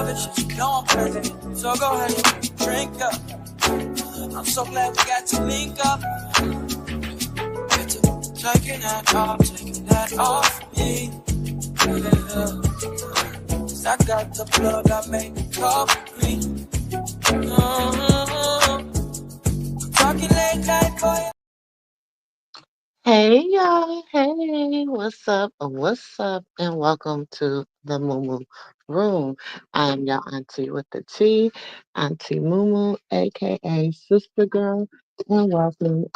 love it, shit, you know I'm crazy. So go ahead and drink up. I'm so glad we got to link up. Get to taking that off me. Yeah. 'Cause I got the plug, I make the cup green. Talking late night for you. Hey y'all, hey, what's up? What's up? And welcome to the Mumu Room. I'm your auntie with the T, Auntie Mumu, aka Sister Girl. And welcome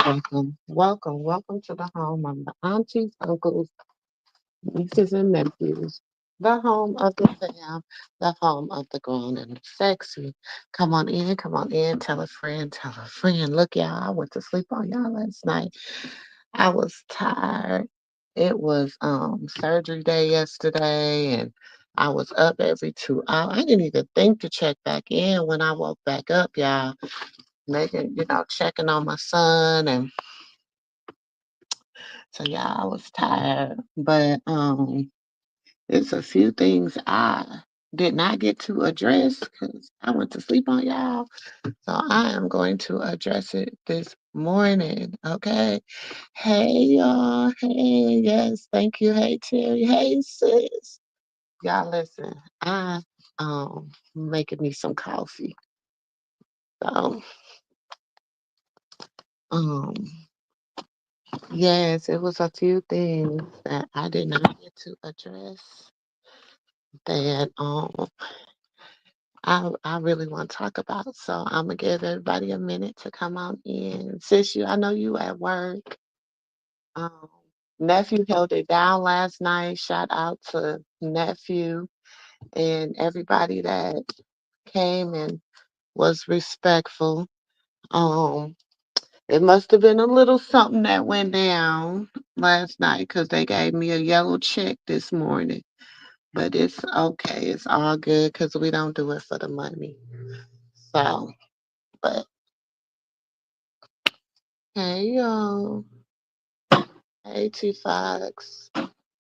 to the home of the aunties, uncles, nieces, and nephews. The home of the fam, the home of the grown and the sexy. Come on in, tell a friend, tell a friend. Look, y'all, I went to sleep on y'all last night. I was tired. It was surgery day yesterday and I was up every 2 hours. I didn't even think to check back in when I woke back up, y'all. Checking on my son and so yeah, I was tired. But it's a few things I did not get to address because I went to sleep on y'all. So I am going to address it this morning. Okay. Hey y'all. Hey, yes, thank you. Hey Terry. Hey sis. Y'all listen. I making me some coffee. So um yes, it was a few things that I did not get to address that I really want to talk about. So I'm gonna give everybody a minute to come on in. Sis, I know you at work. Um, nephew held it down last night. Shout out to nephew and everybody that came and was respectful. Um, it must have been a little something that went down last night because they gave me a yellow check this morning. But it's okay. It's all good because we don't do it for the money. So, but hey, y'all. Hey, T Fox.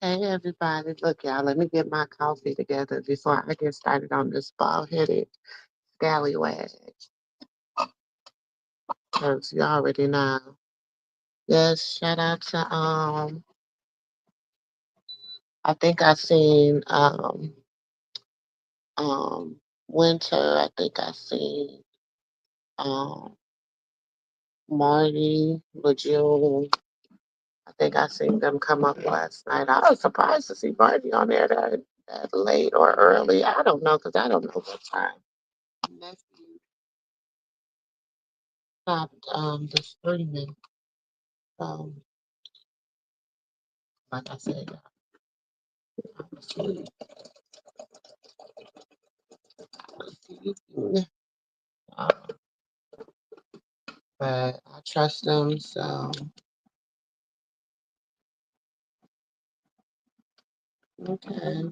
Hey, everybody. Look, y'all, let me get my coffee together before I get started on this bald headed scallywag. Because you already know. Yes, shout out to, I think I seen, Winter. I think I seen, um, Marty, LeJune. I think I seen them come up last night. I was surprised to see Marty on there that late or early. I don't know because I don't know what time. Nephew stopped the streaming. Um, like I said, I was asleep. Uh, but I trust them, so okay.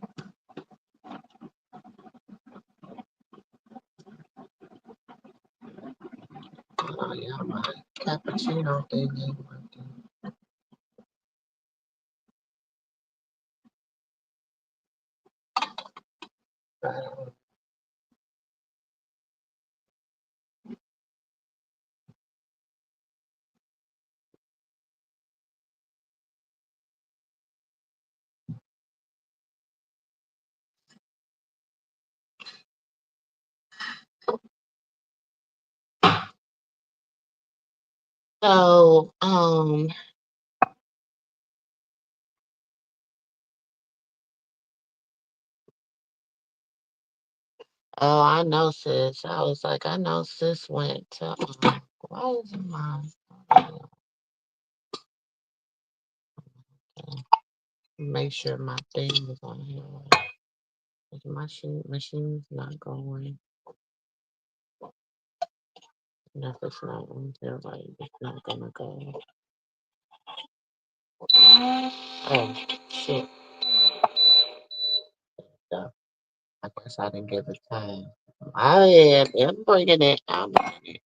Oh yeah, my cappuccino thing ain't working. But, so oh, I know, sis. I was like, I know, sis went to. Why is my make sure my thing is on here? Right. Is my machine's not going. And if it's not on here, right, it's not gonna go. Oh shit! So, I guess I didn't give it time. I am bringing it. I'm bringing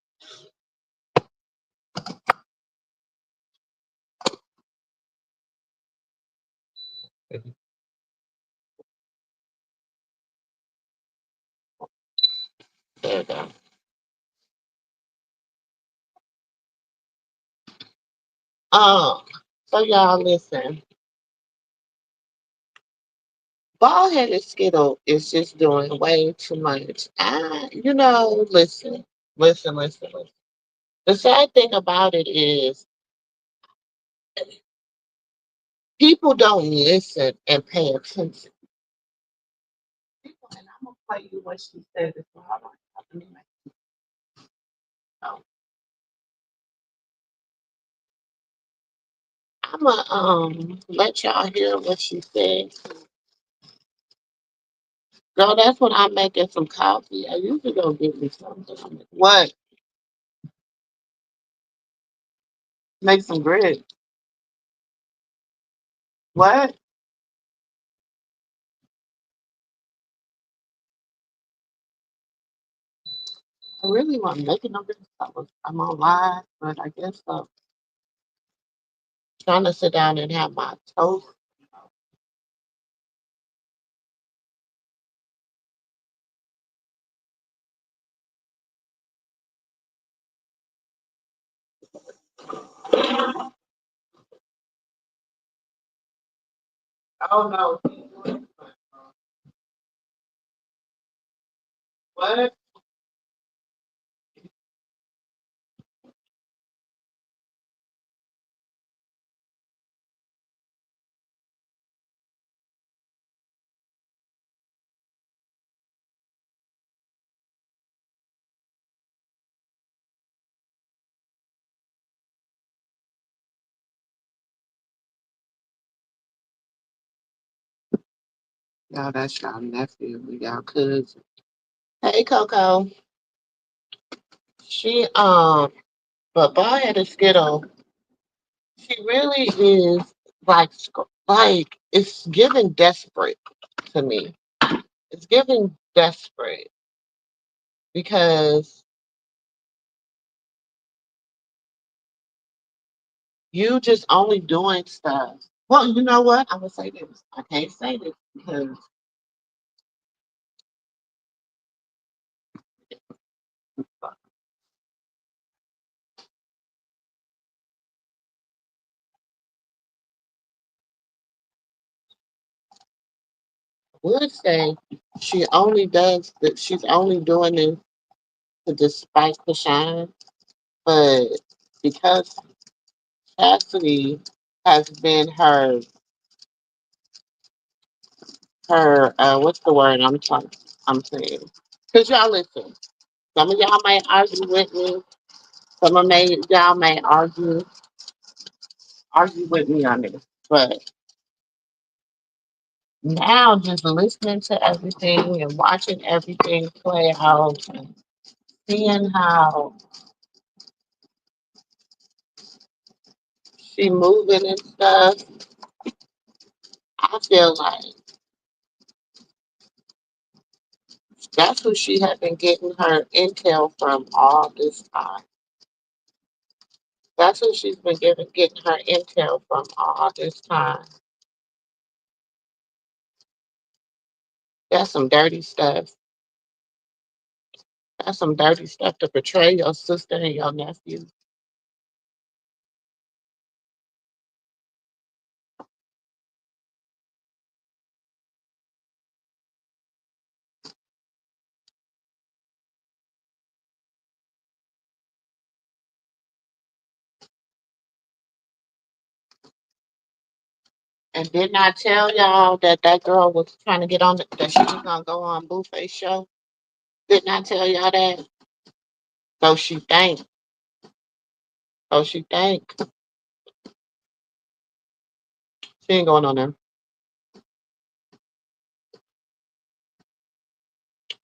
it. There you go. Um, so y'all listen. Bald headed Skittle is just doing way too much. Listen, listen. The sad thing about it is people don't listen and pay attention. And I'm gonna play you what she said before. I'm gonna let y'all hear what she said. No, that's when I'm making some coffee. I usually go get me something. What? Make some bread. What? I really want to make it. I'm on live, but I guess trying to sit down and have my toast. Oh no. What? Y'all, that's y'all nephew, y'all cousin. Hey, Coco. She but bald headed Skittle. She really is like it's giving desperate to me. It's giving desperate because you just only doing stuff. Well, you know what? I'm gonna say this. I can't say this because I would say she only does that. She's only doing it to despite the shine, but because Chastity has been her what's the word I'm saying? Because y'all listen, some of y'all may argue with me. Y'all may argue with me on this, but now just listening to everything and watching everything play out and seeing how she moving and stuff, I feel like that's who she had been getting her intel from all this time. That's who she's been getting her intel from all this time. That's some dirty stuff. That's some dirty stuff to betray your sister and your nephew. And didn't I tell y'all that that girl was trying to get on that she was gonna go on Blueface show? Didn't I tell y'all that? So she think. So she think. She ain't going on there.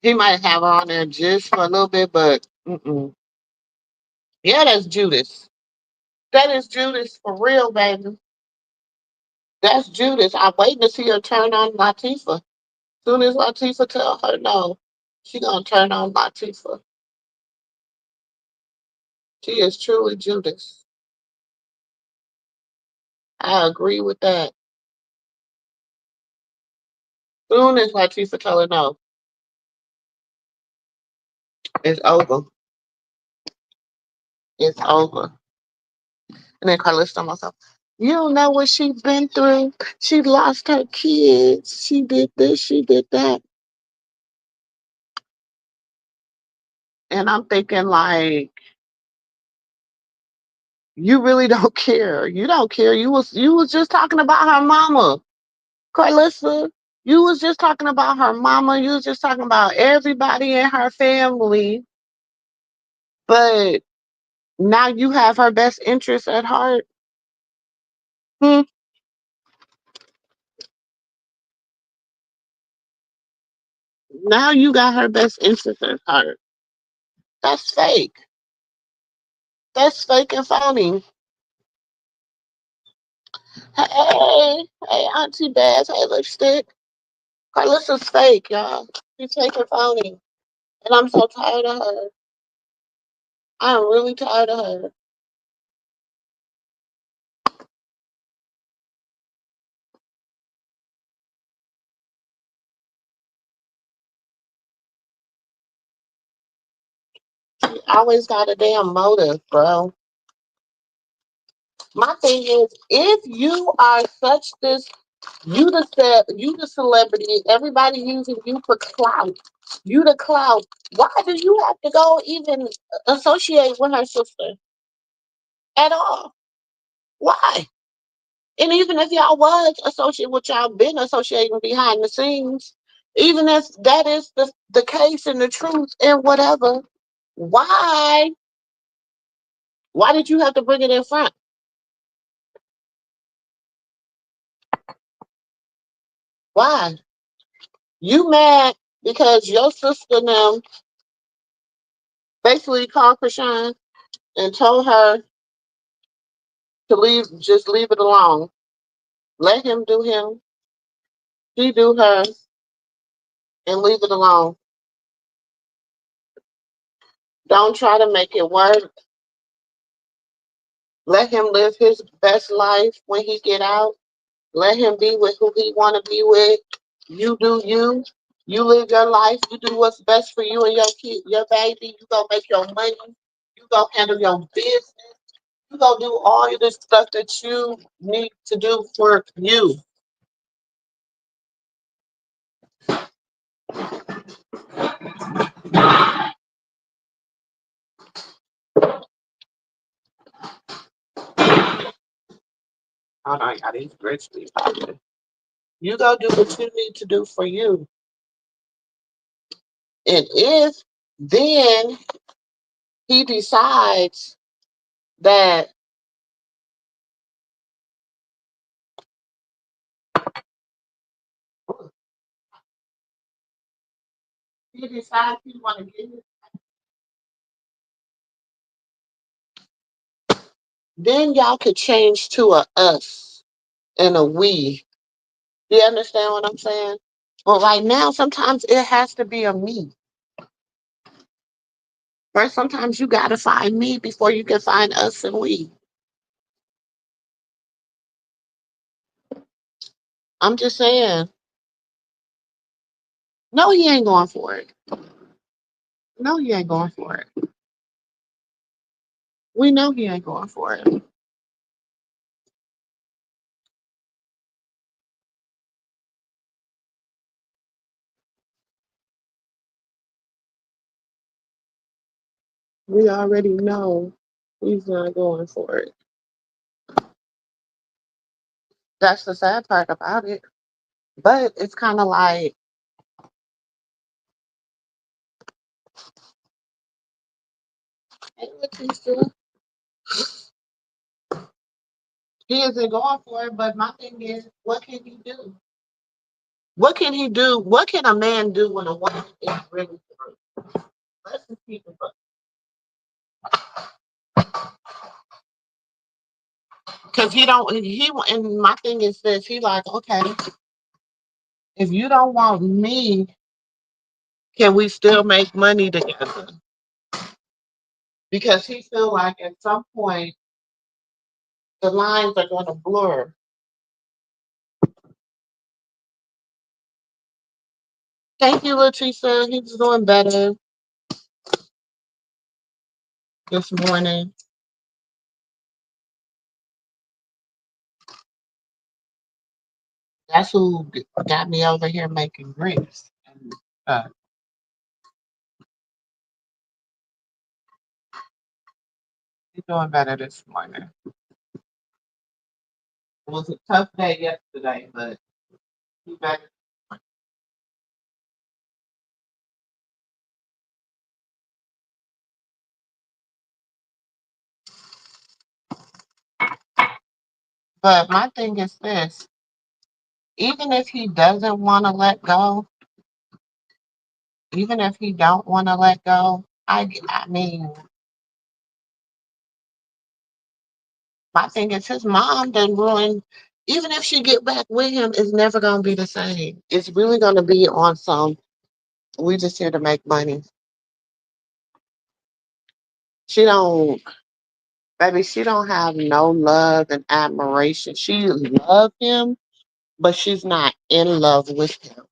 He might have her on there just for a little bit, but yeah, that's Judas. That is Judas for real, baby. That's Judas. I'm waiting to see her turn on Latifah. Soon as Latifah tell her no, she gonna turn on Latifah. She is truly Judas. I agree with that. Soon as Latifah tell her no, It's over. It's over. And then Karlissa told myself, you don't know what she's been through. She lost her kids. She did this. She did that. And I'm thinking, like, you really don't care. You don't care. You was just talking about her mama, Karlissa. You was just talking about her mama. You was just talking about everybody in her family. But now you have her best interest at heart. Hmm. Now you got her best interest at heart. That's fake. That's fake and phony. Hey, Auntie Bass, hey, lipstick. Karlissa's fake, y'all. She's fake and phony. And I'm so tired of her. I am really tired of her. She always got a damn motive, bro. My thing is, if you are such this, you the celebrity, everybody using you for clout. You the clout. Why do you have to go even associate with her sister at all? Why? And even if y'all was associated with y'all been associating behind the scenes, even if that is the case and the truth and whatever, why? Why did you have to bring it in front? Why? You mad because your sister now basically called Chrisean and told her to leave, just leave it alone. Let him do him, she do her, and leave it alone. Don't try to make it work. Let him live his best life when he get out. Let him be with who he want to be with. You do you. You live your life. You do what's best for you and your kid, your baby. You go make your money. You go handle your business. You go do all of this stuff that you need to do for you. Hold on, y'all. These grits be popping. You go do what you need to do for you. And if then he decides that he decides he want to get it, then y'all could change to a us and a we. You understand what I'm saying? Well, right now, sometimes it has to be a me. Right? Sometimes you gotta find me before you can find us and we. I'm just saying. No, he ain't going for it. No, he ain't going for it. We know he ain't going for it. We already know he's not going for it. That's the sad part about it. But it's kind of like, hey, Leticia, he isn't going for it. But my thing is, what can he do? What can he do? What can a man do when a woman is really through? Let's just keep it. Because he don't, he, and my thing is this, he like, okay, if you don't want me, can we still make money together? Because he feel like at some point the lines are going to blur. Thank you, Leticia. He's doing better. this morning. That's who got me over here making grits. And, he's doing better this morning. It was a tough day yesterday, but he better. But my thing is this: even if he doesn't want to let go, even if he don't want to let go, I mean, my thing is his mom done ruined. Even if she get back with him, it's never gonna be the same. It's really gonna be on some. We just here to make money. She don't, baby. She don't have no love and admiration. She love him, but she's not in love with him.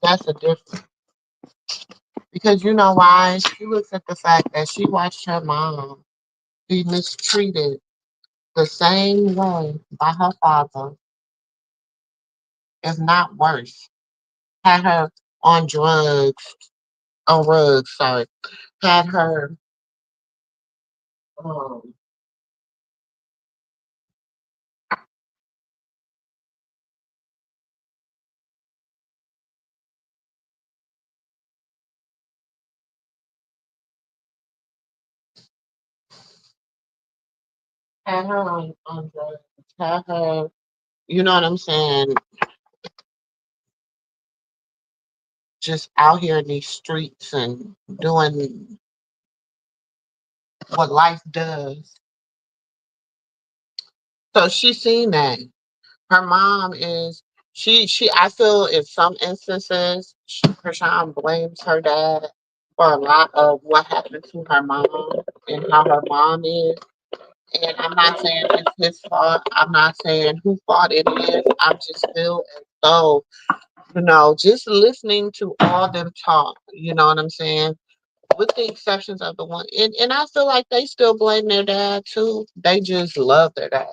That's a difference. Because you know why? She looks at the fact that she watched her mom be mistreated the same way by her father, if not worse. Had her on drugs, on rugs, sorry. Had her, um, had her on drugs, had her, you know what I'm saying, just out here in these streets and doing what life does. So she seen that. Her mom is I feel in some instances Chrisean blames her dad for a lot of what happened to her mom and how her mom is. And I'm not saying it's his fault. I'm not saying whose fault it is. I just feel as though, just listening to all them talk, you know what I'm saying? With the exceptions of the one and I feel like they still blame their dad too. They just love their dad.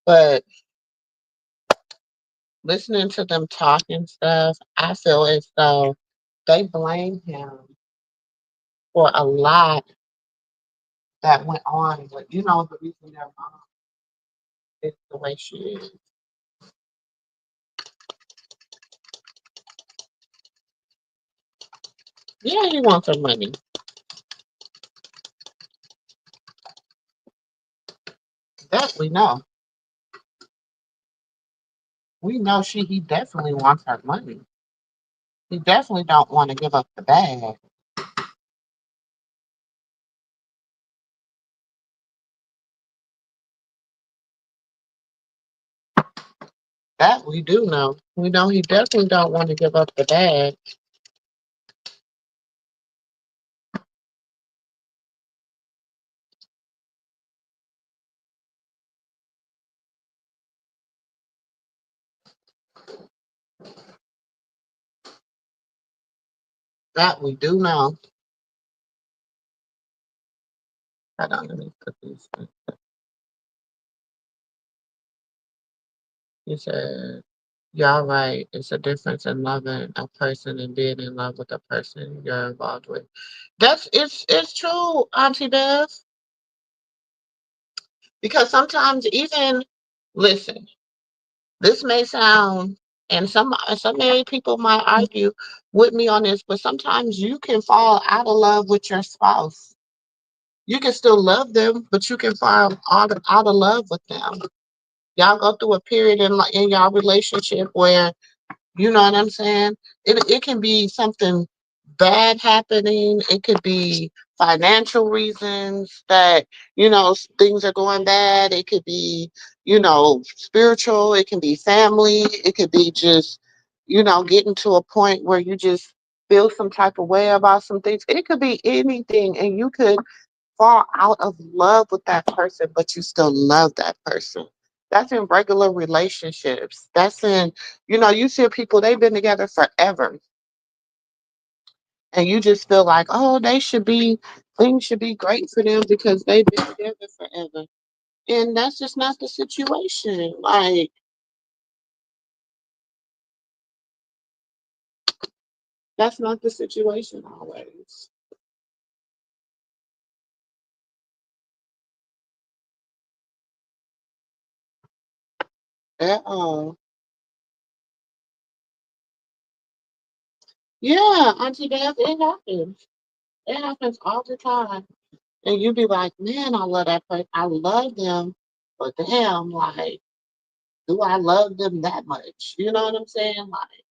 But listening to them talk and stuff, I feel as though they blame him for a lot that went on. But the reason their mom is the way she is. Yeah, he wants her money. That we know. We know he definitely wants her money. He definitely don't want to give up the bag. That we do know. We know he definitely don't want to give up the bag. That we do know. Hold on, let me put these. He said, "Y'all right. It's a difference in loving a person and being in love with a person you're involved with." It's true, Auntie Beth. Because sometimes even listen, this may sound and some married people might argue with me on this, but sometimes you can fall out of love with your spouse. You can still love them, but you can fall out of love with them. Y'all go through a period in y'all relationship where, you know what I'm saying? It can be something bad happening. It could be financial reasons that, things are going bad. It could be, spiritual. It can be family. It could be just, getting to a point where you just feel some type of way about some things. It could be anything. And you could fall out of love with that person, but you still love that person. That's in regular relationships. That's in, you see people, they've been together forever. And you just feel like, oh, things should be great for them because they've been together forever. And that's just not the situation. Like, that's not the situation always. At all. Yeah, Auntie Deb, it happens. It happens all the time. And you be like, man, I love that person. I love them. But damn, like, do I love them that much? You know what I'm saying? Like,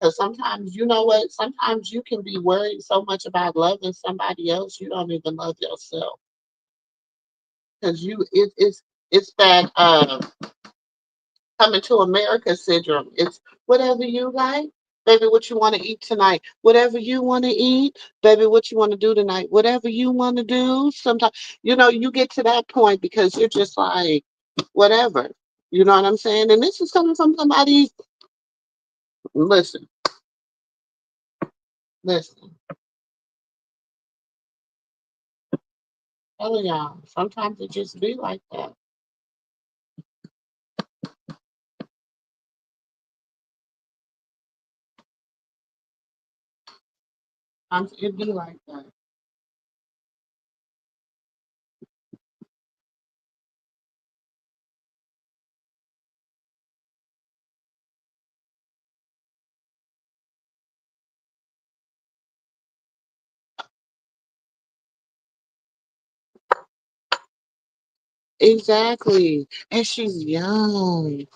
because sometimes, you know what? Sometimes you can be worried so much about loving somebody else, you don't even love yourself. Because it's that coming to America syndrome. It's whatever you like. Baby, what you want to eat tonight? Whatever you want to eat. Baby, what you want to do tonight? Whatever you want to do. Sometimes, you get to that point because you're just like, whatever. You know what I'm saying? And this is coming from somebody, listen, listen. Telling y'all, sometimes it just be like that. Sometimes it be like that. Exactly. And she's young.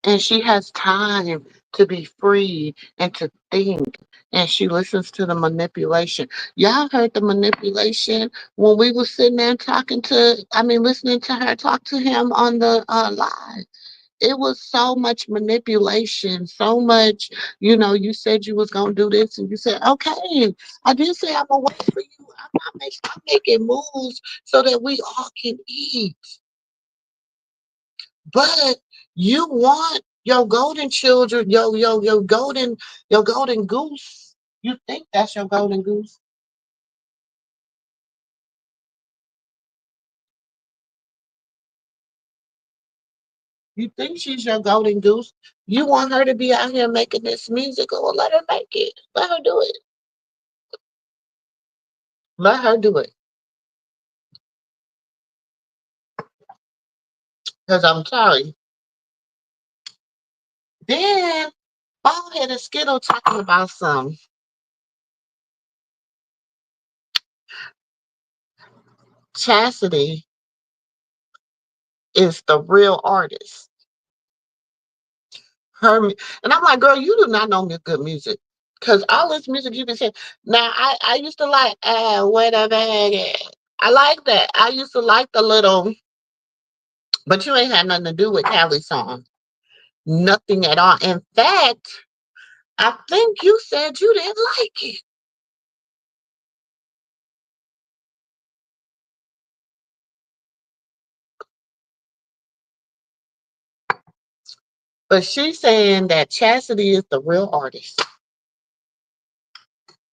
And she has time to be free and to think. And she listens to the manipulation. Y'all heard the manipulation when we were sitting there listening to her talk to him on the live. It was so much manipulation, so much, you said you was gonna do this and you said, okay, I did say I'm gonna wait for you. I'm making moves so that we all can eat. But you want your golden children, your golden goose. You think that's your golden goose? You think she's your golden goose? You want her to be out here making this music? Well, let her make it. Let her do it. Let her do it. Because I'm sorry. Then Ballhead and Skittle talking about some Chastity is the real artist. And I'm like, girl, you do not know good music. Cause all this music you've been saying. Now I used to like where the bag at. I like that. I used to like the little, but you ain't had nothing to do with Callie's song. Nothing at all. In fact, I think you said you didn't like it. But she's saying that Chastity is the real artist.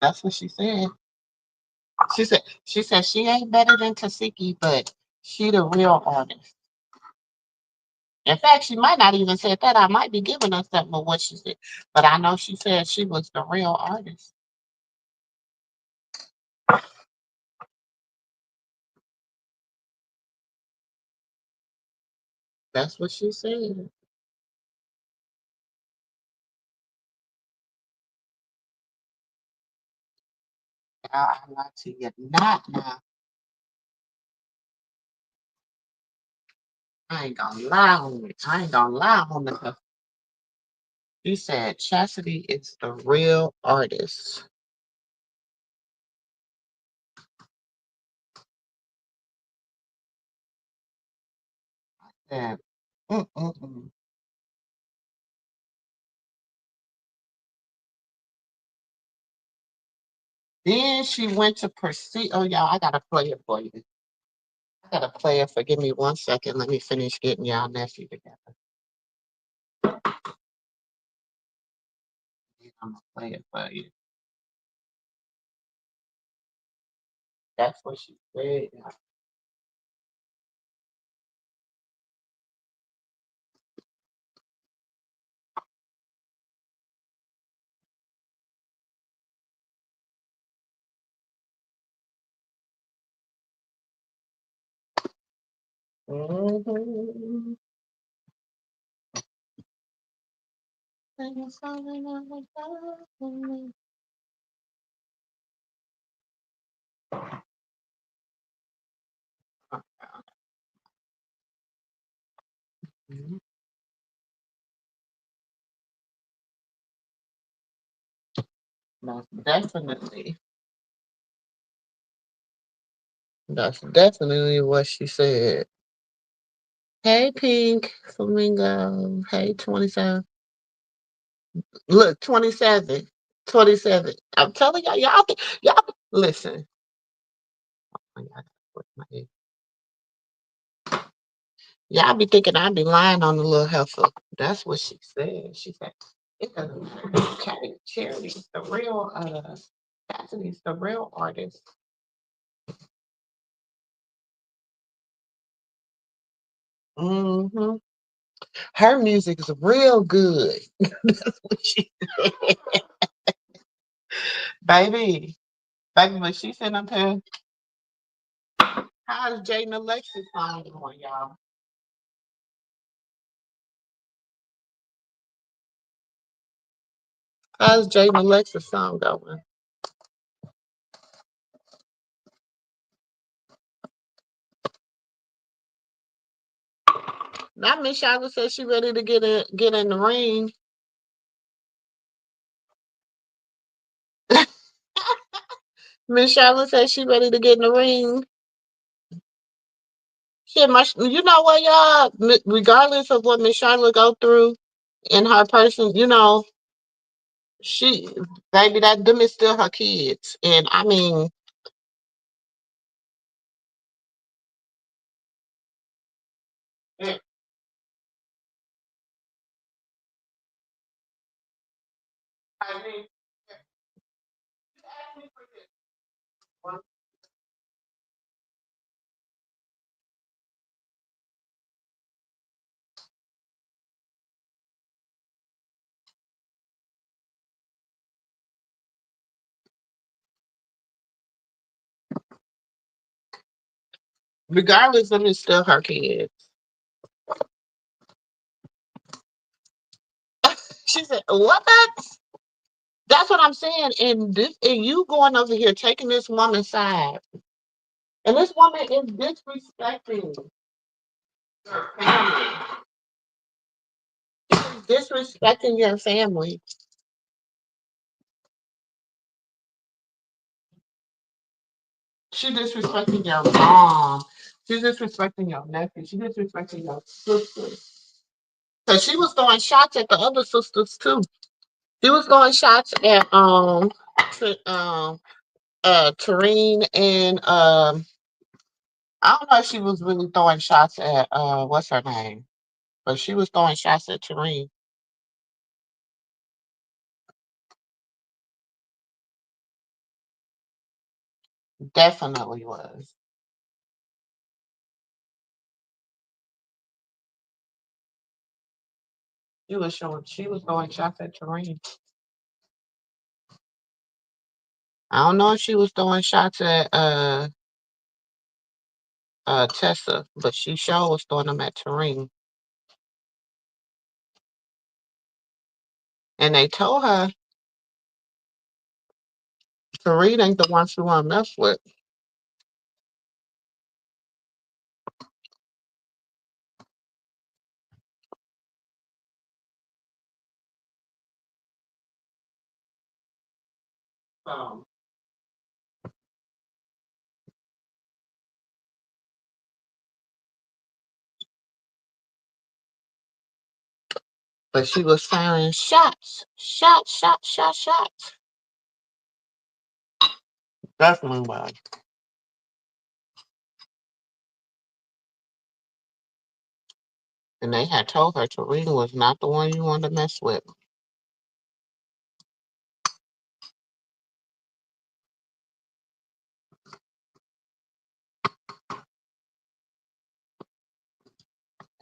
That's what she said. She said she ain't better than Tasiki, but she the real artist. In fact, she might not even said that. I might be giving her something of what she said. But I know she said she was the real artist. That's what she said. I lie to you not now. I ain't gonna lie on it. I ain't gonna lie on it. She said Chastity is the real artist. And mm-mm-mm. Then she went to pursue. Oh, y'all, I gotta play it for you. I gotta play it for. Give me 1 second. Let me finish getting y'all nephew together. I'm gonna play it for you. That's what she said. Mm-hmm. Most definitely. That's definitely what she said. Hey, Pink Flamingo. Hey, 27. Look, 27. 27. I'm telling y'all, listen. I gotta put my head. Y'all be thinking I be lying on the little heifer. That's what she said. She said, it's a charity. The real, Cassidy's the real artist. Hmm. Her music is real good. That's what she said. Baby, baby, when she sitting up here, how's Jaden Alexis song going, y'all? How's Jaden Alexis song going? Now Miss Shaka said she ready to get in the ring. Miss Charlotte said she ready to get in the ring. Shit, you know what, y'all? Regardless of what Miss Charlotte go through in her person, she, baby, that them is still her kids, and I mean, eh, I mean, regardless, them is still her kids. She said, "What?" That's what I'm saying. And you going over here taking this woman's side, and this woman is disrespecting her family. She's disrespecting your family. She disrespecting your mom. She's disrespecting your nephew. She disrespecting your sister. Cause she was throwing shots at the other sisters too. She was throwing shots at Tareen and I don't know if she was really throwing shots at what's her name, but she was throwing shots at Tareen. Definitely was. She was throwing shots at Tareen. I don't know if she was throwing shots at Tessa, but she sure was throwing them at Tareen. And they told her Tareen ain't the one she want to mess with. So, but she was firing shots, shots, shots, shots, shots. Definitely was. And they had told her Tareen was not the one you wanted to mess with.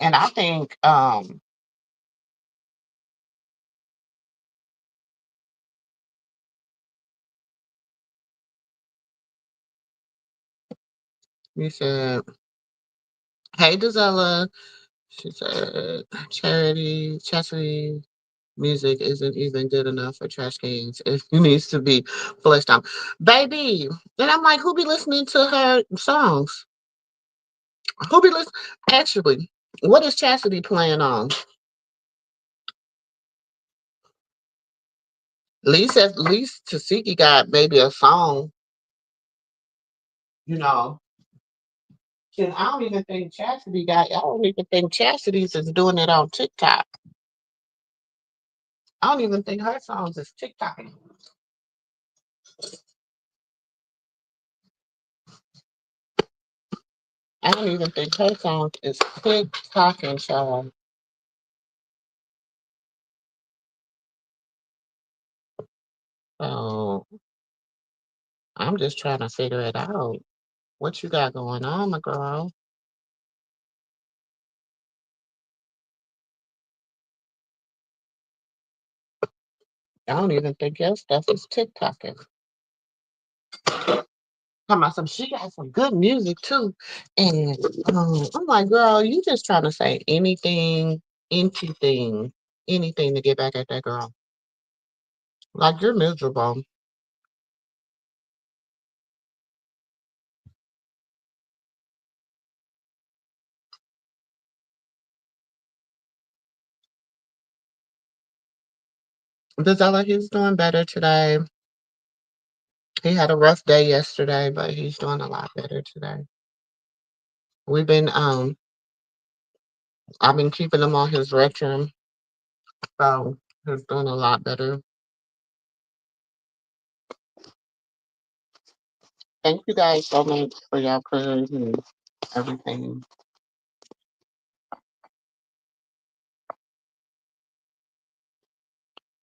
And I think you said, hey Dezella. She said charity, chastity music isn't even good enough for trash cans. It needs to be flushed out. Baby. And I'm like, who be listening to her songs? Who be listening? Actually, what is Chastity playing on? At least Tasiki got maybe a song, you know. Shit, I don't even think Chastity got. I don't even think Chastity's is doing it on TikTok. I don't even think her songs is TikTok. I don't even think her songs is TikToking, child. So I'm just trying to figure it out. What you got going on, my girl? I don't even think your stuff is TikToking. Talking about some, she got some good music too. And I'm like, girl, you just trying to say anything to get back at that girl. Like you're miserable. Dezella, he's doing better today. He had a rough day yesterday, but he's doing a lot better today. We've been I've been keeping him on his retrum, so he's doing a lot better. Thank you guys so much for your prayers and everything.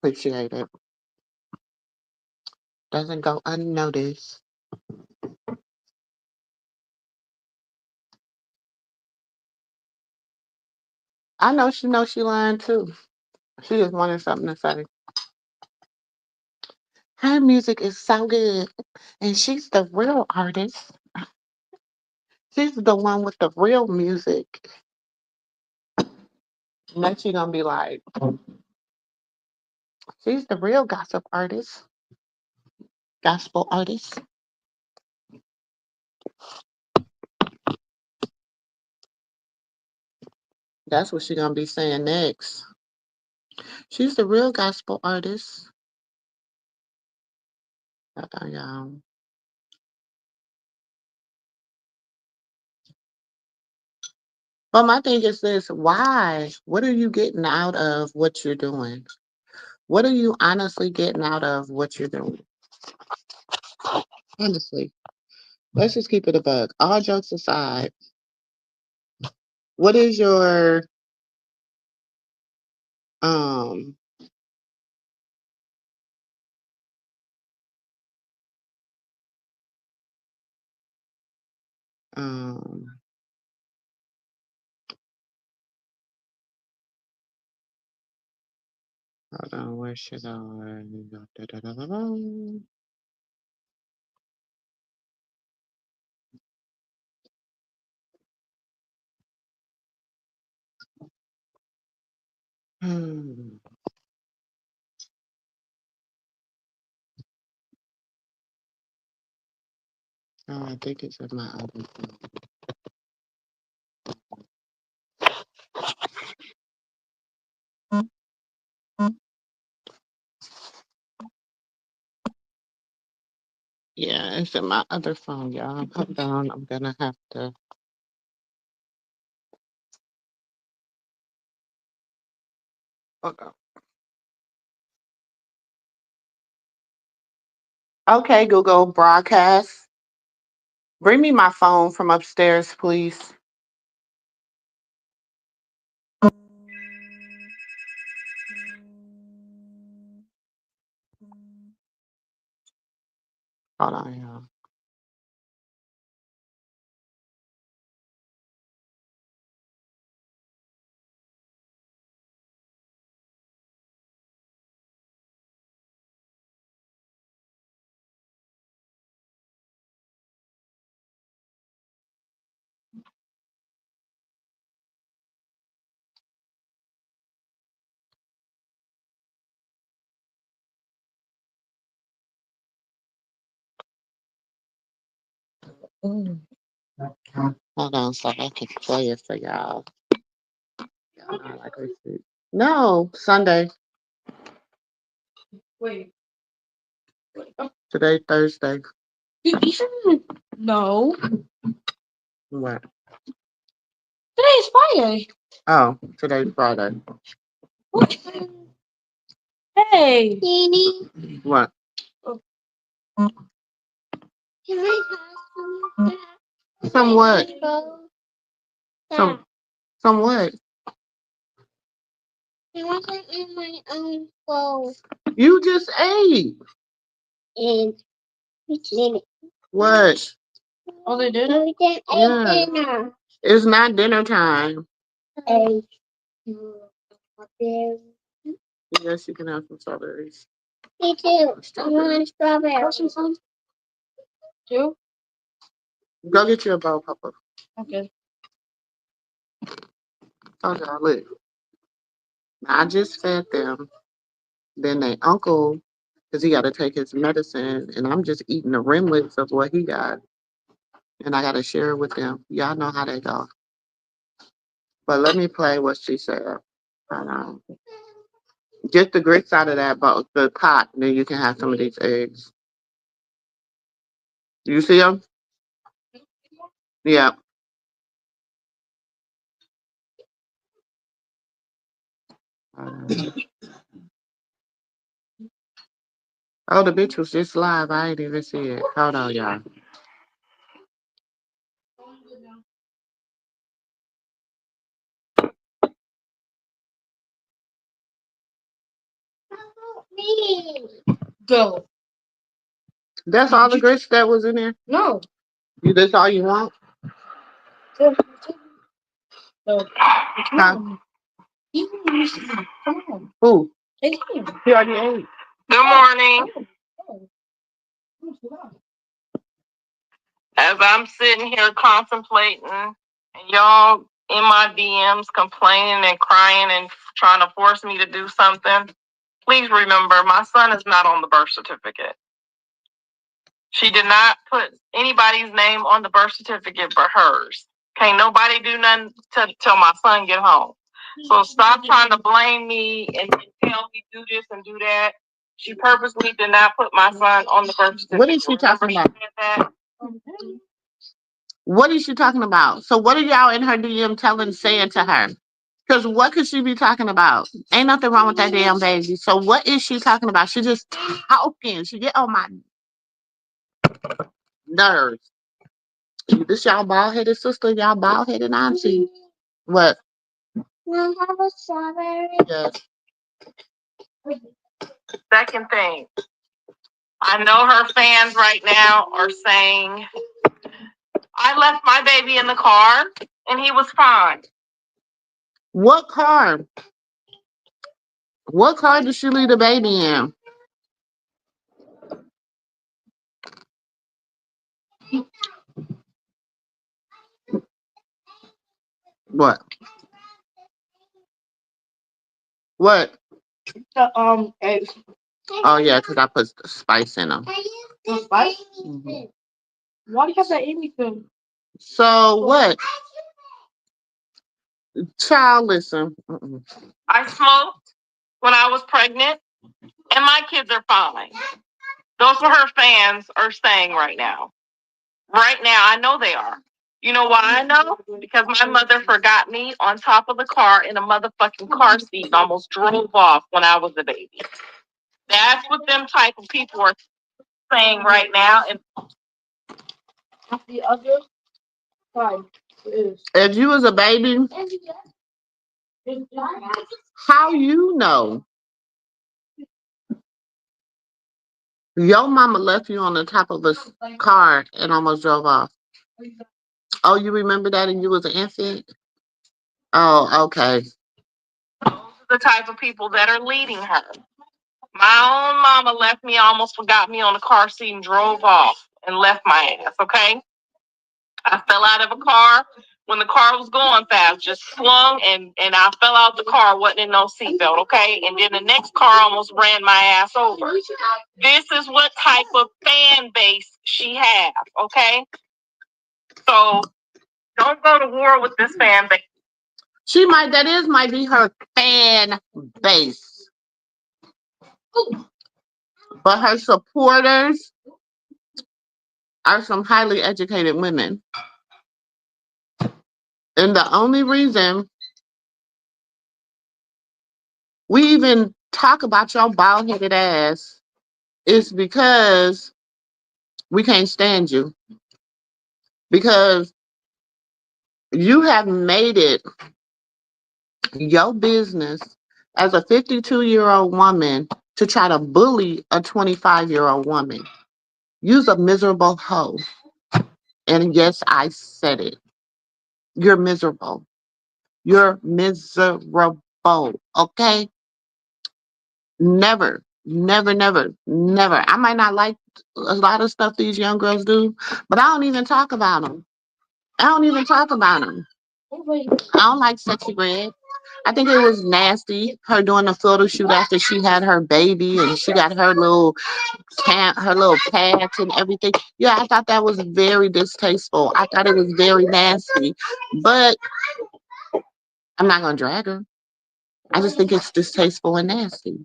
Appreciate it. Doesn't go unnoticed. I know she lying too. She just wanted something to say. Her music is so good. And she's the real artist. She's the one with the real music. And then she gonna be like, she's the real gospel artist. That's what she gonna be saying next. She's the real gospel artist. Y'all. But my thing is this: why? What are you getting out of what you're doing? What are you honestly getting out of what you're doing? Honestly, let's just keep it a bug. All jokes aside, what is your um um hold on, where should I Hmm. Oh, I think it's in my other phone. Yeah, it's in my other phone, y'all. Hold on, I'm gonna have to. Hold on. Okay, Google broadcast. Bring me my phone from upstairs, please. Hold on, y'all. Hold on, so I can play it for y'all. Y'all know I like receipt. No, Sunday. Wait. Today, Thursday. No. What? Today's Friday. Oh, today's Friday. What? Hey. What? Can I have Some what? Some what? I wasn't in my own bowl. You just ate. And we did What? Oh, they did? We didn't Yeah. eat dinner. It's not dinner time. A Yes, you can have some strawberries. Me too. I want strawberries. Two? Go get you a bowl, Papa. Okay. Oh, y'all, look. I just fed them. Then their uncle, because he got to take his medicine, and I'm just eating the remnants of what he got. And I got to share it with them. Y'all know how they go. But let me play what she said. Hold on. Get the grits out of that bowl, the pot, and then you can have some of these eggs. You see them? Yeah. Oh, the bitch was just live. I ain't even see it. Hold on, y'all. Me. Go. That's all the grits that was in there? No. That's all you want? Go. Come Huh? on. Come on. Who? Take it. He already ate. Good morning. As I'm sitting here contemplating, and y'all in my DMs complaining and crying and trying to force me to do something, please remember my son is not on the birth certificate. She did not put anybody's name on the birth certificate but hers. Can't nobody do nothing till my son get home. So stop trying to blame me and tell me do this and do that. She purposely did not put my son on the birth certificate. What is she talking about? What is she talking about? So what are y'all in her DM saying to her? Because what could she be talking about? Ain't nothing wrong with that damn baby. So what is she talking about? She just talking. She get on my nerves. This y'all bald headed sister, y'all bald headed auntie. What? Can I have a strawberry? Yes. Second thing, I know her fans right now are saying, I left my baby in the car and he was fine. What car? What car did she leave the baby in? What? What? Eggs. Oh yeah, because I put the spice in them. Spice? Mm-hmm. Why do you have that anything? So what? Child, listen. I smoked when I was pregnant and my kids are fine. Those are her fans are saying right now. Right now, I know they are. You know why I know? Because my mother forgot me on top of the car in a motherfucking car seat and almost drove off when I was a baby. That's what them type of people are saying right now. And The other side is. If you was a baby, how you know? Your mama left you on the top of a car and almost drove off. Oh, you remember that and you was an infant? Oh, okay. those are the type of people that are leading her. My own mama left me, almost forgot me on the car seat and drove off and left my ass, okay? I fell out of a car when the car was going fast, just swung and I fell out the car, wasn't in no seatbelt, okay? And then the next car almost ran my ass over. This is what type of fan base she has, okay? So don't go to war with this fan base. Might be her fan base. But her supporters are some highly educated women. And the only reason we even talk about your bald-headed ass is because we can't stand you. Because you have made it your business as a 52-year-old woman to try to bully a 25-year-old woman. You's a miserable hoe. And yes, I said it. You're miserable. You're miserable. Okay? Never, never, never, never. I might not like a lot of stuff these young girls do, but I don't even talk about them. I don't even talk about them. I don't like Sexy Red. I think it was nasty, her doing a photo shoot after she had her baby and she got her little her little pads and everything. Yeah, I thought that was very distasteful. I thought it was very nasty. But I'm not gonna drag her. I just think it's distasteful and nasty.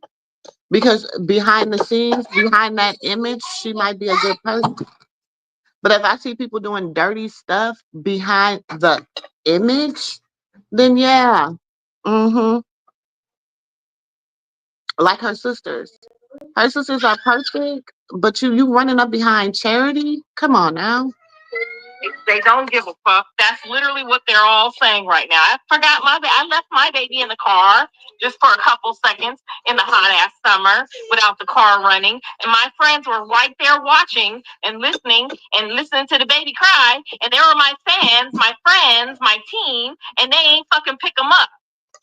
Because behind the scenes, behind that image, she might be a good person. But if I see people doing dirty stuff behind the image, then yeah. Mm-hmm. Like her sisters. Her sisters are perfect, but you running up behind Charity? Come on now. They don't give a fuck. That's literally what they're all saying right now. I forgot I left my baby in the car just for a couple seconds in the hot ass summer without the car running. And my friends were right there watching and listening to the baby cry. And they were my fans, my friends, my team, and they ain't fucking pick them up.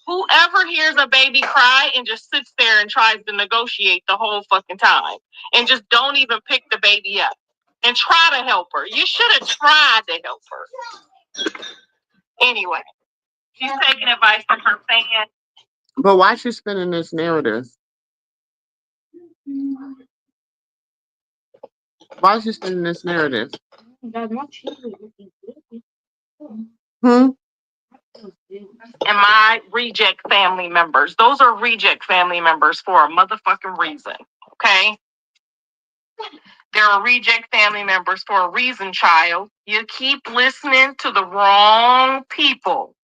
Whoever hears a baby cry and just sits there and tries to negotiate the whole fucking time and just don't even pick the baby up and try to help her. You should have tried to help her. Anyway, she's taking advice from her fan. But why is she spinning this narrative? Why is she spinning this narrative? Hmm? And my reject family members. Those are reject family members for a motherfucking reason. Okay? There are reject family members for a reason, child. You keep listening to the wrong people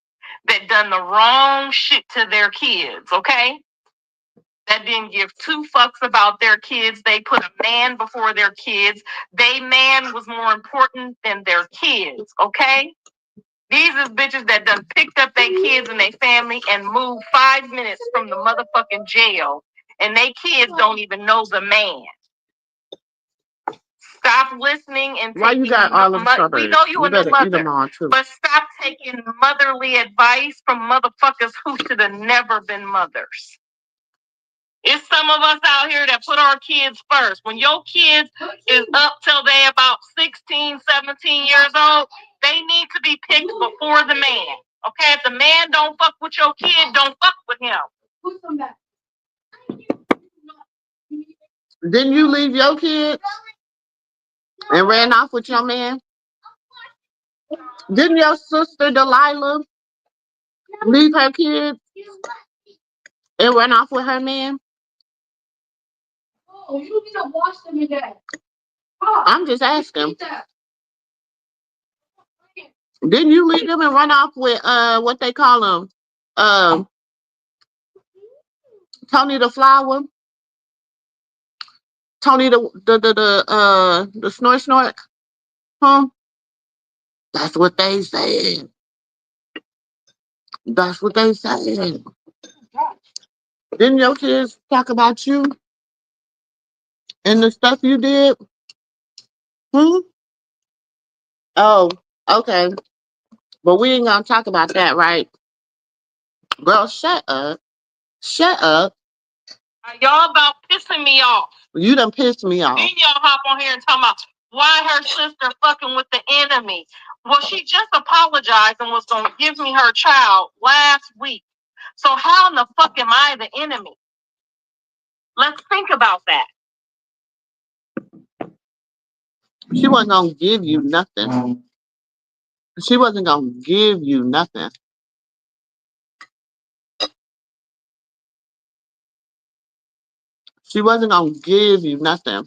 that done the wrong shit to their kids, okay? That didn't give two fucks about their kids. They put a man before their kids. They man was more important than their kids, okay? These is bitches that done picked up their kids and their family and moved 5 minutes from the motherfucking jail. And they kids don't even know the man. Stop listening and why you got all of strawberries? We know you a new mother, but stop taking motherly advice from motherfuckers who should have never been mothers. It's some of us out here that put our kids first. When your kids is up till they about 16, 17 years old, they need to be picked before the man. Okay, if the man don't fuck with your kid, don't fuck with him. Didn't you leave your kids and ran off with your man? Didn't your sister Delilah leave her kids and run off with her man? Oh, you need to wash them again. I'm just asking. Didn't you leave them and run off with what they call them? Tony the Flower? Tony the snort? Huh? That's what they said. That's what they said. Didn't your kids talk about you and the stuff you did? Hmm? Oh, okay. But we ain't gonna talk about that, right? Girl, shut up. Shut up. Y'all about pissing me off. You done pissed me off. Then y'all hop on here and talk about why her sister fucking with the enemy. Well, she just apologized and was gonna give me her child last week. So how in the fuck am I the enemy? Let's think about that. She wasn't gonna give you nothing. She wasn't gonna give you nothing. She wasn't gonna give you nothing.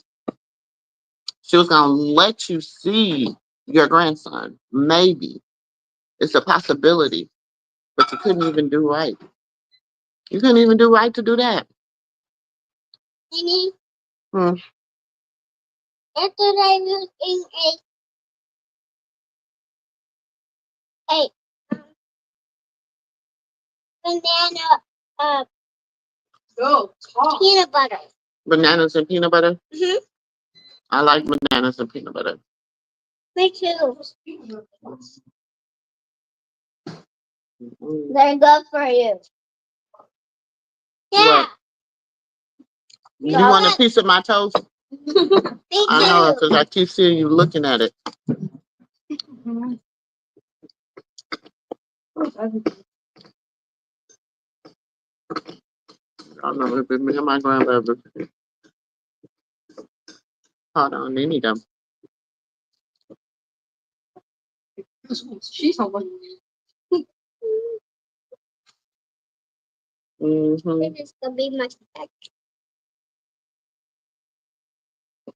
She was gonna let you see your grandson. Maybe. It's a possibility. But you couldn't even do right. You couldn't even do right to do that. Nini, Hmm. yesterday was in a banana peanut butter. Bananas and peanut butter? Mm-hmm. I like bananas and peanut butter. Me too. Mm. They're good for you. Yeah. You want a piece of my toast? Me too. I know, because I keep seeing you looking at it. I know, it's been me and my grandmother. Hold on, they need them. She's someone. Mm-hmm. This is gonna be my snack.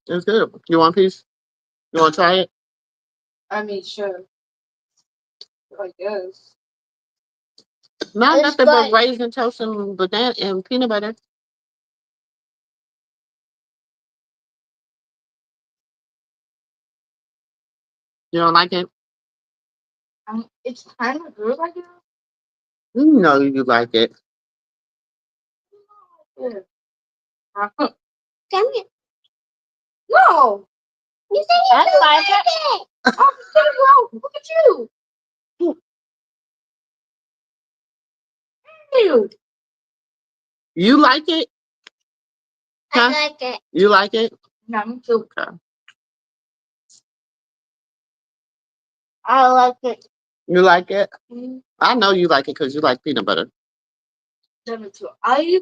It's good. You want a piece? You want to try it? I mean, sure. I guess. Not It's nothing but good. raisin toast and banana and peanut butter. You don't like it? It's kind of good, I guess. You know you like it. Yeah. Come here. No. You said you I don't like like it. I'm so gross. Look at you. Ew. You like it? I Huh? like it. You like it? No, me too. Okay. I like it. You like it? Mm, I know you like it because you like peanut butter. yeah, me too. I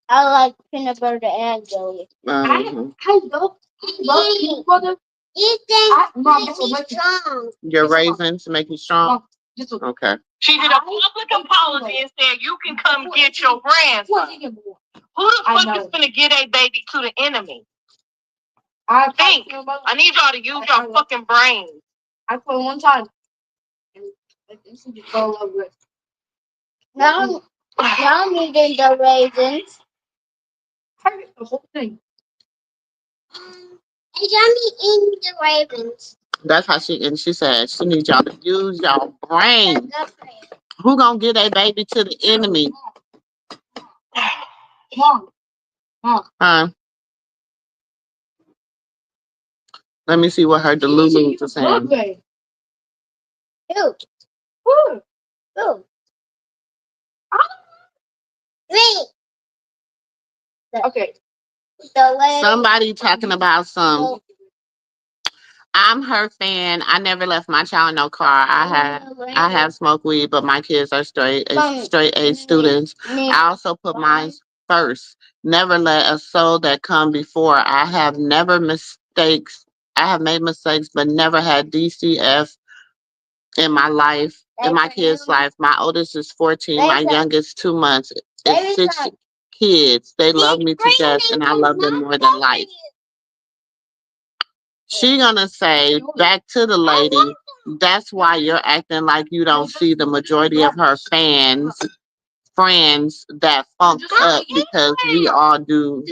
like peanut butter and jelly. Mm-hmm. I love peanut butter. These things Mom, make this will me make you. strong. Your Yes, Mom. raisins make you strong? Mom, this will. Okay. She did a public apology and said, you can come get your grandson. Who the fuck is gonna get a baby to the enemy? I Think. I need y'all to use your fucking brains. I played one time. And this is just all over it. Now I'm eating the raisins. I get the whole thing. And Johnny eating the raisins. That's how she said she needs y'all to use y'all brain. That's good for you. Who gonna get a baby to the enemy? Mom. Huh? Let me see what her delulu is saying. Who? Who? Me. Okay. The lady. Somebody talking about some. I'm her fan. I never left my child in no car. I have smoked weed, but my kids are straight A students. I also put mine first. Never let a soul that come before. I have never mistakes. I have made mistakes, but never had DCF in my life, in my kids' life. My oldest is 14. My youngest 2 months. It's 6 kids. They love me to death, and I love them more than life. She gonna say back to the lady, that's why you're acting like you don't see the majority of her friends that funked up because we all do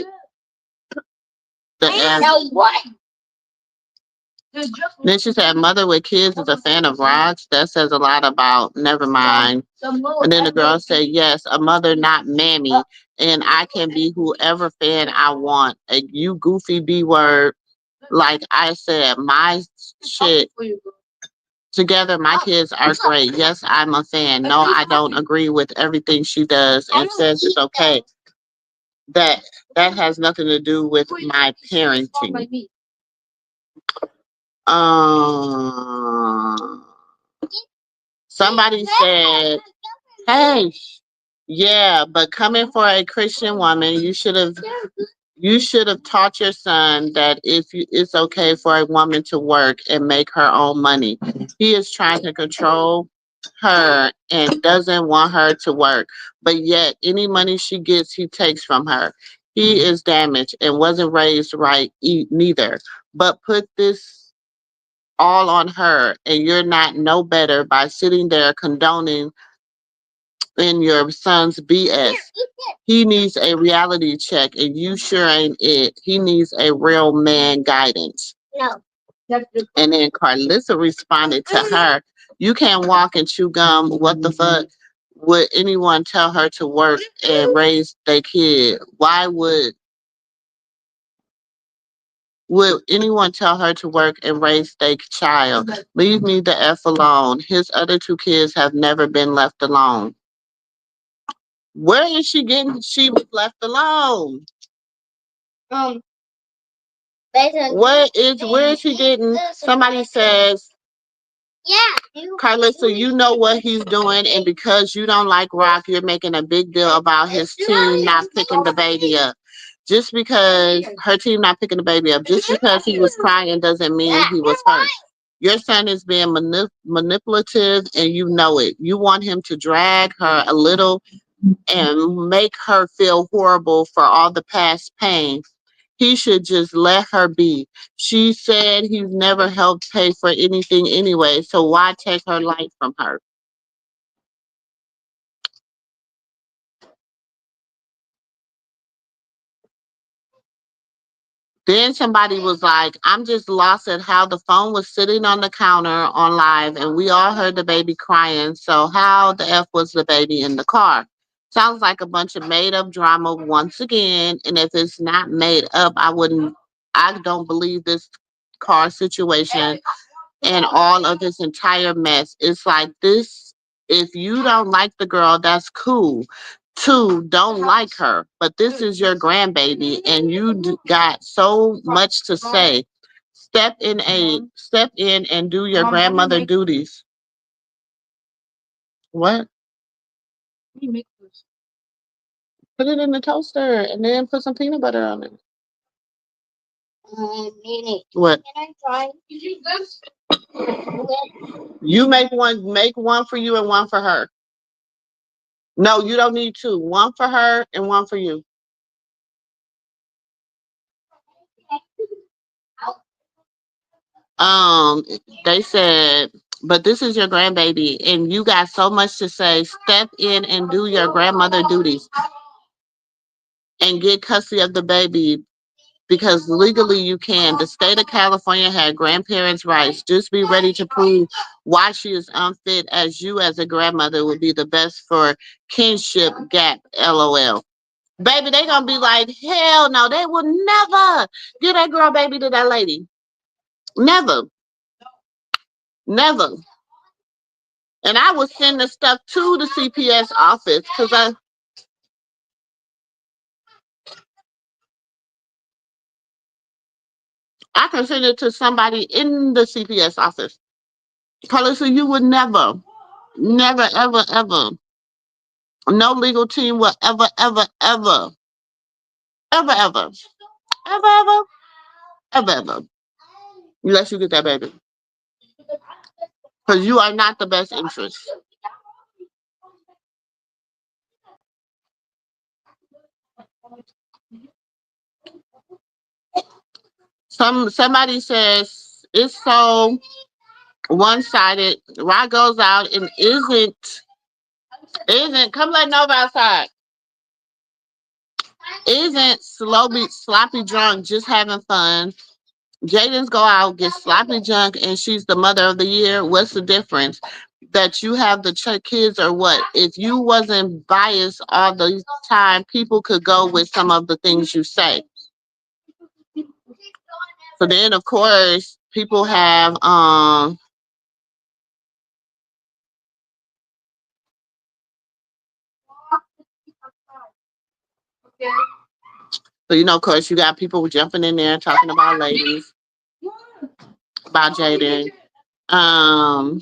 the average. Then she said, mother with kids is a fan of rocks. That says a lot about, never mind. And then the girl said, yes, a mother, not mammy. And I can be whoever fan I want. You goofy B word. Like I said, my shit together, my kids are great. Yes, I'm a fan. No, I don't agree with everything she does and says it's okay. That has nothing to do with my parenting. Somebody said, hey, yeah, but coming for a Christian woman, you should have You should have taught your son that it's okay for a woman to work and make her own money. He is trying to control her and doesn't want her to work, but yet any money she gets, he takes from her. He is damaged and wasn't raised right neither. But put this all on her, and you're not no better by sitting there condoning in your son's BS. He needs a reality check, and you sure ain't it. He needs a real man guidance. No. And then Karlissa responded to her, you can't walk and chew gum. What the fuck? Would anyone tell her to work and raise their kid? Why would anyone tell her to work and raise their child? Leave me the F alone. His other two kids have never been left alone. Where is she getting? She was left alone. Um. Where is he getting? Somebody says, Yeah. Karlissa, you know what he's doing, and because you don't like rock, you're making a big deal about his team not picking the baby up. Just because her team not picking the baby up, just because he was crying doesn't mean he was hurt. Your son is being manipulative, and you know it. You want him to drag her a little and make her feel horrible for all the past pain. He should just let her be. She said he's never helped pay for anything anyway, so why take her life from her? Then somebody was like, I'm just lost at how the phone was sitting on the counter on live and we all heard the baby crying. So how the F was the baby in the car? Sounds like a bunch of made up drama once again. And if it's not made up, I don't believe this car situation and all of this entire mess. It's like this. If you don't like the girl, that's cool. Two, don't like her. But this is your grandbaby, and you got so much to say. Step in and do your grandmother duties. What? Put it in the toaster and then put some peanut butter on it. Minnie. What? Can I try? You make one for you and one for her. No, you don't need two. One for her and one for you. Um, they said, but this is your grandbaby and you got so much to say. Step in and do your grandmother duties and get custody of the baby because legally you can. The state of California had grandparents' rights. Just be ready to prove why she is unfit as you as a grandmother would be the best for kinship gap, LOL. Baby, they gonna be like, hell no, they will never give that girl baby to that lady. Never. Never. And I would send the stuff to the CPS office because I can send it to somebody in the CPS office. Karlissa, you would never, never, ever, ever, no legal team will ever, ever, ever, ever, ever, ever, ever, ever, ever, unless you get that baby. Because you are not the best interest. Somebody says it's so one-sided. Rod goes out and isn't come let Nova outside. Isn't sloppy drunk, just having fun. Jaden's go out, get sloppy drunk, and she's the mother of the year. What's the difference? That you have the kids or what? If you wasn't biased all the time, people could go with some of the things you say. So then, of course, people have so of course, you got people jumping in there talking about ladies, about Jaden. Um,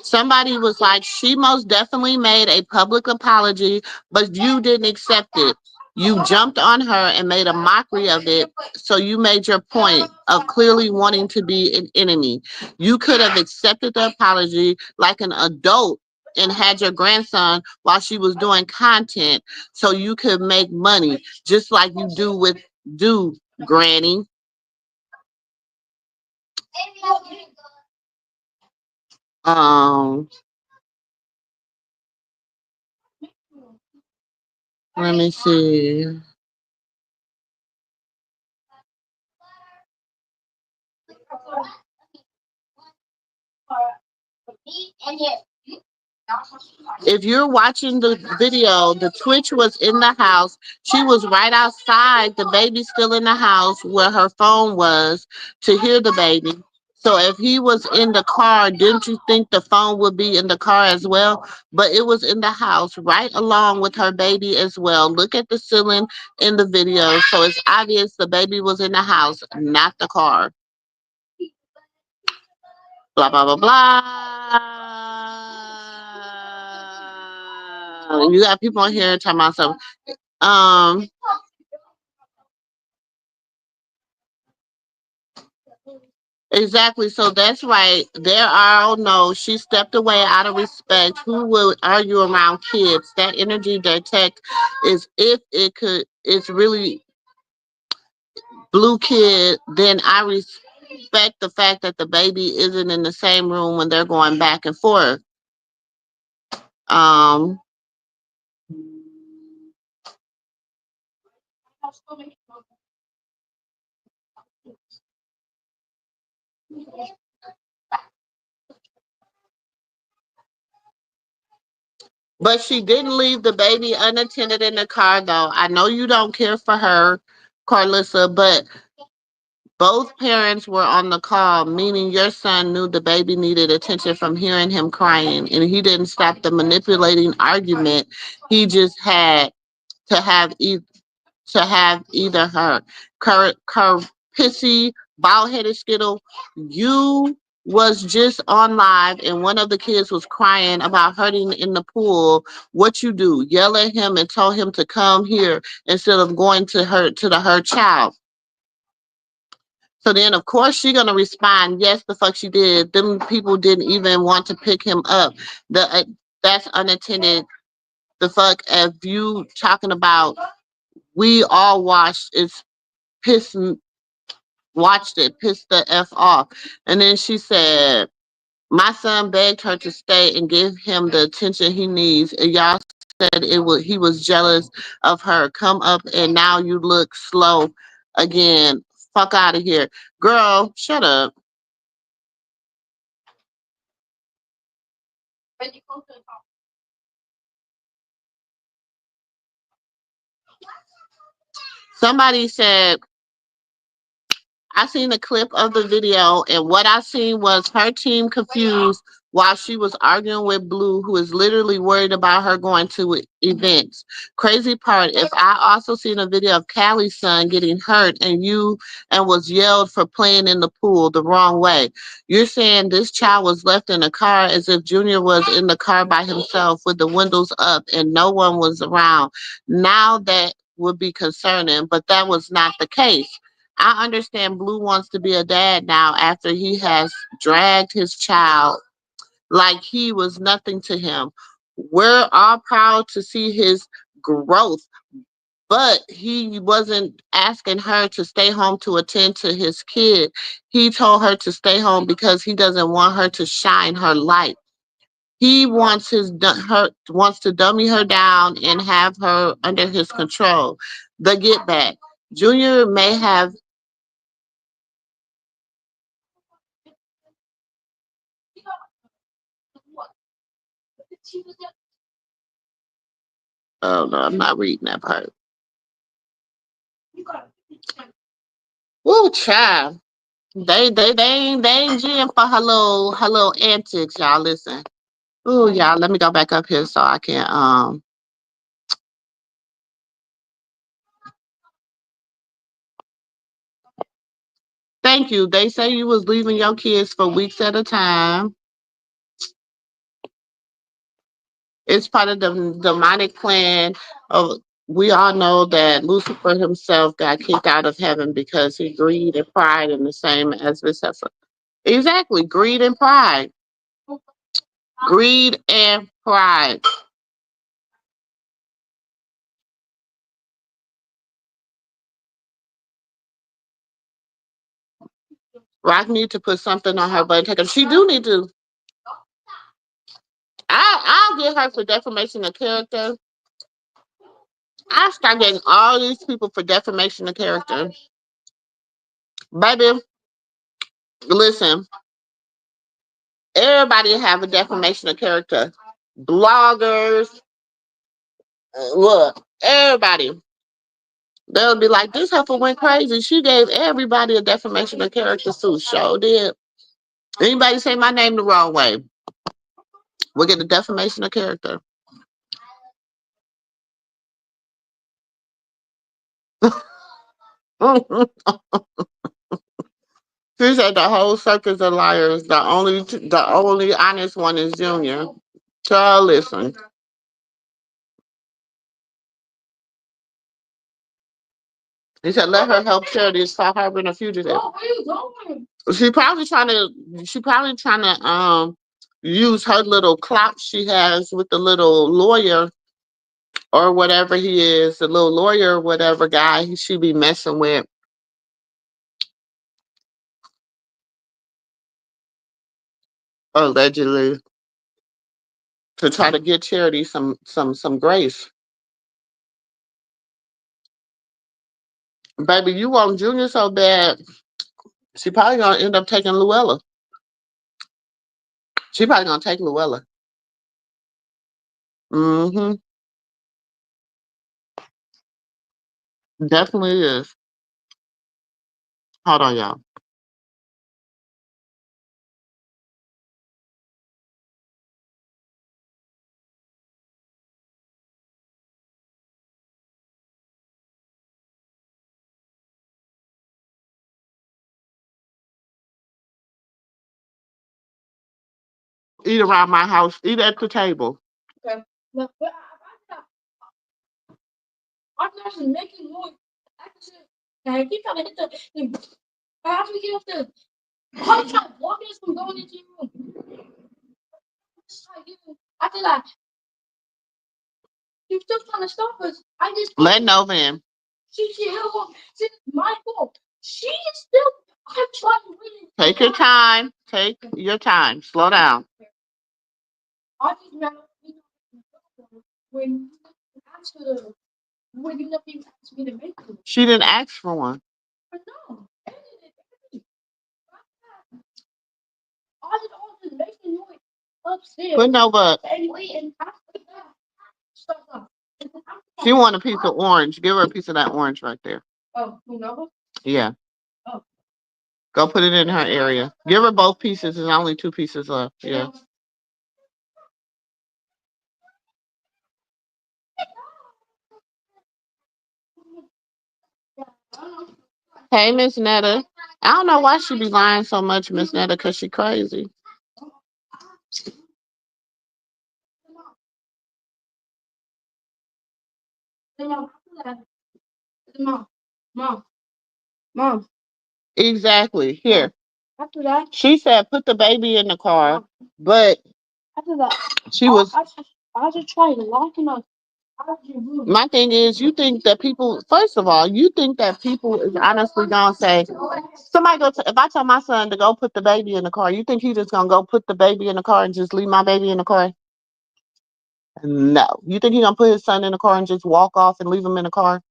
Somebody was like, she most definitely made a public apology, but you didn't accept it. You jumped on her and made a mockery of it. So you made your point of clearly wanting to be an enemy. You could have accepted the apology like an adult and had your grandson while she was doing content so you could make money, just like you do, Granny. Um, Let me see. If you're watching the video, the Twitch was in the house. She was right outside. The baby's still in the house where her phone was to hear the baby. So if he was in the car, didn't you think the phone would be in the car as well? But it was in the house right along with her baby as well. Look at the ceiling in the video. So it's obvious the baby was in the house, not the car. Blah, blah, blah, blah. You got people on here talking about something. Um, exactly. So that's right. There are, oh no, she stepped away out of respect. Who would argue around kids? That energy detect is if it could, it's really blue kid, then I respect the fact that the baby isn't in the same room when they're going back and forth. Um, But she didn't leave the baby unattended in the car, though. I know you don't care for her, Karlissa, but both parents were on the call, meaning your son knew the baby needed attention from hearing him crying, and he didn't stop the manipulating argument. He just had to have either her pissy, bald-headed skittle. You was just on live and one of the kids was crying about hurting in the pool. What you do? Yell at him and tell him to come here instead of going to her child. So then, of course, she gonna respond. Yes, the fuck she did. Them people didn't even want to pick him up. That's unattended. The fuck, if you talking about we all watched it's piss watched it, pissed the F off. And then she said, my son begged her to stay and give him the attention he needs. And y'all said he was jealous of her. Come up and now you look slow again. Fuck out of here. Girl, shut up. Somebody said I seen a clip of the video, and what I seen was her team confused while she was arguing with Blue, who is literally worried about her going to events. Crazy part, if I also seen a video of Callie's son getting hurt and was yelled for playing in the pool the wrong way. You're saying this child was left in a car as if Junior was in the car by himself with the windows up and no one was around. Now that would be concerning, but that was not the case. I understand Blue wants to be a dad now after he has dragged his child like he was nothing to him. We're all proud to see his growth, but he wasn't asking her to stay home to attend to his kid. He told her to stay home because he doesn't want her to shine her light. He wants to dummy her down and have her under his control. The get back. Junior may have. Oh no, I'm not reading that part. Woo, child. They ain't Jim for her little antics, y'all. Listen. Ooh, y'all, let me go back up here so I can thank you. They say you was leaving your kids for weeks at a time. It's part of the demonic plan of. We all know that Lucifer himself got kicked out of heaven because he greed and pride in the same as Lucifer. Exactly, greed and pride. Greed and pride. Rock need to put something on her butt. She do need to. I'll get her for defamation of character. I start getting all these people for defamation of character. Baby, listen. Everybody have a defamation of character. Bloggers, look, everybody. They'll be like, this heifer went crazy. She gave everybody a defamation of character suit. Show did. Anybody say my name the wrong way, we'll get a defamation of character. She said the whole circus of liars. The only honest one is Junior. So listen. He said let her help charities stop harboring a fugitive. Oh, where you going? She probably trying to use her little clout she has with the little lawyer or whatever he is, the little lawyer or whatever guy she be messing with. Allegedly, to try to get Charity some grace. Baby, you want Junior so bad, she probably gonna end up taking Luella. She probably gonna take Luella. Mm-hmm. Definitely is. Hold on, y'all. Eat around my house. Eat at the table. Okay. But I'm not making noise. I keep trying to hit I have to get off the. I'm trying to block this from going into your room. After that, you're still trying to stop us. I just. Let Nova in. She's my fault. She is still. I'm trying to win. Take your time. Take your time. Slow down. I just remember when you asked for the when you never even asked me to make them. She didn't ask for one. But no. I was also making noise upstairs. Put Nova. And after that, stop up. She want a piece of orange. Give her a piece of that orange right there. Oh, Nova? Yeah. Oh. Go put it in her area. Give her both pieces. There's only 2 pieces left. Yeah. Hey, Miss Netta. I don't know why she be lying so much, Miss Netta, because she crazy. Mom. Exactly. Here. After that. She said put the baby in the car, but after that, she was. I just tried locking us out of your room. My thing is, you think that people, first of all, you think that people is honestly gonna say, somebody go. If I tell my son to go put the baby in the car, you think he just gonna go put the baby in the car and just leave my baby in the car? No. You think he gonna put his son in the car and just walk off and leave him in the car?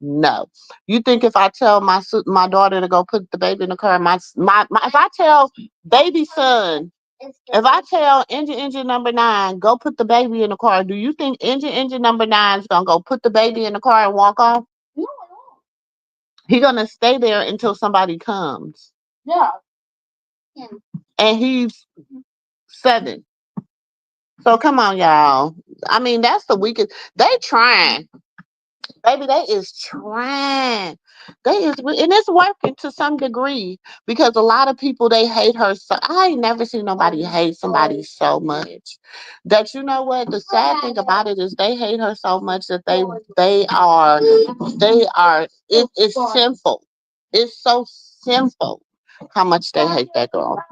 No. You think if I tell my daughter to go put the baby in the car, if I tell baby son, if I tell engine number 9 go put the baby in the car, do you think engine number 9 is gonna go put the baby in the car and walk off? No. He gonna stay there until somebody comes. Yeah. And he's 7. So come on, y'all. I mean, that's the weakest. They trying. Baby, they is trying. And it's working to some degree because a lot of people they hate her. So I ain't never seen nobody hate somebody so much that you know what the sad thing about it is they hate her so much that it's simple. It's so simple how much they hate that girl.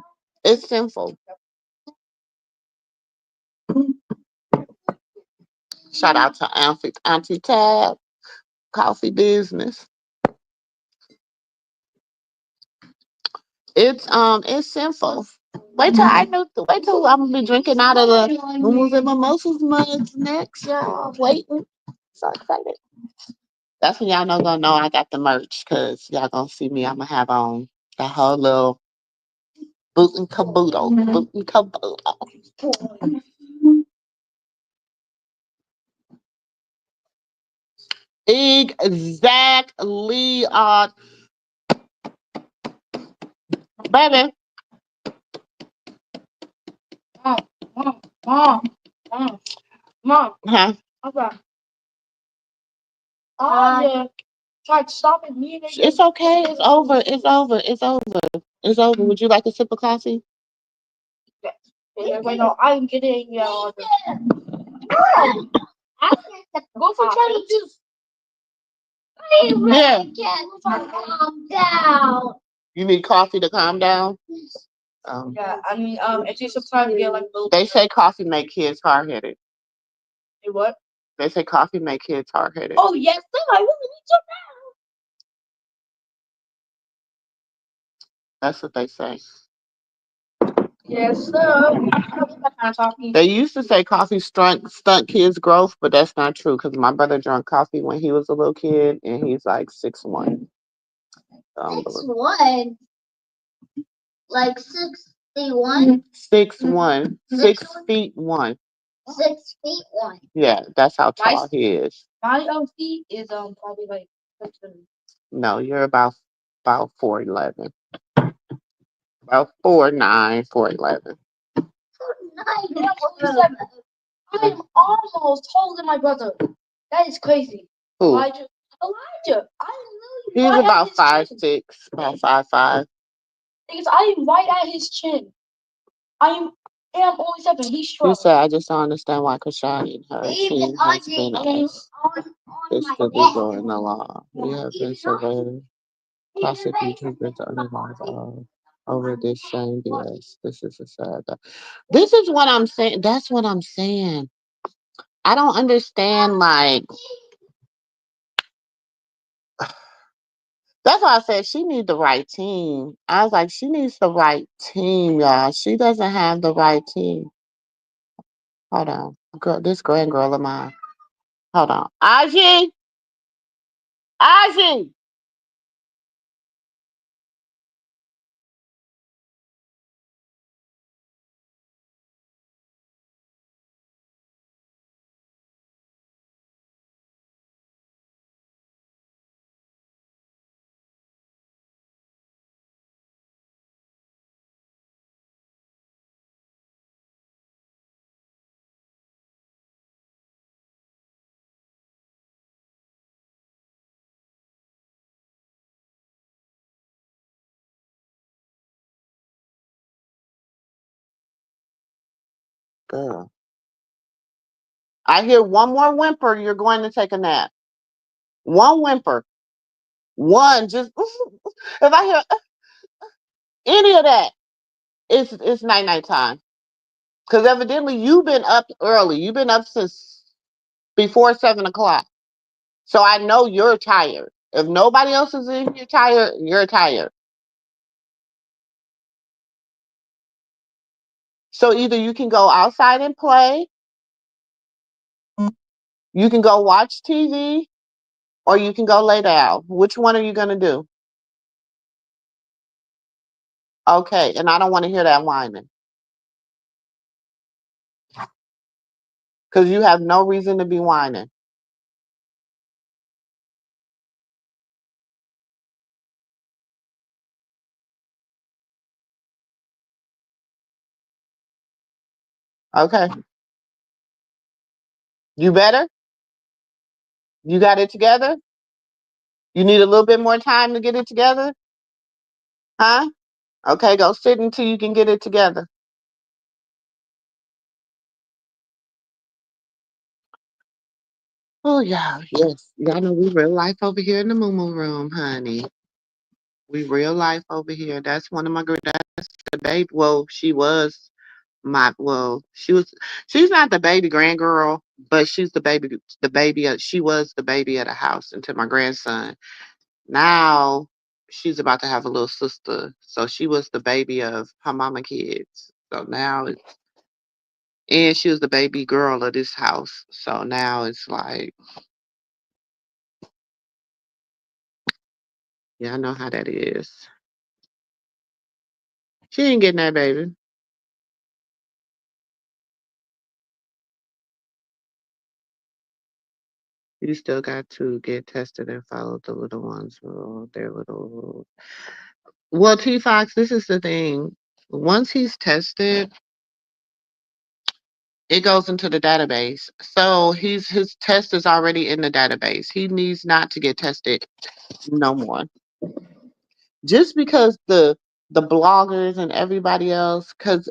It's simple. Shout out to Auntie Tab, coffee business. It's simple. Wait till I'm gonna be drinking out of the Mumus and Mimosas mugs next, y'all. Waiting. So excited. That's when y'all gonna know I got the merch, cause y'all gonna see me. I'm gonna have on the whole little boot and caboodle. Boot and caboodle. Exactly, baby. Mom. Huh? Okay. Yeah. Tried stopping me. It's okay. It's over. It's over. It's over. It's over. Would you like a sip of coffee? Yeah, wait, no, I'm getting No. Go for trying to juice. Yeah. Calm down. You need coffee to calm down? Yeah, I mean, if you sometimes get like they say coffee make kids hard headed. Hey, what? They say coffee make kids hard headed. Oh yes, no, I really need to know. That's what they say. Yes, sir. They used to say coffee stunt kids' growth, but that's not true because my brother drank coffee when he was a little kid, and he's like 6'1". 6'1", like 61. 6'1", 6'1". 6'1". Yeah, that's how tall he is. My feet is probably like 6'7". No, you're about 4'11". About 4'9", 4'11". 4'9". I'm almost taller than my brother. That is crazy. Who? Elijah. He's about 5'6", about 5'5". Because I am right at his chin. I am only 7. He's short. You said I just don't understand why Chrisean and her team has been asked to be going along. We have been surveyed. Classic YouTubers are over this same BS. This is a sad. This is what I'm saying. That's what I'm saying. I don't understand. Like, that's why I said she needs the right team. I was like, she needs the right team, y'all. She doesn't have the right team. Hold on, girl. This grand girl of mine. Hold on, Aji. Aji. Girl. I hear one more whimper, you're going to take a nap. One whimper. One, just if I hear any of that, it's night time. Because evidently you've been up early. You've been up since before 7 o'clock. So I know you're tired. If nobody else is in here tired, you're tired. So either you can go outside and play, you can go watch TV, or you can go lay down. Which one are you going to do? Okay, and I don't want to hear that whining. Because you have no reason to be whining. Okay. You better? You got it together? You need a little bit more time to get it together? Huh? Okay, go sit until you can get it together. Oh, yeah, yes. Y'all know we real life over here in the Mumu room, honey. We real life over here. That's one of my girls. That's the baby. Well, she's not the baby grand girl, but she's she was the baby of the house until my grandson. Now she's about to have a little sister. So she was the baby of her mama kids. So now and she was the baby girl of this house. So now it's like, yeah, I know how that is. She ain't getting that baby. You still got to get tested and follow the little ones. Their little. Well, T Fox, this is the thing. Once he's tested, it goes into the database. So his test is already in the database. He needs not to get tested no more. Just because the bloggers and everybody else, because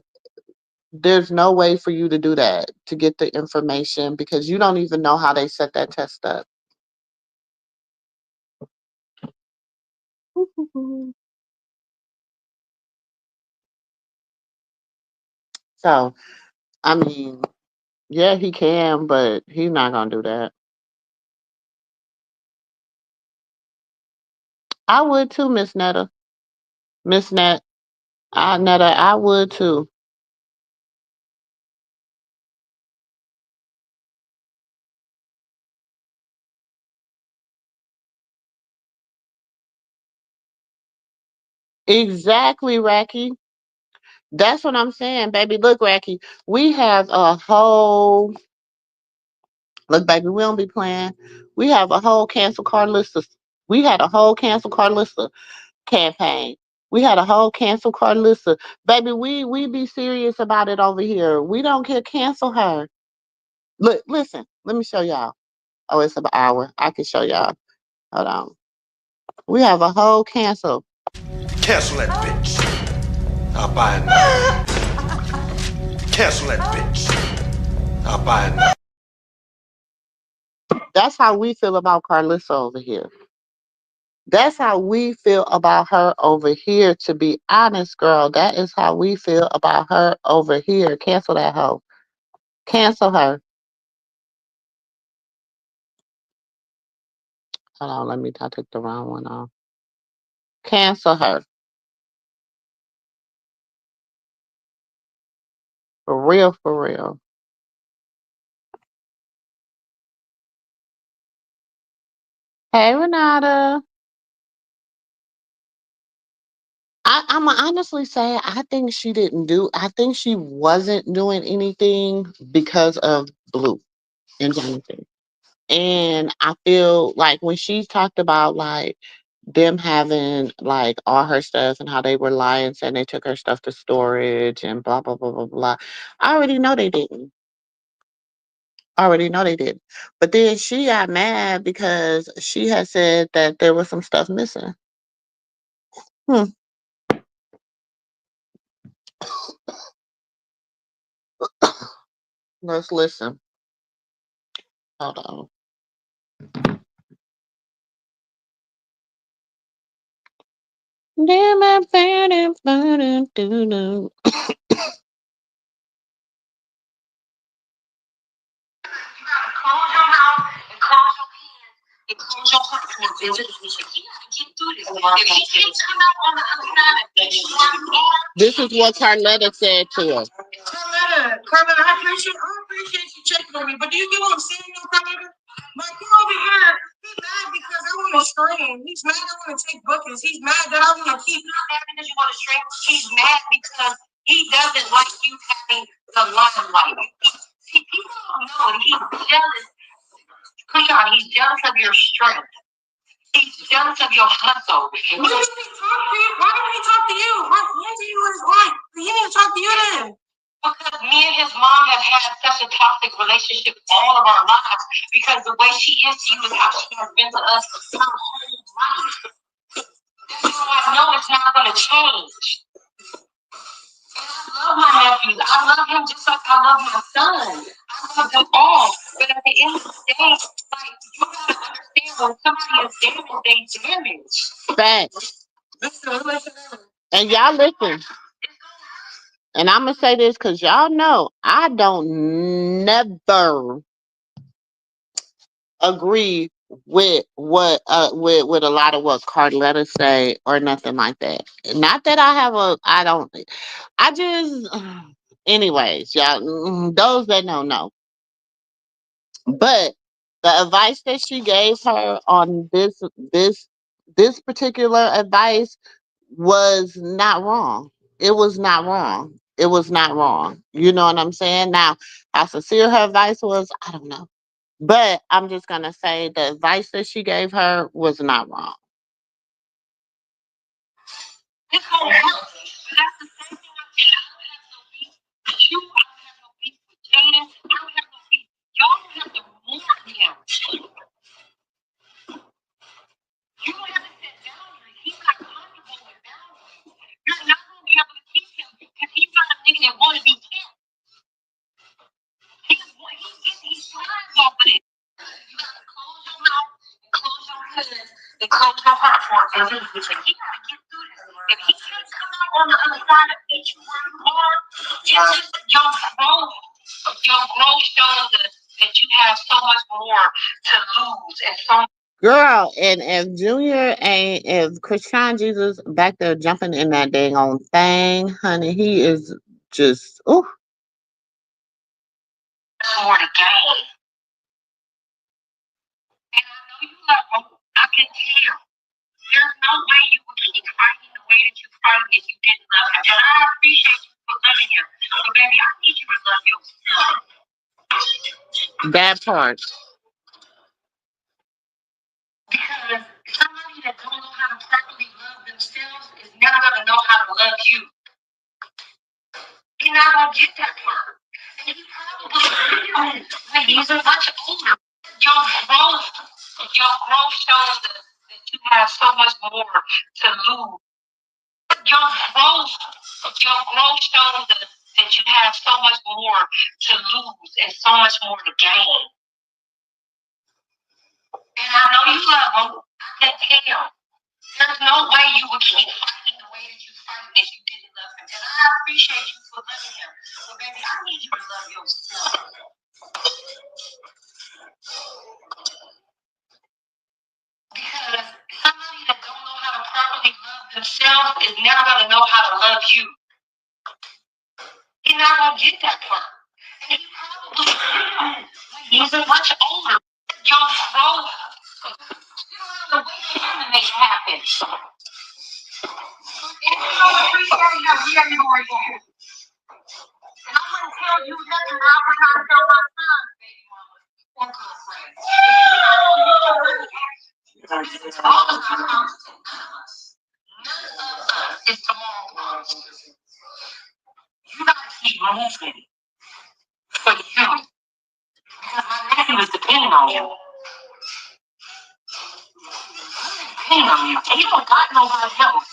there's no way for you to do that to get the information because you don't even know how they set that test up. So I mean, yeah, he can, but he's not gonna do that. I would too, Miss Netta. Miss Net, Netta, I would too. Exactly, Racky. That's what I'm saying, baby. Look, Racky, we have a whole look, baby. We don't be playing. We have a whole cancel Karlissa. We had a whole cancel Karlissa campaign. We had a whole cancel Karlissa. Baby, we be serious about it over here. We don't care. Cancel her. Look, listen. Let me show y'all. Oh, it's an hour. I can show y'all. Hold on. We have a whole cancel. Cancel that bitch. I'll buy it now. Cancel that bitch. I'll buy it now. That's how we feel about Karlissa over here. That's how we feel about her over here, to be honest, girl. That is how we feel about her over here. Cancel that hoe. Cancel her. Hold on, let me I took the wrong one off. Cancel her. For real, for real. Hey, Renata. I'm honestly saying I think she wasn't doing anything because of Blue and Jonathan. And I feel like when she talked about like them having like all her stuff and how they were lying, saying they took her stuff to storage and blah blah blah blah blah. I already know they didn't. I already know they didn't. But then she got mad because she had said that there was some stuff missing. Hmm. Let's listen. Hold on. Close your mouth and close your hands and close your heart for visitation. He has to get through this. If he can't come out on the other side of this, This is what Carletta said to her. Carletta, I appreciate you checking on me, but do you get what I'm saying, Carletta? Like, you over here, he's mad because I want to stream. He's mad I want to take bookings. He's mad that I want to keep. He's not mad because you want to stream. He's mad because he doesn't like you having the limelight. See, people don't know that he's jealous. Chrisean, he's jealous of your strength. He's jealous of your hustle. Why did he talk to you? Why did he talk to you? What do you his wife? He need to talk to you then. Because me and his mom have had such a toxic relationship all of our lives. Because the way she is to you is how she has been to us her whole right. That's why I know it's not going to change. I love my nephews. I love him just like I love my son. I love them all. But at the end of the day, like, you gotta understand when somebody is damaged, they damage. Facts. And y'all listen. And I'm gonna say this because y'all know I don't never agree with what with a lot of what Carletta say or nothing like that. Not that I don't I just anyways, y'all those that know. But the advice that she gave her on this particular advice was not wrong. It was not wrong. It was not wrong. You know what I'm saying? Now, how sincere her advice was, I don't know. But I'm just gonna say the advice that she gave her was not wrong. It's gonna help. But that's the same thing I said. I don't have no beef with you. I don't have no beef with Jaden. I don't have no beef. Y'all don't have to mourn him. You don't have to set boundaries. He's not comfortable with boundaries. You're not gonna be able to keep him because he's not a nigga that wanna be kept. He thrives off of it. You gotta close your mouth and close your hands and close your heart for him. He gotta get through this. If he can't come out on the other side and meet you where you are, it's just your growth. Your growth shows that you have so much more to lose and so. Girl, and if Chrisean Jesus back there jumping in that dang on thing, honey, he is just More to gain. And I know you love him. I can tell. There's no way you would keep fighting the way that you fight if you didn't love him. And I appreciate you for loving him. But baby, I need you to love yourself. that part. Because somebody that don't know how to properly love themselves is never gonna know how to love you. You're not gonna get that part. And you probably ladies are much older. Your growth shows that you have so much more to lose. Your growth, your growth shows that you have so much more to lose and so much more to gain. And I know you love him. I can tell. There's no way you would keep fighting the way that you fight if you didn't love him. And I appreciate you for loving him. But baby, I need you to love yourself. Because somebody that don't know how to properly love themselves is never gonna know how to love you. You're not gonna get that part. And you probably he's much older. Your growth. You don't have to wait for him to make it happen. And if you don't appreciate him, he doesn't know where you are. And I'm gonna tell you nothing I would not tell my son, baby mama, or girlfriend. It's all about us. None of us is tomorrow. You gotta keep moving for you. Because my nephew is depending on you. Depending on you. And you don't got nobody else.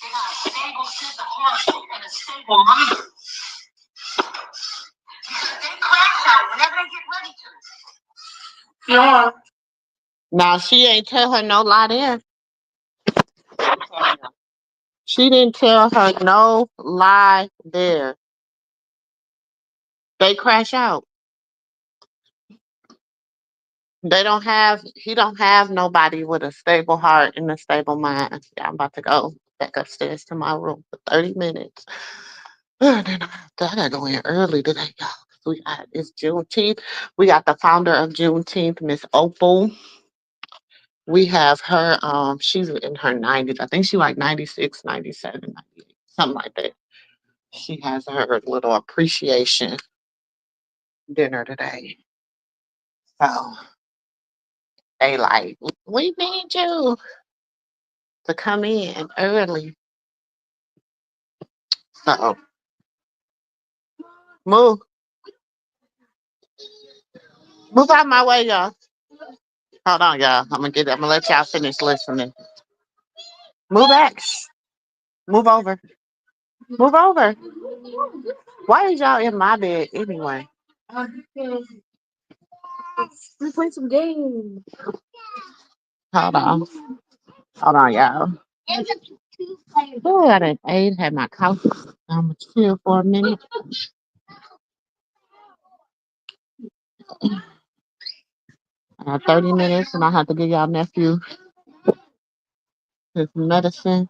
They got a stable sense of heart and a stable mind. Because they crash out whenever they get ready to. Yeah. Now she ain't tell her no lie there. She didn't tell her no lie there. They crash out. He don't have nobody with a stable heart and a stable mind. Yeah, I'm about to go back upstairs to my room for 30 minutes. Then I gotta go in early today, y'all. It's Juneteenth. We got the founder of Juneteenth, Miss Opal. We have her, she's in her 90s. I think she like 96, 97, 98, something like that. She has her little appreciation dinner today. So they like, we need you to come in early. So move out my way, y'all. Hold on, y'all. I'm gonna let y'all finish listening. Move back. Move over. Move over. Why is y'all in my bed anyway? Because we play some games. Hold on. Hold on, y'all. Oh, I done ate, had my coffee. I'm gonna chill for a minute. 30 minutes, and I have to give y'all nephew his medicine.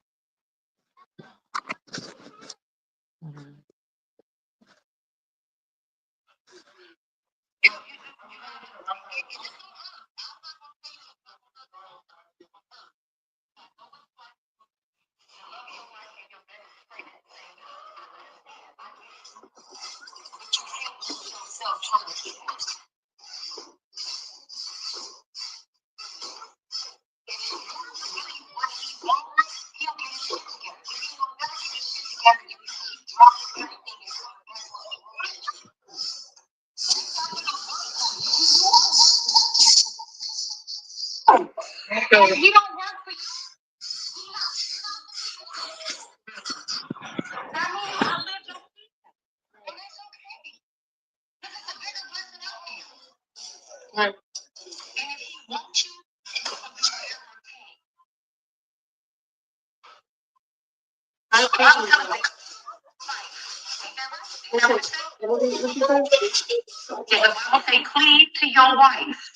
The Bible say cleave to your wife.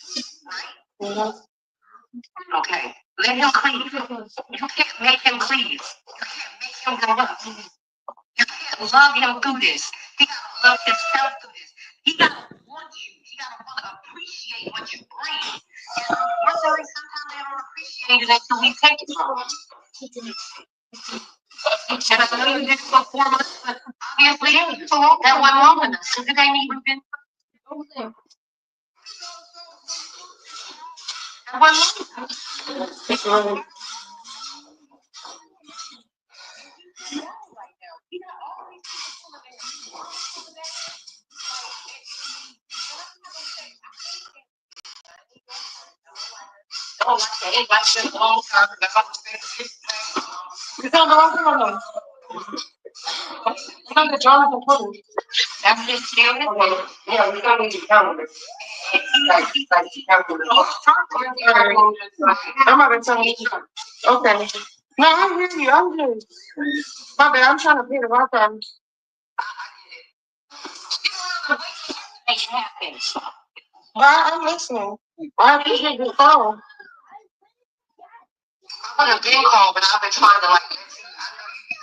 Okay. Let him cleave. You can't make him cleave. You can't make him grow up. You can't love him through this. He gotta love himself through this. He gotta want you. He gotta want to appreciate what you bring. And unfortunately, sometimes they don't appreciate it until we take it from them. And I know you did it for 4 months, but obviously that wasn't long enough. Because it ain't even been Over there. that wasn't long enough. Oh, like that. It like that a long time ago. You found the wrong one. You found the Jonathan Pudding. That's his family? Yeah, we don't need to count it. He's like, I'm not gonna tell you. Okay. No, I hear you. I'm good. My bad. I'm trying to pay the Wi-Fi. I'm listening. I appreciate the phone. I would have been called, but I've been trying to like let you. I know you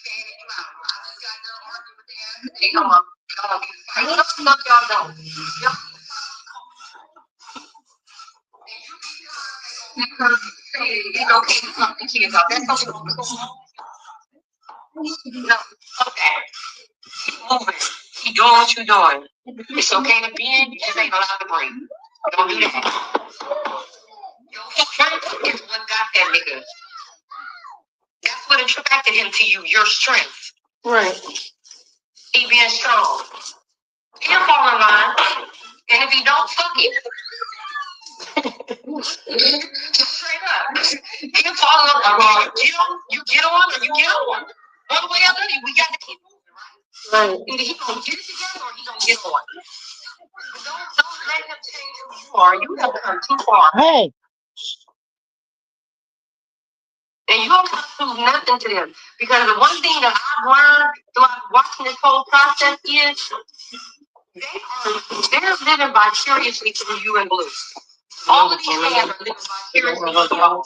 fanning you out. I just got done working with them. They come up, I know some of y'all don't. Because it's okay to talk to kids about that. That's okay. No, okay. Keep moving. Keep doing what you're doing. It's okay to bend, you just ain't allowed to break. Don't do that. Your strength is what got that nigga. That's what attracted him to you, your strength. Right. He being strong. He'll fall in line. And if he don't, fuck it. Straight up. He'll fall in line. You get on or you get on. One way or the other, we got to keep moving, right? Either he gonna get it together or he gonna get on. Don't let him change who you are. You have come too far. Hey. And you don't have to prove nothing to them. Because the one thing that I've learned throughout watching this whole process is they're living vicariously through you and Blue. All of these things are living vicariously through y'all.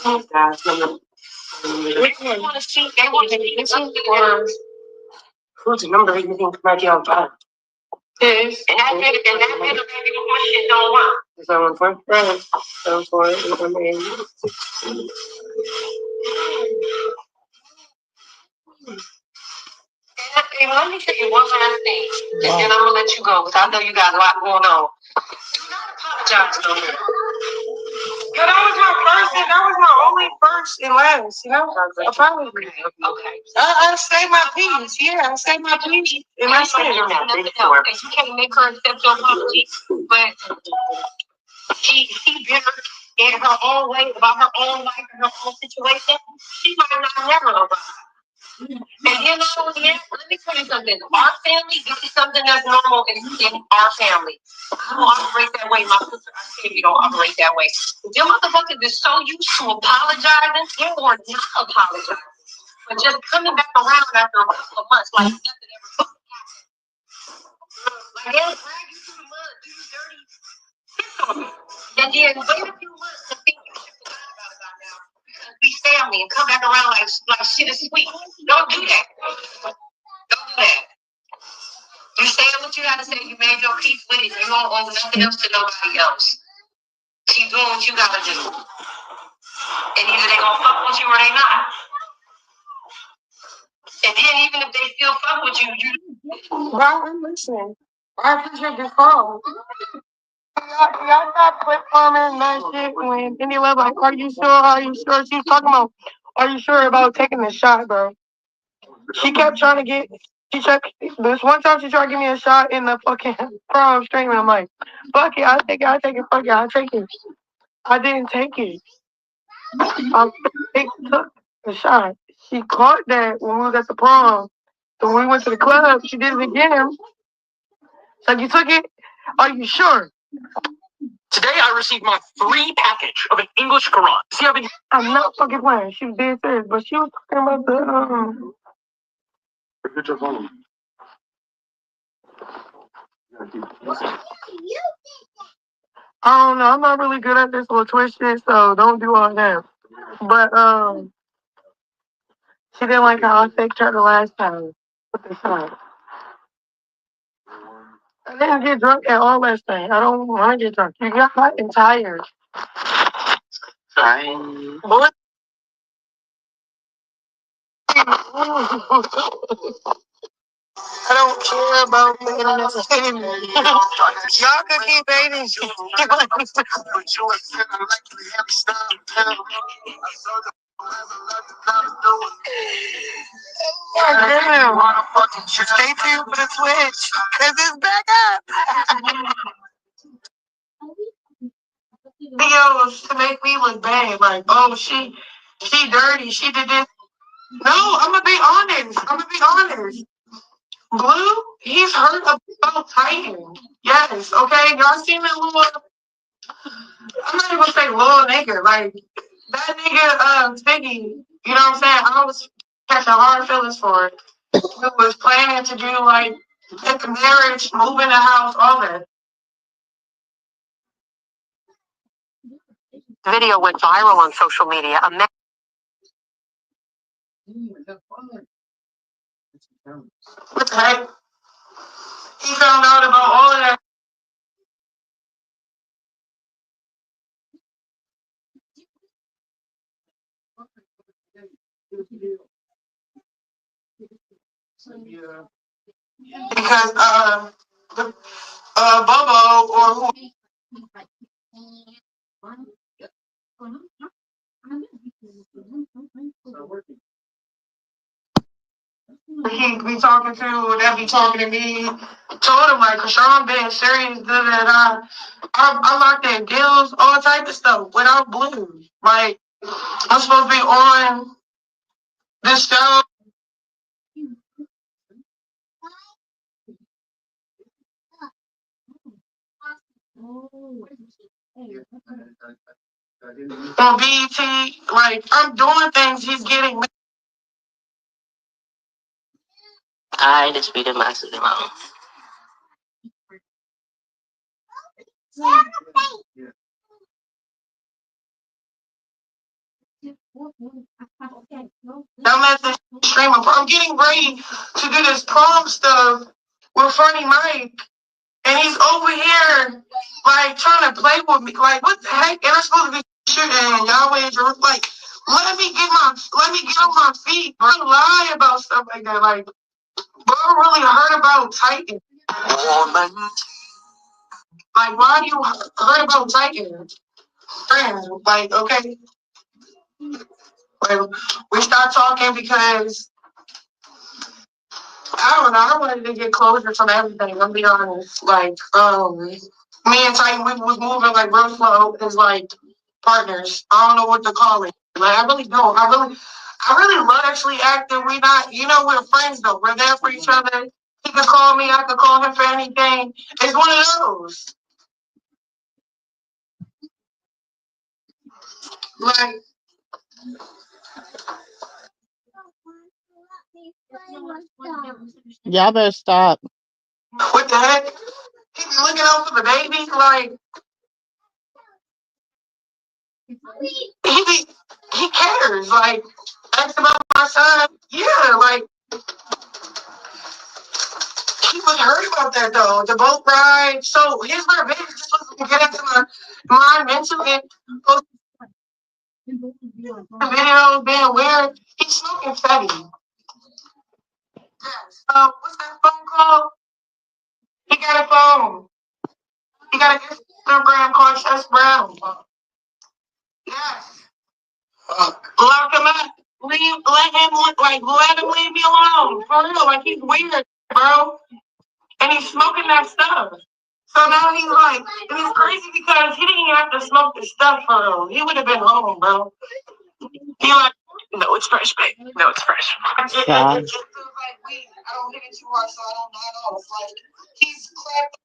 They want to see who's the number you think might be on time? Yes. And that nigga shit don't work. Is that one for? Right. So for it. And let me tell you one last thing, and then I'm gonna let you go because I know you got a lot going on. Do not apologize to me. Yeah, that was my first, and that was my only first and last. You know, apology. Okay. I say my piece. Yeah, I say my piece, and I say nothing else. And you can't make her accept your apology, but She bitter in her own way about her own life and her own situation. She might not never arrive. And you know, yeah, let me tell you something. Our family, this is something that's normal in our family. I don't operate that way. My sister, I say you don't operate that way. Your motherfuckers is so used to apologizing or not apologizing. But just coming back around after a couple of months like nothing ever happened. Like they'll drag you through the mud, do you dirty, piss on you. And then wait a few months to think you should forgot about it by now. Be family and come back around like shit is sweet. Don't do that. Don't do that. You say what you gotta say. You made your peace with it. You don't owe nothing else to nobody else. Keep doing what you gotta do. And either they gonna fuck with you or they not. And then even if they still fuck with you, Bro, I'm listening. I appreciate this call. Y'all stop clip farming that shit when any level like, are you sure? Are you sure? She's talking about, are you sure about taking the shot, bro? She kept trying to get, this one time she tried to give me a shot in the fucking prom stream. I'm like, fuck it, I'll take it, fuck it, I'll take it. I didn't take it. It took the shot. She caught that when we was at the prom. So when we went to the club, she did it again. So you took it? Are you sure? Today I received my free package of an English Quran. See, I'm not fucking playing. She was dead serious, but she was talking about the Get your phone. I don't know. I'm not really good at this little twist shit, so don't do all that. But she didn't like how I faked her the last time with the shot. I didn't get drunk at all last night. I don't want to get drunk. You got hot and tired. Fine. What? I don't care about the internet anymore. Y'all could keep hating. Damn. Stay tuned for the Twitch, because it's back up. Videos to make me look bad. Like, oh, she dirty. She did this. No, I'm going to be honest. Blue, he's hurt about Titan. Yes, okay? Y'all seen that little, I'm not even gonna say little nigga. Like, that nigga, Figgy, you know what I'm saying? I was catching hard feelings for it. He was planning to do, like, get the marriage, move in the house, all that. The video went viral on social media. What the heck? He found out about all of that. Because Bobo or who he be talking to, that be talking to me, told him like, Chrisean being serious, I locked in deals, all type of stuff without Blue. Like, I'm supposed to be on this show. On BET, like, I'm doing things, he's getting me. I disputed my sister mom. I'm at the stream. I'm getting ready to do this prom stuff with Funny Mike, and he's over here like trying to play with me. Like, what the heck? And I'm supposed to be shooting Yahweh and like, let me get on my feet. Bro, I lie about stuff like that. Like, bro, I really heard about Titan. Like, why do you heard about Titan? Friends, like, okay. Like, we start talking because I don't know. I wanted to get closure from everything. I'm be honest. Like, Me and Titan, we was moving like real slow as like partners. I don't know what to call it. Like I really don't. I really love actually acting. We not, we're friends though. We're there for each other. He could call me. I could call him for anything. It's one of those. Like, Y'all better stop. what the heck? He's looking out for the baby. Like, he cares. Like, ask about my son. Yeah, like, he was hurt about that though. The boat ride. So his revenge just was get into my mind mentally. The video being weird. He's smoking fatty. Yes. What's that phone called? He got a phone. He got an Instagram called Chess Brown. Yes. Lock him up. Let him leave me alone. For real, like he's weird, bro. And he's smoking that stuff. So now he's like, and it's crazy because he didn't even have to smoke the stuff for real. He would have been home, bro. He like, no, it's fresh, babe. No, it's fresh. It feels like weed. I don't hit it too hard, so I don't nod off. Like, he's clapped.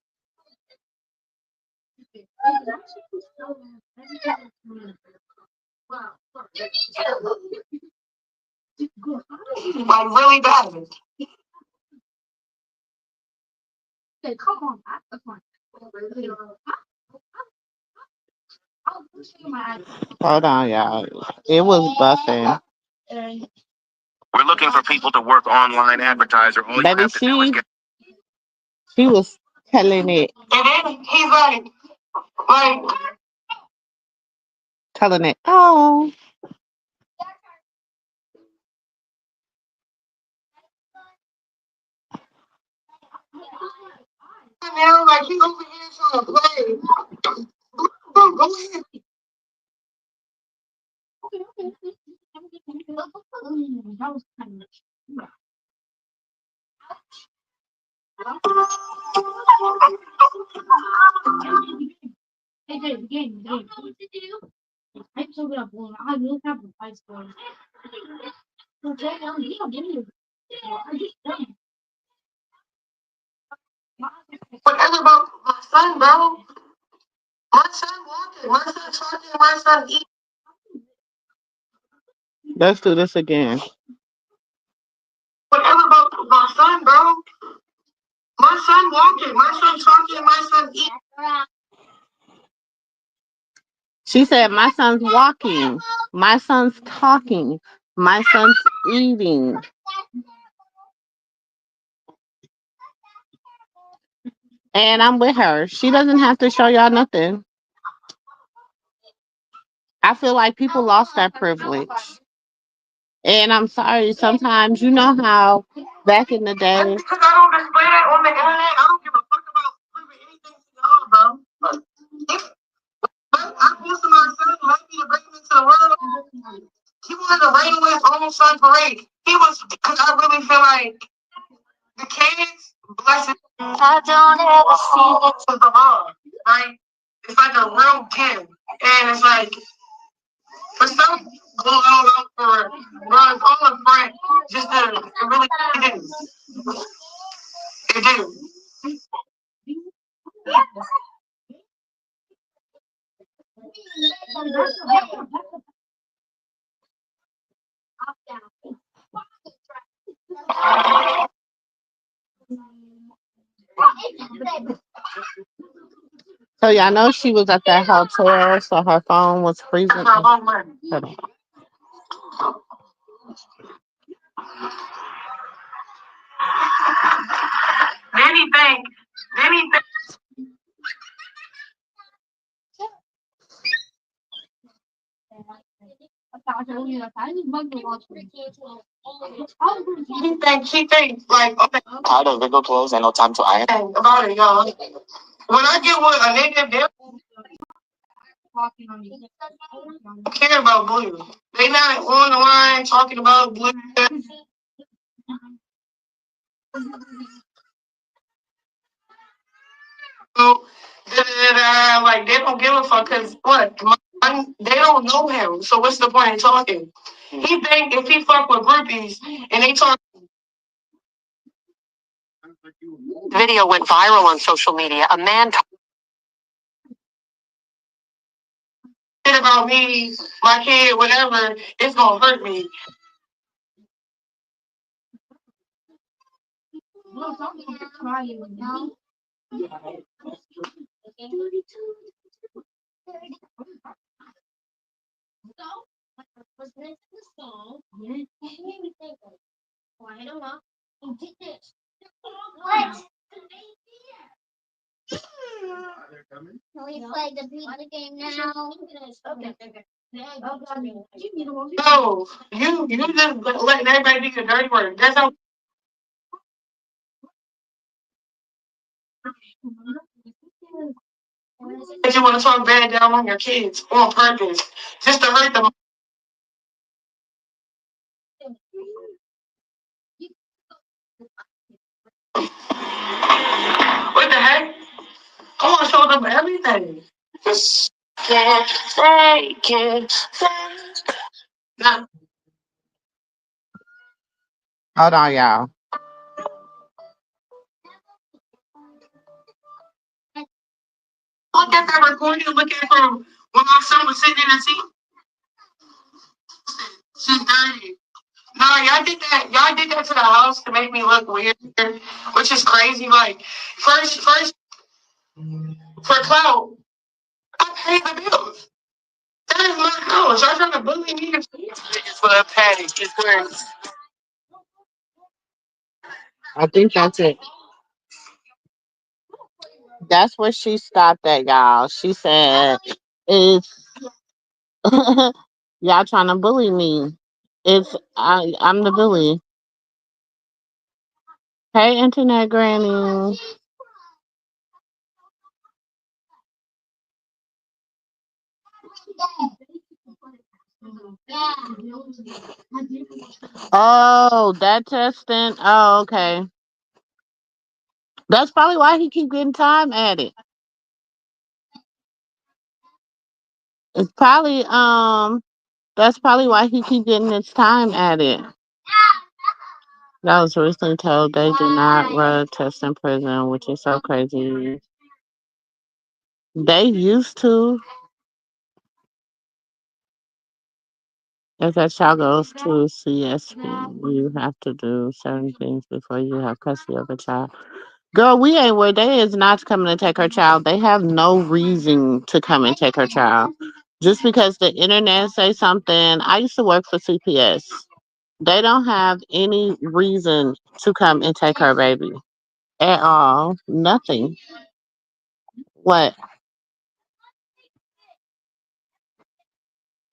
Like, really bad. Come on, Hold on, y'all. It was buffing. We're looking for people to work online advertiser. All Baby, she was telling it. And then he's like, Telling it. Oh. now, like he's over here trying to play. Go ahead. Hey, the game. I'm so good at bowling. I will have a fight score. Okay, you don't give me. I just done. Whatever about my son, bro. My son walking. My son talking. My son eating. Let's do this again. Whatever about my son, bro. My son walking. My son talking. My son eating. She said, my son's walking. My son's talking. My son's eating. And I'm with her. She doesn't have to show y'all nothing. I feel like people lost that privilege. And I'm sorry, sometimes you know how back in the day. Because I don't display that on the internet. I don't give a fuck about proving anything to y'all, bro. I posted my son happy to bring him into the world. He wanted to rain with his own son parade. He was, because I really feel like the kids, blessed. I don't ever see it to the law, right? It's like a real gift. And it's like, for some, go all out for runs all in front, just to, it really, it is. It is. So y'all know she was at that hotel, so her phone was freezing. For a long run. Anything. He thinks like, okay, tired of Lego clothes and no time to iron. About it, y'all. When I get with a nigga, they don't care about Blue. They not on the line talking about Blue. Like they don't give a fuck because what? They don't know him. So what's the point in talking? He think if he fuck with groupies and they talk. Video went viral on social media. A man talking about me, my kid, whatever, it's gonna hurt me. No, you just letting everybody do your dirty work. That's how you want to talk bad down on your kids on purpose, just to hurt them. What the heck? I want to show them everything. Just can't take it. Nah. Hold on, y'all. Look at that recording. Look at from when my son was sitting in the seat. She's dirty. No, y'all did that. Y'all did that to the house to make me look weird, which is crazy. Like, first for clout, I pay the bills. That is my house. Y'all trying to bully me for a patty. It's crazy. I think that's it. That's where she stopped at, y'all. She said, "It's y'all trying to bully me. I'm the bully." Hey, internet granny. Oh, that testing. Oh, okay. That's probably why he keep getting time at it. It's probably that's probably why he keep getting his time at it. That was recently told they do not run tests in prison, which is so crazy. They used to. If that child goes to CSP, you have to do certain things before you have custody of a child. Girl, we ain't where they is not coming to take her child. They have no reason to come and take her child. Just because the internet say something. I used to work for CPS. They don't have any reason to come and take her baby at all. Nothing. What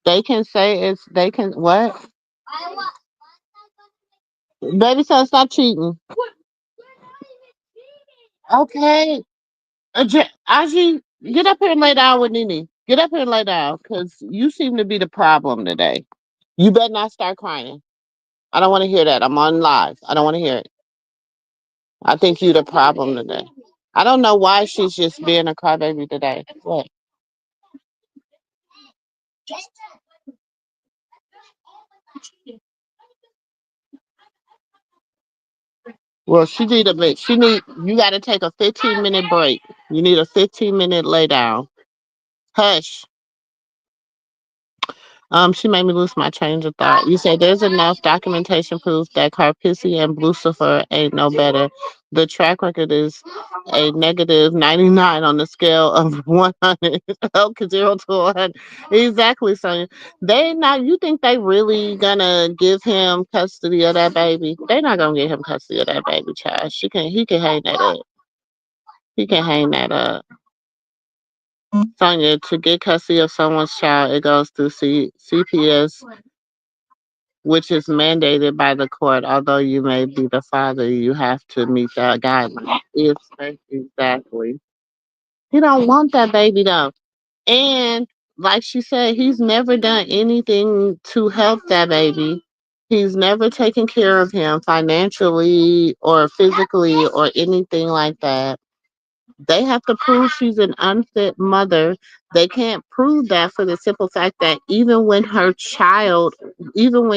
they can say is they can what? Baby said stop cheating. Okay. Aji, get up here and lay down with Nene. Get up here and lay down, because you seem to be the problem today. You better not start crying. I don't want to hear that. I'm on live. I don't want to hear it. I think you the problem today. I don't know why she's just being a crybaby today. What? Well, she need a bit. She need. You got to take a 15-minute break. You need a 15-minute lay down. Hush. She made me lose my change of thought. You said there's enough documentation proof that Carpisi and Lucifer ain't no better. The track record is a negative 99 on the scale of 100. Okay, 0 to 100. Exactly, Sonya. They not. You think they really gonna give him custody of that baby? They not gonna give him custody of that baby child. She can. He can hang that up. He can hang that up. Sonya, to get custody of someone's child, it goes through CPS, which is mandated by the court. Although you may be the father, you have to meet that guideline. Exactly. He don't want that baby though. And like she said, he's never done anything to help that baby. He's never taken care of him financially or physically or anything like that. They have to prove she's an unfit mother. They can't prove that for the simple fact that even when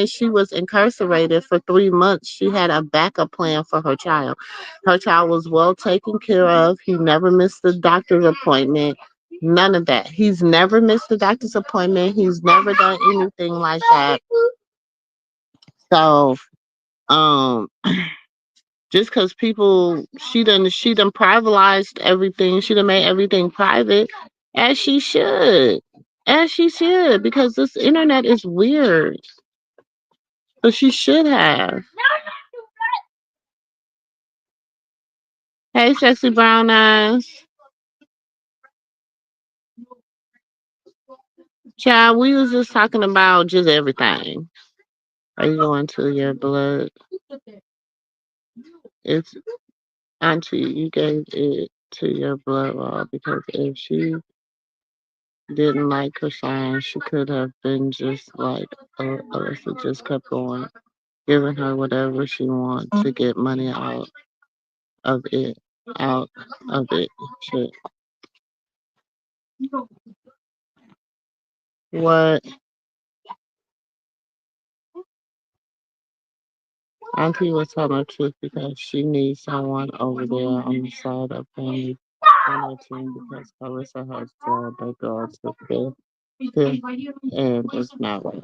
she was incarcerated for 3 months, she had a backup plan for her child. Her child was well taken care of. He never missed a doctor's appointment. None of that. He's never missed a doctor's appointment. He's never done anything like that. So, um, just because people she done privatized everything, she done made everything private, as she should, because this internet is weird. So she should have. Hey, sexy brown eyes, child. We was just talking about just everything. Are you going to your blood? It's auntie. You gave it to your blood raw because if she didn't like Chrisean, she could have been just like Alyssa, just kept going, giving her whatever she wants to get money of it, out of it. Shit. What Auntie was telling the truth because she needs someone over there on the side of family on her team because Karlissa has joined the girls to fifth, and it's not right.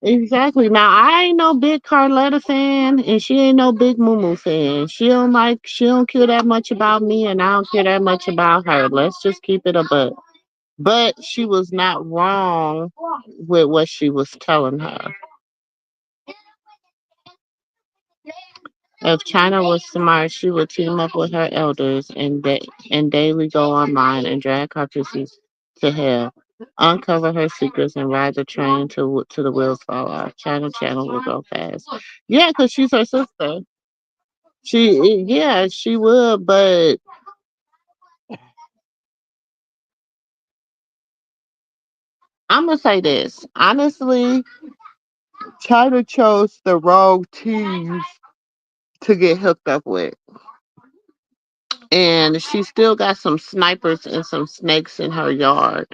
Exactly. Now I ain't no big Carletta fan, and she ain't no big Mumu fan. She don't care that much about me, and I don't care that much about her. Let's just keep it a buck. But she was not wrong with what she was telling her. If China was smart, she would team up with her elders and daily go online and drag carcasses to hell, uncover her secrets, and ride the train to the wheels fall off. China will go fast. Yeah, because she's her sister. Yeah, she would, but I'm gonna say this honestly. China chose the wrong teams to get hooked up with. And she still got some snipers and some snakes in her yard.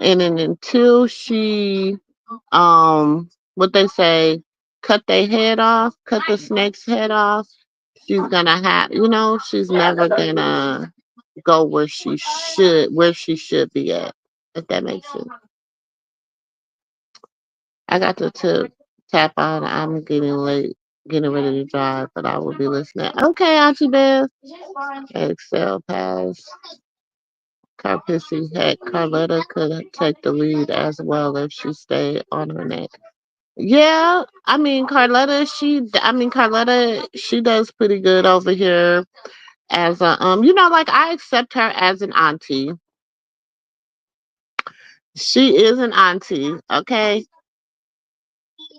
And then until she, what they say, cut their head off, cut the snake's head off, she's gonna have, she's never gonna go where she should be at. If that makes sense. I got to tap out. I'm getting late, getting ready to drive, but I will be listening. Okay, Auntie Beth. Excel pass. Carpissy heck, Carletta could take the lead as well if she stayed on her neck. Yeah, Carletta, she does pretty good over here as a like I accept her as an auntie. She is an auntie, okay?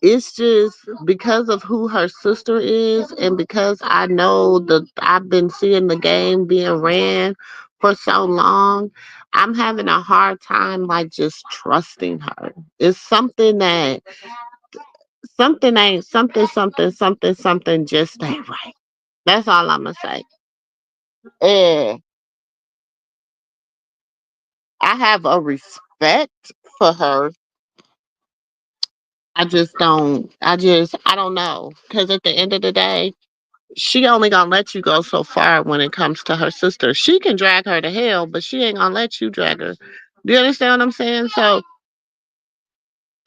It's just because of who her sister is and because I know I've been seeing the game being ran for so long, I'm having a hard time like just trusting her. It's something ain't something just ain't right. That's all I'm gonna say. And I have a respect for her. I don't know. Cause at the end of the day, she only gonna let you go so far when it comes to her sister. She can drag her to hell, but she ain't gonna let you drag her. Do you understand what I'm saying? So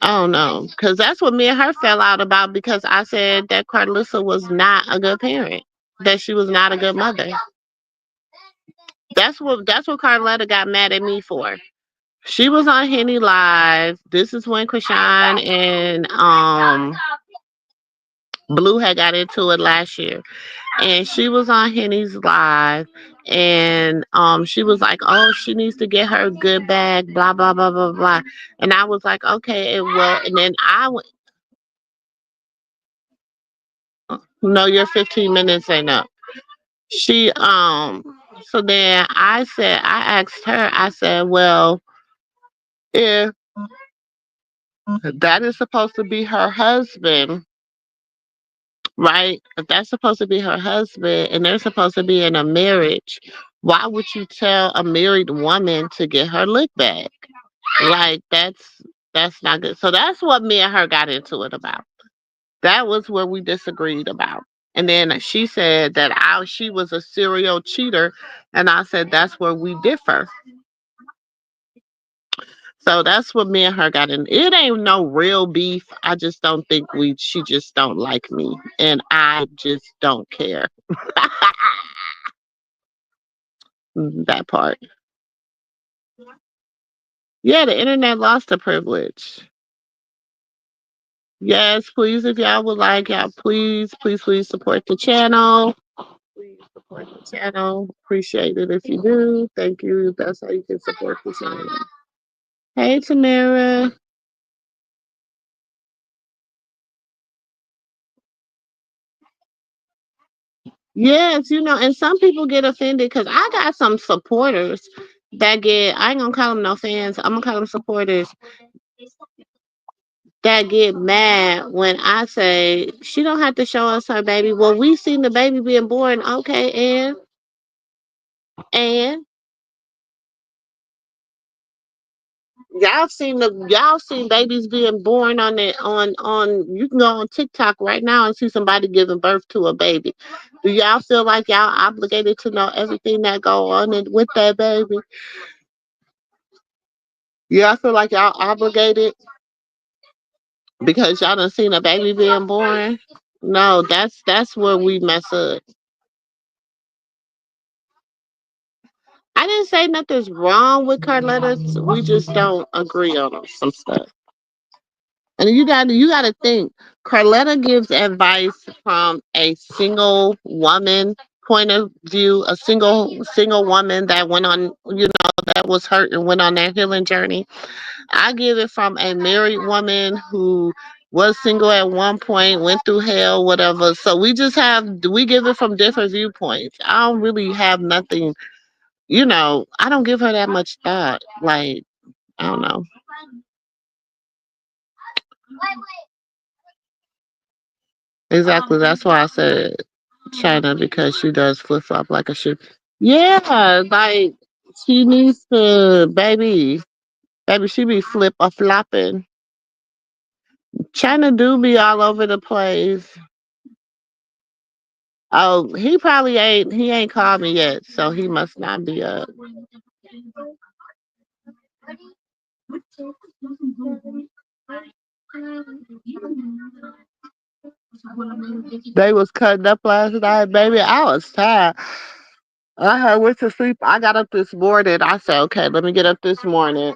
I don't know, because that's what me and her fell out about because I said that Karlissa was not a good parent, that she was not a good mother. That's what Carletta got mad at me for. She was on Henny Live. This is when Chrisean and Blue had got into it last year. And she was on Henny's live and she was like, oh, she needs to get her good bag, blah blah blah blah blah. And I was like, okay, well, and then I went, no, your 15 minutes ain't up. She so then I asked her, I said, well, if that is supposed to be her husband, right? If that's supposed to be her husband and they're supposed to be in a marriage, Why would you tell a married woman to get her lick back? Like that's not good. So that's what me and her got into it about. That was where we disagreed about. And then she said that she was a serial cheater, and I said that's where we differ. So that's what me and her got in. It ain't no real beef. I just don't think she just don't like me. And I just don't care. That part. Yeah, the internet lost the privilege. Yes, please, if y'all would like, y'all please support the channel. Please support the channel. Appreciate it if you do. Thank you. That's how you can support the channel. Hey, Tamara. Yes, and some people get offended because I got some supporters that I ain't gonna call them no fans, I'm gonna call them supporters that get mad when I say she don't have to show us her baby. Well, we seen the baby being born, okay, and y'all seen babies being born on you can go on TikTok right now and see somebody giving birth to a baby. Do y'all feel like y'all obligated to know everything that go on with that baby? Y'all feel like y'all obligated because y'all done seen a baby being born? No, that's where we mess up. I didn't say nothing's wrong with Carletta. We just don't agree on some stuff. And you gotta think. Carletta gives advice from a single woman point of view, a single woman that went on, that was hurt and went on that healing journey. I give it from a married woman who was single at one point, went through hell, whatever. So we give it from different viewpoints. I don't really have nothing, I don't give her that much thought. Like, I don't know. Exactly. That's why I said China, because she does flip flop like a shoe. Yeah, like she needs to, baby, she be flip or flopping. China do be all over the place. Oh, he ain't called me yet, so he must not be up. They was cutting up last night, baby. I was tired. I had went to sleep. I got up this morning. I said, okay, let me get up this morning.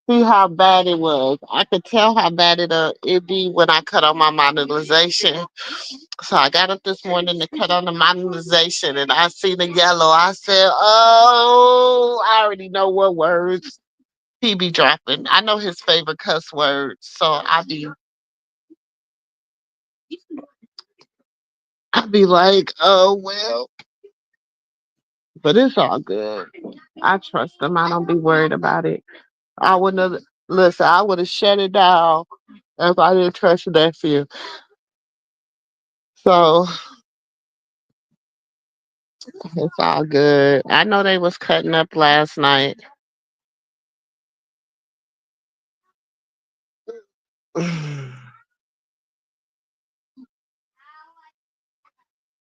See how bad it was. I could tell how bad it be when I cut on my monetization. So I got up this morning to cut on the monetization, and I see the yellow. I said, "Oh, I already know what words he be dropping. I know his favorite cuss words, so I be like, oh well, but it's all good. I trust him. I don't be worried about it. I wouldn't have listen. I would have shut it down if I didn't trust your nephew. So it's all good. I know they was cutting up last night.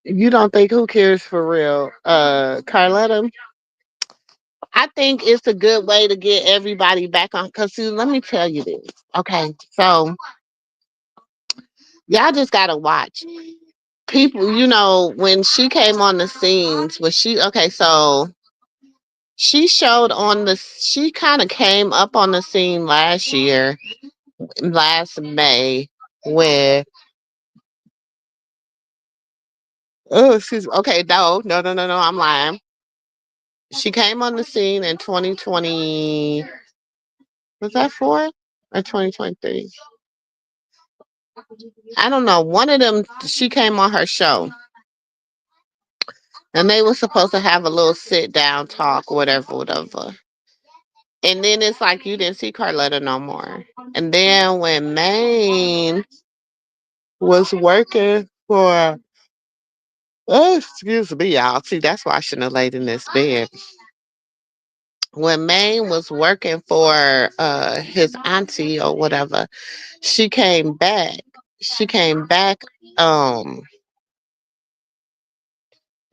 You don't think who cares for real? Carletta, I think it's a good way to get everybody back on. Cause see, let me tell you this. Okay, so y'all just gotta watch people. When she came on the scenes, so she kind of came up on the scene last May, where oh, she's okay. No, I'm lying. She came on the scene in 2020. Was that four or 2023? I don't know. One of them, she came on her show, and they were supposed to have a little sit down talk, whatever. And then it's like you didn't see Carletta no more. And then when Maine was working for Oh, excuse me, y'all. See, that's why I shouldn't have laid in this bed. When Maine was working for his auntie or whatever, she came back. She came back um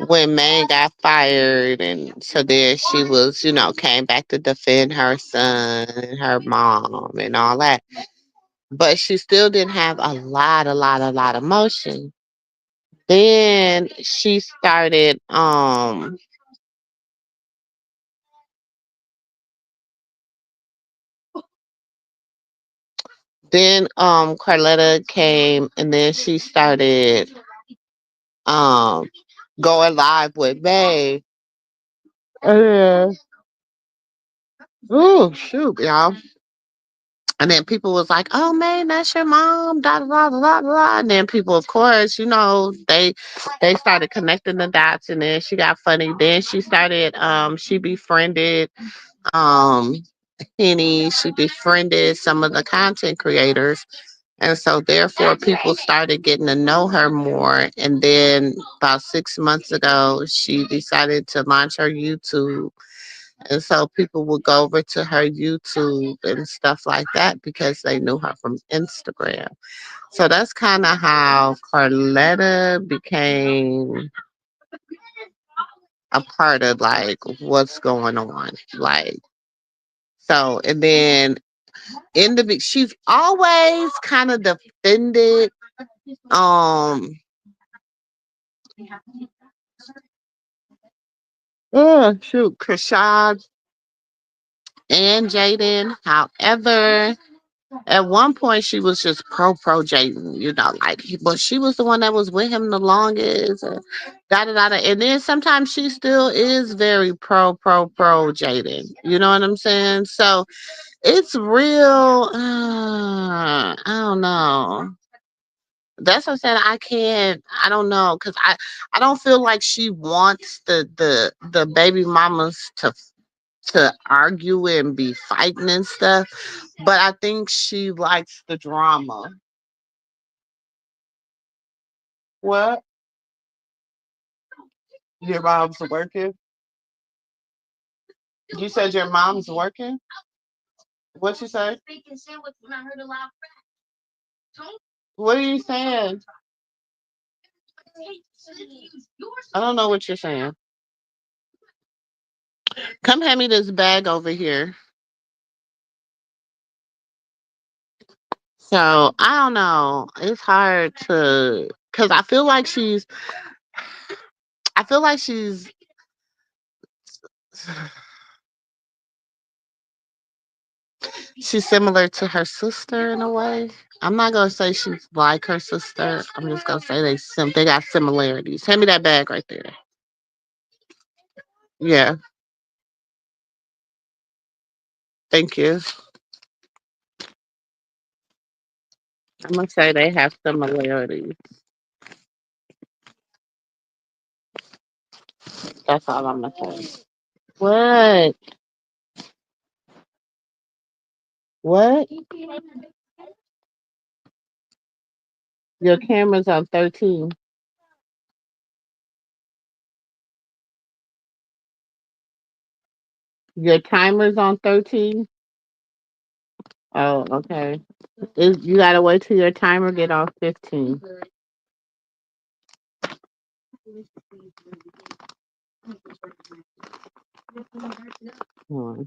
when Maine got fired, and so then she was, came back to defend her son and her mom and all that. But she still didn't have a lot of motion. Then she started then Carletta came, and then she started um going live with May. Uh, oh shoot, y'all. And then people was like, "Oh man, that's your mom." Da da da da da. And then people, of course, they started connecting the dots. And then she got funny. Then she started. She befriended um Henny. She befriended some of the content creators. And so therefore people started getting to know her more. And then about 6 months ago, she decided to launch her YouTube. And so people would go over to her YouTube and stuff like that because they knew her from Instagram. So that's kind of how Carletta became a part of like what's going on. Like, so, and then she's always kind of defended, um, oh shoot, Krishad and Jaden. However, at one point, she was just pro Jaden, like, but she was the one that was with him the longest. And da da da. Da. And then sometimes she still is very pro Jaden. You know what I'm saying? So it's real. I don't know. That's what I'm saying. I can't. I don't know because I don't feel like she wants the baby mamas to argue and be fighting and stuff. But I think she likes the drama. What? Your mom's working? You said your mom's working? What you say? What are you saying? I don't know what you're saying. Come hand me this bag over here. So I don't know. It's hard to, because I feel like she's similar to her sister in a way. I'm not gonna say she's like her sister. I'm just gonna say they got similarities. Hand me that bag right there. Yeah, thank you. I'm gonna say they have similarities. That's all I'm gonna say. What? What? Your camera's on 13. Your timer's on 13. Oh, okay. You gotta wait till your timer get off 15. Hmm.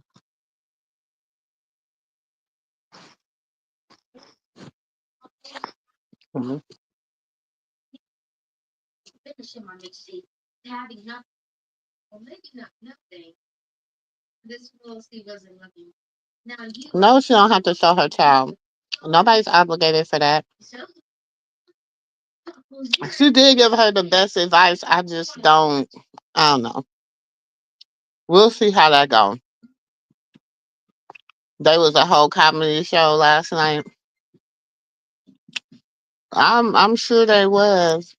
Hmm. No, she don't have to show her child. Nobody's obligated for that. She did give her the best advice. I just don't. I don't know. We'll see how that goes. There was a whole comedy show last night. I'm sure they was.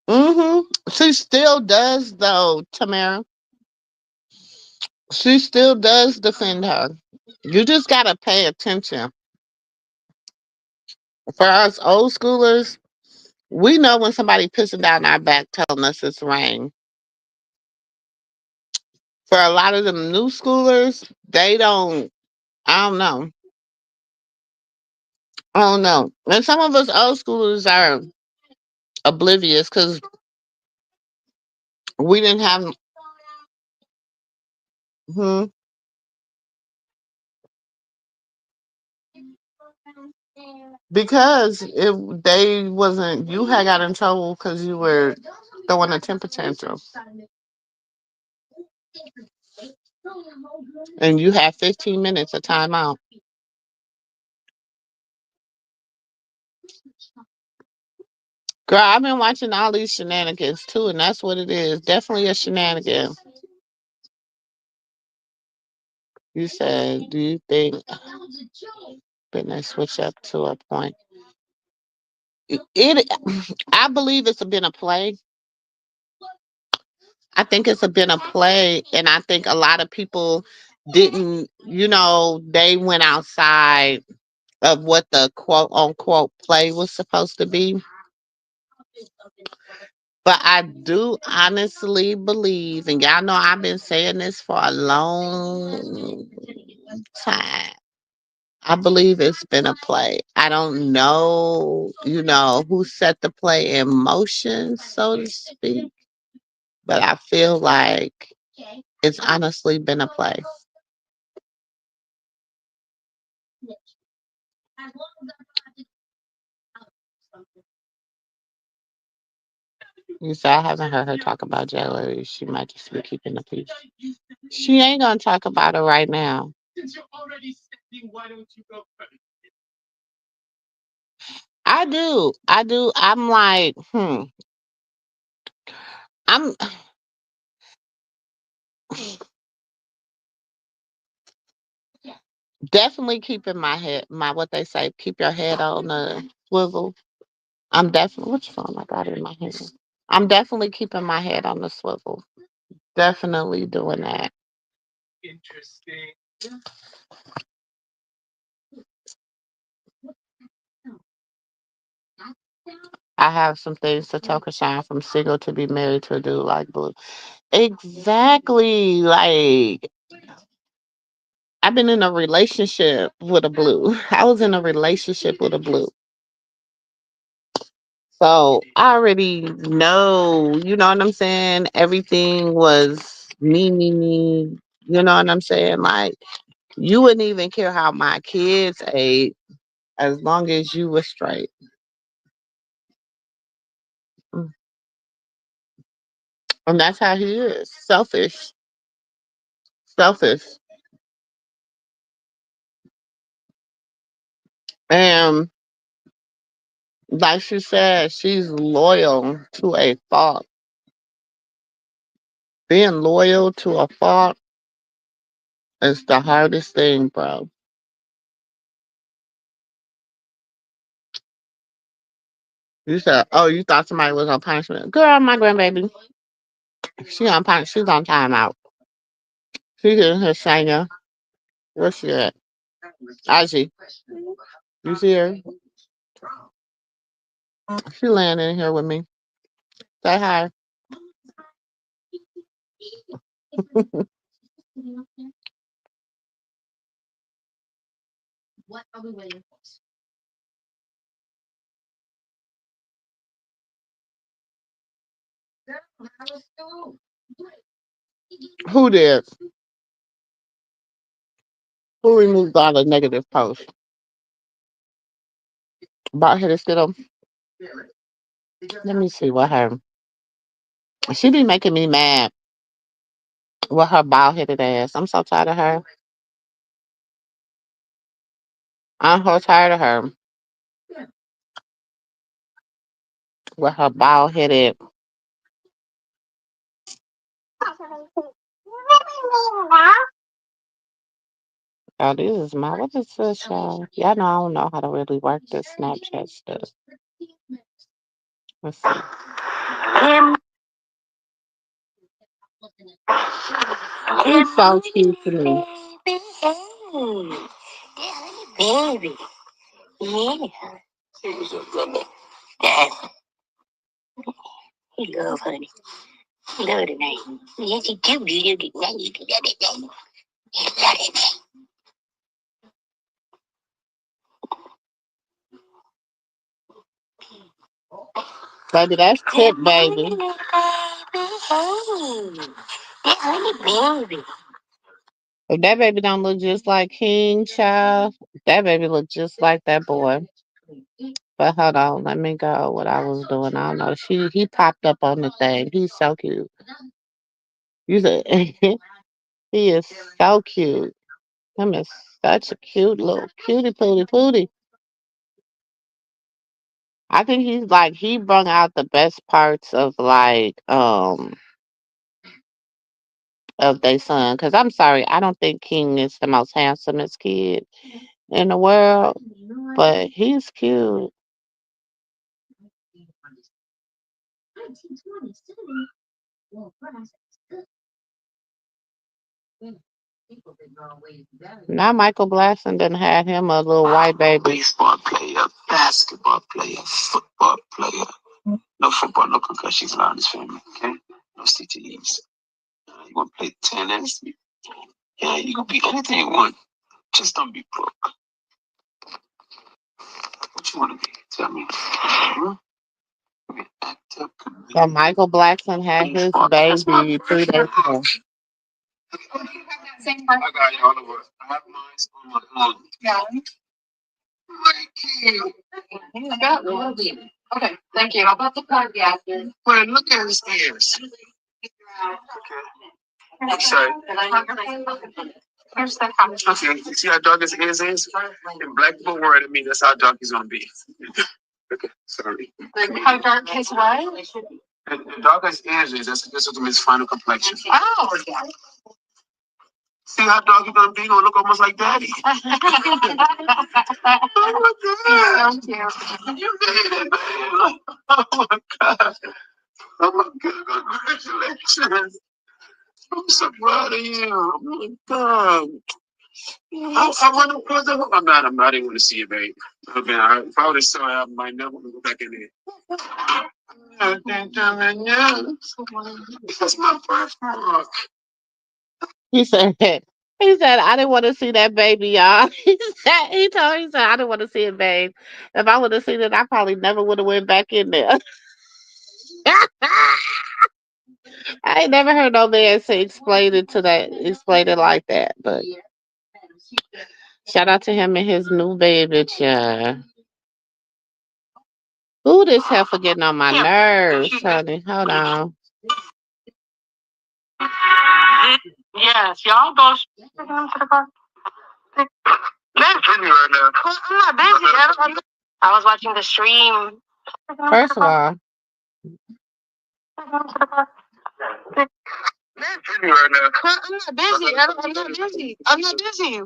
Hmm. She still does though, Tamara. She still does defend her. You just gotta pay attention. For us old schoolers, we know when somebody pissing down our back telling us it's rain. For a lot of them new schoolers, they don't. I don't know. I don't know. And some of us old schoolers are oblivious because we didn't have. Hmm, because if they wasn't, you had got in trouble because you were throwing a temper tantrum, and you had 15 minutes of timeout. Girl, I've been watching all these shenanigans too, and that's what it is. Definitely a shenanigan. You said, do you think? Then they switch up to a point. It, I believe it's been a play. I think it's been a play, and I think a lot of people didn't. They went outside of what the quote unquote play was supposed to be. But I do honestly believe, and y'all know I've been saying this for a long time. I believe it's been a play. I don't know, who set the play in motion, so to speak, but I feel like it's honestly been a play. You said I haven't heard her talk about Jelly. She might just be keeping the peace. She ain't gonna talk about it right now. I do. I do. I'm like, I'm definitely keeping my head, what they say, keep your head on the swivel. I'm definitely, which phone I got in my hand? I'm definitely keeping my head on the swivel. Definitely doing that. I have some things to tell Chrisean from single to be married to a dude like Blue. Exactly. Like, I've been in a relationship with a Blue. I was in a relationship with a Blue. So I already know, you know what I'm saying? Everything was me, me, me. You know what I'm saying? Like, you wouldn't even care how my kids ate as long as you were straight. Mm. And that's how he is. Selfish. Selfish. And like she said, she's loyal to a fault. Being loyal to a fault is the hardest thing, bro. You said, oh, you thought somebody was on punishment. Girl, my grandbaby, she's on timeout. She's in her singing. Where's she at? Aji, you see her? She laying in here with me. Say hi. Who did? Who removed all the negative posts? About her to sit on. Let me see what her. She be making me mad with her bald headed ass. I'm so tired of her. I'm so tired of her with her bald headed. Oh, this is what is this, y'all? Y'all know I don't know how to really work this Snapchat stuff. Let's see. He's so cute to me. Baby. Yeah. He love honey. He love the name. Yes, he do. You do. Now you do that. He love that name. Baby, that's Tip, baby. Baby. If that baby don't look just like King Child, that baby look just like that boy. But hold on, let me go. What I was doing, I don't know. He popped up on the thing. He's so cute. You said he is so cute. Him is such a cute little cutie pootie pootie. I think he's like he brought out the best parts of of their son. Cause I'm sorry, I don't think King is the most handsomest kid in the world, but he's cute. Now Michael Blackson done had him a little white baby. Baseball player, basketball player, football player. No football, no concussions around this family, okay? No CTEs. You want to play tennis? Yeah, you can be anything you want. Just don't be broke. What you want to be? Tell me. Hmm? Be an actor, So Michael Blackson had his baby 3 days ago. I got you all over. I have mine on my own. Yeah. I got one. Okay, thank you. How about the podcast? Well, look at his ears. Okay. I'm sorry. Okay, you see how dark his ears is? In black people word, it means that's how dark he's gonna be. Okay, sorry. How dark his what? The darker his ears is, that's this is his final complexion. Oh, yeah. See how dark he's gonna be? He's gonna look almost like daddy. Oh my god. Thank you. You made it, man. Oh my god. Oh my god, congratulations. I'm so proud of you. Oh my god. I want to close the I'm not even going to see it, babe. Okay, if I would have saw it, I might never go back in there. I can't tell me yes. It's my birthmark. He said, I didn't want to see that baby, y'all. He said, I didn't want to see it, babe. If I would have seen it, I probably never would have went back in there. I ain't never heard no man say explain it like that. But shout out to him and his new baby, child. Ooh, this heifer getting on my nerves, honey. Hold on. Yes, y'all go to the car. That's pretty right now. I'm not busy. I was watching the stream. First of all, That's pretty right now. I'm not busy. I'm not busy. I'm not busy.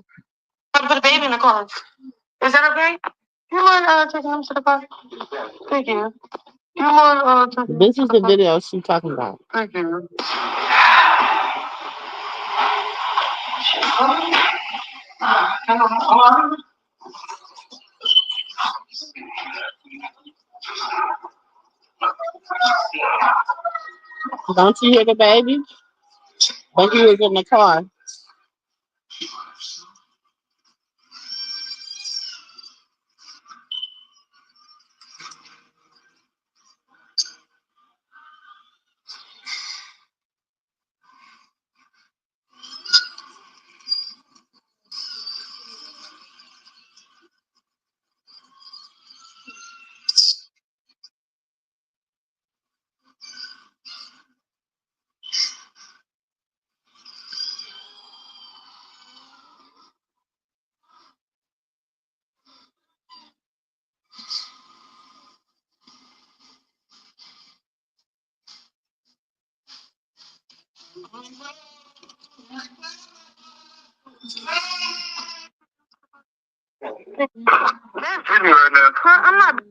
I put a baby in the car. Is that okay? You mind taking him to the car? Thank you. You mind taking him this to is the the car? video she talking about. Thank you. Don't you hear the baby? But he was in the car. That's pretty right now. I'm not.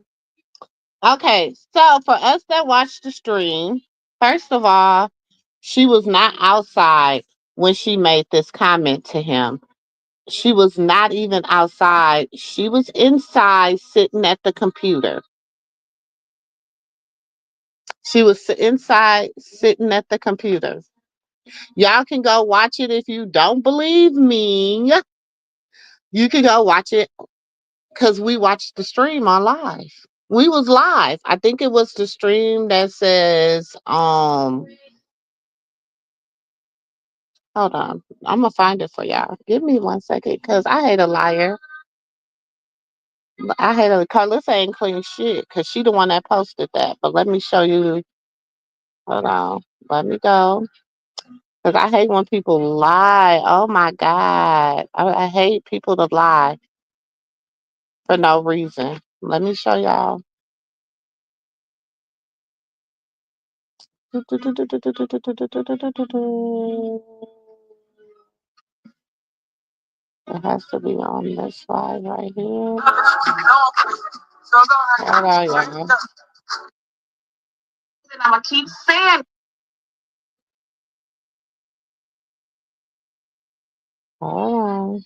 Okay, so for us that watched the stream, first of all, she was not outside when she made this comment to him. She was not even outside. She was inside sitting at the computer. She was inside sitting at the computer. Y'all can go watch it if you don't believe me. You can go watch it because we watched the stream on live. We was live. I think it was the stream that says, hold on. I'm gonna find it for y'all. Give me 1 second, cause I hate a liar. I hate a Karlissa ain't clean shit, cause she the one that posted that. But let me show you. Hold on. Let me go. Cause I hate when people lie. Oh my god. I hate people to lie for no reason. Let me show y'all. It has to be on this slide right here. Hold on, y'all. I'm gonna keep saying. Hold on.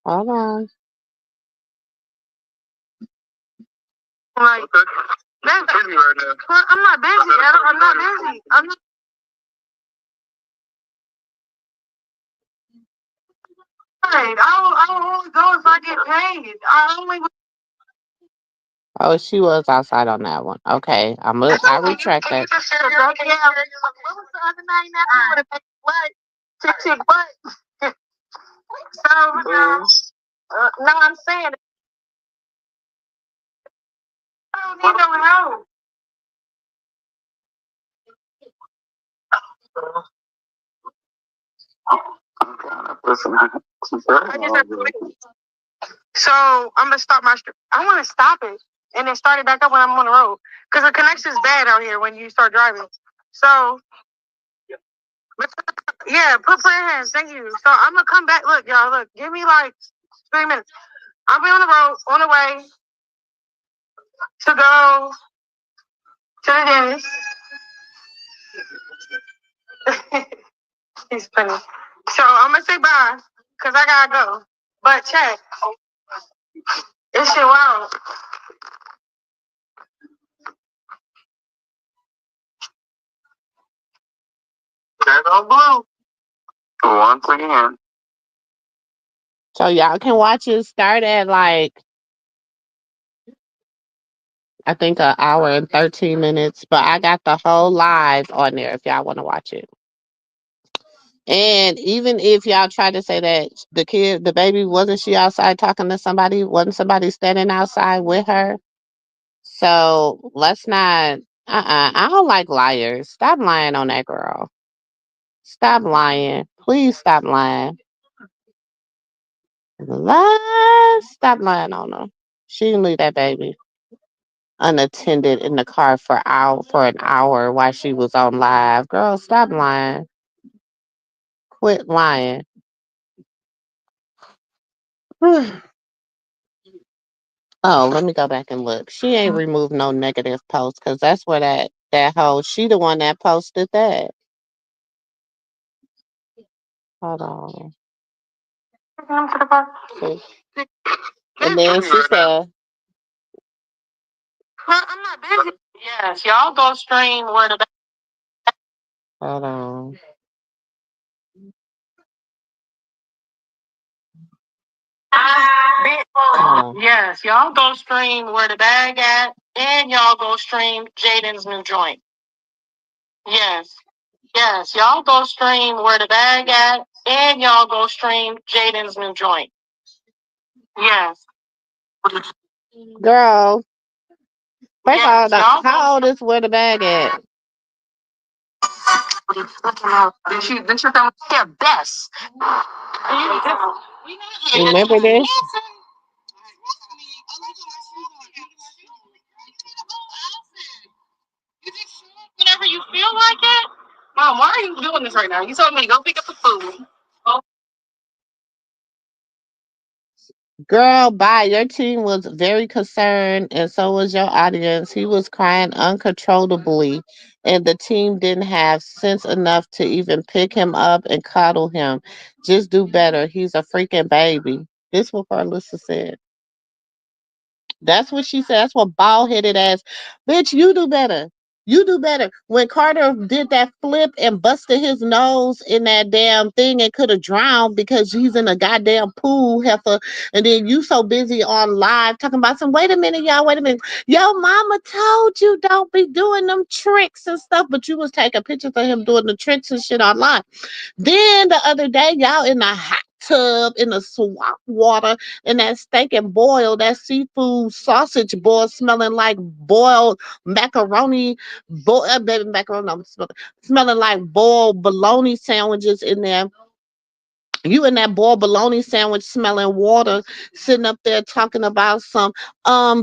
Hold on. Like, I'm busy right now. I'm not busy. I'm not busy. I'm not. Paid. I don't only go if I get paid. I only. Oh, she was outside on that one. Okay, I retract that. Yeah. What was the other name that would have paid what? Tick what? So no, I'm saying I don't need no help. So I'm gonna stop my. I want to stop it and then start it back up when I'm on the road because the connection is bad out here when you start driving. So yeah, put prayer hands. Thank you. So I'm gonna come back. Look, y'all. Look, give me like 3 minutes. I'll be on the road on the way to go to the dentist. He's funny. So I'm gonna say bye because I gotta go. But check, this shit wild. There go Blue. Once again. So y'all can watch it start at like I think an hour and 13 minutes, but I got the whole live on there if y'all want to watch it. And even if y'all try to say that the baby, wasn't she outside talking to somebody? Wasn't somebody standing outside with her? So let's not, I don't like liars. Stop lying on that girl. Stop lying. Please stop lying. Stop lying on her. She didn't leave that baby unattended in the car for an hour while she was on live. Girl, stop lying. Quit lying. Oh, let me go back and look. She ain't removed no negative posts because that's where that whole she the one that posted that. Hold on. See? And then she said, I'm not busy. Yes, y'all go stream where the. hold on. Yes, y'all go stream where the bag at, and y'all go stream Jaden's new joint. Yes, yes, y'all go stream where the bag at, and y'all go stream Jaden's new joint. Yes. Girl, first Yes, of all, y'all how old is where the bag at? Then you come here best. Remember this? Whenever you feel like it. Mom, why are you doing this right now? You told me to go pick up the food. Girl, bye. Your team was very concerned, and so was your audience. He was crying uncontrollably, and the team didn't have sense enough to even pick him up and cuddle him. Just do better. He's a freaking baby. This what Karlissa said. That's what she said. That's what bald headed ass. Bitch, you do better. You do better. When Carter did that flip and busted his nose in that damn thing and could have drowned because he's in a goddamn pool, heifer. And then you so busy on live talking about some, wait a minute, y'all, wait a minute. Yo, mama told you don't be doing them tricks and stuff, but you was taking pictures of him doing the tricks and shit online. Then the other day, y'all in the hot tub in the swamp water and that steak and boil, that seafood sausage boil smelling like boiled macaroni, baby macaroni, no, smelling like boiled bologna sandwiches in there. You in that boiled bologna sandwich smelling water, sitting up there talking about some,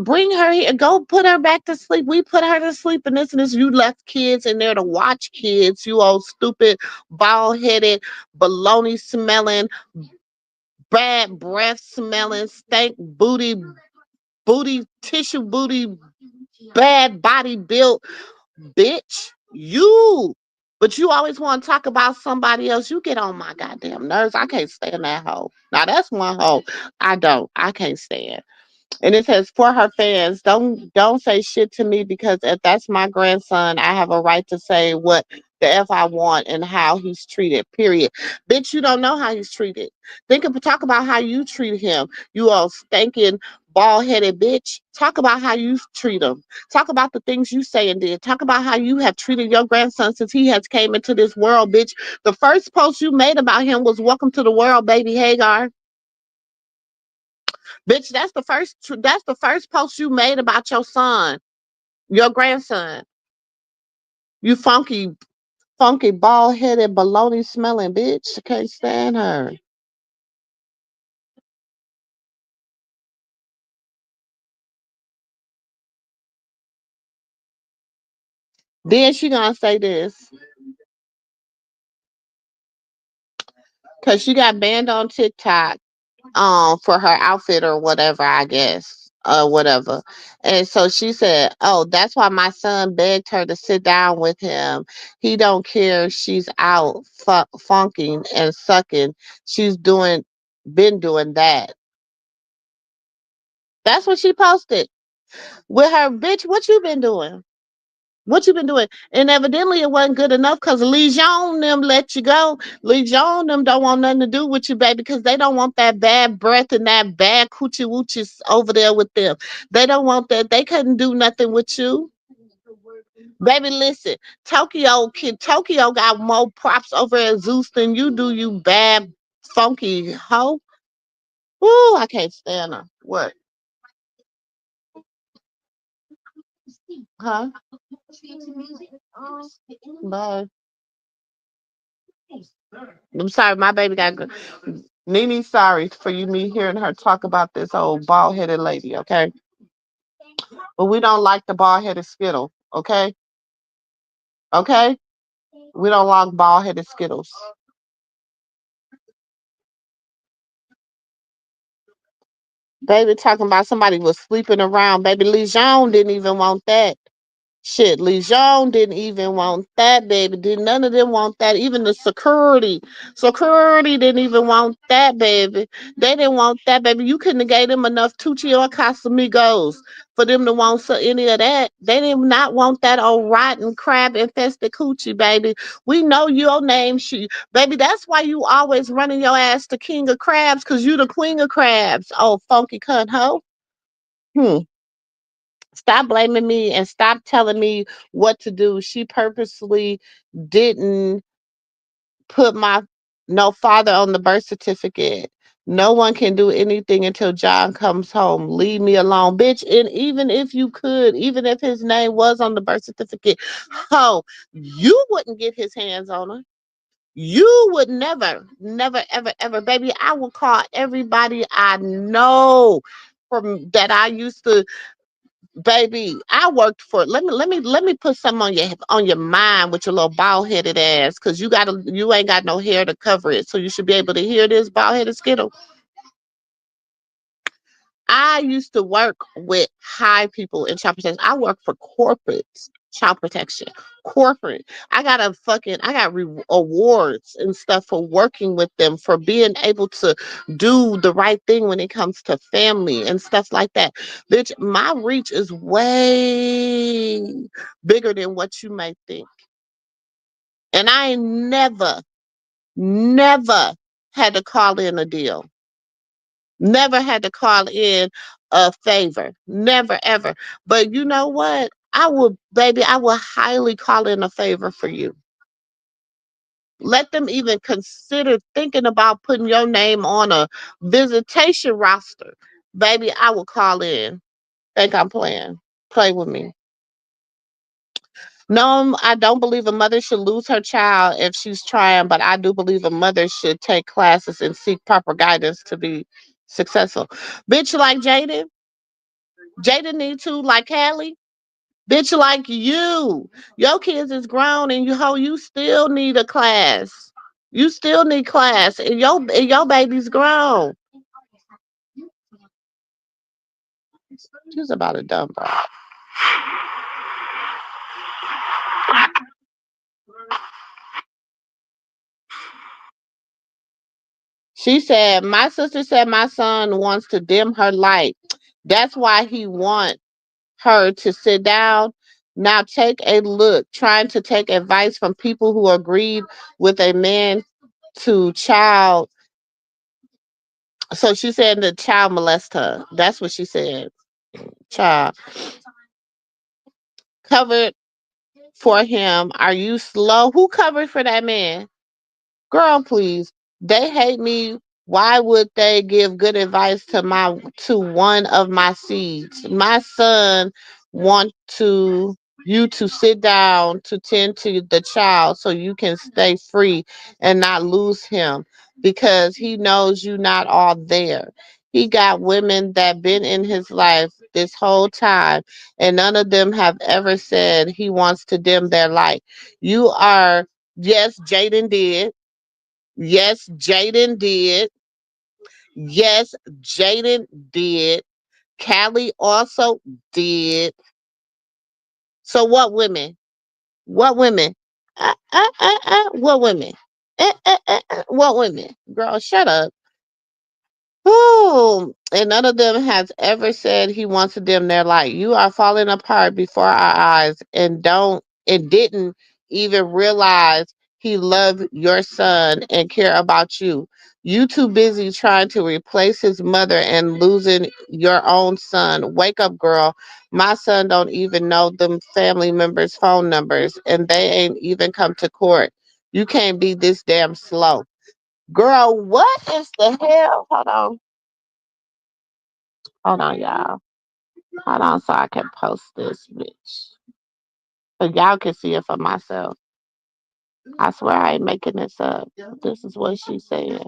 bring her here, go put her back to sleep. We put her to sleep and this and this. You left kids in there to watch kids, you old stupid, bald headed, bologna smelling, bad breath smelling, stank booty, tissue booty, bad body built bitch. You. But you always want to talk about somebody else. You get on my goddamn nerves. I can't stand that hoe. Now that's one hoe. I don't. I can't stand. And it says for her fans, don't say shit to me because if that's my grandson, I have a right to say what the F I want and how he's treated. Period. Bitch, you don't know how he's treated. Talk about how you treat him. You all stinking bald headed bitch. Talk about how you treat him. Talk about the things you say and did. Talk about how you have treated your grandson since he has came into this world, bitch. The first post you made about him was welcome to the world, baby Hagar. Bitch, that's the first post you made about your son, your grandson. You funky, bald headed, baloney smelling bitch. I can't stand her. Then she gonna say this. Cause she got banned on TikTok for her outfit or whatever, I guess. Whatever. And so she said, oh, that's why my son begged her to sit down with him. He don't care if she's out funking and sucking. She's been doing that. That's what she posted with her bitch. What you been doing? What you been doing? And evidently it wasn't good enough because Legion them let you go. Legion them don't want nothing to do with you, baby, because they don't want that bad breath and that bad coochie woochies over there with them. They don't want that. They couldn't do nothing with you. Baby, listen, Tokyo got more props over at Zeus than you do, you bad funky hoe. Woo, I can't stand her. What? Huh? Bye. I'm sorry, my baby got good. Nene, sorry for me hearing her talk about this old bald headed lady, okay? But we don't like the bald headed Skittle, okay? Okay? We don't like bald headed Skittles. Baby talking about somebody was sleeping around. Baby Legion didn't even want that. Shit, Legion didn't even want that, baby. Did none of them want that? Even the security didn't even want that, baby. They didn't want that, baby. You couldn't have gave them enough Tucci or Casamigos for them to want any of that. They did not want that old rotten crab infested coochie, baby. We know your name, baby. That's why you always running your ass to King of Crabs, cause you the Queen of Crabs. Oh, funky cunt hoe. Hmm. Stop blaming me and stop telling me what to do. She purposely didn't put my no father on the birth certificate. No one can do anything until John comes home. Leave me alone, bitch. And even if you could, even if his name was on the birth certificate, oh, you wouldn't get his hands on her. You would never, ever, ever, baby. I will call everybody I know from that I used to. Baby, I worked for. Let me put something on your mind with your little bald headed ass, cause you ain't got no hair to cover it, so you should be able to hear this bald headed skittle. I used to work with high people in child protection. I work for corporate child protection. Corporate. I got awards and stuff for working with them, for being able to do the right thing when it comes to family and stuff like that. Bitch, my reach is way bigger than what you may think. And I ain't never had to call in a deal. Never had to call in a favor. Never ever. But you know what? I will highly call in a favor for you. Let them even consider thinking about putting your name on a visitation roster. Baby, I will call in. Think I'm playing. Play with me. No, I don't believe a mother should lose her child if she's trying, but I do believe a mother should take classes and seek proper guidance to be successful. Bitch, like Jaden. Jaden need to, like Callie. Bitch, like you. Your kids is grown and you still need a class. You still need class, and your baby's grown. She's about a dumb bro. She said, my sister said my son wants to dim her light. That's why he wants her to sit down. Now take a look, trying to take advice from people who agreed with a man to child. So she said the child molest her. That's what she said. Child. Covered for him. Are you slow? Who covered for that man? Girl, please. They hate me. Why would they give good advice to one of my seeds? My son want to you to sit down to tend to the child so you can stay free and not lose him because he knows you not all there. He got women that been in his life this whole time and none of them have ever said he wants to dim their light. You are, yes, Jaden did. Yes, Jaden did. Yes, Jaden did. Callie also did. So what women? What women? What women? What women? Girl, shut up. Oh, and none of them has ever said he wants to dim their light. You are falling apart before our eyes and didn't even realize he loved your son and care about you. You too busy trying to replace his mother and losing your own son. Wake up, girl. My son don't even know them family members' phone numbers and they ain't even come to court. You can't be this damn slow. Girl, what is the hell? Hold on. Hold on, y'all. Hold on so I can post this bitch. So y'all can see it for myself. I swear I ain't making this up. This is what she said.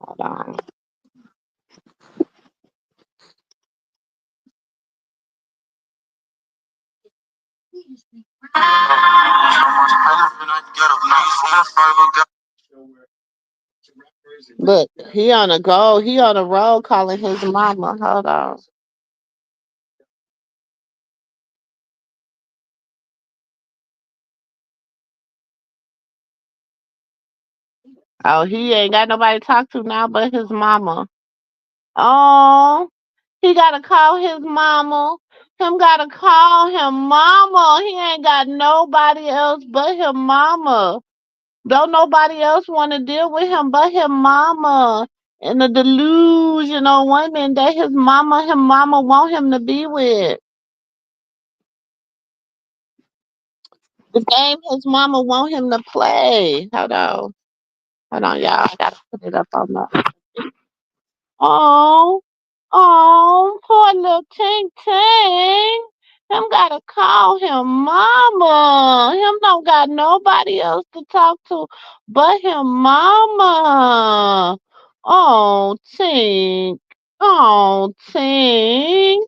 Hold on. Look, he on a go. He on a roll calling his mama. Hold on. Oh, he ain't got nobody to talk to now but his mama. Oh, he gotta call his mama. Him gotta call him mama. He ain't got nobody else but him mama. Don't nobody else want to deal with him but his mama. And the delusional women that his mama want him to be with. The game his mama want him to play. Hold on. Hold on, y'all. I gotta put it up on the. Oh, oh, poor little Tink Tink. Him gotta call him mama. Him don't got nobody else to talk to but him mama. Oh, Tink. Oh, Tink.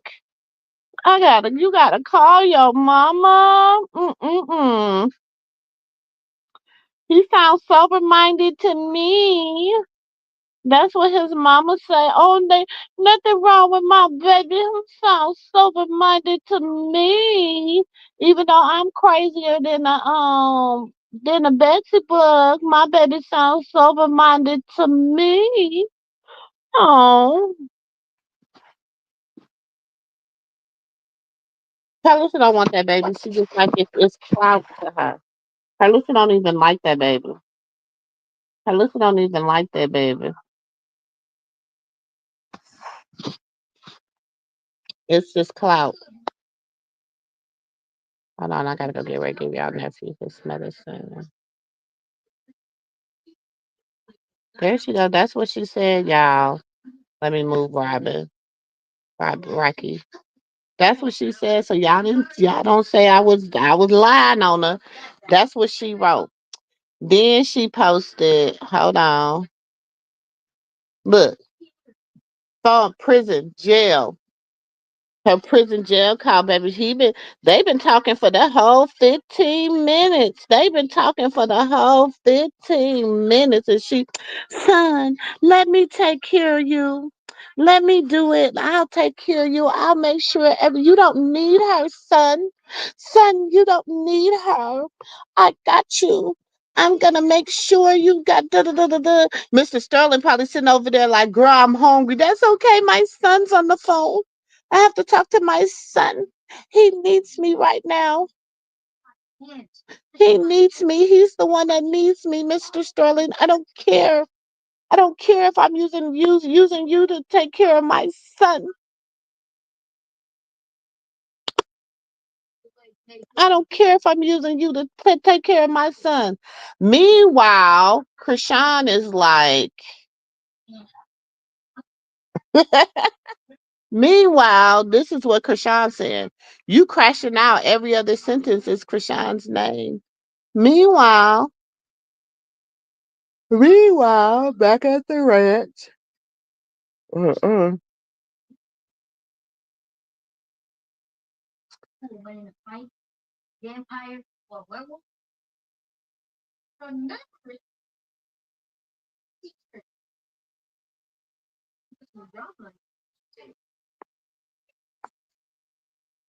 You gotta call your mama. Mm-mm-mm. He sounds sober minded to me. That's what his mama say. Oh, they nothing wrong with my baby. He sounds sober minded to me. Even though I'm crazier than a Betsy bug, my baby sounds sober minded to me. Oh, Carlissa don't want that baby. She just like it's clout to her. Carlissa don't even like that baby. Carlissa don't even like that baby. It's just clout. Hold on, I gotta go get ready to give y'all nephew his medicine. There she go. That's what she said, y'all. Let me move Rocky. That's what she said. So y'all don't say I was lying on her. That's what she wrote. Then she posted, hold on. Look, from prison, jail. Her prison jail call, baby. They've been talking for the whole 15 minutes. They've been talking for the whole 15 minutes. And son, let me take care of you. Let me do it. I'll take care of you. I'll make sure you don't need her, son. Son, you don't need her. I got you. I'm gonna make sure you got da da da da da. Mr. Sterling probably sitting over there like, girl, I'm hungry. That's okay. My son's on the phone. I have to talk to my son. He needs me right now. He needs me. He's the one that needs me, Mr. Sterling. I don't care. I don't care if I'm using you to take care of my son. I don't care if I'm using you to take care of my son. Meanwhile, Chrisean is like, meanwhile, this is what Chrisean said. You crashing out every other sentence is Chrisean's name. Meanwhile, back at the ranch. Uh-uh.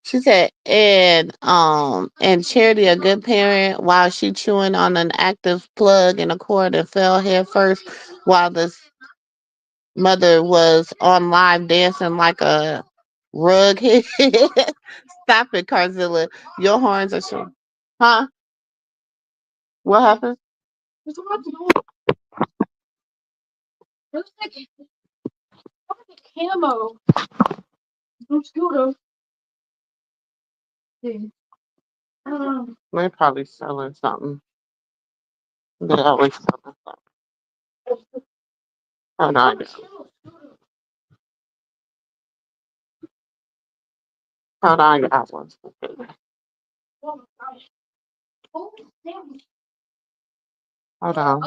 She said, and Charity, a good parent, while she chewing on an active plug in a cord and fell head first while the mother was on live dancing like a rug head. Stop it, Carzilla. Your horns are short. Huh? What happened? What's the camo? From Scooter. They're probably selling something. They're always selling something. Hold on. Hold on, you got one. Hold on.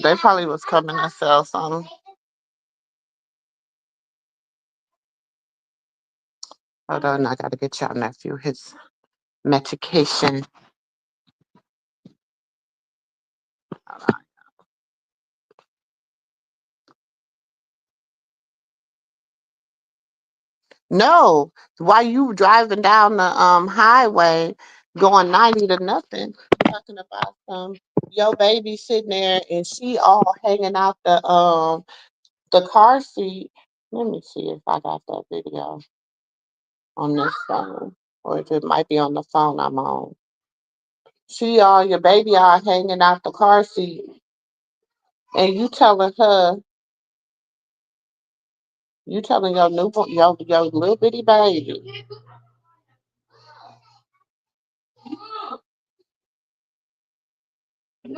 They probably was coming to sell something. Hold on, I gotta get y'all nephew his medication. No, while you driving down the highway going 90 to nothing, talking about your baby sitting there and she all hanging out the car seat. Let me see if I got that video on this phone. Or if it might be on the phone I'm on. She all your baby all hanging out the car seat and you telling your newborn your little bitty baby Dang,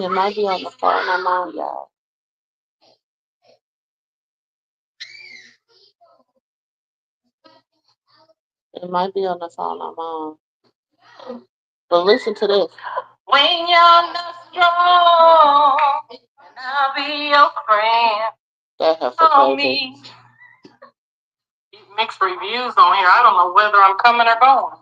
it might be on the phone I'm on, y'all. It might be on the phone I'm on. But listen to this. When you're not strong, I'll be your friend. That has to On crazy. me. Mixed reviews on here. I don't know whether I'm coming or going.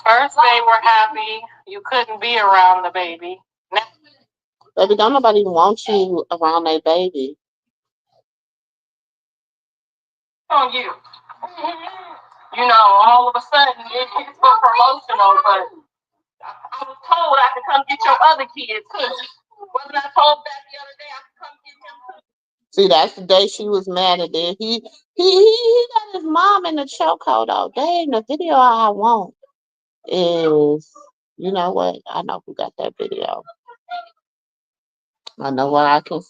First they were happy you couldn't be around the baby. Now, baby, don't nobody want you around their baby. on you. You know, all of a sudden it gets so promotional, but I was told I could come get your other kids too. Wasn't I told that the other day I could come get him too? See, that's the day she was mad at it. He got his mom in the chokehold though. Dang, the video I want is, you know what? I know who got that video. I know what I can.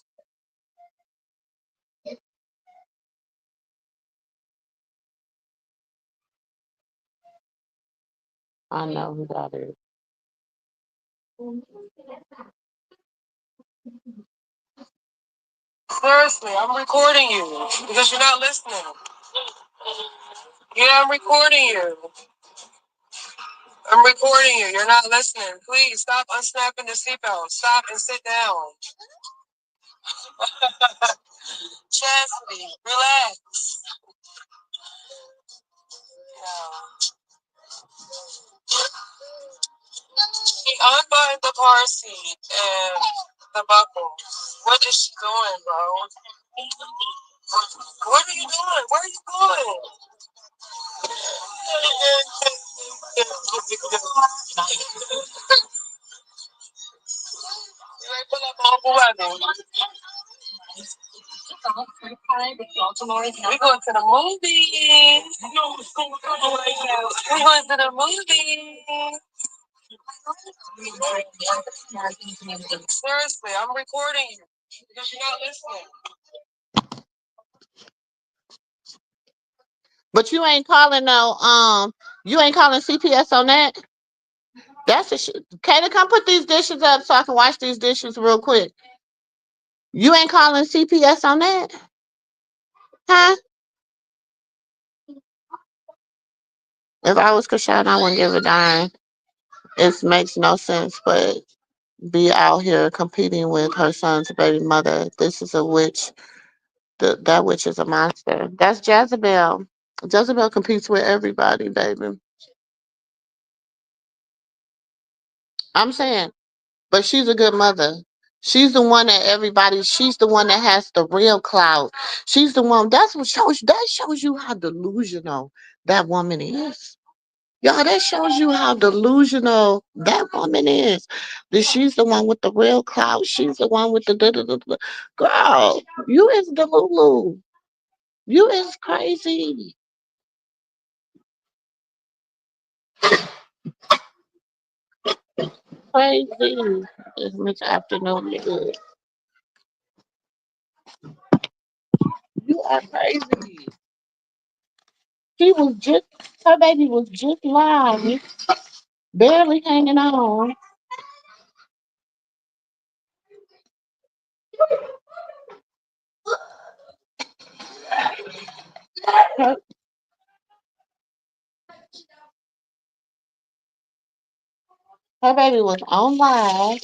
I know who got it. Seriously, I'm recording you because you're not listening. Yeah, I'm recording you. I'm recording you. You're not listening. Please stop unsnapping the seatbelt. Stop and sit down. Chastity, relax. She unbuttoned the car seat and the buckle. What is she doing, bro? What are you doing? Where are you going? You ain't pull up on weather. We going to the movies. We going to the movies. Seriously, I'm recording you because you're not listening. But you ain't calling you ain't calling CPS on that. That's a shit. Kayla, come put these dishes up so I can wash these dishes real quick. You ain't calling CPS on that, huh? If I was Chrisean, I wouldn't give a darn. It makes no sense, but be out here competing with her son's baby mother. This is a witch. That witch is a monster. That's Jezebel. Jezebel competes with everybody, baby. I'm saying, but she's a good mother. She's the one that she's the one that has the real clout. She's the one, that shows you how delusional that woman is. Y'all, that shows you how delusional that woman is. That she's the one with the real clout. She's the one with the girl. You is delulu. You is crazy. Crazy. It's Miss Afternoon. Nigga. You are crazy. She was just, her baby was just lying, barely hanging on. Her, her baby was on live,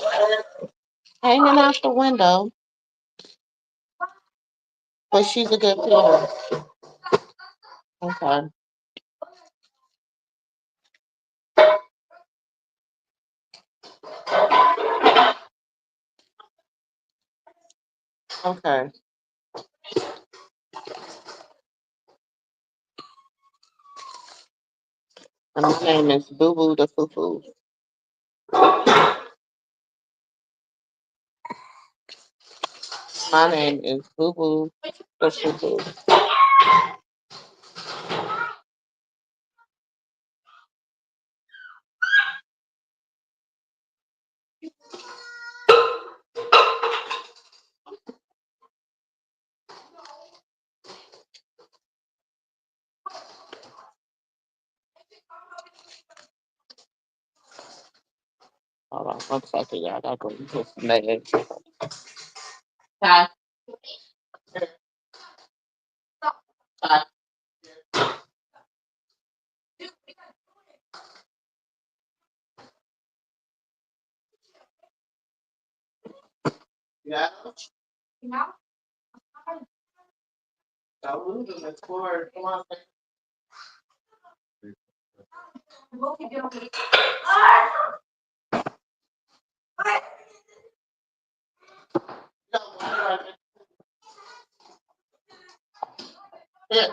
hanging out the window, but she's a good parent. Okay. Okay. And my name is Boo Boo the Foo Foo. My name is Boo Boo the Foo Foo. on 1 second, y'all. I gotta go get some legs. Ty, Ty. Yeah. Stop moving. It's forward. Come on. Yeah.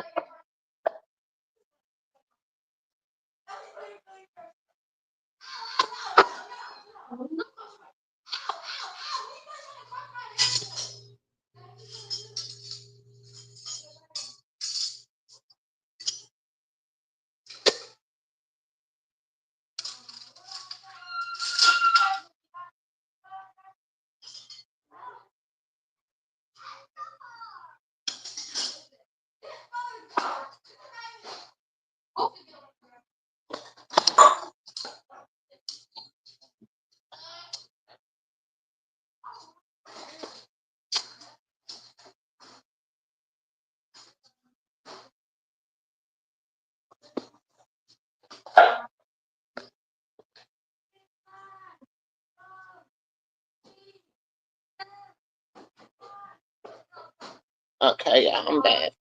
Okay, yeah, I'm back.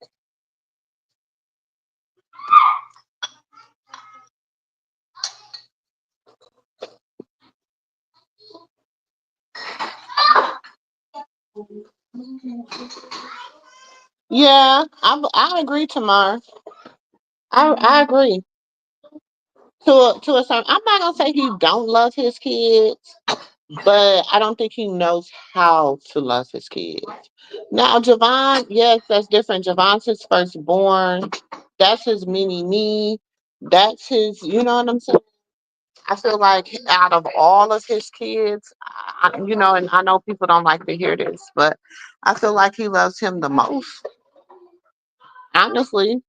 Yeah, I agree, Tamar. I agree to a certain. I'm not gonna say he don't love his kids, but I don't think he knows how to love his kids. Now, Javon, yes, that's different. Javon's his firstborn. That's his mini me. That's his. You know what I'm saying? I feel like out of all of his kids, and I know people don't like to hear this, but I feel like he loves him the most. Honestly,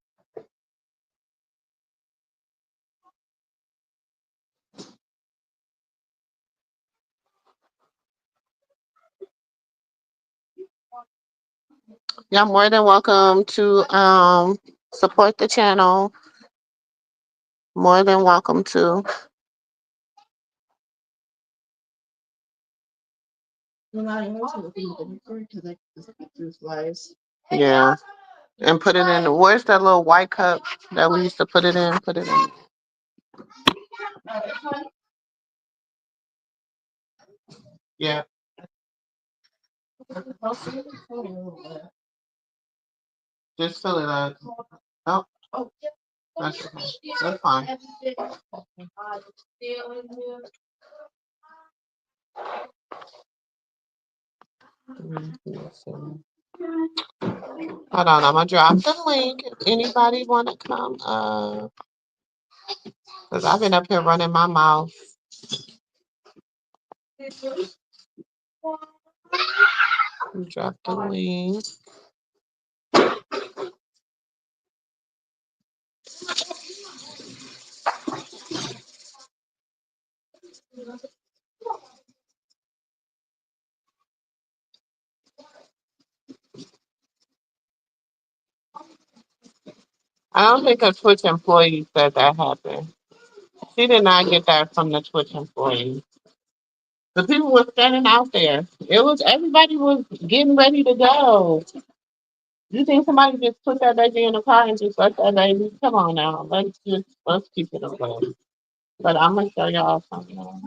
you're more than welcome to support the channel. More than welcome to. Yeah. And put it in. Where's that little white cup that we used to put it in? Put it in. Yeah. Just fill it up. Oh, that's okay. That's fine. Hold on, I'm gonna drop the link. If anybody wanna come because I've been up here running my mouth. Drop the link. I don't think a Twitch employee said that happened. She did not get that from the Twitch employee. The people were standing out there. It was everybody was getting ready to go. You think somebody just put that baby in the car and just let that baby? Come on now, let's keep it away. But I'm gonna show y'all something.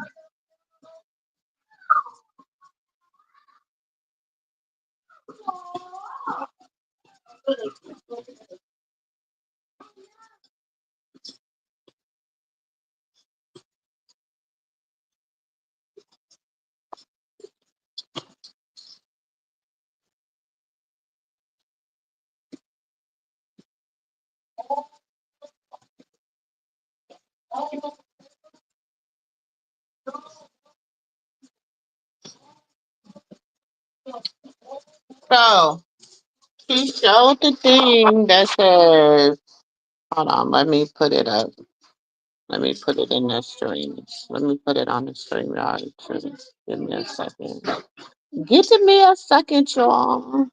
So she showed the thing that says, hold on, let me put it up. Let me put it in the streams. Let me put it on the stream, y'all. Give me a second. Give me a second, y'all.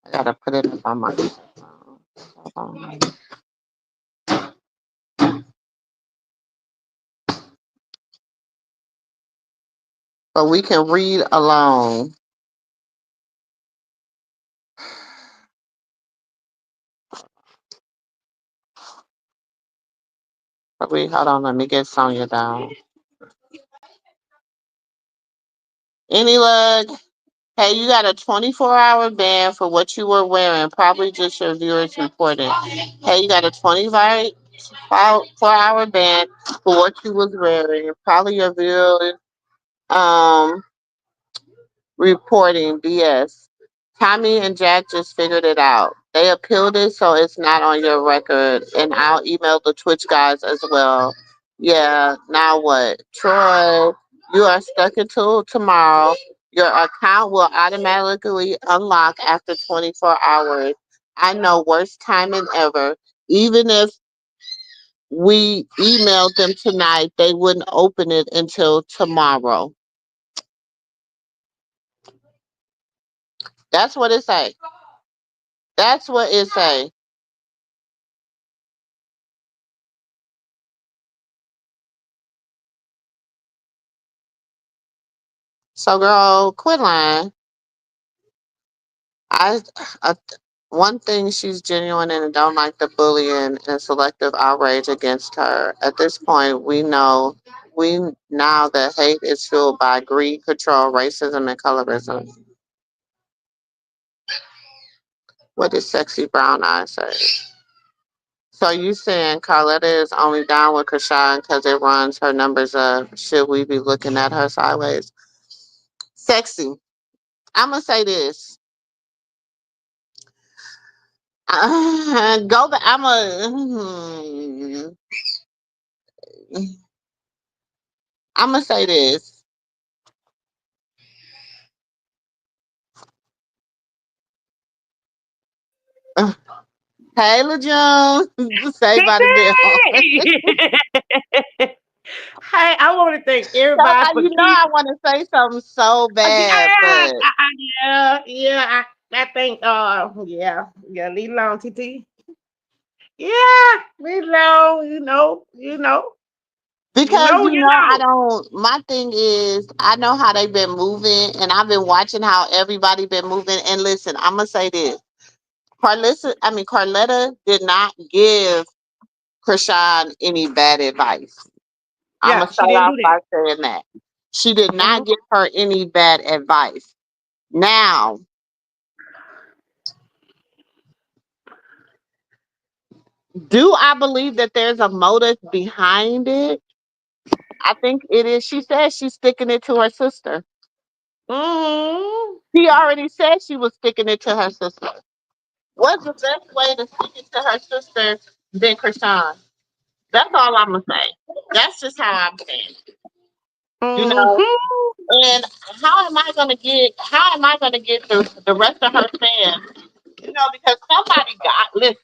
I gotta put it up on my phone. Hold on. But we can read along. But hold on, let me get Sonya down. Any luck? Hey, you got a 24-hour ban for what you were wearing. Probably just your viewers reported. Hey, you got a 24-hour ban for what you was wearing. Probably your viewers reporting BS. Tommy and Jack just figured it out. They appealed it, so it's not on your record. And I'll email the Twitch guys as well. Yeah, now what? Troy, you are stuck until tomorrow. Your account will automatically unlock after 24 hours. I know, worst timing ever. Even if we emailed them tonight, they wouldn't open it until tomorrow. That's what it say. That's what it say. So, girl, quit lying. I, uh, One thing, she's genuine and don't like the bullying and selective outrage against her. At this point, we now that hate is fueled by greed, control, racism, and colorism. What did Sexy Brown Eye say? So you saying Carletta is only down with Chrisean because it runs her numbers up? Should we be looking at her sideways? Sexy, I'm gonna say this. Go back. I'm gonna say this. Hey, LaJune, say by the bell. Hey, I want to thank everybody Somebody, for you know, keep. I want to say something so bad, but I think. Leave it alone, TT. Yeah, leave it alone. because You I know. don't. My thing is, I know how they've been moving, and I've been watching how everybody been moving. And listen, I'm gonna say this: Carletta did not give Chrisean any bad advice. I'm Yeah, gonna she start didn't off do that. by saying that she did Mm-hmm. not give her any bad advice. Now, do I believe that there's a motive behind it? I think it is. She said she's sticking it to her sister. Mm-hmm. She already said she was sticking it to her sister. What's the best way to stick it to her sister than Chrisean? That's all I'm gonna say. That's just how I'm saying. You know, Mm-hmm. and how am I gonna get the rest of her fans? Because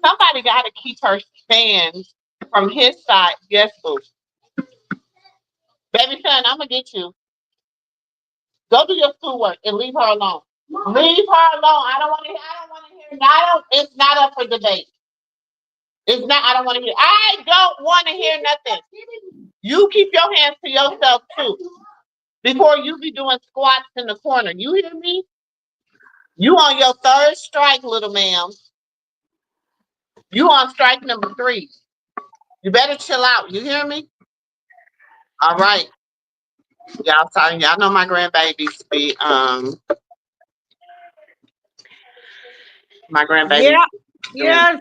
somebody got to keep her fans from his side. Yes, boo. Baby son, I'm gonna get you. Go do your schoolwork and leave her alone. Leave her alone. I don't want to. I don't want to hear. It's not up for debate. It's not. I don't want to hear. I don't want to hear nothing. You keep your hands to yourself too. Before you be doing squats in the corner. You hear me? You on your third strike, little ma'am. You on strike number 3. You better chill out. You hear me? All right. Y'all sorry. Y'all know my grandbabies be my Yeah, grandbabies doing. yeah.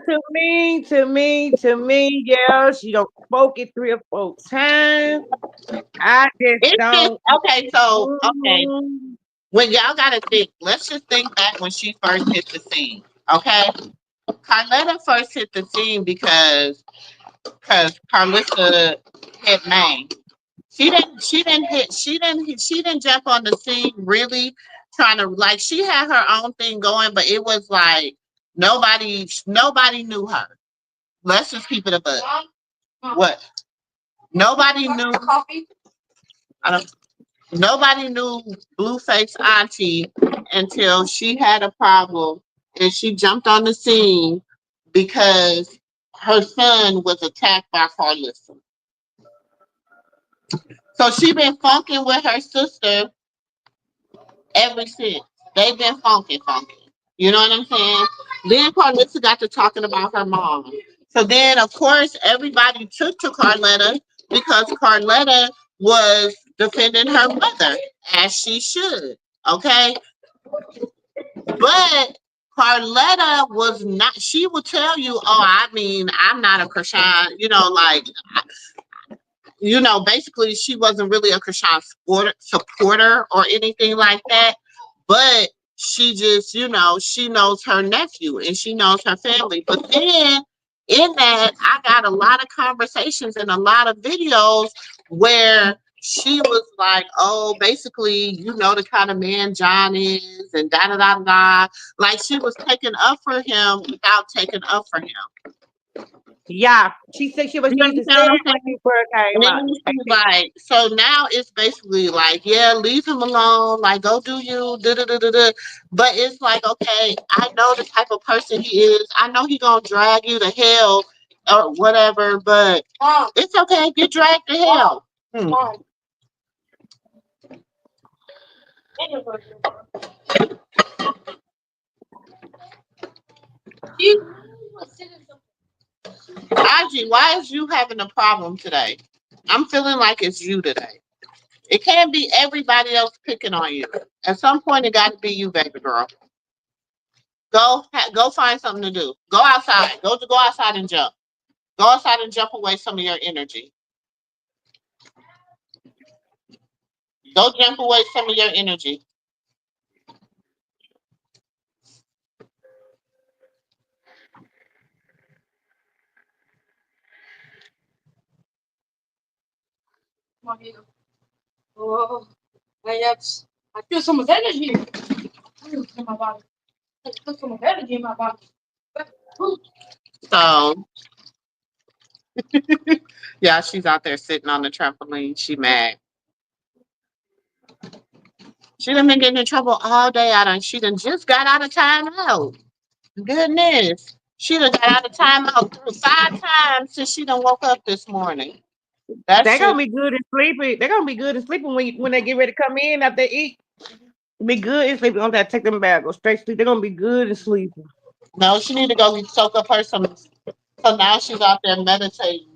To me. Yeah, she don't spoke it 3 or 4 times. I just It's just don't. okay, so okay. Mm, When y'all gotta think, let's just think back when she first hit the scene. Okay? Carletta first hit the scene because because Karlissa hit May. She didn't jump on the scene really trying to like she had her own thing going, but it was like nobody knew her. Let's just keep it a bud. What? Nobody knew I don't nobody knew Blueface Auntie until she had a problem and she jumped on the scene because her son was attacked by Karlissa. So she been funking with her sister ever since. They've been funking. You know what I'm saying? Then Carletta got to talking about her mom. So then, of course, everybody took to Carletta because Carletta was defending her mother, as she should. Okay? But Carletta was not, she would tell you, oh, I mean, I'm not a Chrisean, basically she wasn't really a Chrisean supporter or anything like that. But she just, she knows her nephew and she knows her family. But then in that, I got a lot of conversations and a lot of videos where she was like, oh, basically, you know the kind of man John is and da da da da. Like she was taking up for him without taking up for him. Yeah, she said she was You used to understand say what I'm when saying? he first And came then out. she's like, so now it's basically like, yeah, leave him alone, like go do you, da da da da da. But it's like, okay, I know the type of person he is. I know he gonna drag you to hell or whatever, but it's okay, get dragged to hell. Hmm. Aji, why is you having a problem today? I'm feeling like it's you today. It can't be everybody else picking on you. At some point, it got to be you, baby girl. Go find something to do. Go outside. Go outside and jump. Go outside and jump away some of your energy. Go jump away some of your energy. Oh, I feel so much energy in my body. I feel so much energy in my body. So yeah, she's out there sitting on the trampoline. She mad. She done been getting in trouble all day. She done just got out of timeout. Goodness. She done got out of timeout 5 times since she done woke up this morning. That They're shit. gonna be good and sleepy. They're gonna be good and sleeping when they get ready to come in after they eat. Be good and sleeping. Don't have to take them back. Go straight to sleep. They're gonna be good and sleeping. No, she need to go soak up her some. So now she's out there meditating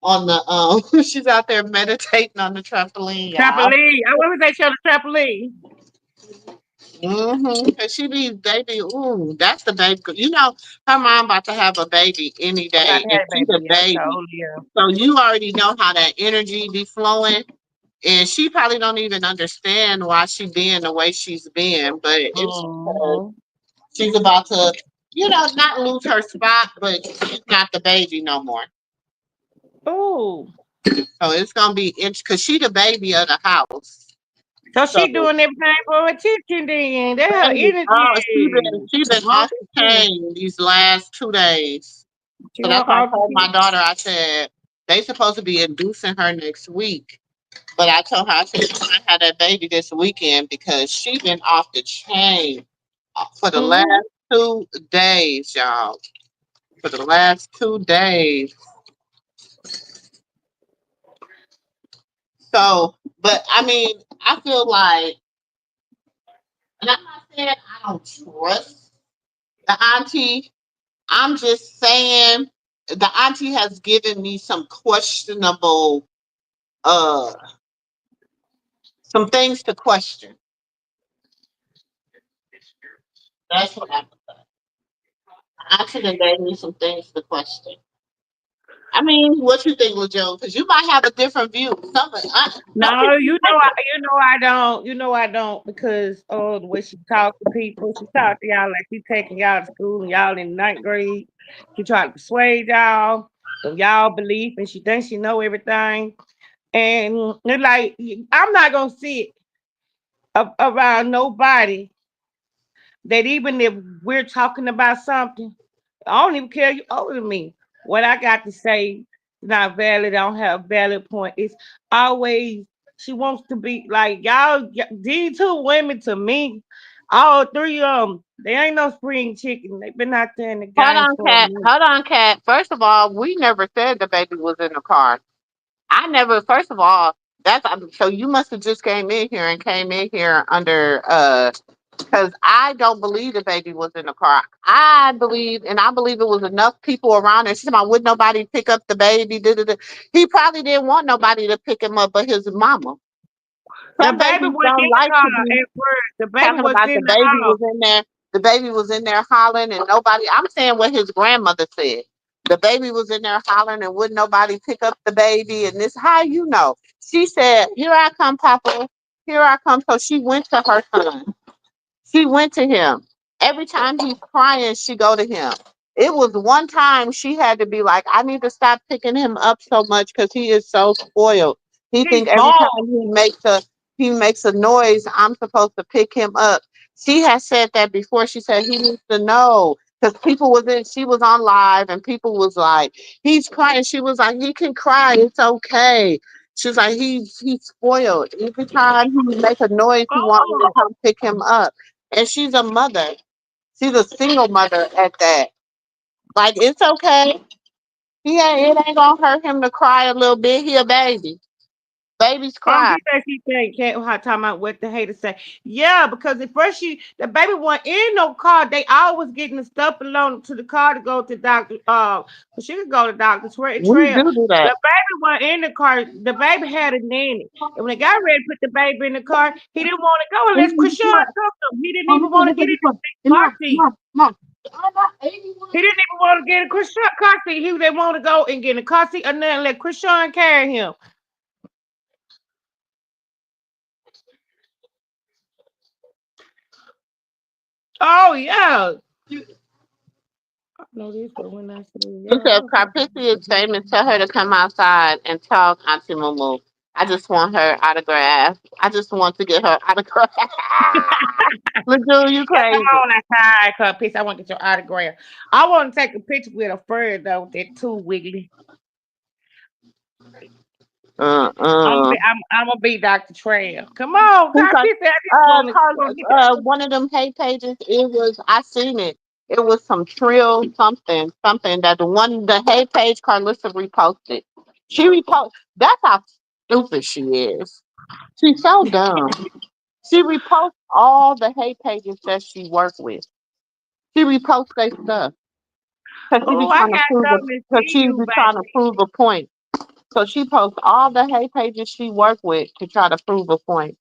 on the she's out there meditating on the trampoline, y'all. Trampoline. I wonder if they show the trampoline. Cause they be, ooh, that's the baby. You know, her mom about to have a baby any About day, to and have she's baby. a Yeah, baby. totally. Yeah. So you already know how that energy be flowing, and she probably don't even understand why she being the way she's being. But it's because Mm-hmm. she's about to, not lose her spot, but she's not the baby no more. Oh, So it's gonna be because she the baby of the house. so So she doing everything for attention. Then that's her baby, oh, energy. she been All off the this. chain these last 2 days. She So that's want why I all told the my daughter. I said they supposed to be inducing her next week, but I told her I said she might have that baby this weekend because she been off the chain for the last mm-hmm. 2 days, y'all. For the last 2 days. So, but I mean, I feel like, and I'm not saying I don't trust the auntie. I'm just saying the auntie has given me some questionable, uh, some things to question. That's what I would say. The auntie done gave me some things to question. I mean, what you think, LaJoe? Because you might have a different view. Some No, people like it. I don't. I don't because the way she talk to people, she talk to y'all like she taking y'all to school and y'all in ninth grade. She try to persuade y'all. So y'all believe, and she thinks she know everything. And they're like, I'm not gonna sit around nobody that even if we're talking about something, I don't even care you older than me. What I got to say is not valid. I don't have a valid point. It's always she wants to be like y'all. These two women to me, all three of them, they ain't no spring chicken. They've been out there in the Hold game on, for a Cat. minute. Hold on, Cat. First of all, we never said the baby was in the car. I never. First of all, that's so you must have just came in here under because I don't believe the baby was in the car. I believe it was enough people around there. She's about would nobody pick up the baby? Da, da, da. He probably didn't want nobody to pick him up but his mama. The Some baby babies was in don't the like car to be at first. The baby talking was about in the the baby was house. in there. The baby was in there hollering and nobody. I'm saying what his grandmother said. The baby was in there hollering and wouldn't nobody pick up the baby. And this, how you know? She said, "Here I come, Papa. Here I come." So she went to her son. She went to him. Every time he's crying, she go to him. It was one time she had to be like, I need to stop picking him up so much because he is so spoiled. He He's think every small. time he makes a noise, I'm supposed to pick him up. She has said that before. She said he needs to know because people was in. She was on live and people was like, he's crying. She was like, he can cry. It's okay. She's like, he's spoiled. Every time he make a noise, he want me to Oh, come pick him up. And she's a mother. She's a single mother at that. Like it's okay. It ain't gonna hurt him to cry a little bit. He a baby. Babies cry. He said she can't hard time out what the haters say. Yeah, because at first the baby wasn't in no car. They always getting the stuff along to the car to go to doctor. So she could go to Doctor We Trail. do The that. baby wasn't in the car. The baby had a nanny, and when they got ready to put the baby in the car, he didn't want to go unless Chrisean took him. He didn't even want to get in the car seat. He didn't even want to get in Chrisean car seat. He didn't want to go and get in the car seat and then let Chrisean carry him. Oh yeah. I know this, but when I say She yeah, said, Carpissy is famous. Tell her to come outside and talk, Auntie Mumu. I just want her autograph. I just want to get her autograph. Lejeune, you yeah, come crazy. on outside, cuz piece. I want to get your autograph. I want to take a picture with a friend though. That too wiggly. Uh-uh. I'm gonna be Dr. Trail. Come on, cuz Because piece. I just want to get that. one of them hate pages, I seen it. It was some trill something that the hate page Carlissa reposted. She reposted. That's how stupid she is. She's so dumb. She reposts all the hate pages that she worked with. She reposts their stuff because she be Oh, I trying to got prove a something to because see she you, be trying to baby. prove a point. So she posts all the hate pages she worked with to try to prove a point.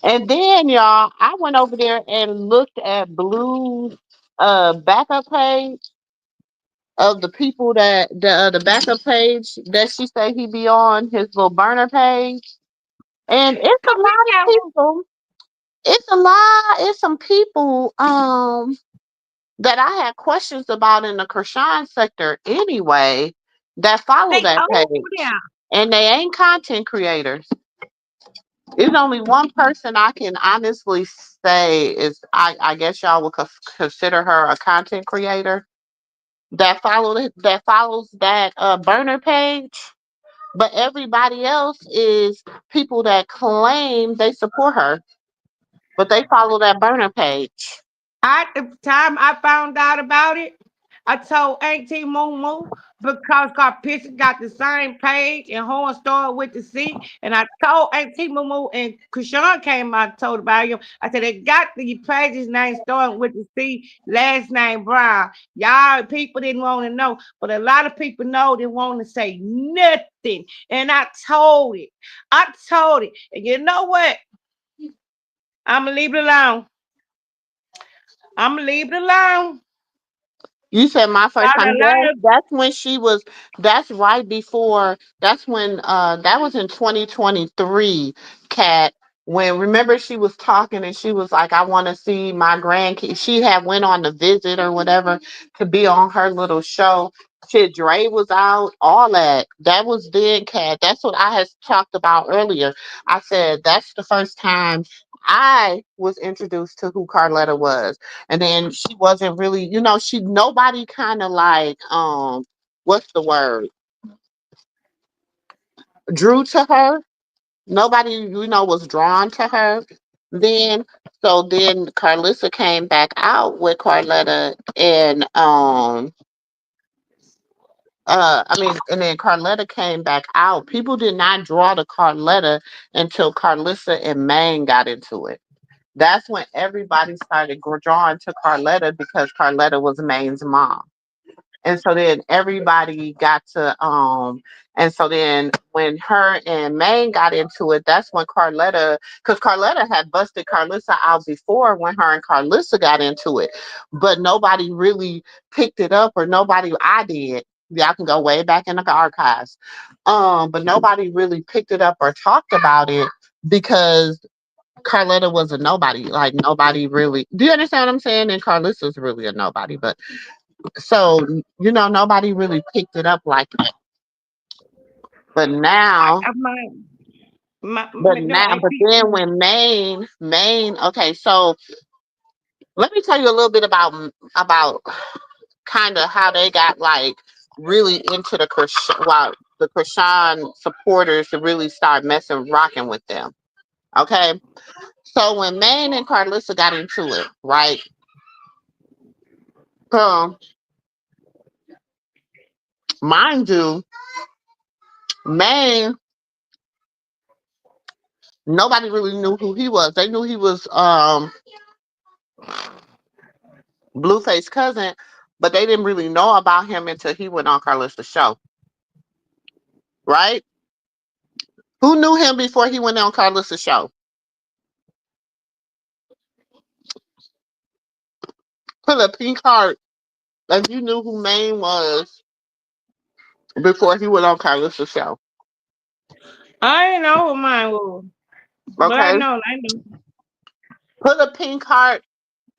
And then, y'all, I went over there and looked at Blue's backup page of the people that the backup page that she said he be on his little burner page, and it's a Cuz lot piece of got one. people. It's a lot. It's some people that I had questions about in the Krishan sector anyway that follow They that over page, there. and they ain't content creators. There's only one person I can honestly say is I guess y'all would consider her a content creator that follows that burner page, but everybody else is people that claim they support her, but they follow that burner page. The time I found out about it, I told Auntie Mumu because Carpissa got the same page and Horn started with the C. And I told Auntie Mumu and Krishan came out and told about him. I said, they got the pages name starting with the C, last name Brown. Y'all people didn't want to know, but a lot of people know they want to say nothing. And I told it. I told it. And you know what? I'm going to leave it alone. I'm going to leave it alone. You said my first Got time. a Yes, lot of that's when she was. That's right before. That's when. That was in 2023. Cat. when remember she was talking and she was like, I want to see my grandkids. She had went on the visit or whatever to be on her little show. Shit, Dre was out, all that. That was then cat. That's what I had talked about earlier. I said that's the first time I was introduced to who Carletta was. And then she wasn't really, she nobody kind of like what's the word? Drew to her. Nobody, was drawn to her then. So then Karlissa came back out with Carletta and and then Carletta came back out. People did not draw to Carletta until Karlissa and Maine got into it. That's when everybody started drawing to Carletta because Carletta was Maine's mom. And so then everybody got to and so then when her and Maine got into it, that's when Carletta, because Carletta had busted Karlissa out before when her and Karlissa got into it, but nobody really picked it up, or nobody, I did. Y'all can go way back in the archives. But nobody really picked it up or talked about it because Carletta was a nobody. Like nobody really, do you understand what I'm saying? And Carlissa's really a nobody, but so, nobody really picked it up like that. But now, I no, but then when Maine, okay, so let me tell you a little bit about kind of how they got like really into the Chrisean supporters to really start rocking with them. Okay. So when Maine and Karlissa got into it, right? Um, mind you, Maine, nobody really knew who he was. They knew he was Blueface cousin, but they didn't really know about him until he went on Karlissa's show, right? Who knew him before he went on Karlissa's show? Put a pink heart if you knew who Maine was before he went on Karlissa's show. I didn't know who mine was, but Okay? I know. Put a pink heart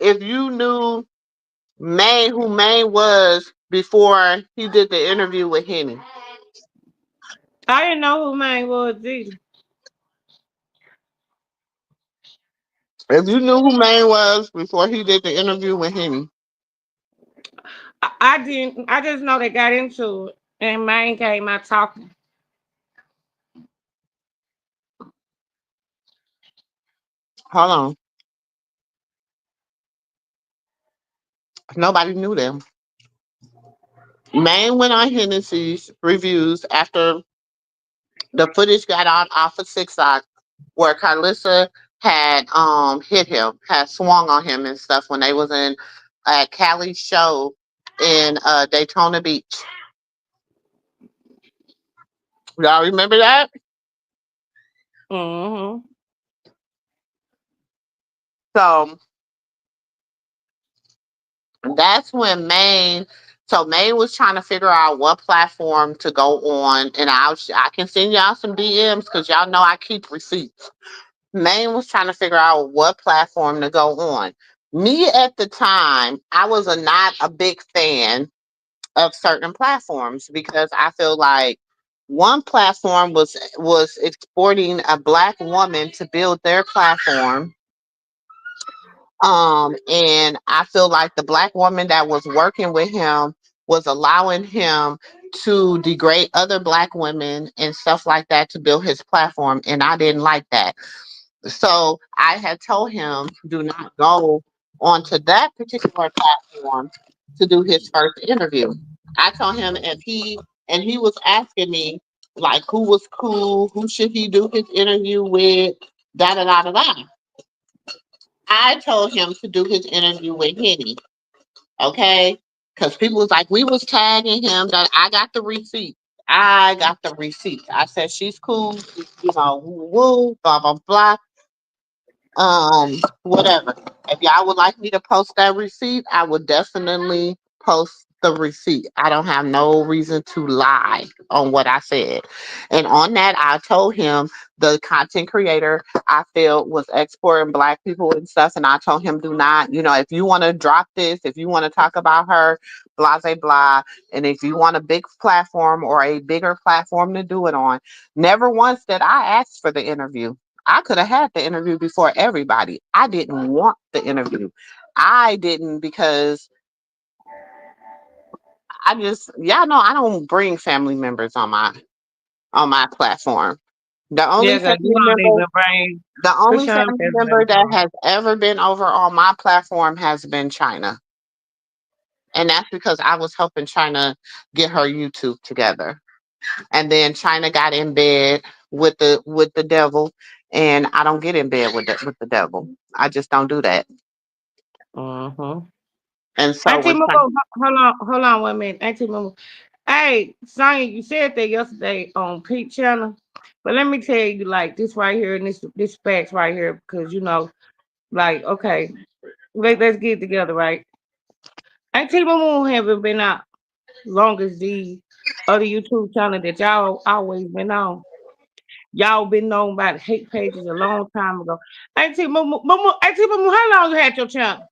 if you knew who Maine was before he did the interview with Henny. I didn't know who mine was either. If you knew who Maine was before he did the interview with Henny. I didn't. I just know they got into it, and mine came out talking. Hold on. Nobody knew them. Maine went on Hennessy's reviews after the footage got out off of TikTok where Karlissa had hit him, had swung on him and stuff when they was in at Callie's show in Daytona Beach. Y'all remember that? Mm-hmm. So that's when Maine was trying to figure out what platform to go on, and I can send y'all some DMs because y'all know I keep receipts. Maine was trying to figure out what platform to go on. Me at the time, I was not a big fan of certain platforms because I feel like one platform was exporting a black woman to build their platform. And I feel like the black woman that was working with him was allowing him to degrade other black women and stuff like that to build his platform. And I didn't like that. So I had told him, do not go onto that particular platform to do his first interview. I told him and he was asking me, like, who was cool, who should he do his interview with, da da da da da. I told him to do his interview with Henny, okay? Because people was like, we was tagging him, that I got the receipt. I got the receipt. I said, she's cool, woo, woo, blah, blah, blah. Whatever. If y'all would like me to post that receipt, I would definitely post the receipt. I don't have no reason to lie on what I said. And on that, I told him the content creator I felt was exporting black people and stuff. And I told him, do not, if you want to drop this, if you want to talk about her, blah, blah, blah. And if you want a big platform or a bigger platform to do it on, never once did I ask for the interview. I could have had the interview before everybody. I didn't want the interview. I didn't because y'all know I don't bring family members on my platform. The only Yeah, 'cause you family don't member, even bring the only Chrisean family family member members that on. has ever been over on my platform has been China, and that's because I was helping China get her YouTube together, and then China got in bed with the devil, and I don't get in bed with the devil. I just don't do that. Mm-hmm. And so Auntie when Momo, China, hold on 1 minute. Auntie Momo. Hey, Sonya, you said that yesterday on Pete Channel. But let me tell you, like this right here, and this facts right here, because like, okay, let's get it together, right? Auntie Momo haven't been out long as the other YouTube channel that y'all always been on. Y'all been known by the hate pages a long time ago. Auntie Momo, how long you had your channel?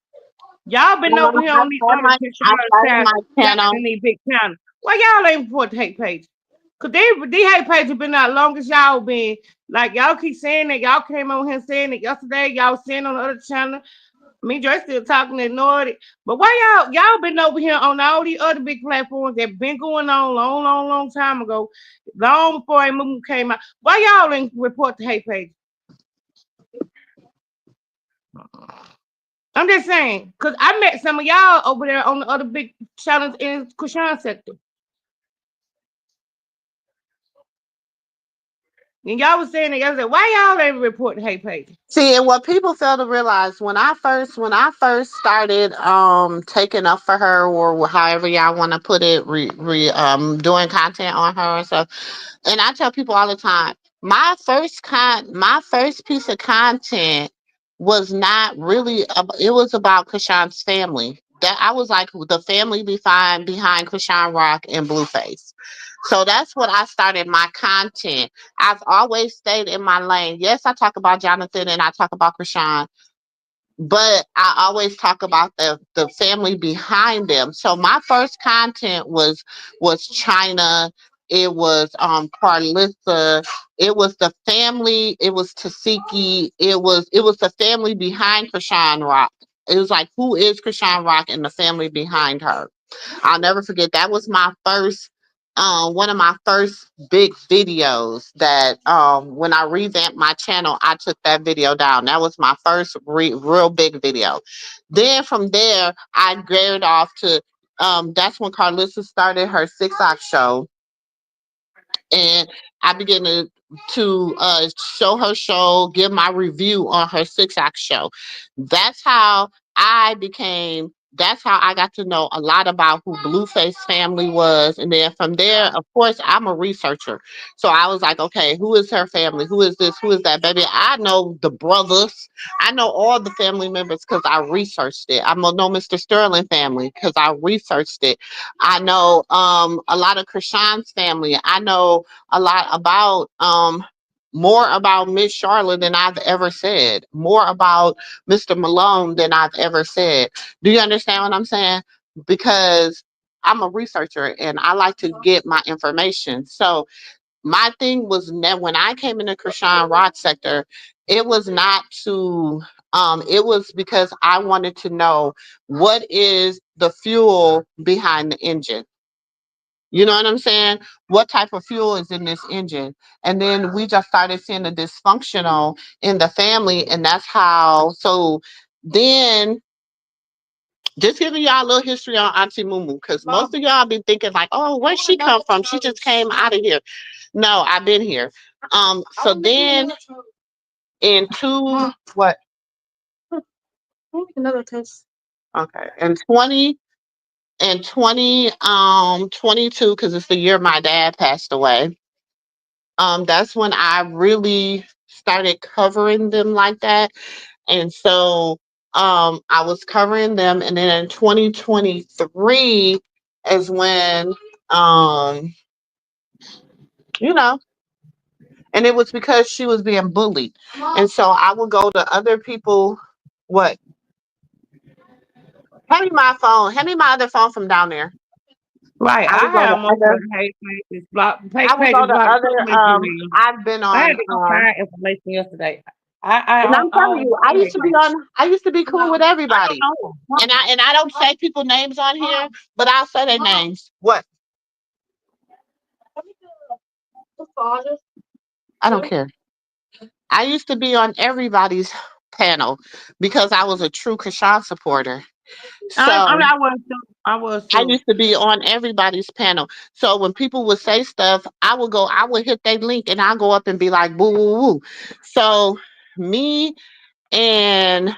Y'all been over here on the other I started side, my y'all channel. in these big channels. Why y'all ain't report the hate page? Cause they hate pages been out long as y'all been. Like y'all keep saying that y'all came on here saying it yesterday. Y'all saying on the other channel. Me, Dre still talking, ignored it. But why y'all been over here on all these other big platforms that been going on long time ago, long before a movie came out? Why y'all ain't report the hate page? I'm just saying, cause I met some of y'all over there on the other big channels in Chrisean sector, and y'all was saying that yesterday. Why y'all ain't report the hate page? See, and what people fail to realize when I first started taking up for her or however y'all want to put it, doing content on her and stuff. And I tell people all the time, my first piece of content was not really it was about Krishan's family. That I was like the family behind Chrisean Rock and Blueface. So that's what I started my content. I've always stayed in my lane. Yes, I talk about Jonathan and I talk about Chrisean, but I always talk about the family behind them. So my first content was China. It was Karlissa. It was the family. It was Tasiki. It was the family behind Chrisean Rock. It was like, who is Chrisean Rock and the family behind her. I'll never forget. That was my first, one of my first big videos. That when I revamped my channel, I took that video down. That was my first real big video. Then from there, I geared off to. That's when Karlissa started her 6 Ox show, and I began to show her show, give my review on her 6 Ox show. That's how I became. That's how I got to know a lot about who Blueface family was, and then from there, of course, I'm a researcher. So I was like, okay, who is her family? Who is this? Who is that? Baby, I know the brothers. I know all the family members because I researched it. I know Mr. Sterling family because I researched it. I know a lot of Krishan's family. I know a lot about more about Miss Charlotte than I've ever said, more about Mr. Malone than I've ever said. Do you understand what I'm saying? Because I'm a researcher and I like to get my information. So my thing was when I came in the Chrisean Rock sector, it was not to it was because I wanted to know what is the fuel behind the engine. You know what I'm saying? What type of fuel is in this engine? And then we just started seeing the dysfunctional in the family, and that's how. So then, just giving y'all a little history on Auntie Mumu, because most of y'all be thinking like, "Oh, where'd she come from? She just came out of here." No, I've been here. So then in two what? Another test. Okay, and 22, because it's the year my dad passed away. That's when I really started covering them like that. And so I was covering them. And then in 2023, is when um you know, and it was because she was being bullied. And so I would go to other people. What? Hand me my phone. Hand me my other phone from down there. Right. I I would go to have most of other. the hate pages blocked. I Hate would go pages to blocked so other. much of me. I've been I had on. to go find information yesterday. I And I'm I telling don't you, know hate page. I used to be cool with I everybody. don't know. And I don't say people names on here, but I'll say their names. What? The father. I don't care. I used to be on everybody's panel because I was a true Krishan supporter. I So I was too. I was I too. used to be on everybody's panel. So when people would say stuff, I would hit that link and I'll go up and be like, boo, woo, woo. So me and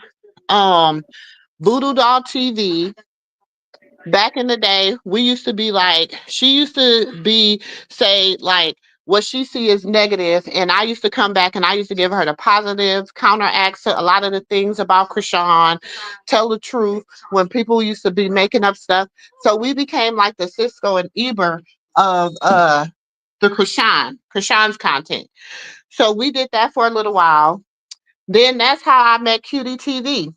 um Voodoo Doll TV, back in the day, we used to be like, she used to be say like what she see is negative, and I used to come back and I used to give her the positive counteract to a lot of the things about Krishan, tell the truth when people used to be making up stuff. So we became like the Cisco and Eber of the Krishan's content. So we did that for a little while. Then that's how I met Cutie TV.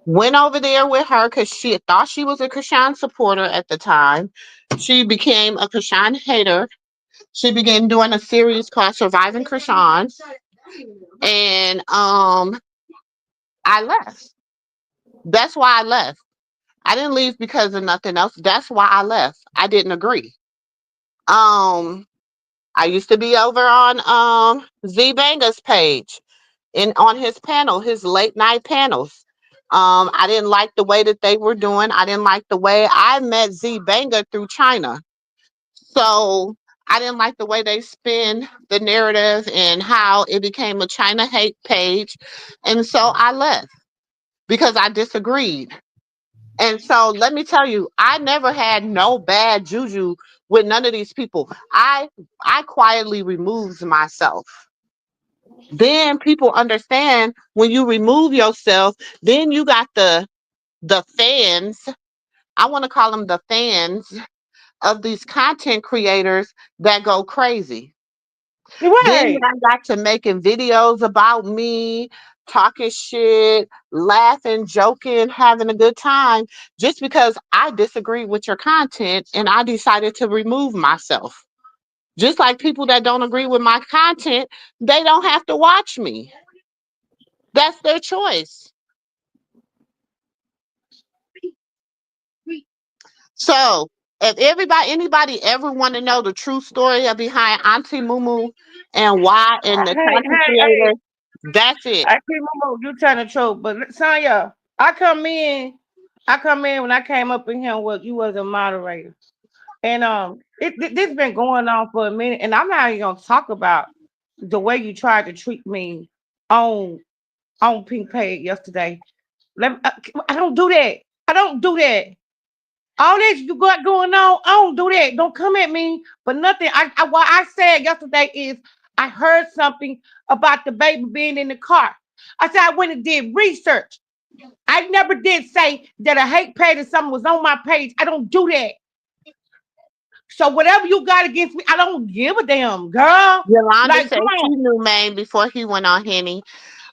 Went over there with her because she thought she was a Krishan supporter at the time. She became a Krishan hater. She began doing a series called Surviving Krishan. And I left. That's why I left. I didn't leave because of nothing else. That's why I left. I didn't agree. Um, I used to be over on Z Banga's page and on his panel, his late night panels. I didn't like the way that they were doing. I didn't like the way I met Z Banga through China. So I didn't like the way they spin the narrative and how it became a China hate page. And so I left because I disagreed. And so let me tell you, I never had no bad juju with none of these people. I quietly removed myself. Then people understand when you remove yourself, then you got the fans. I want to call them the fans of these content creators that go crazy. Then Right. I got to making videos about me, talking shit, laughing, joking, having a good time, just because I disagree with your content and I decided to remove myself. Just like people that don't agree with my content, they don't have to watch me. That's their choice. So, if anybody ever want to know the true story of behind Auntie Mumu and why and the Hey, content hey, hey. creator, that's it. I keep Momo, you trying to troll, but Sonya, I come in when I came up in here. Was you was a moderator, and this been going on for a minute, and I'm not even gonna talk about the way you tried to treat me on on Pink Page yesterday. I don't do that. I don't do that. All this you got going on, I don't do that. Don't come at me for nothing. What I said yesterday is I heard something about the baby being in the car. I said I went and did research. I never did say that a hate page or something was on my page. I don't do that. So whatever you got against me, I don't give a damn, girl. Yolanda Like, said come she on. knew Maine before he went on Henny.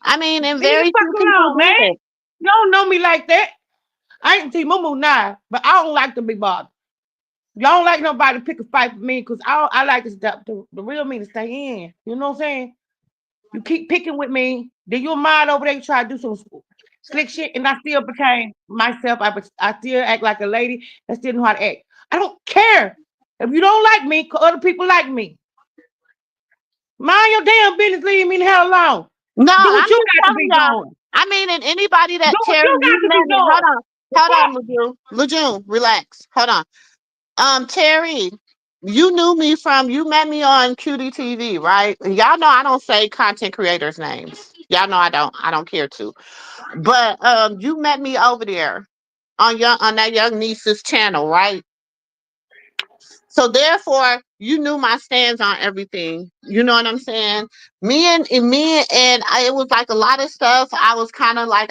I mean, and Leave me very few fucking people alone, man. did. You don't know me like that. I ain't see Mumu now, but I don't like to be bothered. Y'all don't like nobody to pick a fight for me because I like to stop the real me to stay in. You know what I'm saying? You keep picking with me, then you're mad over there. You try to do some slick shit, and I still became myself. I still act like a lady. I still know how to act. I don't care if you don't like me. 'Cause other people like me. Mind your damn business. Leave me the hell alone. No, Do I'm what you just got to telling be y'all. doing. I mean, and anybody Do that what Terry, you you got to be met me. doing. The Hold fuck? on, Lejeune, relax. Hold on. Terry, you knew me from you met me on QD TV, right? Y'all know I don't say content creators' names. Y'all know I don't. I don't care to. But you met me over there on that young niece's channel, right? So therefore, you knew my stance on everything. You know what I'm saying? It was like a lot of stuff. I was kind of like,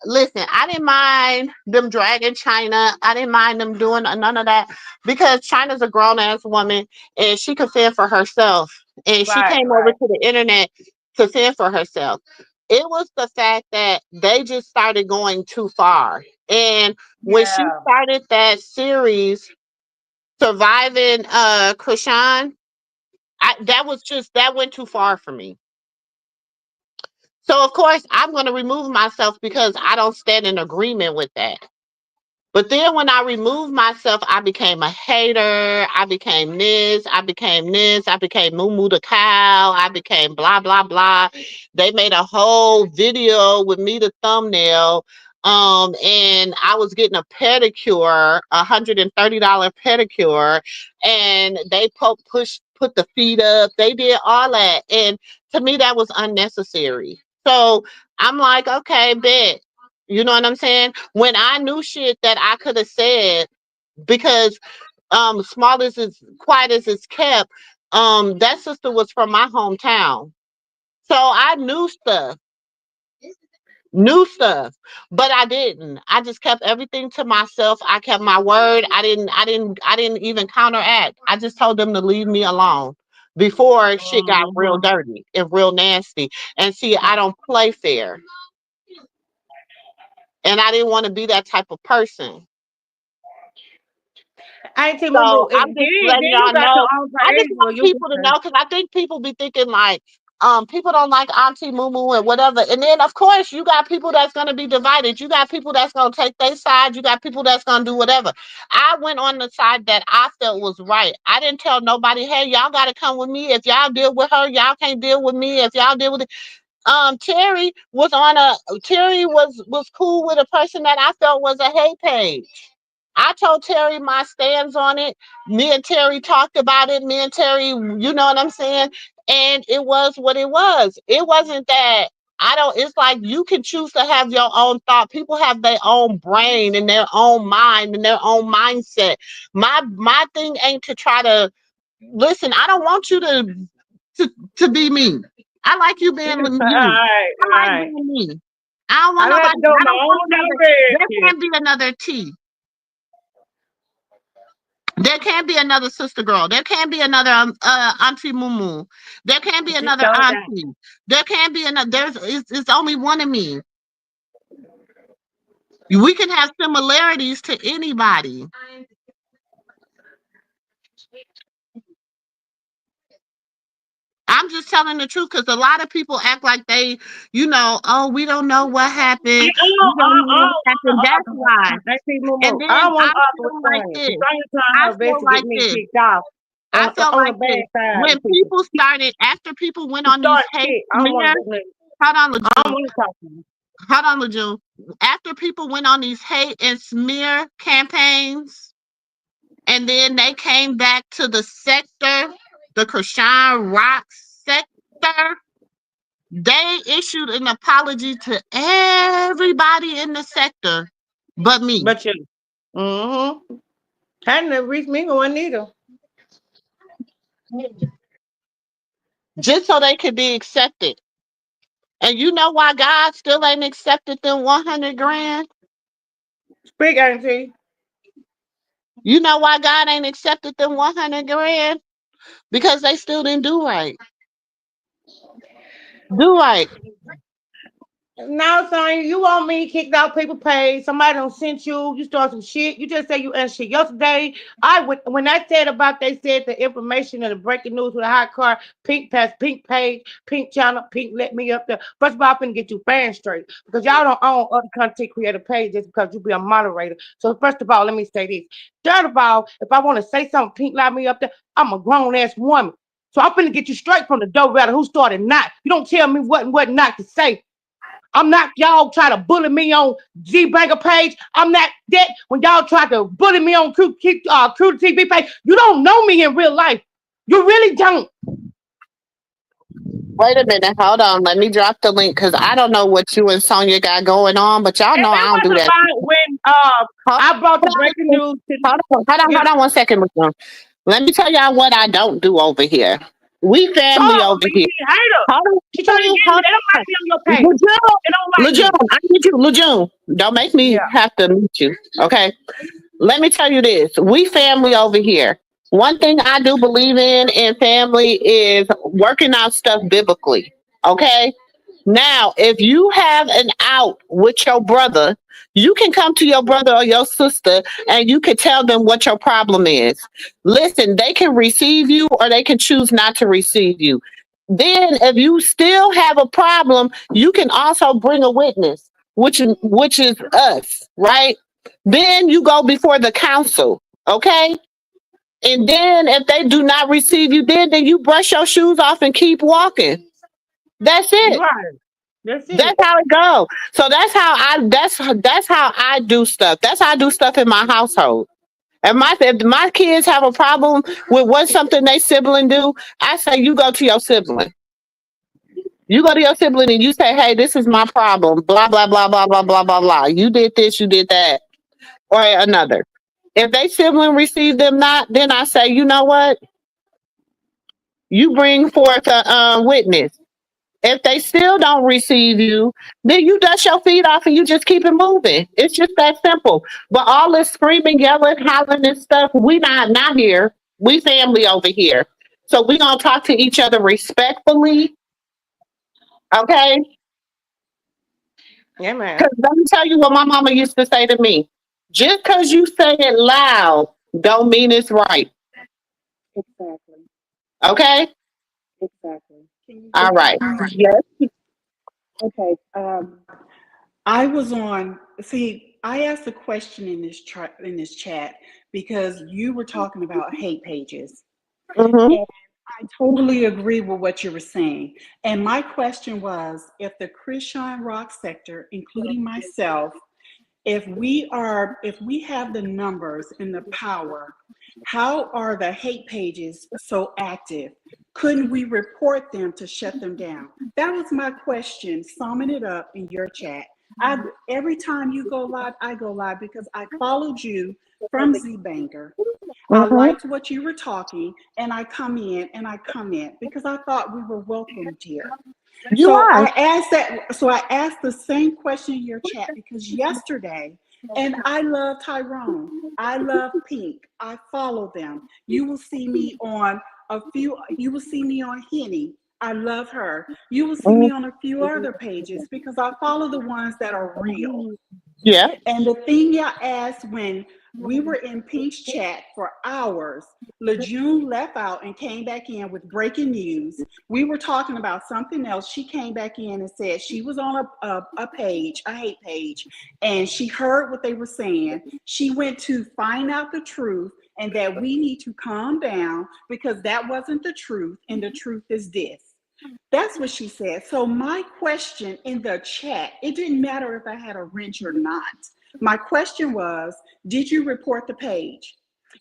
listen, I didn't mind them dragging China. I didn't mind them doing none of that because China's a grown ass woman and she could fend for herself. And she Right, came over right. to the internet to fend for herself. It was the fact that they just started going too far. And when she Yeah. started that series, Surviving Chrisean, that went too far for me. So of course I'm gonna remove myself because I don't stand in agreement with that. But then when I removed myself, I became a hater. I became this. I became this. I became Mumu the cow. I became blah blah blah. They made a whole video with me the thumbnail. And I was getting a pedicure, $130 pedicure, and they put the feet up. They did all that, and to me that was unnecessary. So I'm like, okay, bet. You know what I'm saying? When I knew shit that I could have said, because small as it's quiet as it's kept, that sister was from my hometown. So I knew stuff, but I didn't. I just kept everything to myself. I kept my word. I didn't even counteract. I just told them to leave me alone before shit got real Mhm. dirty and real nasty. And see, I don't play fair. And I didn't want to be that type of person. Auntie Mumu, So and I'm just letting then you y'all got your know. own I just page, or want you people to just know because I think people be thinking like, people don't like Auntie Mumu and whatever. And then of course you got people that's gonna be divided. You got people that's gonna take their side. You got people that's gonna do whatever. I went on the side that I felt was right. I didn't tell nobody, hey, y'all gotta come with me. If y'all deal with her, y'all can't deal with me. If y'all deal with it. Terry was cool with a person that I felt was a hate page. I told Terry my stance on it. Me and Terry talked about it. Me and Terry, you know what I'm saying? And it was what it was. It wasn't that I don't, it's like you can choose to have your own thought. People have their own brain and their own mind and their own mindset. My thing ain't to try to listen, I don't want you to, to be me. I like you being you. right, I like right. being me. I don't want I like nobody, to do I my don't want own another, there direction. can't be another T. There can't be another sister girl. There can't be another Auntie Mumu. There can't be Just another don't die. auntie. There can't be another. It's only one of me. We can have similarities to anybody. I'm just telling the truth because a lot of people act like they, oh, we don't know what happened. We don't know what happened. That's why. Auntie And Mumu, I then don't want I to argue with feel like Sonya, this. because Sonya's trying I her best feel to get like me this. kicked off I felt on the like bad this. side When of people. people started, after people went You on these start hate shit. I don't want smear, to do hold on, I don't LeJune. want to talk to you. Hold on, LeJune. After people went on these hate and smear campaigns, and then they came back to the sector, the Chrisean Rock sector, they issued an apology to everybody in the sector but me, But you. Mm-hmm. Hadn't never reached me one neither. just so they could be accepted. And you know why God still ain't accepted them 100 grand? Speak, Auntie. You know why God ain't accepted them 100 grand? Because they still didn't do right. Do right. Now, son, you want me kicked out people page. Somebody don't sent you. You start some shit. You just say you and shit. Yesterday, when I said about they said the information and the breaking news with a hot car, pink pass, pink page, pink channel, pink let me up there. First of all, I'm finna get you banned straight because y'all don't own other content creator pages because you be a moderator. So first of all, let me say this. Third of all, if I want to say something, pink let me up there. I'm a grown ass woman. So I'm finna get you straight from the door, rather who started not. You don't tell me what and what not to say. I'm not y'all try to bully me on G Banker page. I'm not that when y'all try to bully me on Crew TV page. You don't know me in real life. You really don't. Wait a minute, hold on. Let me drop the link because I don't know what you and Sonya got going on, but y'all If know I it don't do was that. about when Hold I brought the on, breaking news to hold on, hold on, get hold on 1 second. Let me tell y'all what I don't do over here. We Show family her, over but you here. can't hate her. Hold She trying to on, get me. hold They don't on. like me on your page. Lejeune, They don't like Lejeune, me. I need you. Lejeune, don't make me Yeah. have to meet you. Okay. Let me tell you this. We family over here. One thing I do believe in family is working out stuff biblically. Okay. Now, if you have an out with your brother, you can come to your brother or your sister and you can tell them what your problem is. Listen, they can receive you or they can choose not to receive you. Then, if you still have a problem, you can also bring a witness, which is us, right? Then you go before the council, okay? And then if they do not receive you, then you brush your shoes off and keep walking. That's You it. right. That's That's it. how it goes. So that's how I do stuff. That's how I do stuff in my household. And if my kids have a problem with what something they sibling do, I say you go to your sibling. You go to your sibling and you say, "Hey, this is my problem. Blah blah blah blah blah blah blah blah. You did this, you did that, or another." If they sibling receive them not, then I say, you know what? You bring forth a witness. If they still don't receive you, then you dust your feet off and you just keep it moving. It's just that simple. But all this screaming, yelling, hollering and stuff, we not here. We family over here. So we gonna talk to each other respectfully, okay? Yeah, man. Because let me tell you what my mama used to say to me. Just because you say it loud, don't mean it's right. Exactly. Okay? Exactly. Can you All hear me? right. Yes. Okay. I was on. See, I asked a question in this chat because you were talking about hate pages, Mm-hmm. and I totally agree with what you were saying. And my question was, if the Christian rock sector, including myself, if we have the numbers and the power, how are the hate pages so active? Couldn't we report them to shut them down? That was my question, summing it up in your chat. Every time you go live, I go live because I followed you from Z Banker. I Mm-hmm. liked what you were talking, and I come in and I comment because I thought we were welcomed here. You are. So I asked the same question in your chat because yesterday, and I love Tyrone. I love Pink. I follow them. You will see me on Henny. I love her. You will see Mhm. me on a few other pages because I follow the ones that are real. Yeah. And the thing I asked when we were in Pink's chat for hours, Lejeune left out and came back in with breaking news. We were talking about something else. She came back in and said she was on a page, a hate page, and she heard what they were saying. She went to find out the truth and that we need to calm down because that wasn't the truth, and the truth is this. That's what she said. So my question in the chat, it didn't matter if I had a wrench or not. My question was, did you report the page?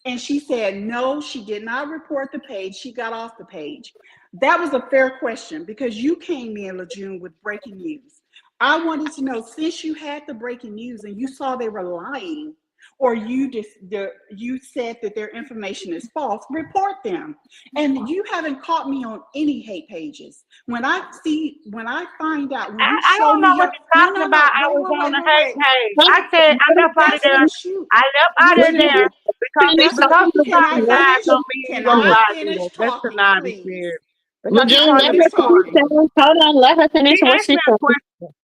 And she said, no, she did not report the page. She got off the page. That was a fair question because you came in, Lejeune, with breaking news. I wanted to know, since you had the breaking news and you saw they were lying, or you said that their information is false, report them. And you haven't caught me on any hate pages. When I find out, when you I show don't me know what your, you're talking about. I was on the hate wait. page. I said I left out of That's there. what you, I left out of Lejeune, there that's what, because you can I talking live finish? don't mean you Can gonna I lie to finish them. That's the talking, naughty please? spirit. Because Can you I Lejeune, trying let to her finish be finish. talking? funny. Hold on, let her finish She what asked she me a said. question.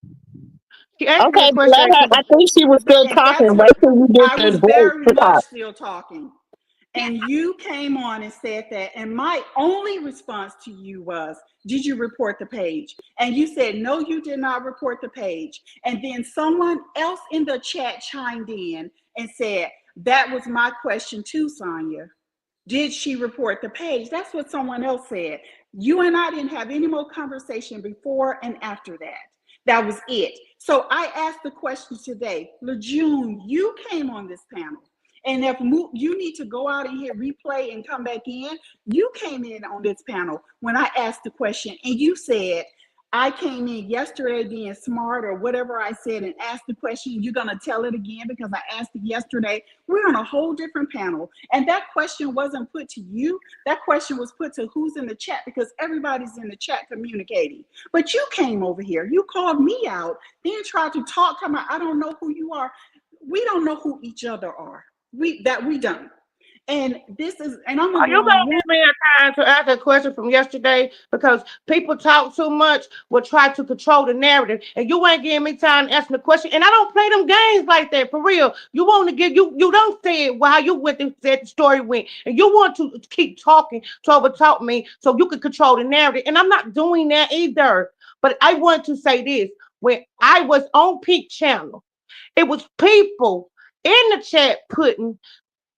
She asked me a Okay, but question. let her. I think she was still And that's talking. what Wait till you I get was the break very to much talk. still talking. And you came on and said that. And my only response to you was, did you report the page? And you said, no, you did not report the page. And then someone else in the chat chimed in and said, that was my question too, Sonia. Did she report the page? That's what someone else said. You and I didn't have any more conversation before and after that. That was it. So I asked the question today. Lejeune, you came on this panel. And if you need to go out and hit replay and come back in, you came in on this panel when I asked the question and you said, I came in yesterday being smart or whatever I said and asked the question. You're going to tell it again because I asked it yesterday. We're on a whole different panel. And that question wasn't put to you. That question was put to who's in the chat because everybody's in the chat communicating. But you came over here. You called me out, then tried to talk about, I don't know who you are. We don't know who each other are. We don't. And this is, and I'm Are going to you go on gonna give me a time to ask a question from yesterday? Because people talk too much, will try to control the narrative, and you ain't giving me time to ask the question. And I don't play them games like that for real. You want to give you don't say it while you went and said the story went, and you want to keep talking to overtalk me so you can control the narrative. And I'm not doing that either. But I want to say this: when I was on Peak Channel, it was people in the chat putting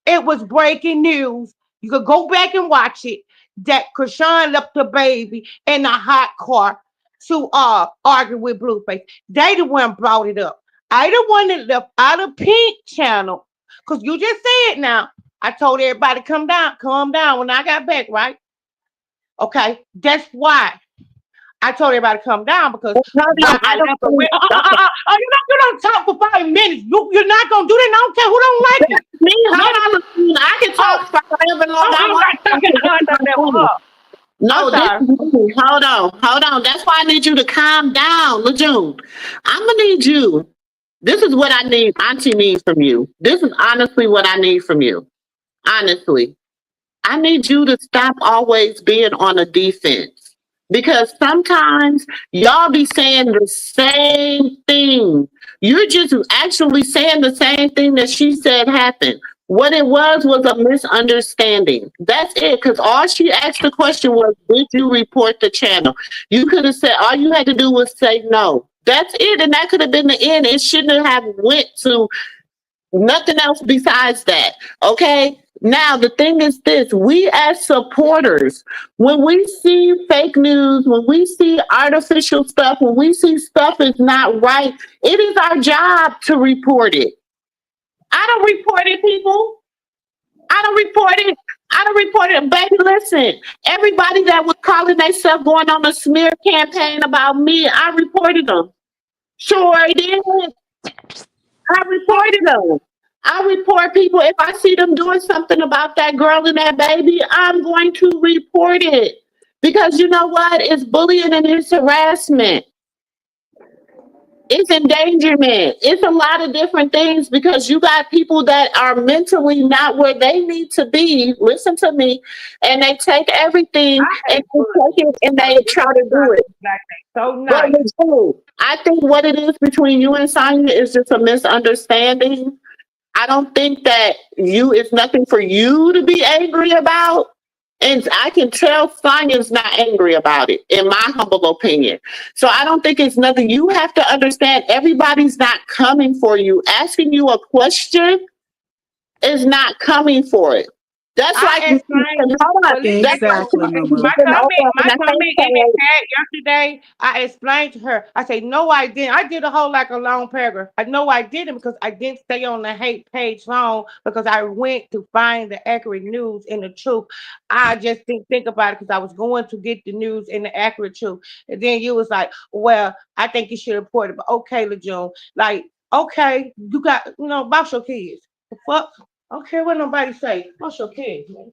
it was breaking news. You could go back and watch it. That Chrisean left the baby in a hot car to argue with Blueface. They the one brought it up. I the one that left out of Pink Channel. Cause you just said now. I told everybody calm down when I got back, right? Okay, that's why I told everybody to come down because Hold when on, I I don't left away, think that's you don't talk for 5 minutes. You're not gonna do that. I don't care who don't like it. me. No, Hold on, Laguna. I can oh, talk for however long I I'm want. not talking to her. I thought that was her. I'm No, this sorry. is me. Hold on. That's why I need you to calm down, Lejeune. I'm gonna need you. This is what I need, Auntie needs from you. This is honestly what I need from you. Honestly. I need you to stop always being on a defense because sometimes y'all be saying the same thing. You're just actually saying the same thing that she said happened. What it was a misunderstanding. That's it. Because all she asked the question was, did you report the channel? You could have said, all you had to do was say no. That's it. And that could have been the end. It shouldn't have went to nothing else besides that. Okay. Now, the thing is this we as supporters, when we see fake news, when we see artificial stuff, when we see stuff is not right, it is our job to report it. I don't report it, people. I don't report it. I don't report it. Baby, listen, everybody that was calling themselves going on a smear campaign about me, I reported them. Sure, I did. I reported them. I report people. If I see them doing something about that girl and that baby, I'm going to report it. Because you know what? It's bullying and it's harassment. It's endangerment. It's a lot of different things because you got people that are mentally not where they need to be. Listen to me. And they take everything I and hate they bullying. take it and they try to do it. Like so But nice. with you, I think what it is between you and Sonya is just a misunderstanding. I don't think that it's nothing for you to be angry about. And I can tell Sonya's not angry about it, in my humble opinion. So I don't think it's nothing. You have to understand everybody's not coming for you. Asking you a question is not coming for it. That's like I explained, hold on. but listen, That's like Exactly, Mumu. my comment in the chat yesterday, I explained to her. I said, no, I didn't. I did a whole like a long paragraph. I know I didn't because I didn't stay on the hate page long because I went to find the accurate news and the truth. I just didn't think about it because I was going to get the news and the accurate truth. And then you was like, well, I think you should report it. But okay, LeJune, like, okay, you got, about your kids. The fuck? I don't care what nobody say. What's your kids, man?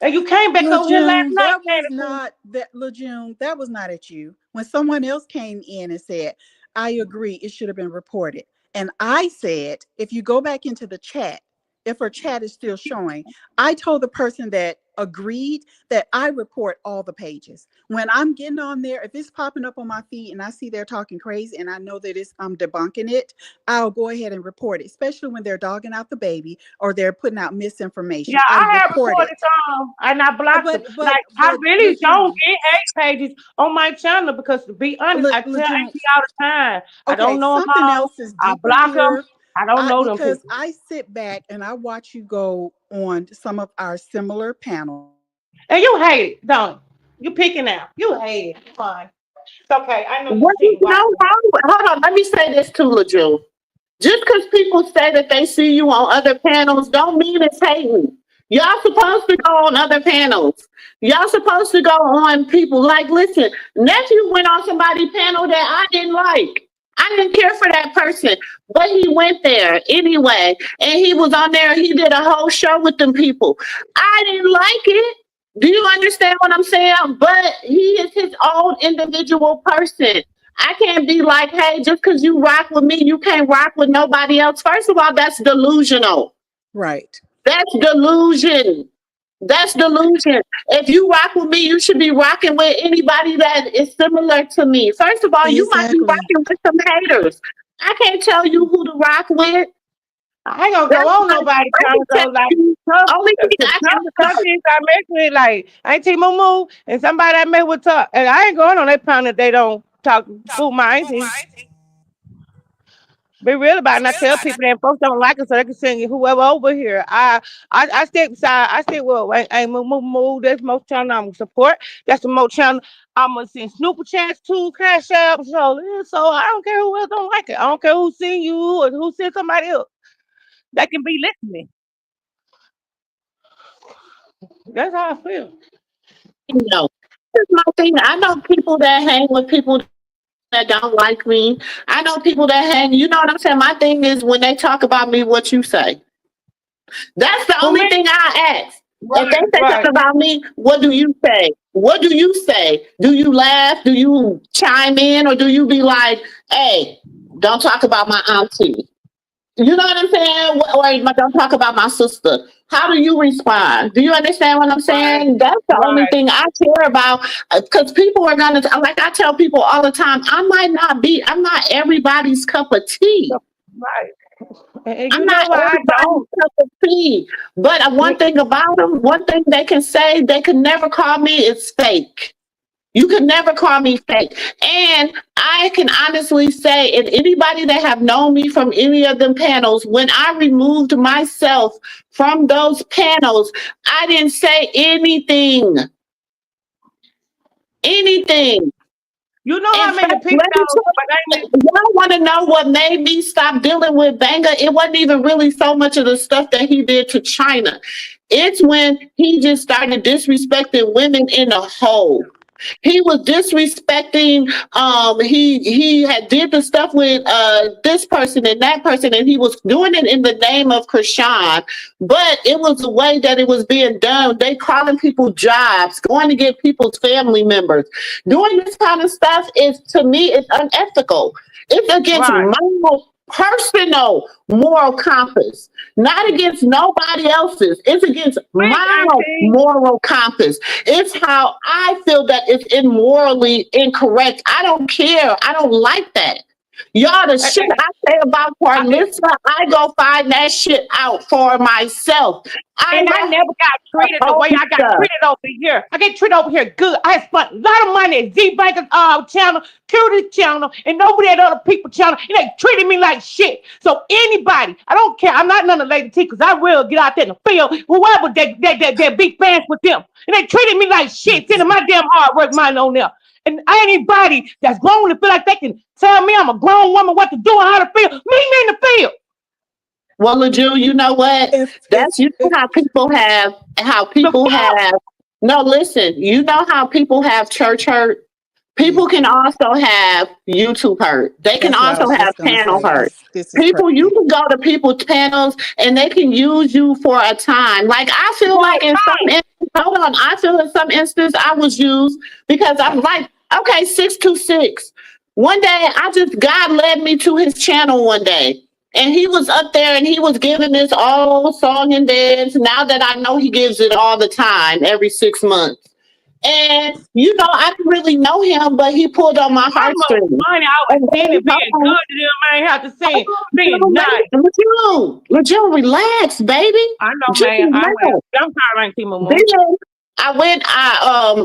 And you came back over here last Lejeune, night that saying was it too. not that Lejeune, that was not at you. When someone else came in and said, I agree, it should have been reported. And I said, if you go back into the chat, if her chat is still showing, I told the person that agreed that I report all the pages. When I'm getting on there, if it's popping up on my feed and I see they're talking crazy and I know that I'm debunking it, I'll go ahead and report it, especially when they're dogging out the baby or they're putting out Yeah, misinformation. I I have report reported it. some and I blocked them. Like I But really don't Lejeune, get hate pages on my channel because to be honest, I tell Lejeune, Auntie all the time. I okay, don't know them something all. else is I deeper block them. here. I don't know them Because people. I sit back and I watch you go on some of our similar panels. And you hate it, don't you? You picking out. You hate it. Fine. It's okay. I know you What sitting watching. hold on, let me say this too, LaJew. Just because people say that they see you on other panels don't mean it's hating. Y'all supposed to go on other panels. Y'all supposed to go on people. Like, listen, nephew went on somebody's panel that I didn't like. I didn't care for that person, but he went there anyway, and he was on there. He did a whole show with them people. I didn't like it. Do you understand what I'm saying? But he is his own individual person. I can't be like, hey, just because you rock with me, you can't rock with nobody else. First of all, that's delusional. Right. That's delusion. That's delusion. If you rock with me, you should be rocking with anybody that is similar to me. First of all, you might be Exactly. rocking with some haters. I can't tell you who to rock with. I ain't gonna go That's on what nobody I kind can of tell though. Like you. Only thing I can tell some I met with, like Auntie Mumu and somebody I met with talk, and I ain't going on their pound if they don't talk fool my auntie. Be real about it, and I tell people that folks don't like it, so they can send you whoever over here. I stick beside. I stick with ain't move. That's most channel I'm gonna support. That's the most channel I'm gonna send Snooper chats to Cash App. So I don't care who else don't like it. I don't care who send you or who send somebody else. That can be listening. That's how I feel. you know. This is my thing. I know people that hang with people that don't like me. I know people that hang. You know what I'm saying? My thing is when they talk about me, what you say. That's the For only me, thing I ask. If right, they say right. something about me, what do you say? What do you say? Do you laugh? Do you chime in? Or do you be like, hey, don't talk about my auntie? You know what I'm saying? Or don't talk about my sister. How do you respond? Do you understand what I'm Right, saying? That's the only right, thing I care about. Because people are gonna, like I tell people all the time, I'm not everybody's cup of tea. right. And I'm you not know why I everybody's don't? cup of tea. But one thing about them, one thing they can say, they can never call me is fake. You can never call me fake. And I can honestly say, and anybody that have known me from any of them panels, when I removed myself from those panels, I didn't say anything. Anything. You know In how fact, many people let me though, tell but I you, mean, y'all want to know what made me stop dealing with Banga? It wasn't even really so much of the stuff that he did to China. It's when he just started disrespecting women in a whole. He was disrespecting. He had did the stuff with this person and that person, and he was doing it in the name of Chrisean. But it was the way that it was being done. They calling people jobs, going to get people's family members. Doing this kind of stuff is, to me, it's unethical. It's against right. my personal moral compass, not against nobody else's. It's against Big my auntie. moral compass. It's how I feel that it's immorally incorrect. I don't care. I don't like that. Y'all, the I, shit I say about I, Karlissa, I go find that shit out for myself. I And I know never got treated the how way to I got stuff. treated over here. I get treated over here good. I spent a lot of money at Z Banker's channel, Curtis channel, and over there at other people's channel. And they treated me like shit. So anybody, I don't care. I'm not none of Lady T because I will get out there in the field. Whoever that big fans with them. And they treated me like shit, sending my damn hard work mine on there. And anybody that's grown and feel like they can tell me I'm a grown woman what to do and how to feel, meet me in the field. Well, LaJew, you know what? That's you know If how The people fuck? have. No, listen. You know how people have church hurt. yeah, People can also have YouTube hurt. They can that's what I also was have just gonna panel say. hurt. This is People, you perfect. can go to people's panels and they can use you for a time. Like I feel Whoa, like in some instance, hold on, I feel in some instance I was used because I'm like, okay, 626. One day I just God led me to his channel one day. And he was up there and he was giving this all song and dance. Now that I know he gives it all the time, every 6 months. And you know, I didn't really know him, but he pulled on my how much heartstrings. money I was And spending then, being good to them, I ain't have to say being nice. LaJew, relax, baby. I know, Just man. I will. relax. I'm sorry, Auntie Mumu. Then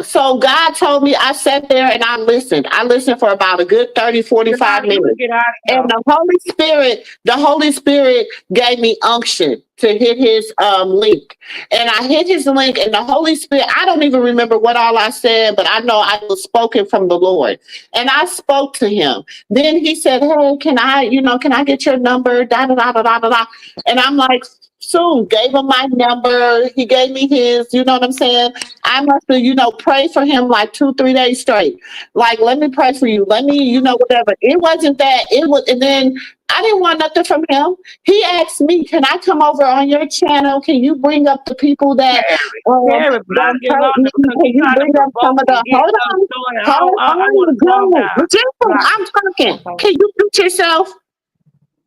so God told me I sat there and I listened. I listened for about a good 30, Get out 45 of, you can minutes. get out of And here. the Holy Spirit gave me unction to hit his link. And I hit his link, and the Holy Spirit, I don't even remember what all I said, but I know I was spoken from the Lord. And I spoke to him. Then he said, hey, can I get your number? Da, da, da, da, da, da, da. And I'm like, soon, gave him my number. He gave me his, you know what I'm saying? I must have, pray for him like 2, 3 days straight. Like, let me pray for you. Let me, whatever. It wasn't that. It was, and then I didn't want nothing from him. He asked me, can I come over on your channel? Can you bring up the people that Carrie, block that your hurt number me? because Can you you trying to bring up some provoke of and the get stuff started. hold I want to calm on, down. Jill, Right. I'm talking. Okay. Can you mute yourself?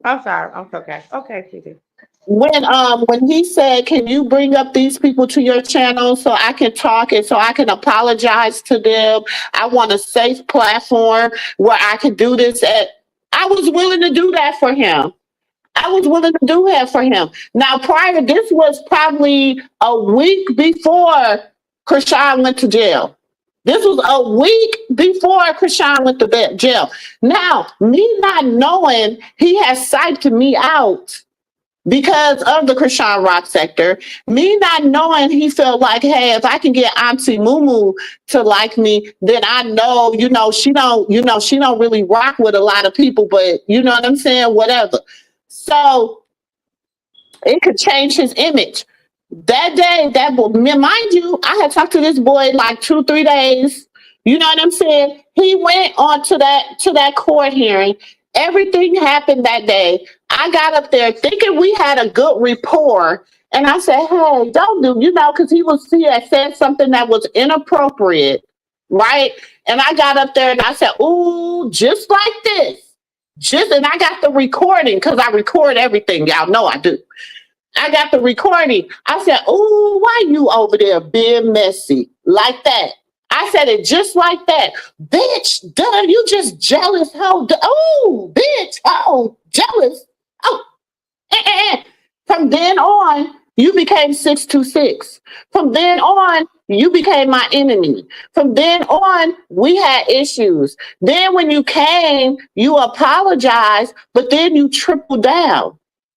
I'm sorry. I'm okay. Okay, Titi. When he said, can you bring up these people to your channel so I can talk and so I can apologize to them? I want a safe platform where I can do this at. I was willing to do that for him. I was willing to do that for him. Now, this was probably a week before Chrisean went to jail. This was a week before Chrisean went to jail. Now, me not knowing he has psyched me out because of the Chrisean Rock sector, me not knowing he felt like, hey, if I can get Auntie Mumu to like me, then I know, she don't really rock with a lot of people, but you know what I'm saying? Whatever. So it could change his image. That day, mind you, I had talked to this boy like 2, 3 days. You know what I'm saying? He went on to that court hearing. Everything happened that day. I got up there thinking we had a good rapport. And I said, hey, don't do, because he had said something that was inappropriate, right? And I got up there and I said, ooh, just like this. And I got the recording because I record everything. Y'all know I do. I got the recording. I said, "Ooh, why you over there being messy like that?" I said it just like that. Bitch, duh, you just jealous hoe. Oh, bitch, oh, jealous. Oh, eh, eh, eh. From then on, you became 626. From then on, you became my enemy. From then on, we had issues. Then when you came, you apologized, but then you tripled down.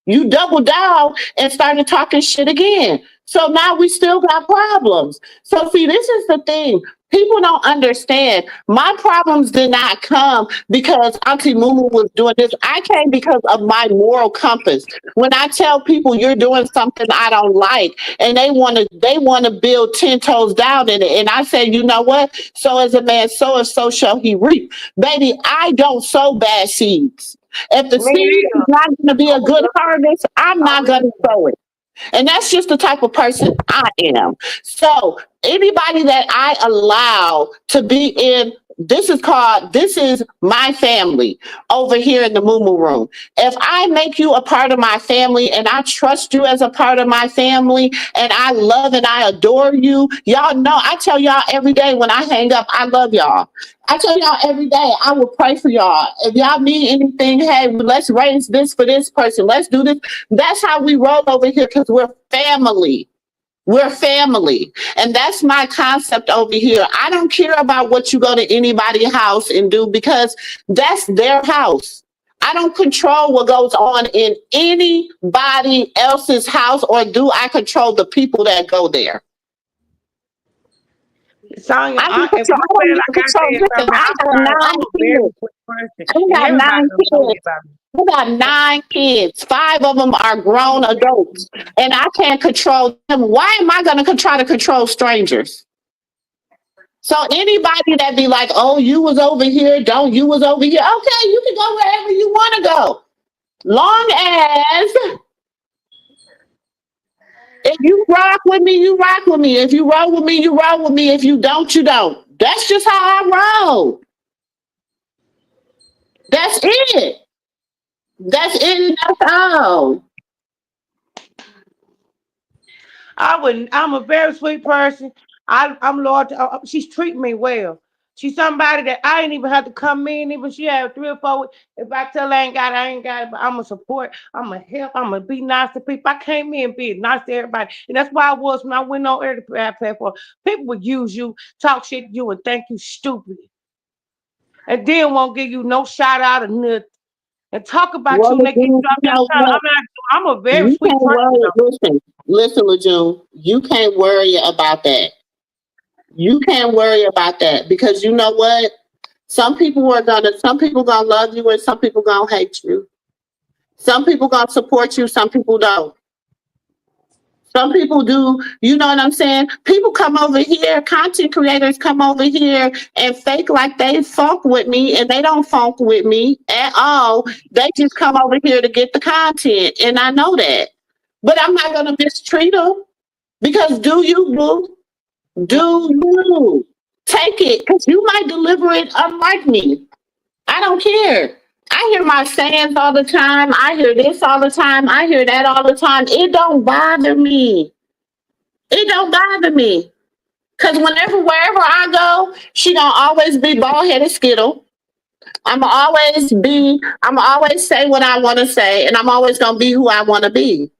You doubled down and started talking shit again. So now we still got problems. So see, this is the thing. People don't understand. My problems did not come because Auntie Mumu was doing this. I came because of my moral compass. When I tell people you're doing something I don't like, and they want to build 10 toes down in it, and I say, you know what? So as a man soweth, so shall he reap. Baby, I don't sow bad seeds. If the Me seed is either. not going to be a good harvest, I'm I not going really to sow it. And that's just the type of person I am. So anybody that I allow to be in, this is my family over here in the Mumu room. If I make you a part of my family and I trust you as a part of my family and I love and I adore you, y'all know I tell y'all every day when I hang up, I love y'all. I tell y'all every day, I will pray for y'all. If y'all need anything, hey, let's raise this for this person. Let's do this. That's how we roll over here because we're family. We're family. And that's my concept over here. I don't care about what you go to anybody's house and do because that's their house. I don't control what goes on in anybody else's house, or do I control the people that go there? Sonya, I can if control, you I don't feel need to like I control. said Listen, something, I I'm got sorry. I'm 9 a very kids. quick person, I and got everybody 9 don't know me kids. about me. I got 9 kids. 5 of them are grown adults, and I can't control them. Why am I going to try to control strangers? So anybody that be like, "Oh, you was over here, don't you was over here?" Okay, you can go wherever you want to go, long as if you rock with me, you rock with me. If you roll with me, you roll with me. If you don't, you don't. That's just how I roll. That's it. That's it. And that's all. I wouldn't. I'm a very sweet person. I'm loyal to. She's treating me well. She's somebody that I ain't even have to come in. Even she had 3 or 4. If I tell her I ain't got it, I ain't got it. But I'm a support. I'm a help. I'm gonna be nice to people. I came in being nice to everybody, and that's why I was when I went on every platform. People would use you, talk shit to you, and think you stupid, and then won't give you no shout out or nothing. and talk about Well, you, make you Lejeune, drop you down. know what? I'm a very You sweet can't person, worry. though. Listen, Lejeune. You can't worry about that. You can't worry about that because you know what? Some people gonna love you and some people gonna hate you. Some people gonna support you, some people don't. Some people do, you know what I'm saying? People come over here, content creators come over here and fake like they funk with me, and they don't funk with me at all. They just come over here to get the content, and I know that. But I'm not gonna mistreat them because do you, boo? Do you take it? Because you might deliver it unlike me. I don't care. I hear my sayings all the time. I hear this all the time. I hear that all the time. It don't bother me. It don't bother me. Cause wherever I go, she gonna always be bald headed skittle. I'ma always say what I wanna say, and I'm always gonna be who I wanna be.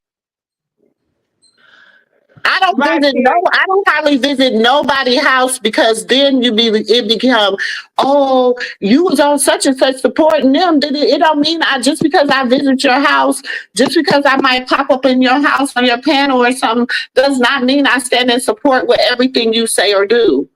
Right here. I don't hardly visit nobody's house because then it become, oh, you was on such and such supporting them. It don't mean I just because I visit your house, just because I might pop up in your house on your panel or something, does not mean I stand in support with everything you say or do.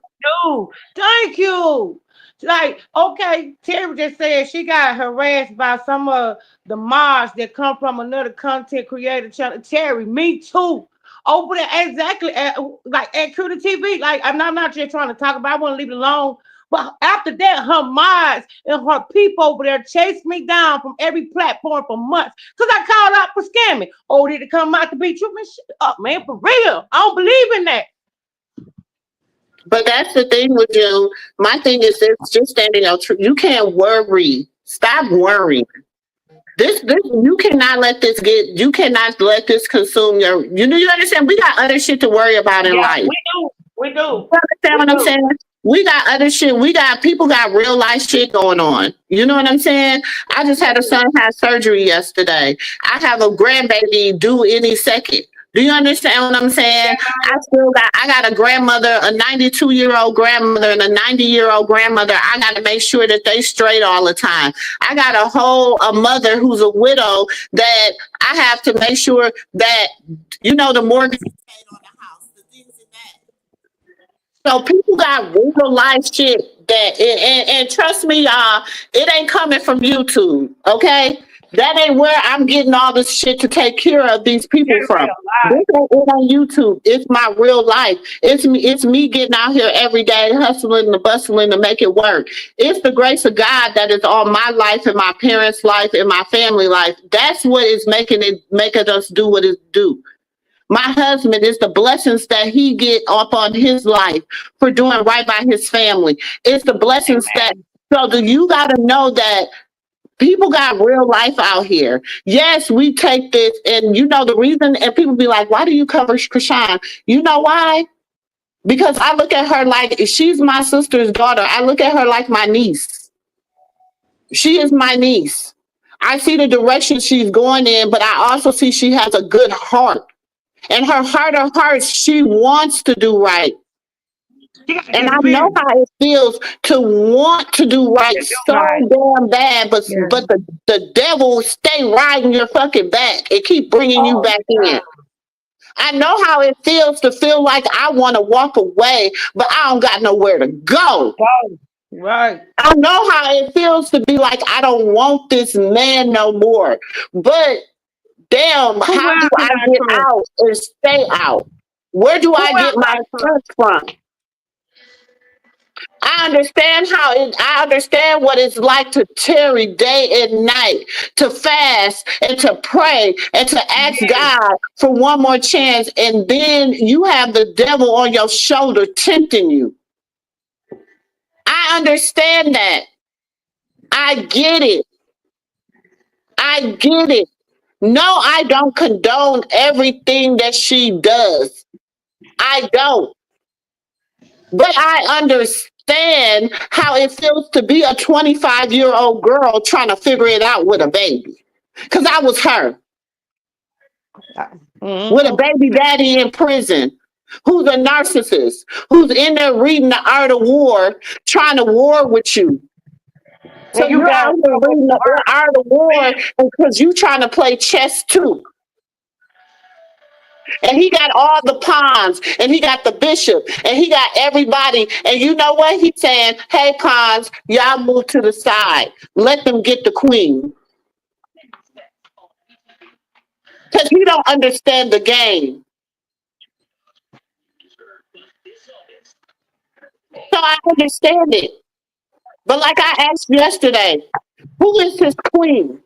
Dude, thank you. Like, okay, Terry just said she got harassed by some of the mods that come from another content creator channel. Terry, me too. Over there, exactly, at Cuda TV. Like, I'm not just trying to talk about. I want to leave it alone. But after that, her mods and her people over there chased me down from every platform for months because I called out for scamming. Oh, did it come out to be true? Man, shut up, man, for real. I don't believe in that. But that's the thing with you. My thing is this: just standing out. You can't worry. Stop worrying. This you cannot let this get. You cannot let this consume your. You understand? We got other shit to worry about in Yeah, life. we do. We do. You understand We what I'm do. saying? We got other shit. We got people got real life shit going on. You know what I'm saying? I just had a son have surgery yesterday. I have a grandbaby due any second. Do you understand what I'm saying? I got a grandmother, a 92-year-old grandmother and a 90-year-old grandmother. I got to make sure that they straight all the time. I got a mother who's a widow that I have to make sure that the mortgage is paid on the house, the things in that. So people got real life shit and trust me, y'all, it ain't coming from YouTube. Okay, that ain't where I'm getting all this shit to take care of these people You're from. real This life. ain't it on YouTube. It's my real life. It's me getting out here every day, hustling and bustling to make it work. It's the grace of God that is on my life and my parents' life and my family life. That's what is making us do what it do. My husband is the blessings that he get up on his life for doing right by his family. It's the blessings that you got to know that people got real life out here. Yes, we take this, and the reason, and people be like, "Why do you cover Chrisean?" You know why? Because I look at her like she's my sister's daughter. I look at her like my niece. She is my niece. I see the direction she's going in, but I also see she has a good heart. In her heart of hearts, she wants to do right. She got a And good I know spirit. how it feels to want to do right To do so right. damn bad, Yeah. but the devil stay riding your fucking back and keep bringing you All back the in. time. I know how it feels to feel like I want to walk away, but I don't got nowhere to go. Right. Right. I know how it feels to be like I don't want this man no more. But damn, Who how do else can I I get trust? out and stay out? Where do Who I get else my I trust? strength from? I understand what it's like to tarry day and night, to fast and to pray and to ask Yes. God for one more chance. And then you have the devil on your shoulder tempting you. I understand that. I get it. I get it. No, I don't condone everything that she does. I don't. But I understand how it feels to be a 25-year-old girl trying to figure it out with a baby. Because I was her with a Mm-hmm. baby daddy in prison who's a narcissist, who's in there reading The Art of War, trying to war with you. So And you you're got out here reading the Art of War because you trying to play chess too. And he got all the pawns, and he got the bishop, and he got everybody. And you know what? He's saying, hey, pawns, y'all move to the side. Let them get the queen. Because he don't understand the game. So I understand it. But like I asked yesterday, who is his queen?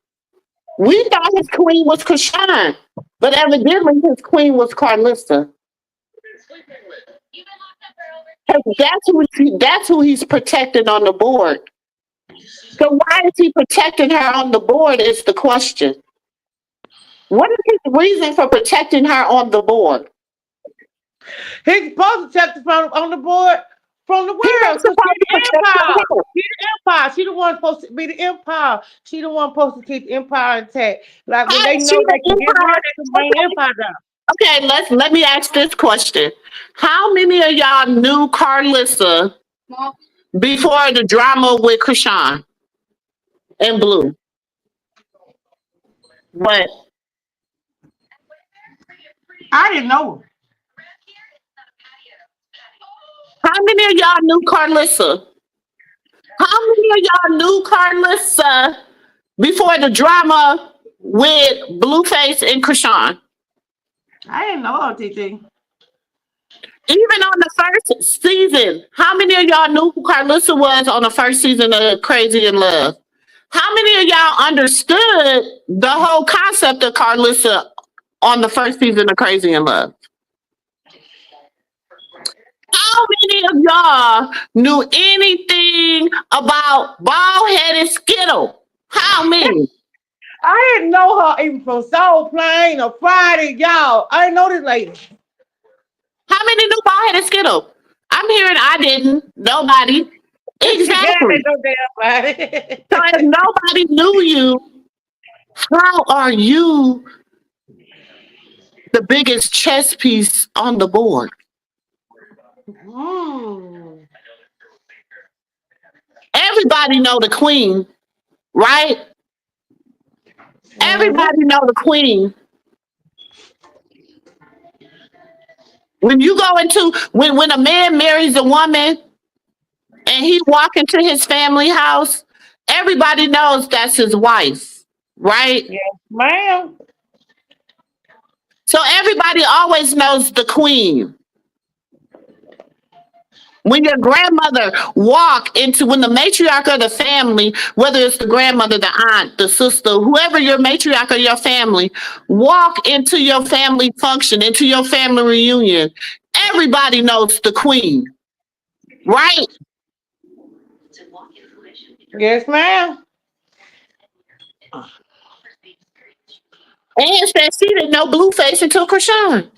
We thought his queen was Chrisean, but evidently his queen was Karlissa. 'Cause that's who he's protecting on the board. So why is he protecting her on the board is the question. What is his reason for protecting her on the board? He's supposed to check the phone on the board from the He's world not because supposed she's to the protect empire. her. She's the empire. She the one supposed to be the empire. She the one supposed to keep the empire intact. Like when How they is she know the they can get her, empire? they can bring the empire down. Okay, let me ask this question. How many of y'all knew Karlissa before the drama with Chrisean and Blue? What? I didn't know her. How many of y'all knew Karlissa? How many of y'all knew Karlissa before the drama with Blueface and Chrisean? I didn't know her, TT. Even on the first season, how many of y'all knew who Karlissa was on the first season of Crazy in Love? How many of y'all understood the whole concept of Karlissa on the first season of Crazy in Love? How many of y'all knew anything about bald headed Skittle? How many? I didn't know her even from Soul Plane or Friday, y'all. I didn't know this lady. How many knew bald headed Skittle? I'm hearing I didn't. Nobody. Yeah, they Exactly. know damn body. So if nobody knew you, how are you the biggest chess piece on the board? Mm. Everybody know the queen, right? Mhm. Everybody know the queen. When you go into when a man marries a woman and he walk into his family house, everybody knows that's his wife, right? Yes, ma'am. So everybody always knows the queen. When your grandmother when the matriarch of the family, whether it's the grandmother, the aunt, the sister, whoever your matriarch of your family, walk into your family function, into your family reunion, everybody knows the queen, right? Yes, ma'am. And said she didn't know Blueface until Chrisean.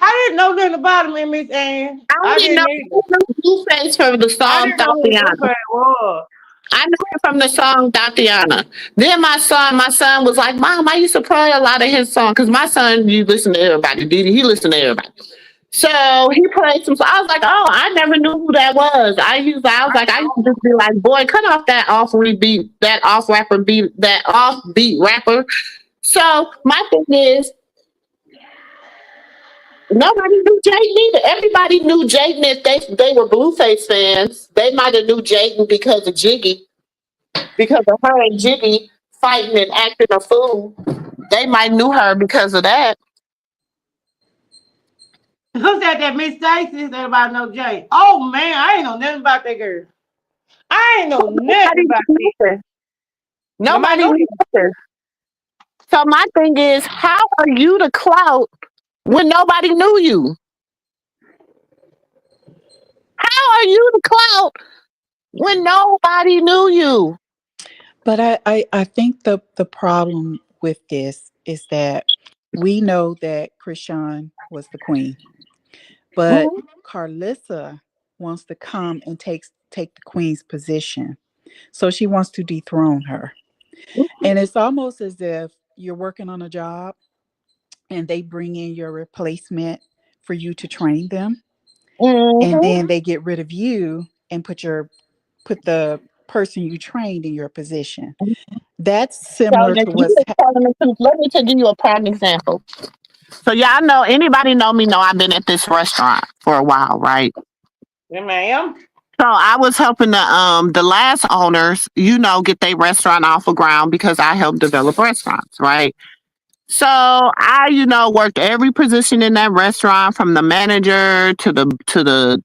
I didn't know nothing about him, Miss Ann. I I didn't know, didn't I either. didn't know Blueface from the I song didn't know who Tatiana. Blueface was. I know him from the song Tatiana. Then my son was like, Mom, I used to play a lot of his songs because my son, you listen to everybody. Didi, he listened to everybody. So he played some. I was like, oh, I never knew who that was. I used to just be like, boy, cut off that off beat, that off rapper beat, that off beat rapper. So my thing is, nobody knew Jayden either. Everybody knew Jayden if they were Blueface fans. They might have knew Jayden because of Jiggy, because of her and Jiggy fighting and acting a fool. They might knew her because of that. Who said that Miss Stacy said about no Jay? Oh man, I ain't know nothing about that girl. I ain't know nothing Nobody about knew that. nothing. Nobody Nobody know knew that. nothing. So my thing is, how are you the clout when nobody knew you? How are you the clout when nobody knew you? But I think the problem with this is that we know that Chrisean was the queen, but Mhm. Karlissa wants to come and take the queen's position. So she wants to dethrone her. And it's almost as if you're working on a job and they bring in your replacement for you to train them. and Mm-hmm. then they get rid of you and put the person you trained in your position. That's So similar that to you what's was telling the truth. Let me give you a prime example. So y'all know anybody know me know I've been at this restaurant for a while, right? Yeah, ma'am. So I was helping the last owners, get their restaurant off the ground because I help develop restaurants, right? So I, worked every position in that restaurant from the manager to the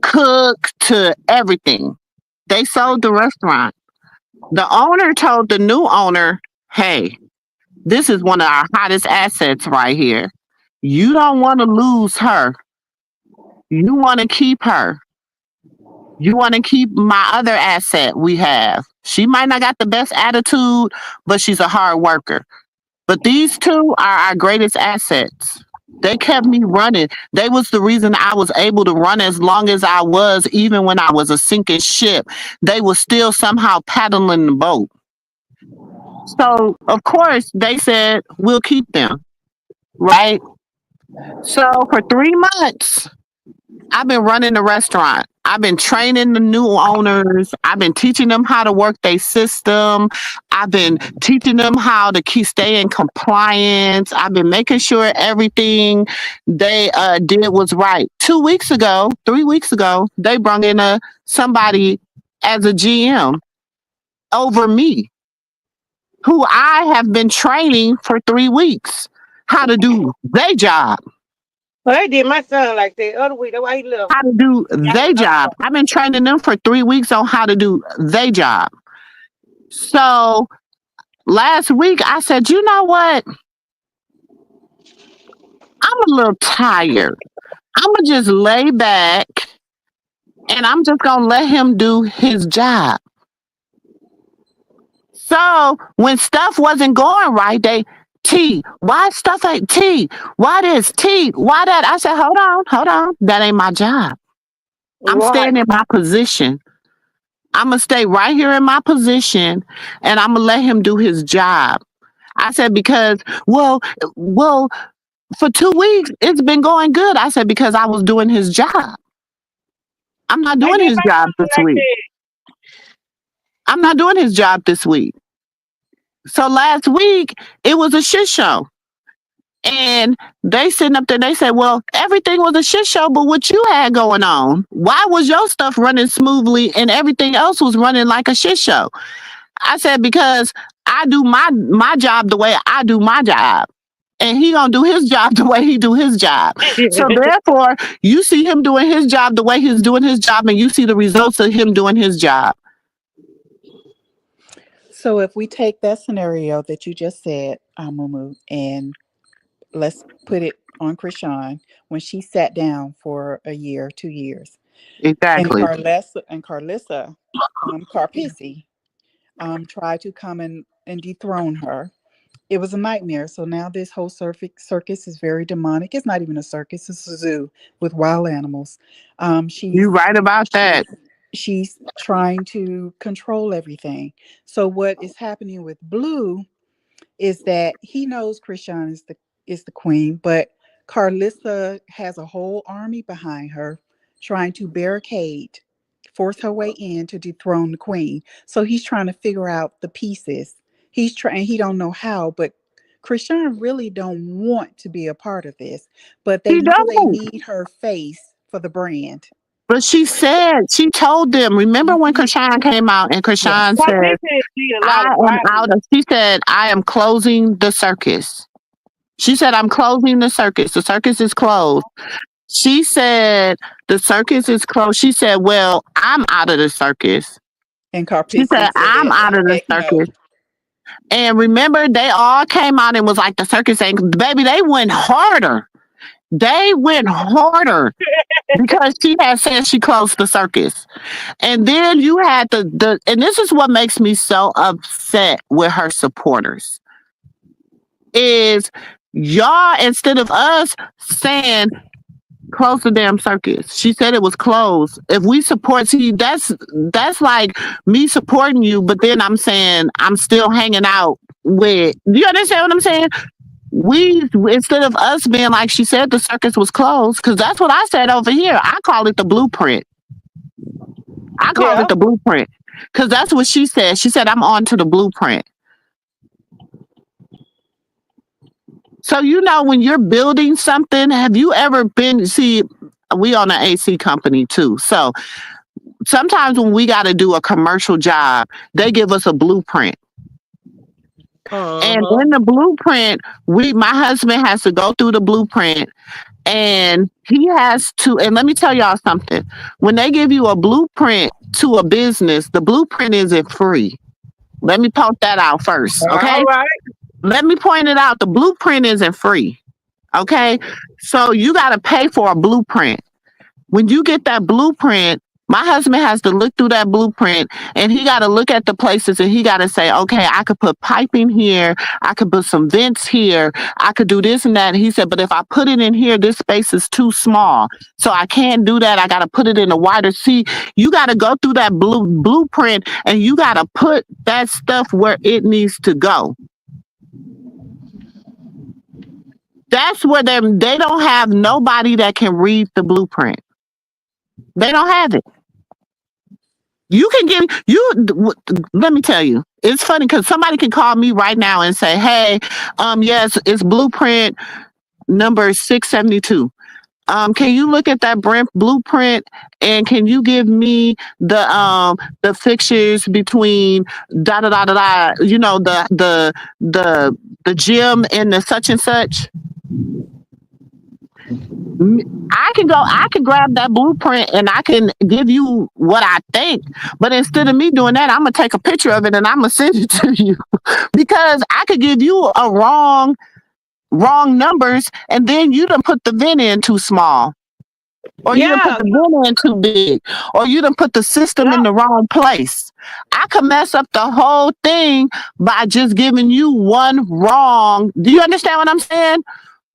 cook to everything. They sold the restaurant. The owner told the new owner, "Hey, this is one of our hottest assets right here. You don't want to lose her. You want to keep her. You want to keep my other asset we have. She might not got the best attitude, but she's a hard worker. But these two are our greatest assets. They kept me running. They was the reason I was able to run as long as I was, even when I was a sinking ship. They were still somehow paddling the boat. So, of course, they said, we'll keep them, right? So, for 3 months, I've been running the restaurant. I've been training the new owners. I've been teaching them how to work their system. I've been teaching them how to stay in compliance. I've been making sure everything they did was right. 2 weeks ago, 3 weeks ago, they brought in somebody as a GM over me, who I have been training for 3 weeks how to do their job. Well, they did my son like that other week. That's why he left. How to do their job. I've been training them for 3 weeks on how to do their job. So last week I said, you know what? I'm a little tired. I'm gonna just lay back and I'm just gonna let him do his job. So when stuff wasn't going right, why stuff ain't why this, why that? I said, hold on. That ain't my job. I'm Right. staying in my position. I'm gonna stay right here in my position and I'm gonna let him do his job. I said, because, well, for 2 weeks, it's been going good. I said, because I was doing his job. I'm not They doing did his my job son this like week. that. I'm not doing his job this week. So last week, it was a shit show. And they sitting up there, they said, well, everything was a shit show, but what you had going on, why was your stuff running smoothly and everything else was running like a shit show? I said, because I do my job the way I do my job. And he gonna do his job the way he do his job. So therefore, you see him doing his job the way he's doing his job, and you see the results of him doing his job. So if we take that scenario that you just said, Mumu, and let's put it on Chrisean when she sat down for a year, 2 years, and Exactly. Karlissa, Carpisi, tried to come and dethrone her. It was a nightmare. So now this whole circus is very demonic. It's not even a circus; it's a zoo with wild animals. You right about that. She's she's trying to control everything. So what is happening with Blue is that he knows Chrisean is the queen, but Karlissa has a whole army behind her trying to barricade, force her way in to dethrone the queen. So he's trying to figure out the pieces. He's trying, he don't know how, but Chrisean really don't want to be a part of this, but they He know they don't. need her face for the brand. But she told them, remember when Mhm. Krishan came out and Krishan Yes. But they said, said did a lot I of am driving. out of, she said, I am closing the circus. She said, I'm closing the circus. The circus is closed. She said, the circus is closed. She said, well, I'm out of the circus. And She said, Carpisi I'm said, out of the heck circus. no. And remember, they all came out and was like, the circus ain't, baby, they went harder. They went harder because she had said she closed the circus. And then you had and this is what makes me so upset with her supporters is y'all, instead of us saying close the damn circus. She said it was closed. If we support, see, that's like me supporting you, but then I'm saying I'm still hanging out with. Do you understand what I'm saying? we instead of us being like she said the circus was closed, because that's what I said over here. I call it the blueprint. I call it Yeah. the blueprint because that's what she said. She said I'm on to the blueprint. So when you're building something, have you ever been? See, we on an AC company too. So sometimes when we got to do a commercial job, they give us a blueprint. And in the blueprint, my husband has to go through the blueprint and he has to, and let me tell y'all something. When they give you a blueprint to a business, the blueprint isn't free. Let me point that out first, okay? All right. Let me point it out. The blueprint isn't free, okay? So you got to pay for a blueprint. When you get that blueprint, my husband has to look through that blueprint and he got to look at the places and he got to say, okay, I could put piping here. I could put some vents here. I could do this and that. And he said, but if I put it in here, this space is too small. So I can't do that. I got to put it in a wider seat. You got to go through that blueprint and you got to put that stuff where it needs to go. That's where they don't have nobody that can read the blueprint. They don't have it. You can let me tell you, it's funny because somebody can call me right now and say, hey, yes, it's blueprint number 672. Can you look at that blueprint and can you give me the fixtures between da da da da da, the gym and the such and such? I can grab that blueprint and I can give you what I think. But instead of me doing that, I'm gonna take a picture of it and I'm gonna send it to you because I could give you a wrong numbers and then you done put the vent in too small. Or you done put Yeah. the vent in too big. Or you done put the system in the wrong place. I could mess up the whole thing by just giving you one wrong. Do you understand what I'm saying?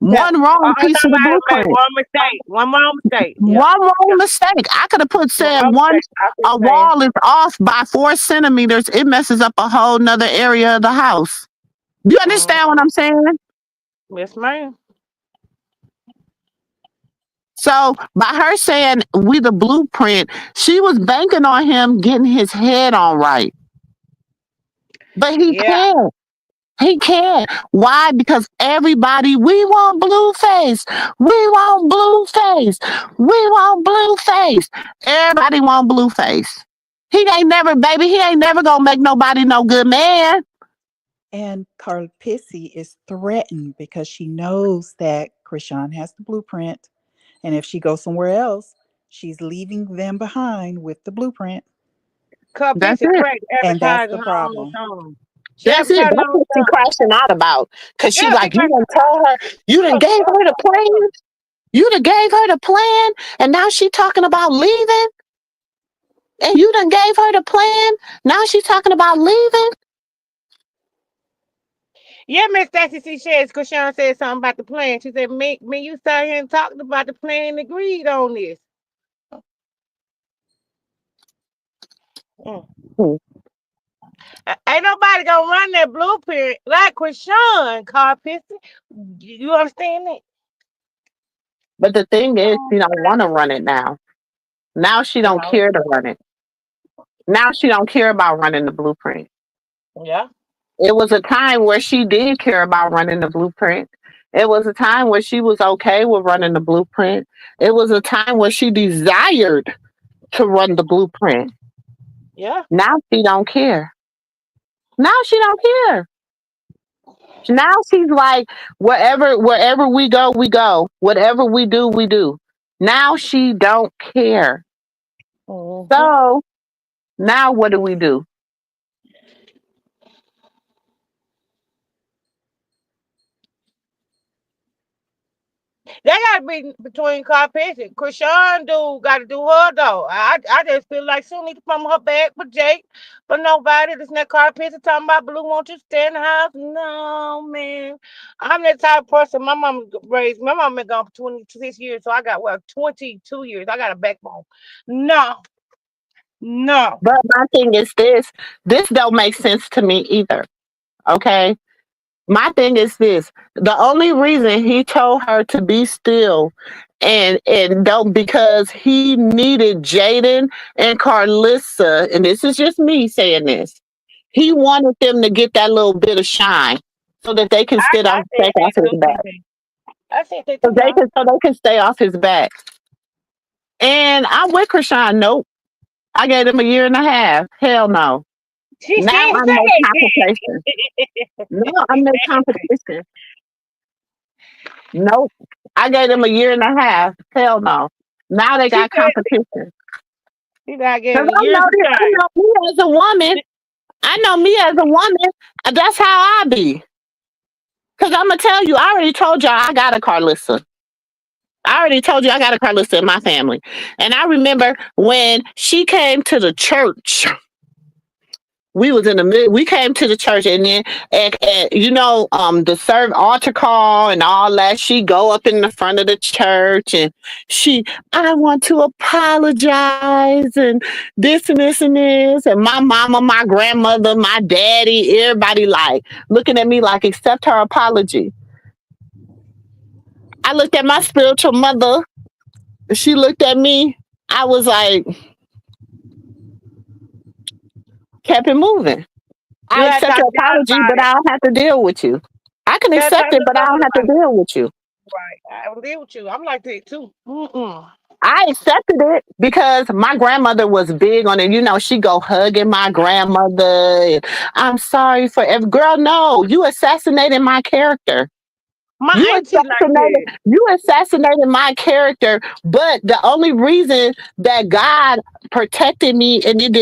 Yeah. One wrong piece of the Somebody made blueprint. one mistake. One wrong mistake. Yeah. One wrong mistake. I could have One said wrong mistake. I see a what you're saying. wall is off by 4 centimeters. It messes up a whole nother area of the house. Do you understand what I'm saying? Yes, ma'am. So by her saying we the blueprint, she was banking on him getting his head on right. But he Yeah. can't. He can't. Why? Because everybody, we want Blueface. We want Blueface. We want Blueface. Everybody want Blueface. He ain't never gonna make nobody no good man. And Carlpissy is threatened because she knows that Chrisean has the blueprint. And if she goes somewhere else, she's leaving them behind with the blueprint. Cause That's piece of it. crack And that's advertising the her own problem. song. She That's it. advertising her That's own what she song. crashing out about. Cause she Yeah, she like, you cracking done told her, you done gave her the plan. You done gave her the plan. And now she talking about leaving. And you done gave her the plan. Now she's talking about leaving. Yeah, Miss Stacy C. Sheds, Chrisean said something about the plan. She said, me, you sat here and talked about the plan and agreed on this. Mm. Hmm. Ain't nobody gonna run that blueprint like Chrisean, Carpenter. You understand that? But the thing is, she don't want to run it now. Now she don't No. care to run it. Now she don't care about running the blueprint. Yeah. It was a time where she did care about running the blueprint. It was a time where she was okay with running the blueprint. It was a time where she desired to run the blueprint. Yeah. Now she don't care. Now she don't care. Now she's like, wherever we go, we go. Whatever we do, we do. Now she don't care. Mm-hmm. So now what do we do? They gotta be between Carpenter. Chrisean gotta do her though. I just feel like she don't need to come her back for Jake, for nobody. This not Carpenter talking about Blue won't you stay in the house? No, man. I'm that type of person. My mama been gone for 26 years, so I got 22 years. I got a backbone. No, no. But my thing is this don't make sense to me either. Okay. My thing is this: the only reason he told her to be still and don't because he needed Jaden and Karlissa, and this is just me saying this. He wanted them to get that little bit of shine so that they can sit I off said stay that off his too, back. TT. I said that So too now. they can stay off his back. And I'm with Chrisean. Nope. I gave him a year and a half. Hell no. She Now still I'm no saying competition. it. No, She I'm no said it. competition. Nope. I gave them a year and a half. Hell no. Now they She got said competition. she not Cause getting years of I time. know me as a woman. I know me as a woman. That's how I be. Cause I'm gonna tell you. I already told y'all I got a Carlissa. I already told you I got a Carlissa in my family. And I remember when she came to the church. We was in the mid. We came to the church, and then the serve altar call and all that. She go up in the front of the church, and I want to apologize, and this and this, and my mama, my grandmother, my daddy, everybody like looking at me like accept her apology. I looked at my spiritual mother. She looked at me. I was like, kept it moving. You I had to accept talk your to God apology, about but it. I don't have to deal with you. I can You had to accept talk to it, but I God don't have to about it. deal with you. Right. I will deal with you. I'm like that too. Mm-mm. I accepted it because my grandmother was big on it. She go hugging my grandmother. And I'm sorry for every girl. No, you assassinated my character. My You auntie like assassinated that. you assassinated my character, but the only reason that God protected me and it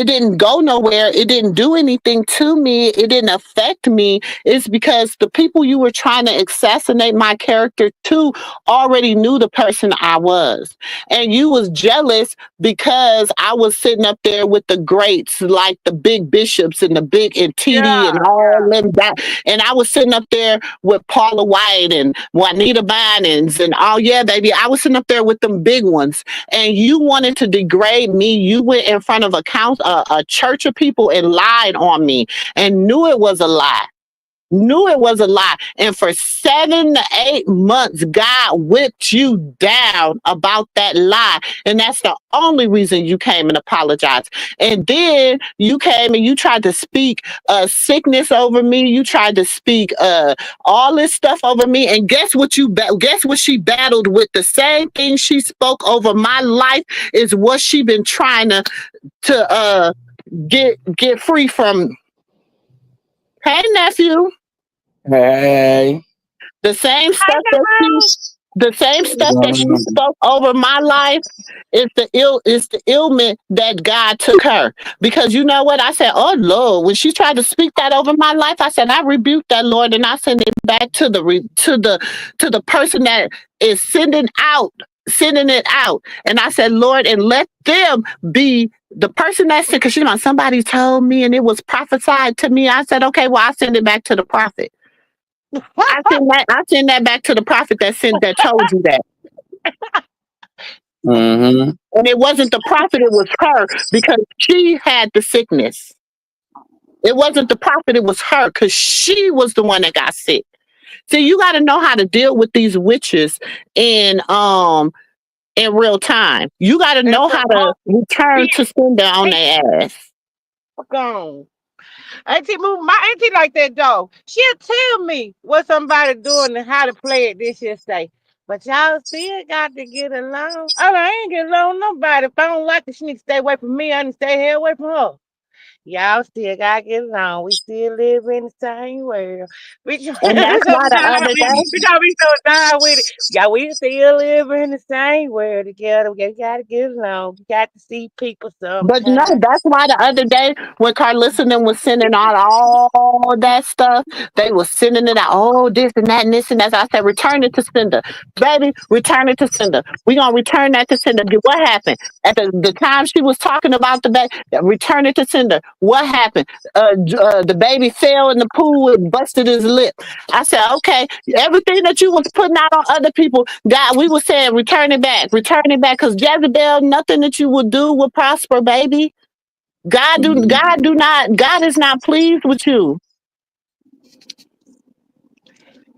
didn't go nowhere, it didn't do anything to me, it didn't affect me, is because the people you were trying to assassinate my character to already knew the person I was. And you was jealous because I was sitting up there with the greats like the big bishops and the big and TD Yeah, and all yeah. them that, and I was sitting up there with Paula White and Juanita Bynens and oh yeah, baby. I was sitting up there with them big ones. And you wanted to degrade me. You went in front of a church of people and lied on me and knew it was a lie. Knew it was a lie. And for 7 to 8 months, God whipped you down about that lie. And that's the only reason you came and apologized. And then you came and you tried to speak sickness over me. You tried to speak all this stuff over me. And guess what she battled with? The same thing she spoke over my life is what she been trying to get free from. Hey nephew. Hey. The same Hi, stuff that she Lamau. the same stuff that she Um, spoke over my life is the ailment that God took her. Because you know what? I said, oh Lord, when she tried to speak that over my life, I said, I rebuke that Lord and I send it back to the person that is sending it out. And I said, Lord, and let them be the person that said, because somebody told me and it was prophesied to me. I said, okay, well, I send it back to the prophet. I send that back to the prophet that told you that. mm-hmm. And it wasn't the prophet, it was her because she had the sickness. It wasn't the prophet, it was her because she was the one that got sick. See, you gotta know how to deal with these witches in in real time. You gotta And know for how all to return to spirit, sender on hey, their ass. gone. Auntie move my auntie like that dog. She'll tell me what somebody doing and how to play it. This she'll say. But y'all still got to get along. Oh, I ain't get along with nobody. If I don't like it, she need to stay away from me. I need to stay here away from her. Y'all still gotta get along. We still live in the same world. We we And that's why the trying to other be day we trying to be so down with it. Yeah, we still live in the same world together. We gotta get along. We got to see people But no, sometime. that's why the other day when Carlissa and them was sending out all that stuff, they was sending it out, oh, this and that and this and that. So I said, return it to sender. Baby, return it to sender. We gonna return that to sender. What happened? At the time she was talking about the baby, return it to sender. What happened? The baby fell in the pool and busted his lip. I said, okay, everything that you was putting out on other people, God, we were saying return it back, because Jezebel, nothing that you would do will prosper, baby. God is not pleased with you.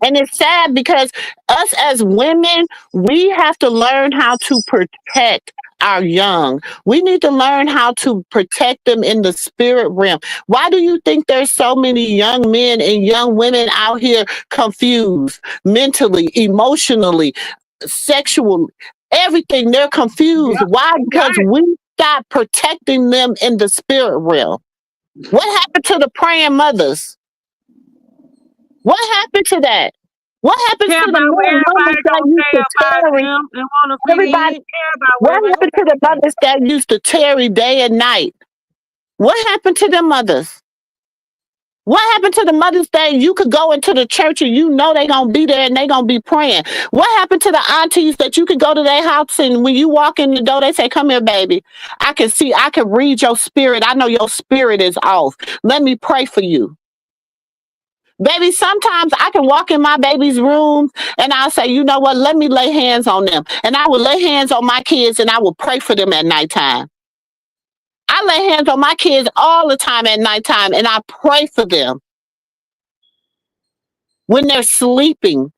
And it's sad because us as women, we have to learn how to protect our young. We need to learn how to protect them in the spirit realm. Why do you think there's so many young men and young women out here confused mentally, emotionally, sexually, everything? They're confused. Yep, Why? you Because right. we stopped protecting them in the spirit realm. What happened to the praying mothers? What happened to that? What happens Care to the about what men, mothers everybody that gonna used say to about tarry? them and wanna fit Everybody, in. Care about what what everybody happened to gonna the say. mothers that used to tarry day and night? What happened to them mothers? What happened to the mothers that you could go into the church and you know they gonna be there and they gonna be praying? What happened to the aunties that you could go to their house and when you walk in the door, they say, "Come here, baby. I can see, I can read your spirit. I know your spirit is off. Let me pray for you." Baby, sometimes I can walk in my baby's room and I'll say, "You know what? Let me lay hands on them." And I will lay hands on my kids and I will pray for them at nighttime. I lay hands on my kids all the time at nighttime and I pray for them when they're sleeping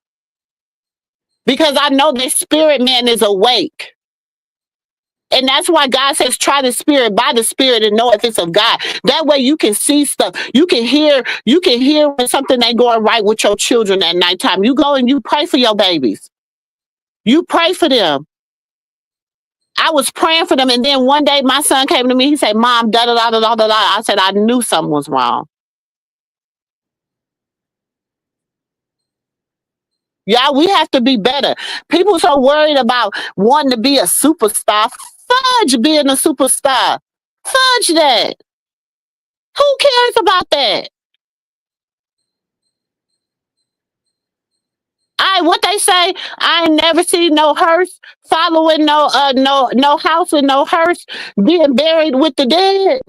because I know their spirit man is awake. And that's why God says, try the spirit by the spirit and know if it's of God. That way you can see stuff. You can hear when something ain't going right with your children at nighttime. You go and you pray for your babies. You pray for them. I was praying for them. And then one day my son came to me. He said, "Mom, da da da da da da da." I said, "I knew something was wrong." Yeah, we have to be better. People so worried about wanting to be a superstar. Fudge being a superstar. Fudge that. Who cares about that? What they say, I ain't never seen no hearse following no house with no hearse being buried with the dead.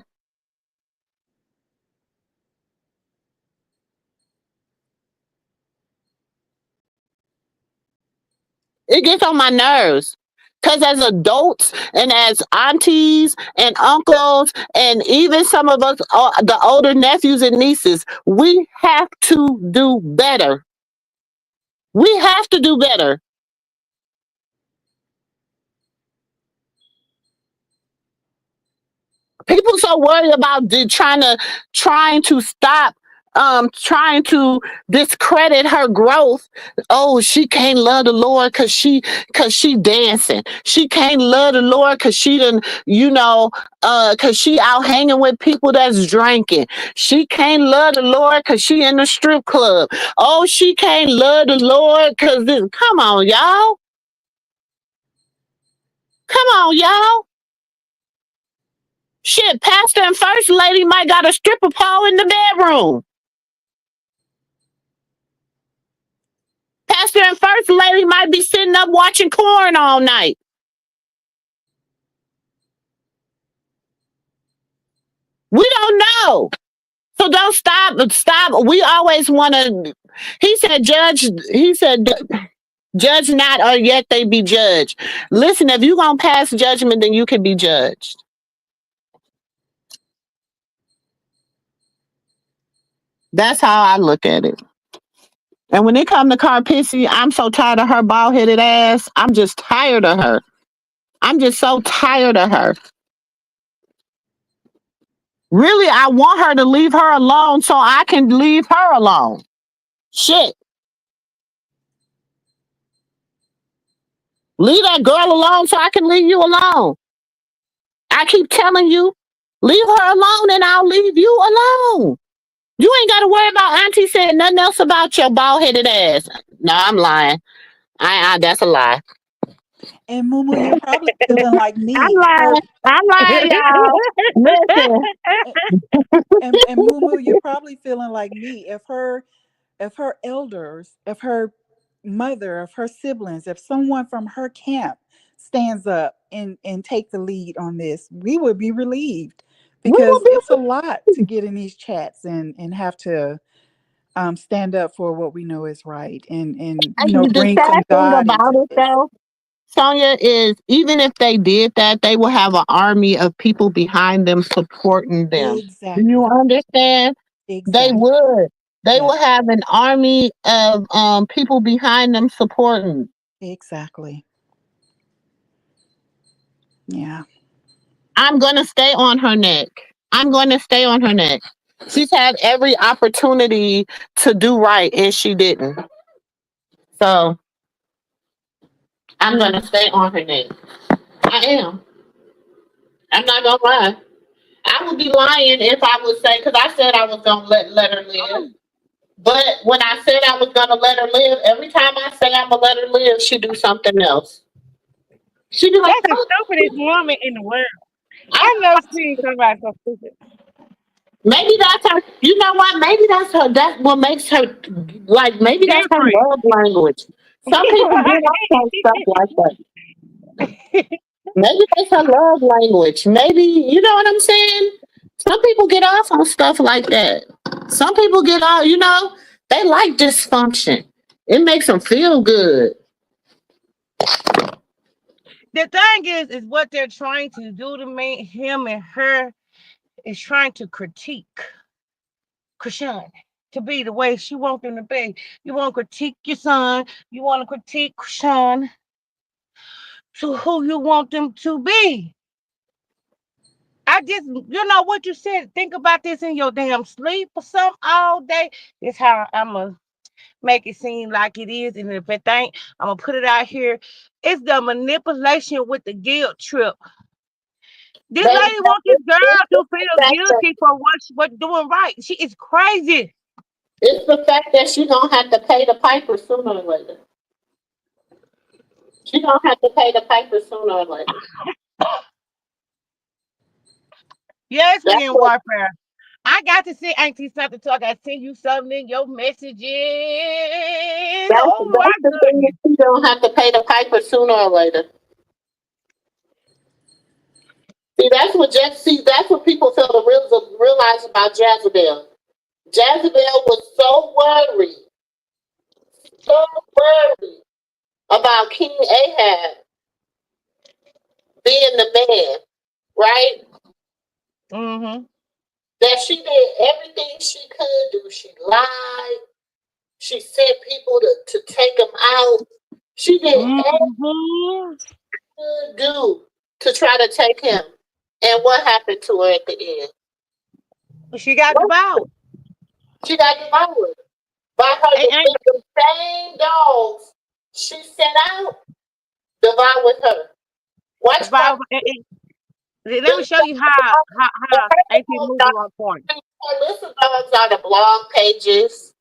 It gets on my nerves. Because as adults and as aunties and uncles, and even some of us, the older nephews and nieces, we have to do better. We have to do better. People so worried about trying to stop trying to discredit her growth. Oh, she can't love the Lord because she dancing. She can't love the Lord because she done, because she out hanging with people that's drinking. She can't love the Lord because she in the strip club. Oh, she can't love the Lord because this. Come on, y'all. Come on, y'all. Shit, pastor and first lady might got a stripper pole in the bedroom. Pastor and first lady might be sitting up watching corn all night. We don't know. So don't stop. Stop. We always want to. He said, judge. He said, judge not, or yet they be judged. Listen, if you gonna pass judgment, then you can be judged. That's how I look at it. And when it comes to Carpissy, I'm so tired of her bald headed ass. I'm just tired of her. I'm just so tired of her. Really, I want her to leave her alone so I can leave her alone. Shit. Leave that girl alone so I can leave you alone. I keep telling you, leave her alone and I'll leave you alone. You ain't got to worry about Auntie saying nothing else about your bald headed ass. No, I'm lying. That's a lie. And Mumu, you're probably feeling like I'm me. lying. I'm lying, y'all. Listen. And Mumu, you're probably feeling like me. If her elders, if her mother, if her siblings, if someone from her camp stands up and take the lead on this, we would be relieved We will because it's a be. lot to get in these chats and have to stand up for what we know is right and The bring some sad thing God about into it, this. though, Sonia, is even if they did that, they will have an army of people behind them supporting them. Do you Exactly. understand? They Exactly. would. They Yeah, will have an army of people behind them supporting. exactly. Yeah. I'm going to stay on her neck. I'm going to stay on her neck. She's had every opportunity to do right and she didn't. So I'm going to stay on her neck. I am. I'm not going to lie. I would be lying if I would say, because I said I was going to let her live. But when I said I was going to let her live, every time I say I'm going to let her live, she do something else. She be like, That's the stupidest woman in the world. I I, never seen somebody so stupid. maybe that's her. You know what? Maybe that's her. That's what makes her like. Maybe that's her Different. love language. Some people get off on stuff like that. Maybe that's her love language. Maybe you know what I'm saying. Some people get off on stuff like that. Some people get off. You know, they like dysfunction. It makes them feel good. The thing is what they're trying to do to me, him and her, is trying to critique Chrisean to be the way she wants them to be. You want to critique your son. You want to critique Chrisean to who you want them to be. I just, you know what you said. Think about this in your damn sleep or something all day. This how I'm going to make it seem like it is. And if it ain't, I'm going to put it out here. It's the manipulation with the guilt trip. This Baby, lady wants this girl to it's the feel fact that guilty for what doing right. She is crazy. it's the fact that she gonna have to pay the piper sooner or later. She gonna have to pay the piper sooner or later. Yes, That's we in what. warfare. I got to see Auntie something talk. I send you something in your messages. Oh my That's the thing that goodness. she gonna have to pay the piper sooner or later. See, that's what that's what people fail to realize about Jezebel. Jezebel was so worried about King Ahab being the man, right? Mm-hmm. That she did everything she could do. She lied. She sent people to take him out. She did everything Mm-hmm. she could do to try to take him. And what happened to her at the end? She got What? devoured. She got devoured by her. And The same dogs she sent out devoured her. Watch devoured. Let me the show you how her Auntie dogs Mumu on point. Karlissa dogs on the blog pages.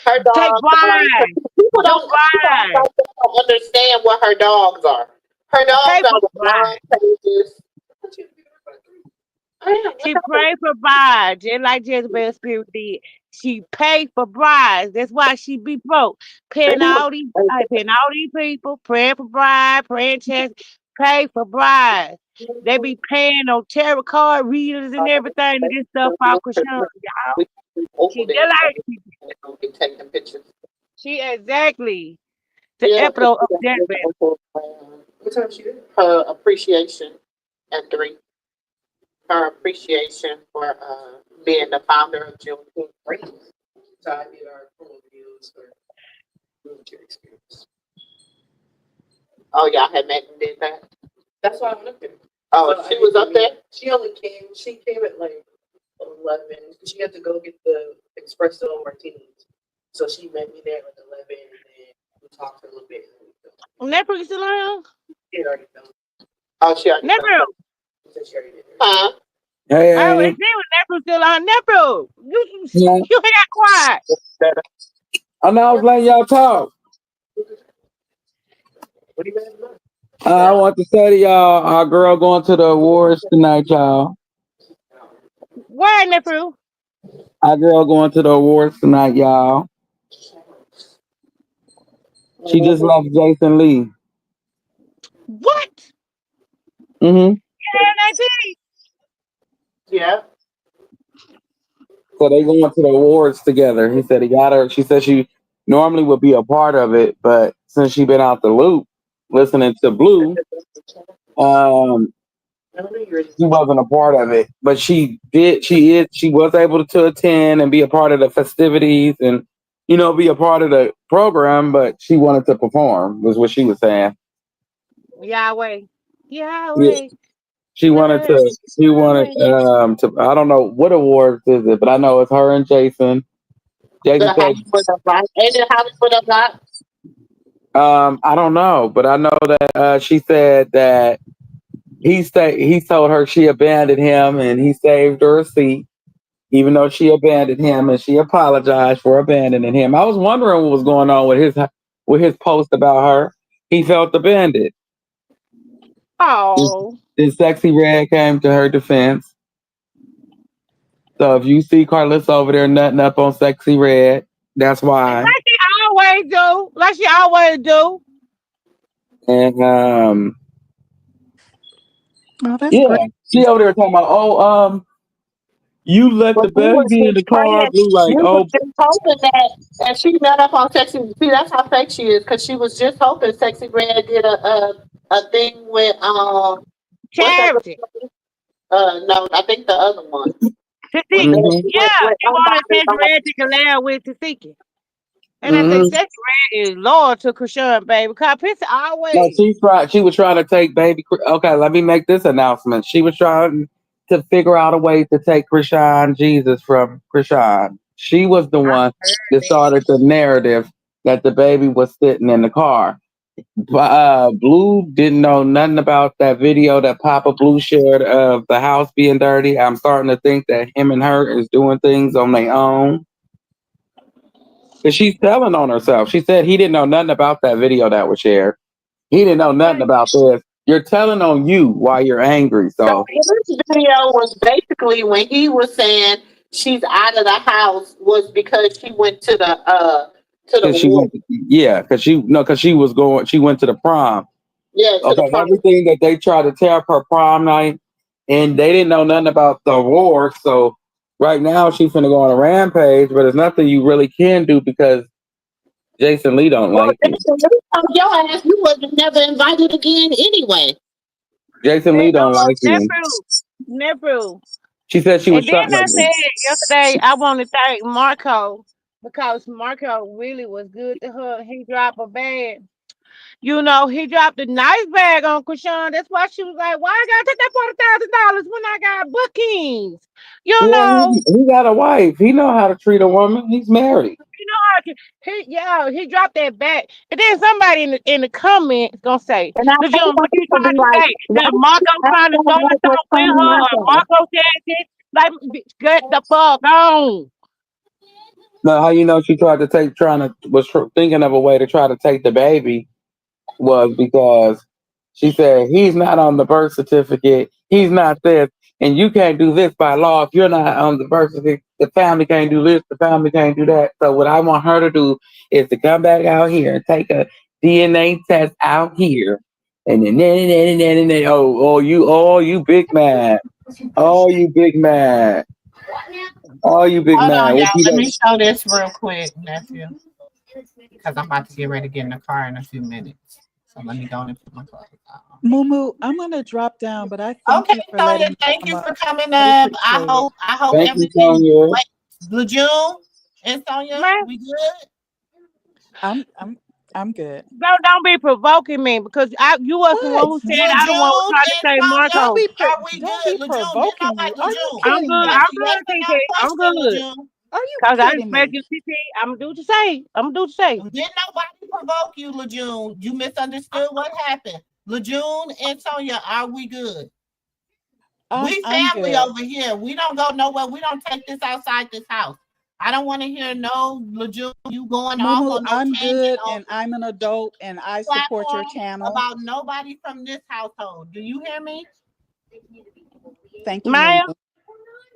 Her Take dogs are. bride. People Do don't. People act bride. like they don't understand what her dogs are. Her Pay dogs for are the blog bride. pages. I am. She prayed for brides, just like Jezebel Spirit did. She paid for brides. That's why she be broke. Paying all these people, praying for bride, praying checks, pay for brides. They be paying on tarot card readers and everything to this stuff out Krishan, y'all. We She over just there. like We taking pictures. she exactly the Yeah, but episode she of got Jezebel. what time she did? Her appreciation at 3. Her appreciation for being the founder of Juneteenth. So I did our promo videos for military experience. Oh, y'all had met and did that? That's why I went up there. Oh, so she was up there? She only came, she came at like 11. She had to go get the espresso martinis. So she met me there at like 11 and then we talked for a little bit. Netflix still on? She had already done. Oh, she already done. Netflix. She said she already did. Huh? Oh, Hey, it's Netflix still on. Netflix. You yeah. you got quiet. I know I was letting y'all talk. What do you guys want? I want to say to y'all, our girl going to the awards tonight, y'all. Where Netflix? Our girl going to the awards tonight, y'all. She just left Jason Lee. What? Mm-hmm. Yeah. So they going to the awards together. He said he got her. She said she normally would be a part of it, but since she been out the loop listening to Blue, um, She wasn't a part of it, but she did. She was able to attend and be a part of the festivities and be a part of the program. But she wanted to perform, was what she was saying. Yahweh. Yeah, Yahweh. she wanted Yahweh. to. She wanted to. I don't know what awards is it, but I know it's her and Jason. Jason The said, Hollywood of Life. Ain't it Hollywood of Life? I don't know, but I know that she said that he told her she abandoned him and he saved her a seat, even though she abandoned him and she apologized for abandoning him. I was wondering what was going on with his post about her. He felt abandoned. Oh. Then Sexy Red came to her defense. So if you see Karlissa over there nutting up on Sexy Red, that's why. Like she always do. Like she always do. And Oh, that's yeah, great. she over there talking about, you let But the we was baby in the just car. praying. Blue like, We was oh, just hoping that, and she met up on Sexy. See, that's how fake she is, because she was just hoping Sexy Red did a thing with what's that? Charity. No, I think the other one. With Tasiki. the mm-hmm, Yeah, with she wanted Sex unbothered Red to collab with Tasiki. And I say mm-hmm. Sex Red is loyal to Chrisean, baby. Because Pissy No, always. she was trying to take baby. Okay, let me make this announcement. She was trying to figure out a way to take Chrisean Jesus from Chrisean. She was the I one heard that that. started the narrative that the baby was sitting in the car. But Blue didn't know nothing about that video that Papa Blue shared of the house being dirty. I'm starting to think that him and her is doing things on their own. Because she's telling on herself. She said he didn't know nothing about that video that was shared. He didn't know nothing Right. about this. You're telling on you while you're angry. So So his video was basically when he was saying she's out of the house was because she went to the because she war. went, yeah, because she was going, she went to the prom. Yeah, to the Okay, prom. everything that they tried to tear up her prom night, and they didn't know nothing about the war. So right now she's gonna go on a rampage, but there's nothing you really can do because Jason Lee don't Well, like you. your ass, you wasn't never invited again anyway. Jason Lee don't like you. Nephew. Nephew. She said she was And then trying. I said yesterday, I want to thank Marco because Marco really was good to her. He dropped a bag. He dropped a nice bag on Krishan. That's why she was like, why I gotta take that $40,000 when I got bookings? You Yeah, know, he got a wife. He know how to treat a woman. He's married. he dropped that bag. And then somebody in the comments gonna say, And I Lejeune, hate when what you people be trying to like, say? why That you Marco have trying to to start work with something with Tony her or Marco? Marco said this? Like, bitch, get the fuck on. Now, how you know she tried to take, thinking of a way to try to take the baby was because she said he's not on the birth certificate, he's not this, and you can't do this by law if you're not on the birth certificate. The family can't do this, the family can't do that. So what I want her to do is to come back out here and take a DNA test out here, and then you big man, you big man, you big Hold man. on, What y'all. you Let know? me show this real quick, nephew, because I'm about to get ready to get in the car in a few minutes. So let me go and put my clothes on. Mumu, I'm gonna drop down, but I thank Okay, you for Sonia, letting me thank come you up. for coming I up. appreciate it. I hope Thank you, everything. Sonya. Wait, Lejeune and Sonia, Man, we good? I'm I'm I'm good. don't be provoking me because you was the one What? who said I don't want Lejeune trying to and say Sonia, Marco. are we Don't be good? Lejeune, didn't provoking nobody you. Are you Lejeune? I'm kidding good. me? That's I'm a yes good, or TT. no I'm question, good. Lejeune. Are you Cause I kidding expect me? you, TT. I'm gonna do what you say. I'm gonna do what you say. Didn't nobody provoke you, Lejeune? You misunderstood what happened. Lejeune and Sonia, are we good? We I'm family good. over here. We don't go nowhere. We don't take this outside this house. I don't want to hear no Lejeune, you going off Mumu, on no I'm tangent good on and I'm an adult and I support your platform channel. about nobody from this household. Do you hear me? Thank you, Maya, Mumu.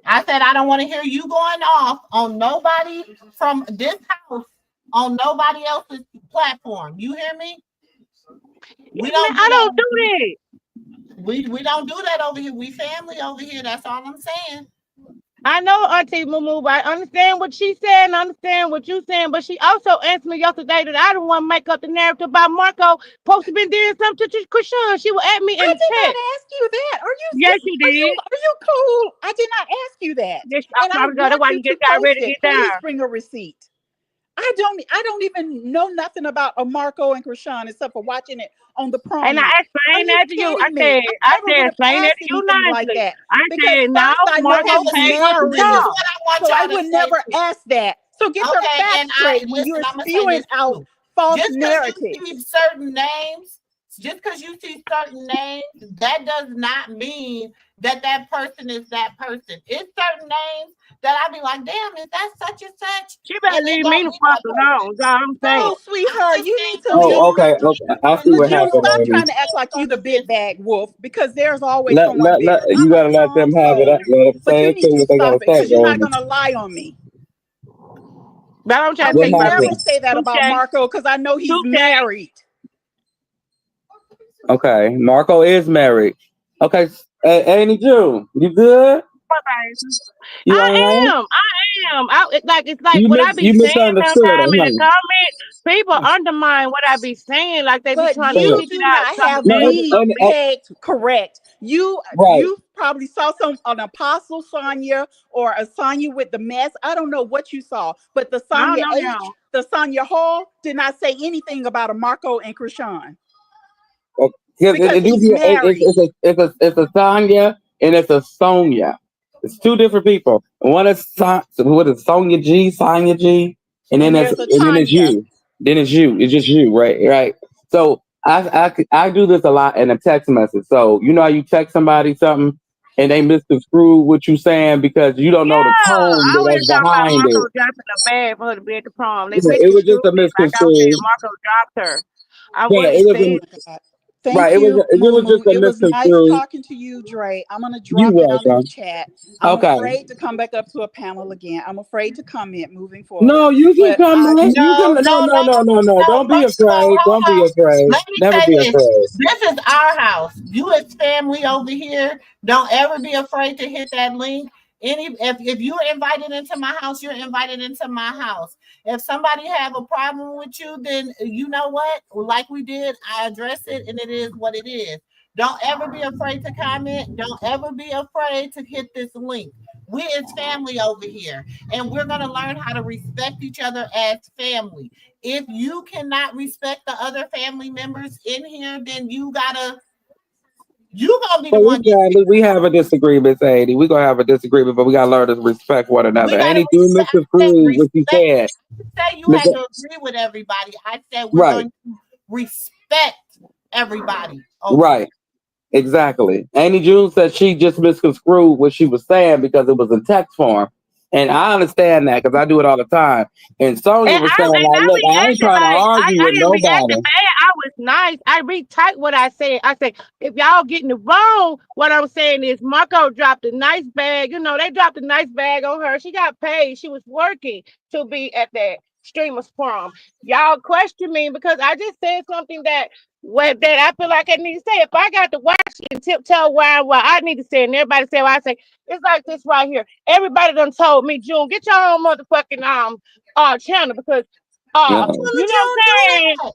I said I don't want to hear you going off on nobody from this house on nobody else's platform. You hear me? We man, don't do I that don't do over here. that. We don't do that over here. We family over here. That's all I'm saying. I know Auntie Mumu, but I understand what she said and understand what you saying. But she also answered me yesterday that I don't want to make up the narrative about Marco supposed to been doing something to Chrisean. She will add me in I the did not chat. ask you that. Yes, you did. Are you cool? I did not ask you that. Yes, And I I'm sorry, that's want why you you to just got post ready to it. get Please down. bring a receipt. I don't even know nothing about a Marco and Chrisean except for watching it on the prom And I night. Are explained you that to you. kidding me? I I never said, would have explain that asked to you anything like nicely. that I because said, now first I know Marco Okay, he's well, paid for some this is married. stuff. what I want So I y'all to would say never too. ask that. So get your Okay, facts and I straight when listen. you're I'm gonna say spewing this out too. false Just because you see narratives. certain names, just because you see certain names, that does not mean that that person is that person. It's certain names that I be like, damn, is that such and such? She better And it leave me don't the be fuck that alone. person. That's all I'm saying. No, So I'm sweetheart, just you need saying, to so leave. Oh, just okay, because okay. I see what June, Lejeune happened, stop don't Amy. trying to stand act like you on the the big business. bad wolf because there's always someone Let bigger. you I'm a gotta let them calm have it. soul, Let them but say you it need to to what they gotta stop it say, because you're not Amy. going to lie on me. But I'm trying I to tell would you What about never happened? say that about Touche. Marco because I know he's Touche. married. Okay, Marco is married. Okay, Amy June, you good? You all right? I am. It's like what I be You saying misunderstood sometimes it, in the honey. comments. People undermine what I be saying, like they be But trying to So, you switch it do out, not trying to have no, dance me on me. pegged correct. right. You probably saw an apostle Sonya or a Sonya with the mess. I don't know what you saw, but the I don't Sonya know H, y'all. the Sonya Hall did not say anything about a Marco and Krishan Because because he's married. it's a Tanya and it's a Sonia. It's two different people. One is what is Sonia G, Sonia G, And there's a and then it's Tanya. you. Then it's you. It's just you, right? Right. So I do this a lot in a text message. So you know how you text somebody something and they misconstrue what you saying because you don't know the Yeah, tone I was that's just talking about behind Marco it. dropping a bag for her to be at the prom. They Yeah, it was just misconstrued a it. Like I was saying, misconstrue. Marco dropped her. I Yeah, wasn't it was Oh saying. a, my God. Thank right. you, It was Mumu. just a It was nice misconstrue. talking to you, Dre. I'm gonna You drop down in the welcome. chat. I'm Okay. afraid to come back up to a panel again. I'm afraid to comment moving forward. No, you can But come I back. do You can. No, No, no, no, no, no, no, no. no. Don't be First of all, afraid. hold Don't be on. afraid. Let me Never say be this. afraid. This is our house. You as family over here, don't ever be afraid to hit that link. If you're invited into my house, you're invited into my house. If somebody have a problem with you, then you know what? Like we did, I address it and it is what it is. Don't ever be afraid to comment. Don't ever be afraid to hit this link. We as family over here, and we're gonna learn how to respect each other as family. If you cannot respect the other family members in here, then you gonna be the So one getting kicked we out. have a disagreement, Sadie. We gonna have a disagreement, but we gotta learn to respect one We another. gotta Ain't you respect. I said misconstrue what you respect. said? I didn't say you Mis- had to agree with everybody. I said we're Right, going to respect everybody over here. right. Exactly. Annie June said she just misconstrued what she was saying because it was in text form. And I understand that because I do it all the time. And Sonya was saying, And like, I look, be I ain't acting trying to like argue I with didn't react nobody. bad. I was nice. I retyped what I said. I said, if y'all getting it wrong, what I'm saying is Marco dropped a nice bag. You know, they dropped a nice bag on her. She got paid. She was working to be at that streamer's prom. Y'all question me because I just said something that I feel like I need to say. If I got to watch and tiptoe where I need to say and everybody say what I say, it's like this right here. Everybody done told me, June, get your own motherfucking channel because Yeah. Well, you know what June, do I'm saying? that.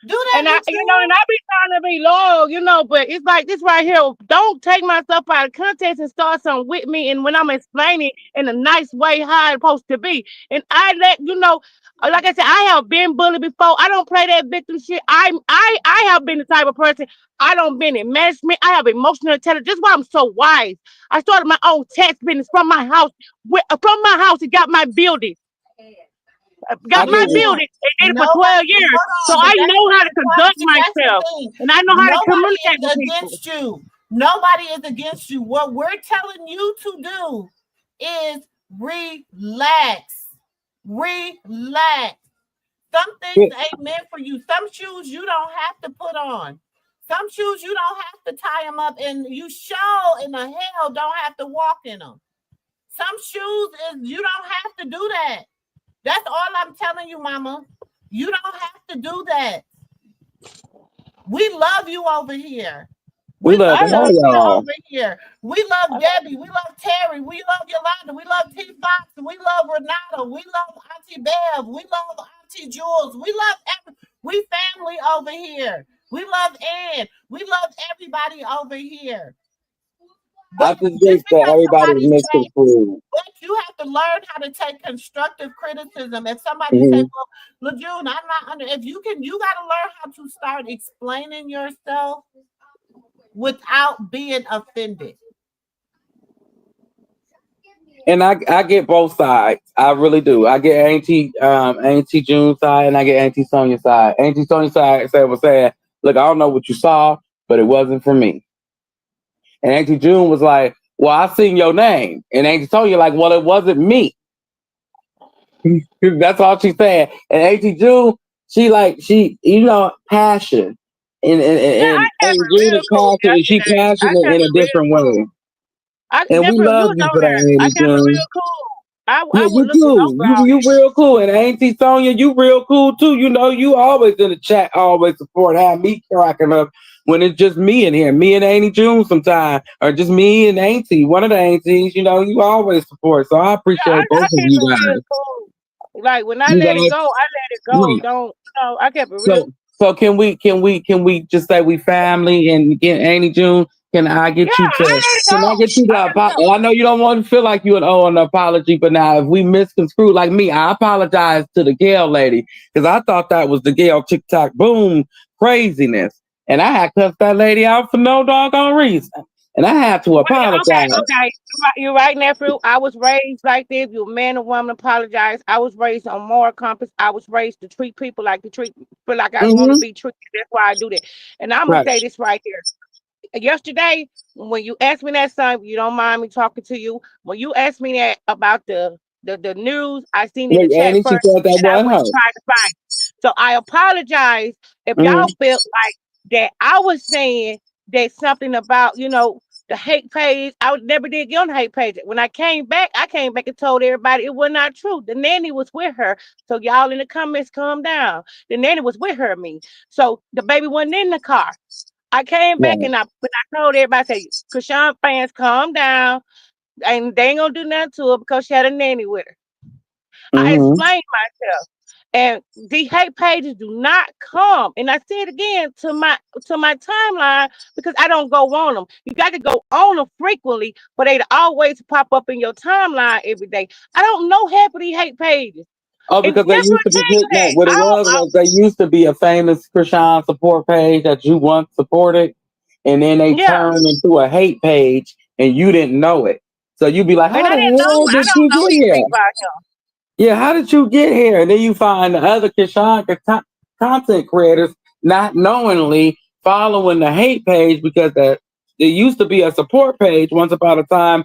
Do that, And June. I be trying to be loyal, but it's like this right here. Don't take myself out of context and start something with me. And when I'm explaining in a nice way how it's supposed to be, and I let like I said, I have been bullied before. I don't play that victim shit. I have been the type of person. I don't been in management. I have emotional intelligence. That's why I'm so wise. I started my own tax business from my house. From my house, it got my building. Got my Yeah. Listen, building and did it for nobody, 12 years. hold So on, but I that's know not how to the point. conduct See, that's the myself thing. and I know how to Nobody communicate with is people. against you. Nobody is against you. What we're telling you to do is relax. Relax. Some things ain't meant for you. Some shoes you don't have to put on. Some shoes you don't have to tie them up, and you sure in the hell don't have to walk in them. Some shoes is you don't have to do that. That's all I'm telling you, mama. You don't have to do that. We love you over here. We love I love all you y'all. over here. We love Debbie. We love Terry. We love Yolanda. We love T Fox. We love Renata. We love Auntie Bev. We love Auntie Jules. We family over here. We love Ann. We love everybody over here. I But just just think that because everybody's somebody say, misconstrued. but you have to learn how to take constructive criticism. If somebody say, Mm-hmm. "Well, LaJune, I'm not under," if you can, you got to learn how to start explaining yourself without being offended. And I get both sides. I really do. I get Auntie June's side and I get Auntie Sonia's side. Auntie Sonia's side was saying, look, I don't know what you saw, but it wasn't for me. And Auntie June was like, well, I seen your name. And Auntie Sonia like, well, it wasn't me. That's all she said. And Auntie June, passion. Yeah, I And kept Auntie it June real is cool passionate and she yesterday. I passionate kept in a it real different cool. way. I And we different. You love was you on for that, there. I Auntie kept it June. real cool. I Yeah, you wasn't looking cool. over You real cool. And Auntie Sonia, you real cool too. You know, you always in the chat, always support, have me cracking up when it's just me in here, me and Auntie June sometime, or just me and Auntie, one of the Aunties, you always support. So I Yeah, appreciate both I of kept you it real guys. cool. Like when I You let it guys, go, I let it go. yeah. Don't I kept it real. So can we just say we family and get Annie June? Can I Yeah, get you I to? let it Can I go. get you I to? let it go. I know you don't want to feel like you owe an apology, but now if we misconstrued like me, I apologize to the Gail lady because I thought that was the Gail TikTok boom craziness, and I had cussed that lady out for no doggone reason, and I had to Well, yeah, apologize. okay. You're right, nephew. I was raised like this. You're a man or woman, apologize. I was raised on moral compass. I was raised to treat people like feel like I want to Mm-hmm. be treated. That's why I do that. And I'm gonna Right. say this right here. Yesterday, when you asked me that, son, you don't mind me talking to you. When you asked me that about the news, I seen in the Wait, chat Annie, she first, said that and I was went and her. tried to find it. So I apologize if Mm-hmm. y'all felt like that I was saying that something about the hate page. Never did get on the hate page. When I came back and told everybody it was not true. The nanny was with her. So y'all in the comments, calm down. The nanny was with her, me. So the baby wasn't in the car. I came back Right. but I told everybody, I say, Chrisean fans, calm down. And they ain't gonna do nothing to her because she had a nanny with her. I Mm-hmm. explained myself. And the hate pages do not come. And I say it again to my timeline because I don't go on them. You got to go on them frequently for they to always pop up in your timeline every day. I don't know half of these hate pages. Oh, And because they never used to be tell you putting that. that. What it was they used to be a famous Chrisean support page that you once supported, and then they Yeah. turned into a hate page, and you didn't know it. So you'd be like, And "How the hell I did don't you know get here? anything about him. Yeah, how did you get here?" And then you find the other Chrisean content creators not knowingly following the hate page because that it used to be a support page once upon a time.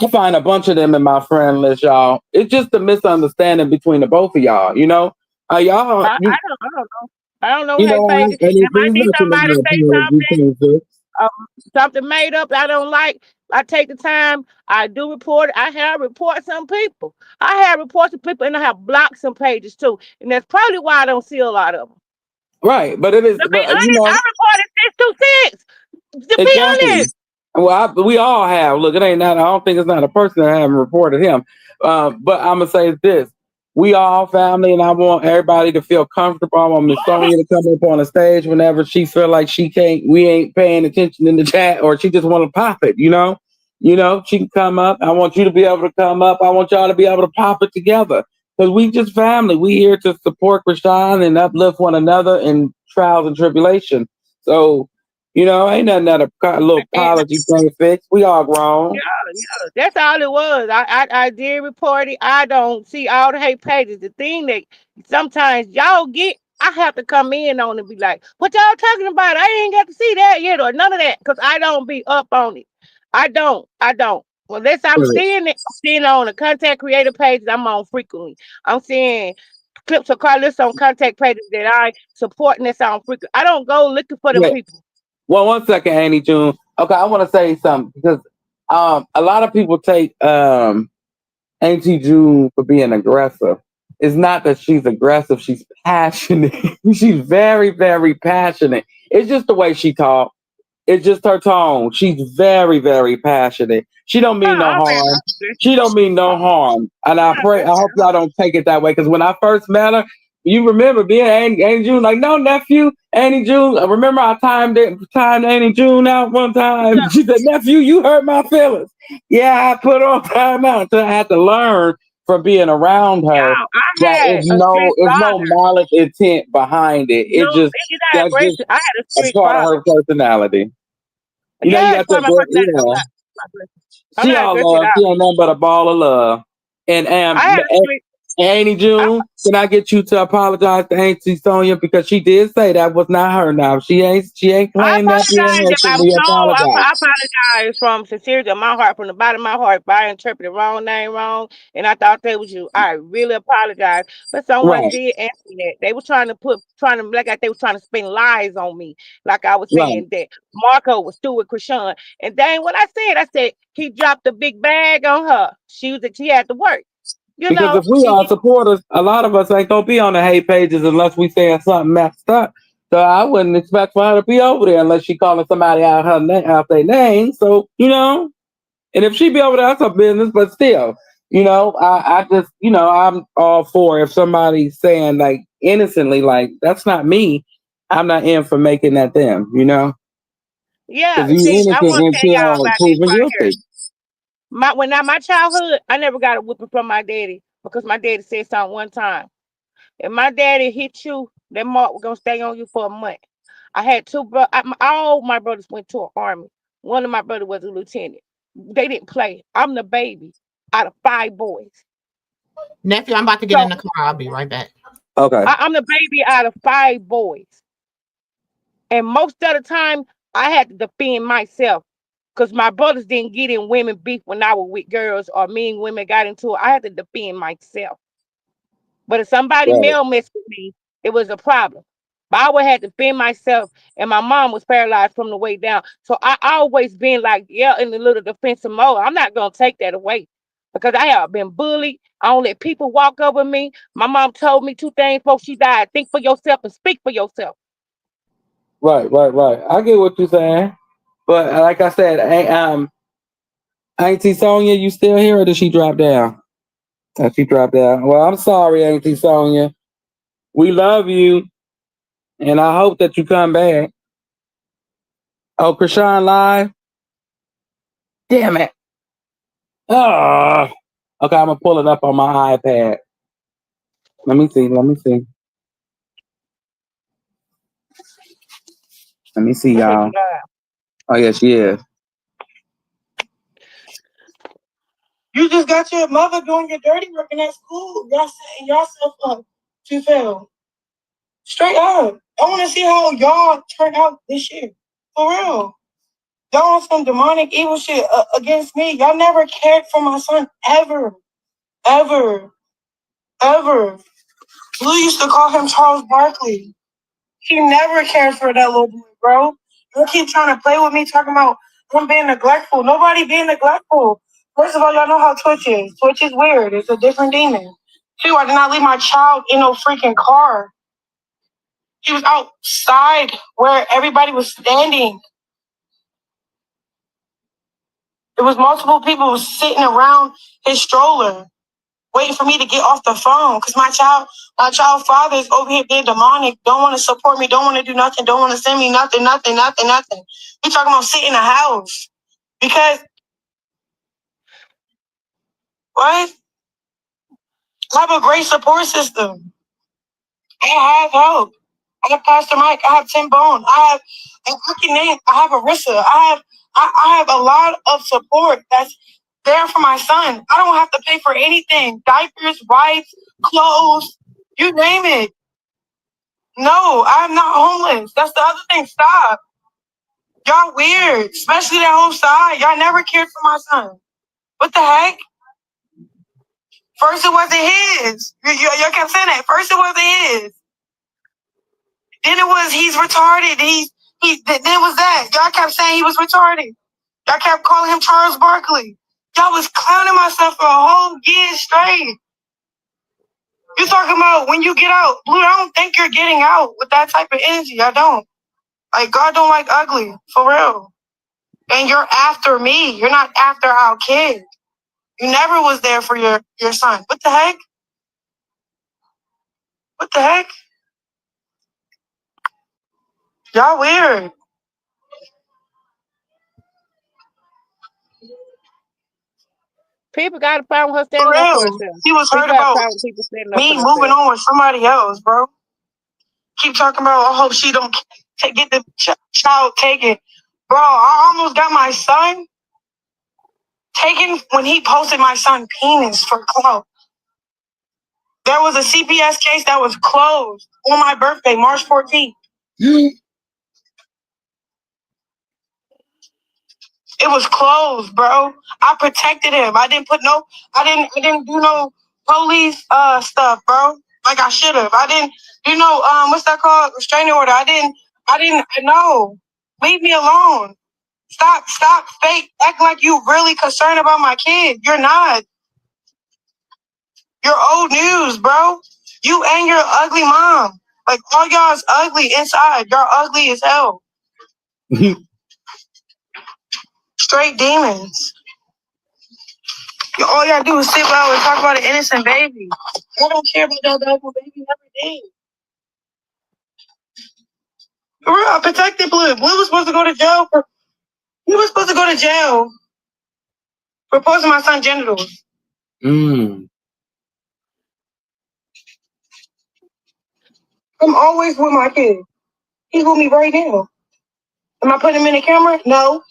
I find a bunch of them in my friend list, y'all. It's just a misunderstanding between the both of y'all. Y'all, I don't know. I don't know you hate know, pages. and If it's I see nothing somebody about say you something, can't fix. something made up I don't like, I take the time. I do report it. I have reported some people. I have reported people, and I have blocked some pages too. And that's probably why I don't see a lot of them. Right, but it is, To be but honest, I reported 626. To be exactly. honest, Well, we all have. Look, it ain't not. I don't think it's not a person that haven't reported him. But I'm gonna say this: we all family, and I want everybody to feel comfortable. I want Miss Sonia to come up on the stage whenever she feel like she can't. We ain't paying attention in the chat, or she just want to pop it. She can come up. I want you to be able to come up. I want y'all to be able to pop it together because we just family. We here to support Chrisean and uplift one another in trials and tribulation. So. Ain't nothing that a little and apology can't fix. We all grown. yeah, that's all it was. I did report it. I don't see all the hate pages. The thing that sometimes y'all get, I have to come in on and be like, "What y'all talking about? I ain't got to see that yet, or none of that," because I don't be up on it. I don't. I don't. Well, unless I'm Right. seeing it, I'm seeing it on the content creator pages I'm on frequently. I'm seeing clips of Karlissa on contact pages that I supporting this on frequently. I don't go looking for them Yeah. people. Well, 1 second, Annie June. Okay, I want to say something because a lot of people take Auntie June for being aggressive. It's not that she's aggressive; she's passionate. She's very, very passionate. It's just the way she talks. It's just her tone. She's very, very passionate. She don't mean no harm. She don't mean no harm. And I hope y'all don't take it that way. Because when I first met her, you remember being Annie June, like, no, nephew, Annie June. Remember I timed Annie June out one time. She said, nephew, you hurt my feelings. Yeah, I put on time out. So I had to learn from being around her that it's no malice intent behind it. It just that's just I had a a strict part of father. her personality. You know, you Yeah, got it's part of my personality. I'm she not all aggressive love. out. She ain't nothing but a ball of love. And I had a strict. Annie June, can I get you to apologize to Auntie Sonia because she did say that was not her. Now she ain't I claimed that being apologize her. if So I we no, apologize. I apologize from sincerity of my heart, from the bottom of my heart. If I interpreted the wrong name wrong and I thought that was you, I really apologize. But someone Right, did answer that. They were trying to like they were trying to spin lies on me. Like I was right. saying that Marco was through with Chrisean. And then what I said he dropped a big bag on her. She had to work. You Because if know, we she are supporters, a lot of us ain't gonna be on the hate pages unless we saying something messed up. So I wouldn't expect for her to be over there unless she calling somebody out out their name. So and if she be over there, that's her business. But still, I just I'm all for if somebody's saying like innocently like that's not me. I'm not in for making that them. yeah, Because you see, I want innocent to tell y'all until about this proven right here. guilty. My childhood, I never got a whipping from my daddy because my daddy said something one time. If my daddy hit you, that mark was gonna stay on you for a month. I had two brothers. All my brothers went to an army. One of my brothers was a lieutenant. They didn't play. I'm the baby out of 5 boys. Nephew, I'm about to get So in the car. I'll be right back. Okay. I'm the baby out of 5 boys. And most of the time, I had to defend myself because my brothers didn't get in women beef when I was with girls or me and women got into it. I had to defend myself. But if somebody Right. male messed with me, it was a problem. But I would have to defend myself, and my mom was paralyzed from the way down. So I always been like, yeah, in the little defensive mode. I'm not gonna take that away because I have been bullied. I don't let people walk over me. My mom told me 2 things before she died: think for yourself and speak for yourself. Right. I get what you're saying. But like I said, Auntie Sonia, you still here or did she drop down? She dropped down. Well, I'm sorry, Auntie Sonia. We love you, and I hope that you come back. Oh, Chrisean live? Damn it. Oh. Okay, I'm gonna pull it up on my iPad. Let me see. Let me see, I think you y'all. lied. Oh yeah, she is. You just got your mother doing your dirty work in that school. Y'all setting yourself up to fail. Straight up. I want to see how y'all turn out this year. For real. Y'all on some demonic evil shit against me. Y'all never cared for my son ever. Ever. Ever. Blue used to call him Charles Barkley. He never cared for that little boy, bro. You keep trying to play with me, talking about him being neglectful. Nobody being neglectful. First of all, y'all know how Twitch is. Twitch is weird. It's a different demon. Two, I did not leave my child in no freaking car. He was outside where everybody was standing. There was multiple people sitting around his stroller, waiting for me to get off the phone. Because my child father is over here being demonic, don't want to support me, don't want to do nothing, don't want to send me nothing. We talking about sitting in the house. Because, what? I have a great support system. I have help. I have Pastor Mike. I have Tim Bone. I have Arissa. I have a lot of support that's there for my son. I don't have to pay for anything. Diapers, wipes, clothes, you name it. No, I'm not homeless. That's the other thing. Stop. Y'all weird, especially that whole side. Y'all never cared for my son. What the heck? First it wasn't his. Y'all kept saying that. First it wasn't his. Then it was he's retarded. Then it was that. Y'all kept saying he was retarded. Y'all kept calling him Charles Barkley. Y'all was clowning myself for a whole year straight. You talking about when you get out, Blue? I don't think you're getting out with that type of energy. I don't. Like, God don't like ugly, for real. And you're after me. You're not after our kid. You never was there for your son. What the heck? What the heck? Y'all weird. People got a problem with her For standing up for real. herself. He was People hurt got a about problem with people standing up me for moving themselves. on with somebody else, bro. Keep talking about, I hope she don't get the child taken. Bro, I almost got my son taken when he posted my son's penis for clout. There was a CPS case that was closed on my birthday, March 14th. It was closed, bro. I protected him. I didn't do no police stuff, bro. Like I should have. I didn't, what's that called? Restraining order. I didn't know. Leave me alone. Stop fake. Act like you really concerned about my kid. You're not. You're old news, bro. You and your ugly mom. Like all y'all's ugly inside. Y'all ugly as hell. Straight demons. All y'all do is sit out and talk about an innocent baby. I don't care about that ugly baby every day. For real, I protected Blue. Blue was supposed to go to jail for posting my son's genitals. I'm always with my kid. He's with me right now. Am I putting him in the camera? No.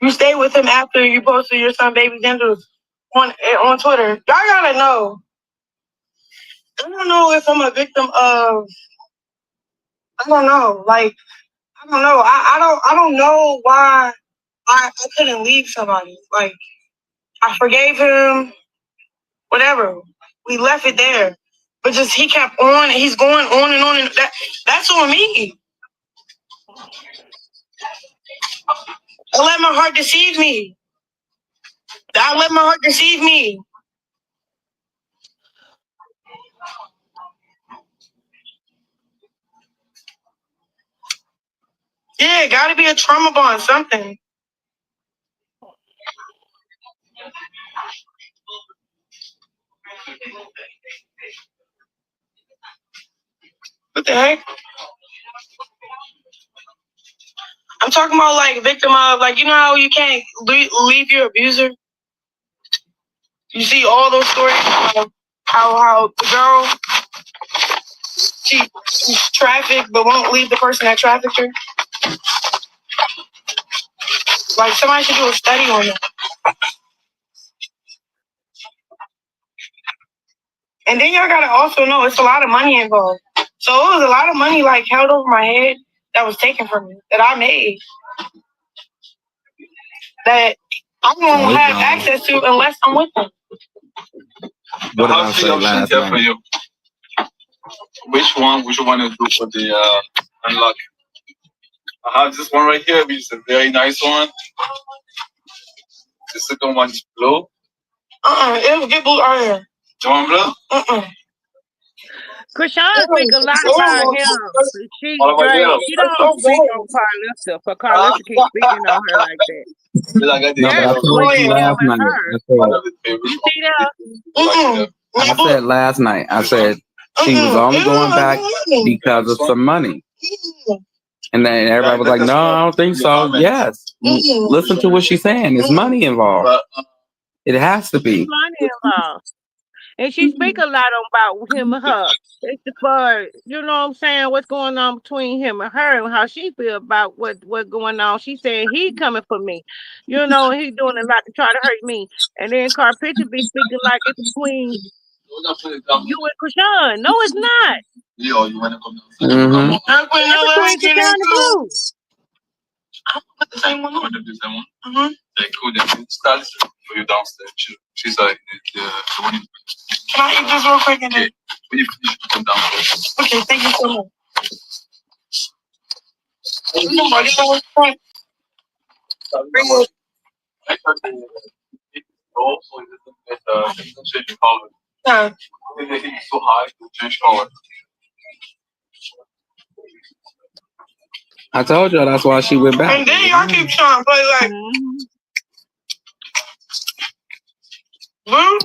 You stay with him after you posted your son baby genitals on Twitter. Y'all gotta know. I don't know if I'm a victim of. I don't know. Like I don't know. I don't know why I couldn't leave somebody. Like I forgave him. Whatever. We left it there. But just he kept on. He's going on and on, and that's on me. I let my heart deceive me. Yeah, gotta be a trauma bond, something. What the heck? I'm talking about like victim of, like, you know how you can't leave your abuser? You see all those stories of how the girl, she's trafficked but won't leave the person that trafficked her. Like somebody should do a study on that. And then y'all gotta also know it's a lot of money involved. So it was a lot of money like held over my head that was taken from me that I made that I don't have access to unless I'm with them. What did I say last night? For you? Which one would you want to do for the unlock? I have this one right here, which is a very nice one. The second one is blue. It was get blue earlier. Do you want blue? Chrisean speak a lot about him. She don't speak on Karlissa, for Karlissa keep speaking on her like that. No, but I told you last night. You see that? I said last night. I said she was only going back because of some money. And then everybody was like, "No, I don't think so." Yes, listen to what she's saying. There's money involved. It has to be. Money involved. And she speak a lot about him and her. It's for, you know what I'm saying, what's going on between him and her and how she feel about what's going on. She said he coming for me. You know, he doing a lot to try to hurt me. And then Carpenter be speaking like it's between you and Chrisean. No, it's not. Mm-hmm. It's between Chrisean and Blue. I'll put the same one on. Mm-hmm. Okay, cool. Then start for you downstairs. She's like the one. Can I eat this real quick and then? When you finish, come downstairs. Okay, thank you so much. Bring it. Yeah. I told y'all that's why she went back. And then y'all keep trying to play like Blue.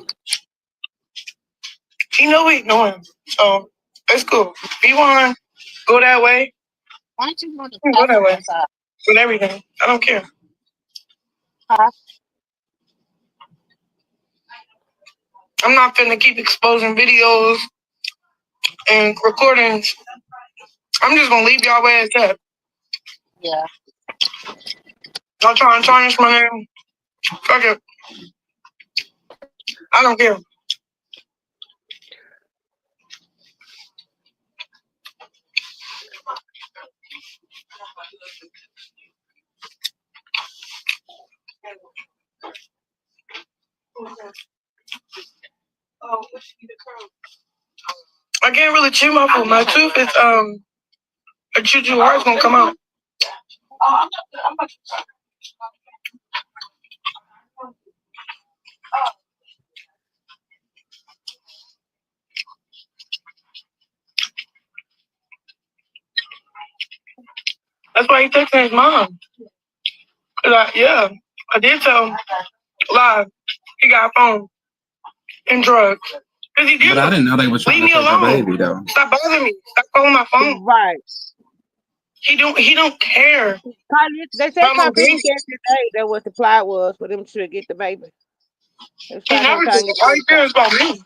He know we ignoring him. So it's cool. If you want to go that way, Why don't you want to go that way with everything. I don't care. I'm not finna keep exposing videos and recordings. I'm just gonna leave y'all where it's at. Yeah. Y'all trying to tarnish my name? Fuck it. I don't care. I can't really chew my food. My tooth is a choo-choo heart's gonna come out. That's why he texted his mom. I did tell him live. He got a phone and drugs. Cause he did. But I didn't know they were trying Leave to me take alone. the baby though. Stop bothering me. Stop calling my phone. Right. He don't care. They said Carl Peter said today that what the plot was for them to get the baby. He never did. All he cares about me.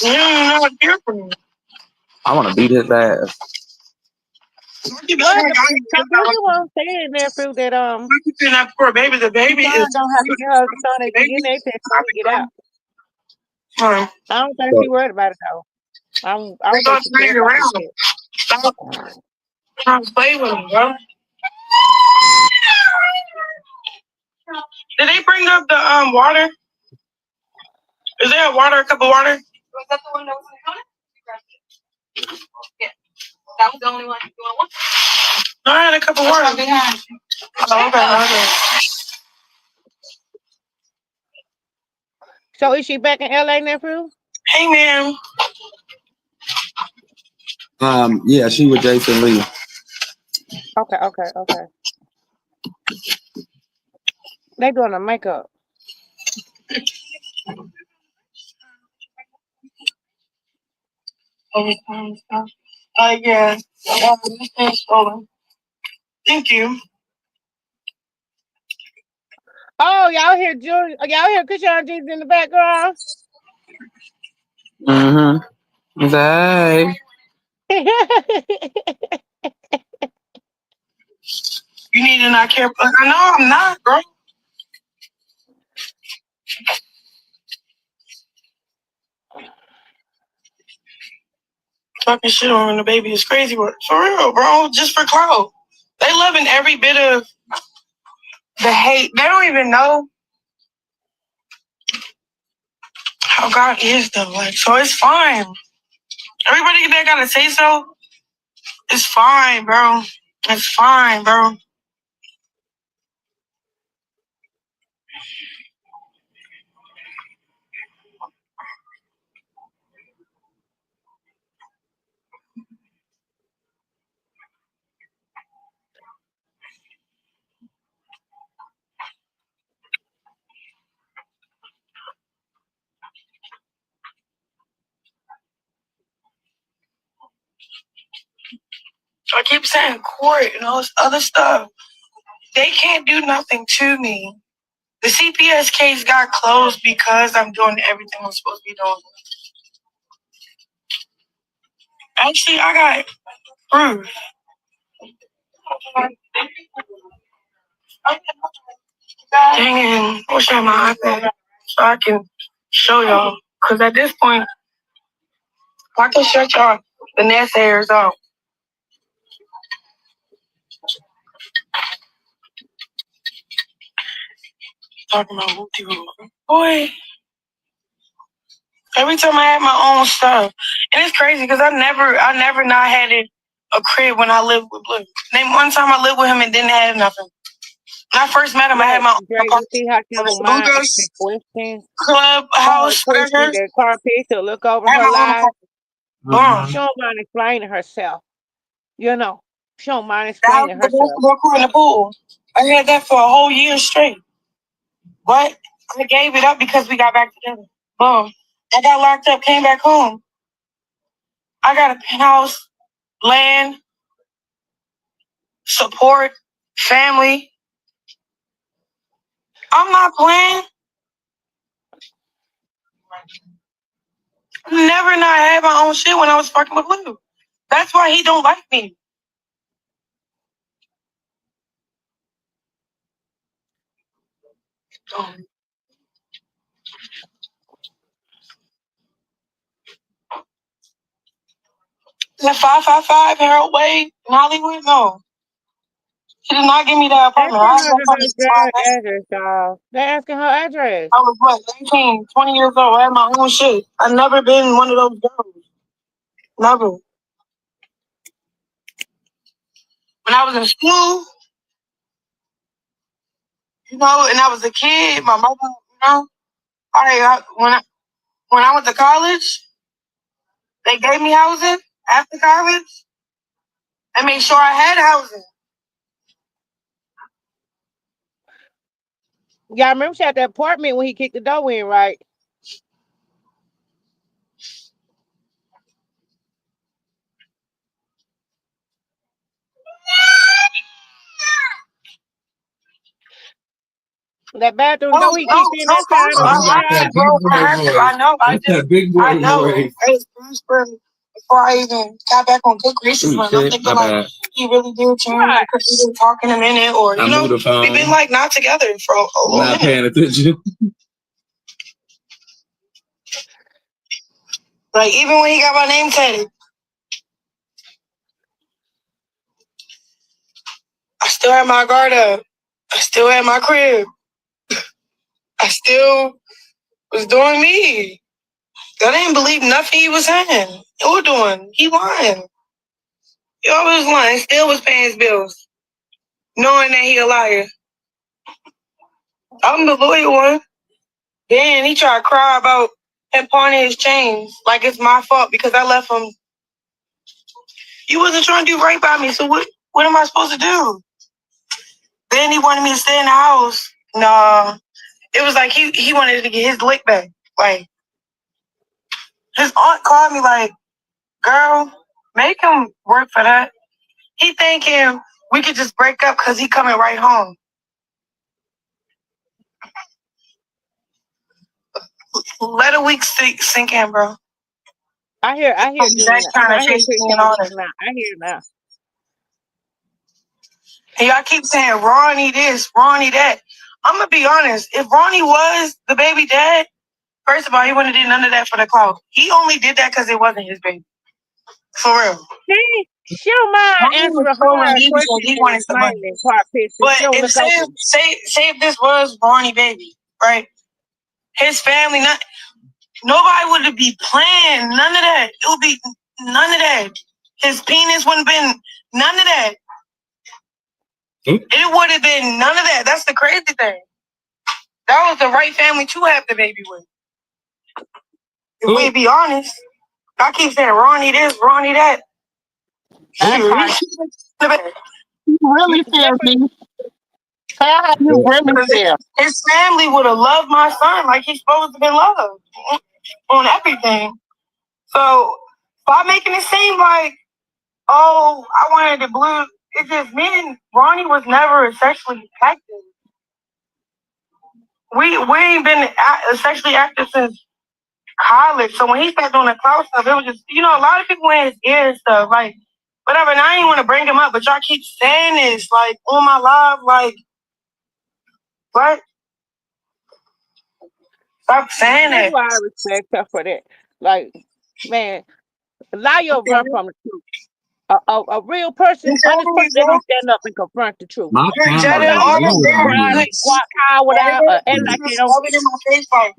He don't want to hear from me. I want to beat his ass. The one saying there through that that poor baby. The baby is don't have to get her son they can get their test to get out. I don't think she worried about it though. I don't think she cares about it. Stop trying to play with him, bro. Did they bring up the water? Is there a cup of water? Was that the one that was in the corner? Yeah. That was the only one. You want one? No, I had a cup of water. Oh, okay. So is she back in LA, nephew? Hey, man. Yeah, she with Jason Lee. Okay. They doing a makeup. Yeah. Thank you. Oh, y'all hear Julie? Y'all hear Chrisean Jesus in the background? Mm-hmm. Hey. You need to not care. I know I'm not, bro. Talking shit on the baby is crazy, but for real, bro. Just for clout. They loving every bit of the hate. They don't even know how God is, though. Like, so it's fine. Everybody that gotta say so, it's fine, bro. It's fine, bro. I keep saying court and all this other stuff. They can't do nothing to me. The CPS case got closed because I'm doing everything I'm supposed to be doing. Actually, I got proof. Dang it. I wish I had my iPad so I can show y'all. Because at this point, I can shut y'all the naysayers out. Talking about whoopty-whoop. Boy, every time I had my own stuff. And it's crazy because I never not had it a crib when I lived with Blue. Name one time I lived with him and didn't have nothing. When I first met him, I had my own Dre, you see how she apartment. don't Blue mind Girls asking questions? Clubhouse, Question whatever. that Carpet to look over I had her my own life. apartment. She don't mind explaining herself. You know, she don't mind The house explaining with the herself. basketball court and the pool. I had that for a whole year straight. But I gave it up because we got back together. Boom. I got locked up, came back home. I got a penthouse, land, support, family. I'm not playing. Never not had my own shit when I was fucking with Blue. That's why he don't like me. The 555 Harold Way in Hollywood? No. She did not give me that apartment. Asking I had her that her apartment since address, y'all. They asking her address. I was what, 19, 20 years old. I had my own shit. I've never been one of those girls. Never. When I was in school, and I was a kid, my mother, when I went to college, they gave me housing after college. They made sure I had housing. Y'all remember she had that apartment when he kicked the door in, right? That bathroom door he kicked in that time on the side. Bro, I know. I know. I was prosperous before I even got back on good graces with him. I'm thinking like he really did change Right. because we didn't talk in a minute, or we've been like not together for a little minute. Not paying attention. Like even when he got my name tatted, I still had my guard up. I still had my crib. I still was doing me. I didn't believe nothing he was saying or doing. He lying. He always lying. Still was paying his bills, knowing that he a liar. I'm the loyal one. Then he tried to cry about him pawning his chains like it's my fault because I left him. You wasn't trying to do right by me, so what am I supposed to do? Then he wanted me to stay in the house. Nah. It was like he wanted to get his lick back. Like, his aunt called me like, girl, make him work for that. He thinking we could just break up because he coming right home. Let a week sink in, bro. I hear Junior. I hear Chrisean now. I hear now. And y'all keep saying Ronnie this, Ronnie that. I'm gonna be honest. If Ronnie was the baby dad, first of all, he wouldn't have did none of that for the clout. He only did that because it wasn't his baby. For real. She don't mind answering hard questions he and wanted some money. explaining part pictures. But She don't if look over. say if this was Ronnie baby, right? His family, nobody would be playing none of that. It would be none of that. His penis wouldn't have been none of that. It would have been none of that. That's the crazy thing. That was the right family to have the baby with. If we be honest, I keep saying Ronnie this, Ronnie that. You really feel me? Tell her you really feel. His family would have loved my son like he's supposed to be loved on everything. So by making it seem like, oh, I wanted the blue, it just means Ronnie was never sexually active. We ain't been sexually active since college. So when he started doing the clout stuff, it was just, a lot of people in his ear and stuff, like, whatever. And I didn't want to bring him up, but y'all keep saying this, like, on my live, like, what? Stop saying That's it. why I respect her for that. Like, man, allow your run from the truth. A real person, honest person, they're gonna stand up and confront the truth. Cry without and like they don't. in my face, like,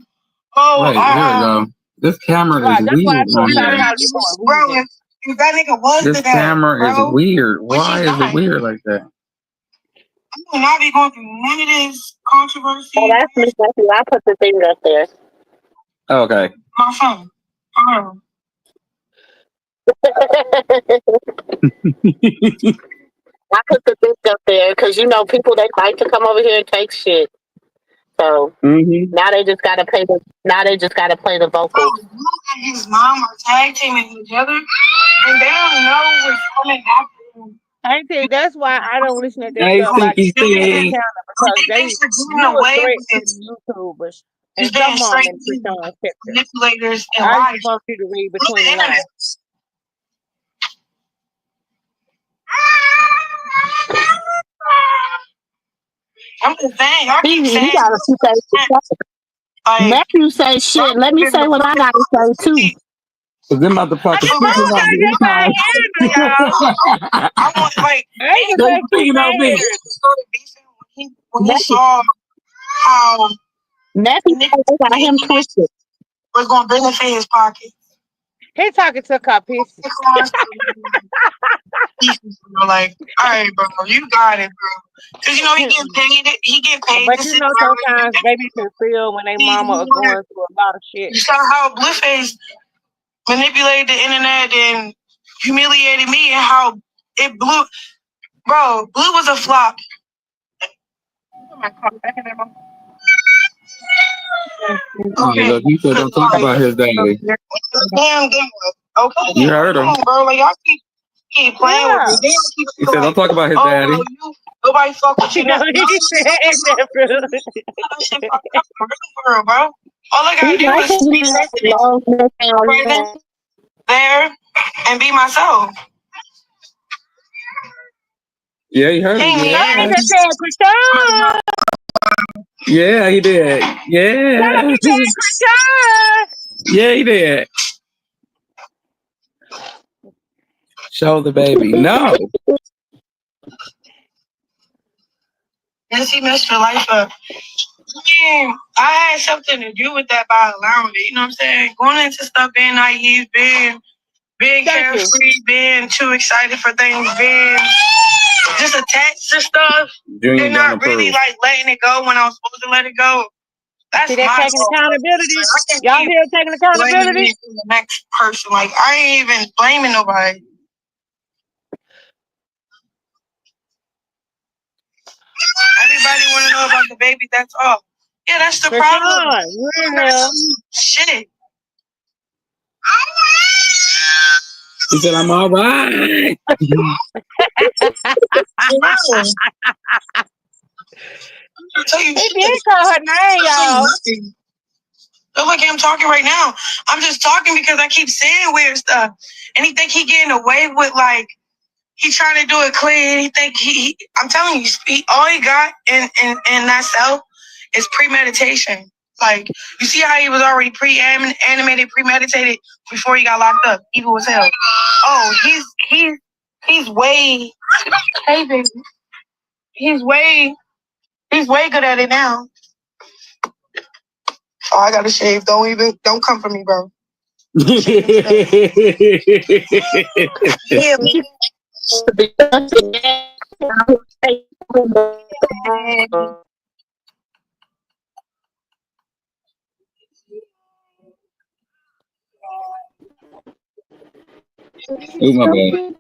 oh, wait, here we go. This camera is That's why I weird. told Holly boy, bro, if that nigga was This camera is weird. Why is it weird like that? will not be going through none of this controversy. Oh, that's Miss Matthew. I put the thing up there. Okay. My phone. Oh. I put the thing up there because you know people they like to come over here and take shit. So now they just gotta pay the. Now they just gotta play the vocals. Bro, Blue and his mom are tag teaming each other, and they don't know what's coming after them. I think that's why I don't listen to that I stuff think like he's saying. because they getting you a away threat with to it. the YouTubers Just and being some of them straight in Chrisean's picture. manipulators and I liars. just want you to read Look between the at lines. internet. I'm just saying, y'all keep He saying gotta keep that. like Matthew say shit. Let me say what I gotta say too. Cause them motherfuckers I speaking on me. just my hair, y'all. I want like I just They like keep speaking my on me. hair. when he saw how Matthew got him twisted. was going to benefit his pocket. He talking to Carpisi. Like, all right, bro, you got it, bro. Because you know he get paid. He get paid. But you know sometimes babies can feel when they mama are going through a lot of shit. You saw how Blueface manipulated the internet and humiliated me, and how it blew. Bro, Blue was a flop. Okay, look, he said don't talk about his daddy. Damn good. Okay. You heard him. Bro, like y'all keep playing with me. He said don't talk about his daddy. Nobody fuck with you. He said that, bro. Bro. All I gotta do is be right there and be myself. Yeah, he heard him. I just said Chrisean. Yeah, he did. Yeah. Yeah, he did. Show the baby. No. Yes, he messed your life up. I had something to do with that by allowing it. You know what I'm saying? Going into stuff, being naive, being carefree, being too excited for things, being just attached to stuff, and not really like letting it go when I was supposed to let it go. That's see that taking accountability. Y'all here taking accountability? The next person, like I ain't even blaming nobody. Everybody want to know about the baby. That's all. Yeah, that's the problem. Shit. He said, I'm all right. He did call her name, y'all. Look like I'm talking right now. I'm just talking because I keep saying weird stuff. And he think he getting away with like, he trying to do it clean. He think he I'm telling you, all he got in that cell is premeditation. Like, you see how he was already pre-animated, premeditated before he got locked up. Evil as hell. Oh, he's way, hey baby. He's way good at it now. Oh, I gotta shave. Don't come for me, bro. Yeah, me. Oh, my bad.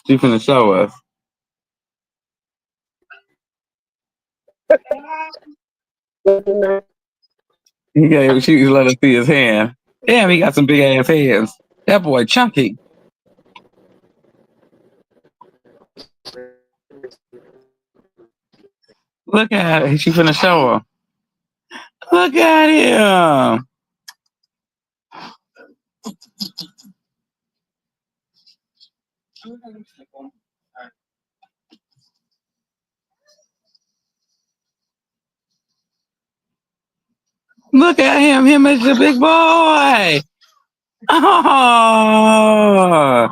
She finna show us. She was letting us see his hand. Damn, he got some big ass hands. That boy chunky. Look at it. She finna show her. Look at him. Look at him. Him is the big boy. Oh.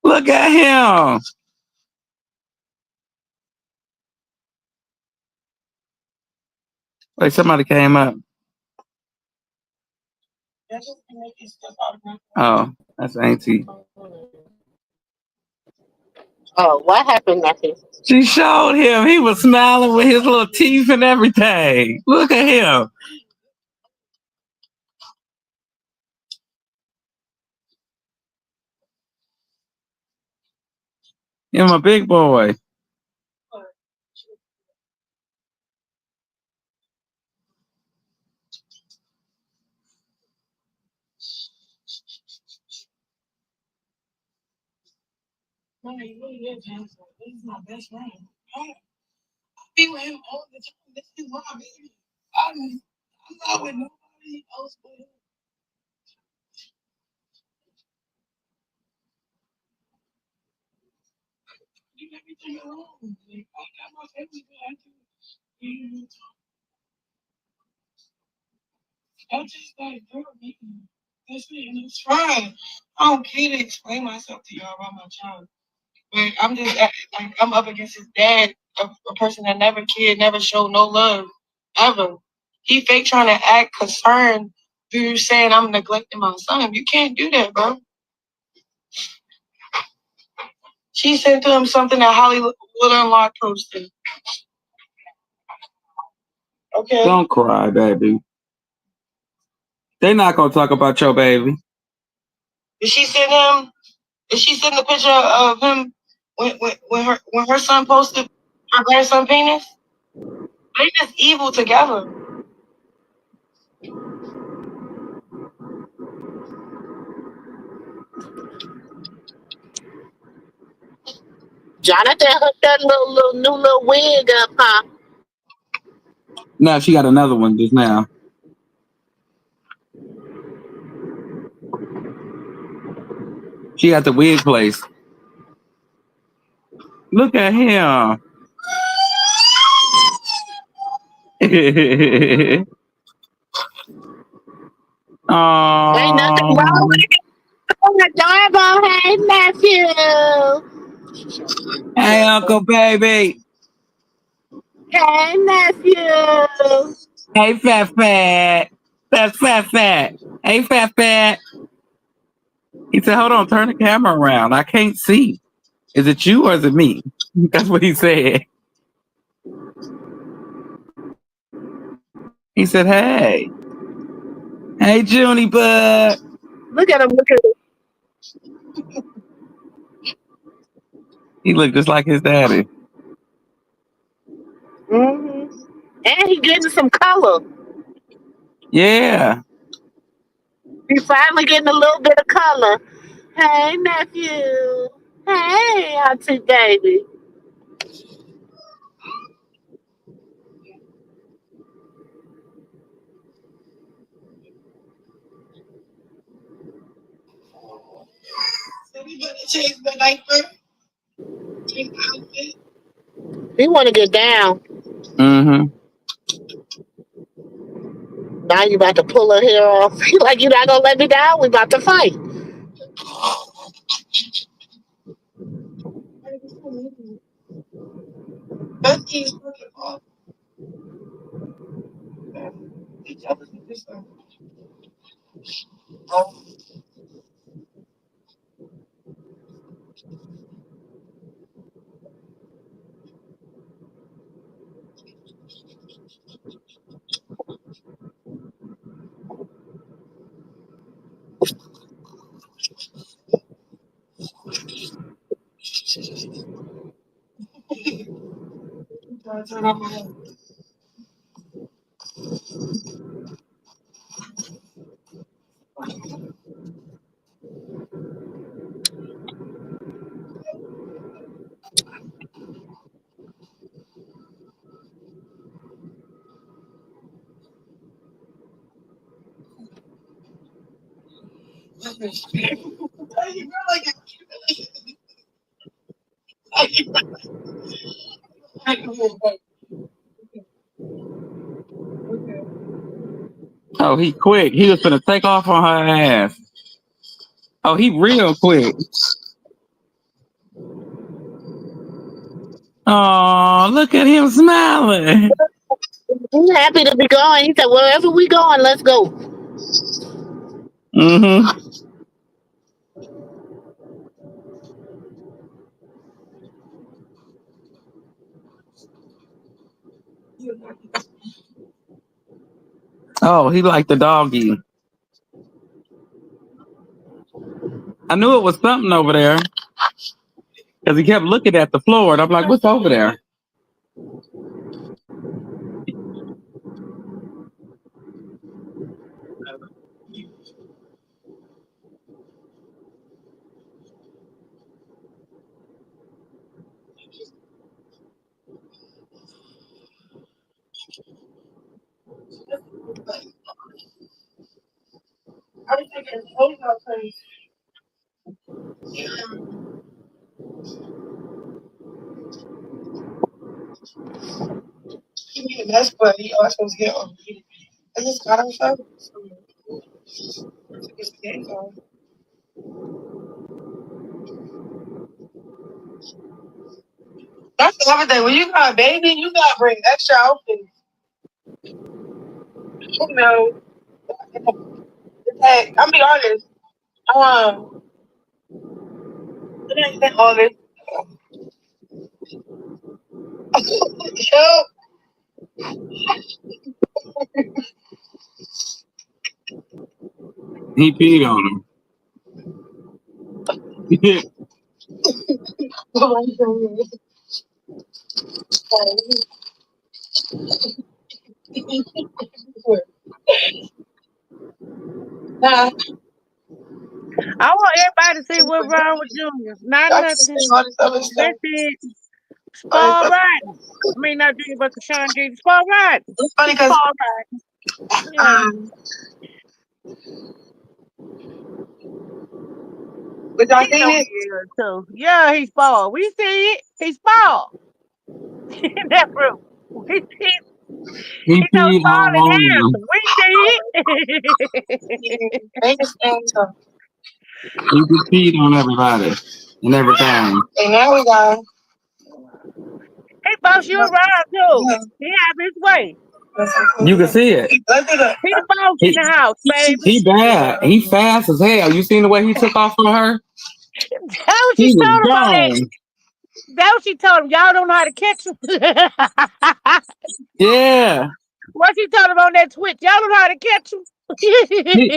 Look at him. Wait, somebody came up. Oh, that's Auntie. Oh, what happened, nephew? She showed him. He was smiling with his little teeth and everything. Look at him. You're my big boy. He's my best friend. I be with him all the time. This is my baby. I'm not with nobody else but him. Do everything alone. Like, I got my family, but I do. I'm just like, girl, me. That's it, and it's fine. I don't care to explain myself to y'all about my child. But I'm just like I'm up against his dad, a person that never cared, never showed no love, ever. He fake trying to act concerned through saying I'm neglecting my son. You can't do that, bro. She sent to him something that Hollywood Unlocked posted. Okay. Don't cry, baby. They're not gonna talk about your baby. Did she send him? Did she send the picture of him when her son posted her grandson penis? They just evil together. Jonathan hooked that new little wig up, huh? No, she got another one just now. She got the wig place. Look at him. Ain't nothing wrong with it. Adorable. Hey, nephew. Hey, Uncle Baby. Hey, nephew. Hey, Fat Fat. That's Fat Fat. Hey, Fat Fat. He said, hold on, turn the camera around. I can't see. Is it you or is it me? That's what he said. He said, hey. Hey, Junie Bud. Look at him. Look at him. He looked just like his daddy. Mm-hmm. And he getting some color. Yeah. He's finally getting a little bit of color. Hey, nephew. Hey, auntie baby. So we better change the diaper. Change the outfit. He want to get down. Mm-hmm. Now you about to pull her hair off. He like, you not going to let me down? We about to fight. Betsy's looking off. Each other's this one. Oh, he quick. He was gonna take off on her ass. Oh, he real quick. Oh, look at him smiling. He's happy to be going. He said, wherever we going, let's go. Mm-hmm. Oh, he liked the doggy. I knew it was something over there because he kept looking at the floor, and I'm like, "What's over there?" That's the other thing. When you got a baby, you gotta bring extra outfits. You know, hey, I'm be honest. It ain't been all this. Yo, he peed on him. I want everybody to see what's wrong with Junior. Not nothing. That's it. Spoil rotten. I mean, not Junior, but Chrisean G. Spoil rotten. It's funny because Spoil rotten. Yeah. but y'all He know seen it? he is too. Yeah, he's spoiled. We see it. He's spoiled. In that room. We see it. He He knows peed spoiled all and over him. handsome. We see it. They just he just peed on everybody and everything. And now we got. He boss you around too. He have his way. You can see it. He the boss in the house, baby. He bad. He fast as hell. You seen the way he took off on her? That what He she was told him on that. gone. That what she told him. Y'all don't know how to catch him. Yeah. What she told him on that Twitch. Y'all don't know how to catch him. He,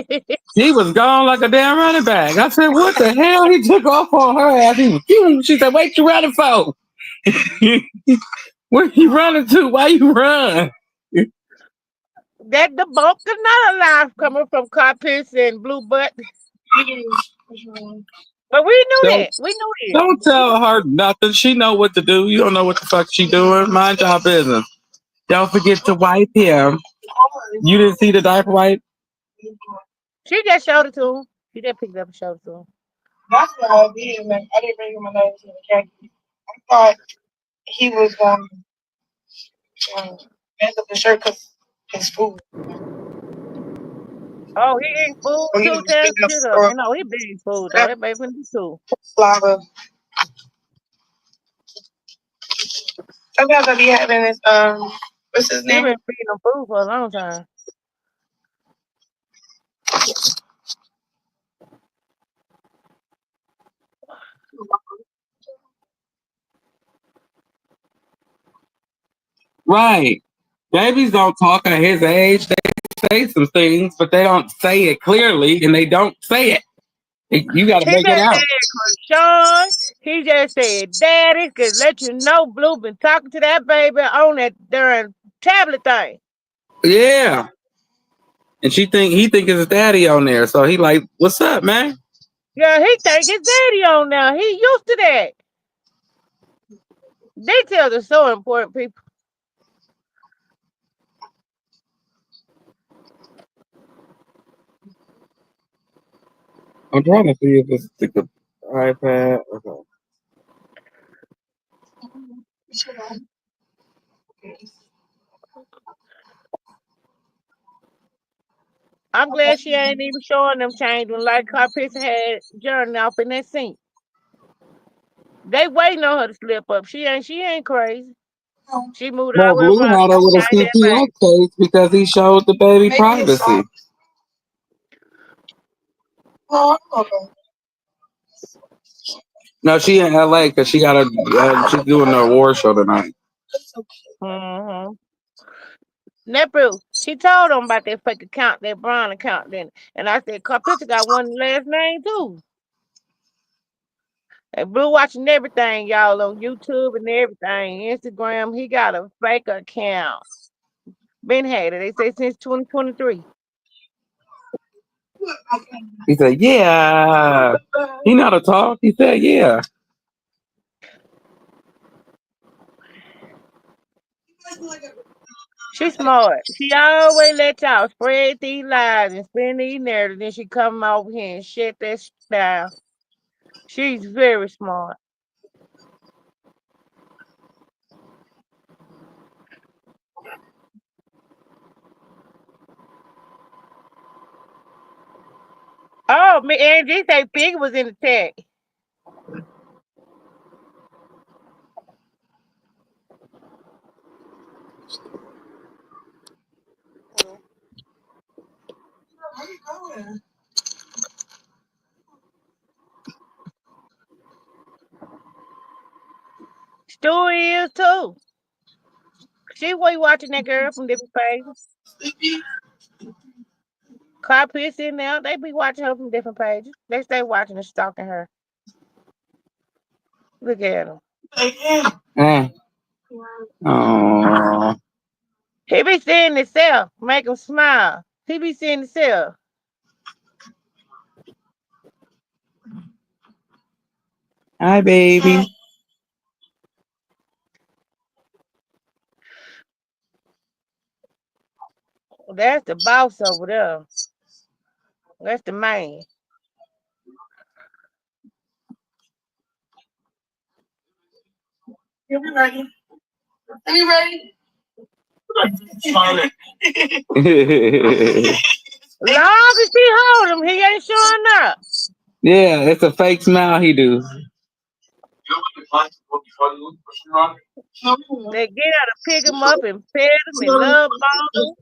he was gone like a damn running back. I said, what the hell? He took off on her ass. He was cute. She said, wait, you running for? Where you running to? Why you run? That debunked another lie coming from Carpiss and Blue Butt. But we knew Don't that. We knew it. don't tell her nothing. She know what to do. You don't know what the fuck she doing. Mind your business. Don't forget to wipe him. You didn't see the diaper wipe? She just showed it to him. She just picked it up and showed it to him. That's what I did, man. I didn't bring him a note to the khaki. I thought he was mess up the shirt because his food. Oh, he ate food So he too. was just Tell picking up shit up. You know, he big food though. That baby can too. lava. Sometimes I be having this what's his He name? been feeding them food for a long time. Right. Babies don't talk at his age. They say some things, but they don't say it clearly, and they don't say it. You got to He make it just out. said Krishan. He just said daddy could let you know Blue been talking to that baby on that during tablet thing. Yeah. And he think it's his daddy on there, so he like, what's up, man? Yeah, he think his daddy on now. He used to that. Details are so important, people. I'm trying to see if it's the iPad. Okay. I'm glad she ain't even showing them change when like her picture had Journey off in that sink. They waiting on her to slip up. She ain't crazy. She moved No, all the way Blue across had her the with a country, got that CPS case because he showed the baby privacy. No, she in LA because she got she's doing the award show tonight. back. Mm-hmm. Nephew, she told him about that fake account, that Brown account then. And I said, Carpenter got one last name too. And Blue watching everything, y'all, on YouTube and everything. Instagram, he got a fake account. Been had it, they say since 2023. He said, "Yeah." He know how to talk. He said, "Yeah." She smart. She always let y'all spread these lies and spin these narratives. Then she come over here and shut that shit down. She's very smart. Oh, me Angie say Pig was in the chat. Stewie is too. She was watching that girl from different pages. Carpet's in there. They be watching her from different pages. They stay watching and stalking her. Look at him. Eh. Oh, He be seeing himself, make him smile. He be seeing himself. hi, baby. That's the boss over there. That's the man. Long as she hold him, he ain't showing up. Yeah, it's a fake smile he do. They get her to pick him up and pet him and love ball him.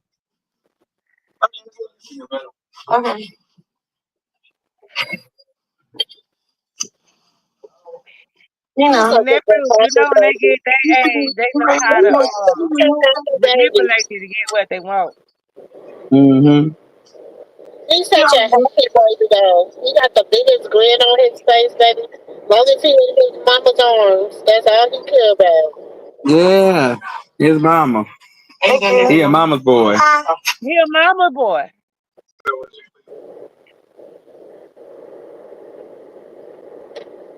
Nephew, you know when they get their age, they know how to manipulate you to get what they want. Mm-hmm. He's such a happy baby though. He got the biggest grin on his face, baby. Long as he in his mama's arms, that's all he care about. Yeah, his mama. He a mama's boy. He a mama boy.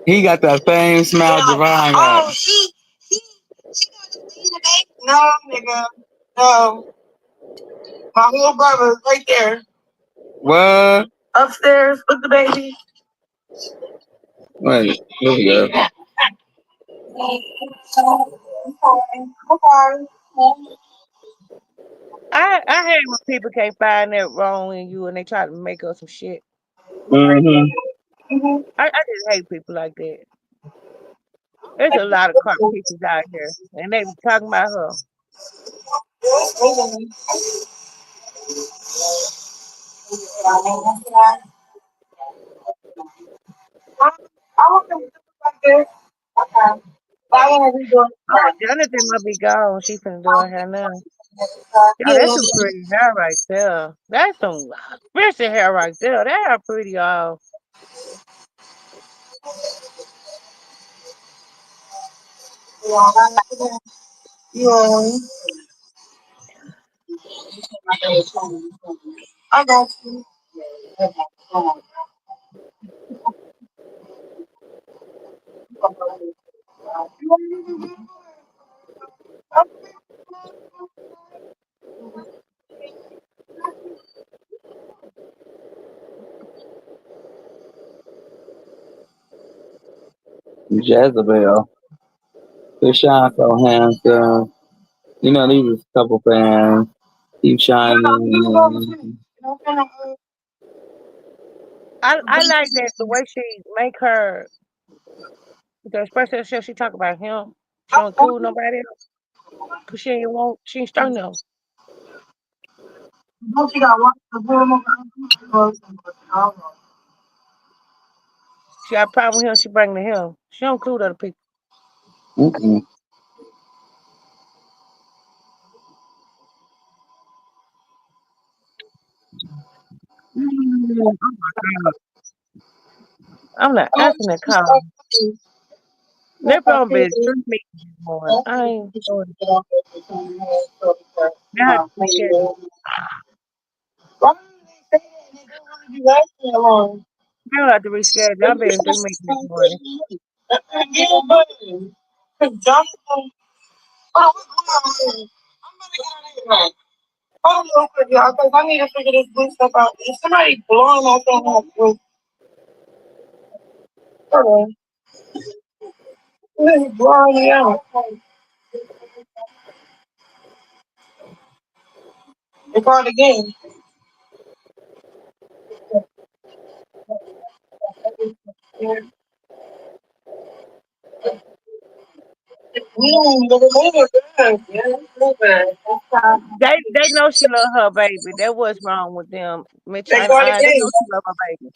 He got that same smile Javon got. No, nigga. No. My little brother right there. What? Upstairs with the baby. Wait, here we go. I hate when people can't find that wrong in you and they try to make up some shit. Mm-hmm. I just hate people like that. There's a lot of carp pictures out here, and they be talking about her. Oh, Jonathan must be gone. She finna do her hair now. Yeah, that's some pretty hair right there. That's some fishy hair right there. That hair pretty, y'all. I got you. Jezebel. Chrisean so handsome. You know, these was a couple fans. Keep shining. I like that the way she make her, the express herself. She talk about him. She don't include nobody else. Cause she ain't starting no. Don't you got one? She got a problem with him, she bring to him. She don't include other people. Mm-mm. Oh my God. I'm not answering that call. They're probably drink me this morning. I ain't doing it. They have to reschedule. They don't have to reschedule. I've been 3 minutes this morning. Hold on real quick, y'all, because I need to figure this blue stuff out. Is somebody blowing my phone up with her? This is blowing me out. Record again. The remover good. Yeah, it's real bad. They know she love her baby. That what's wrong with them. Me They China call eye, they again. know she love her baby.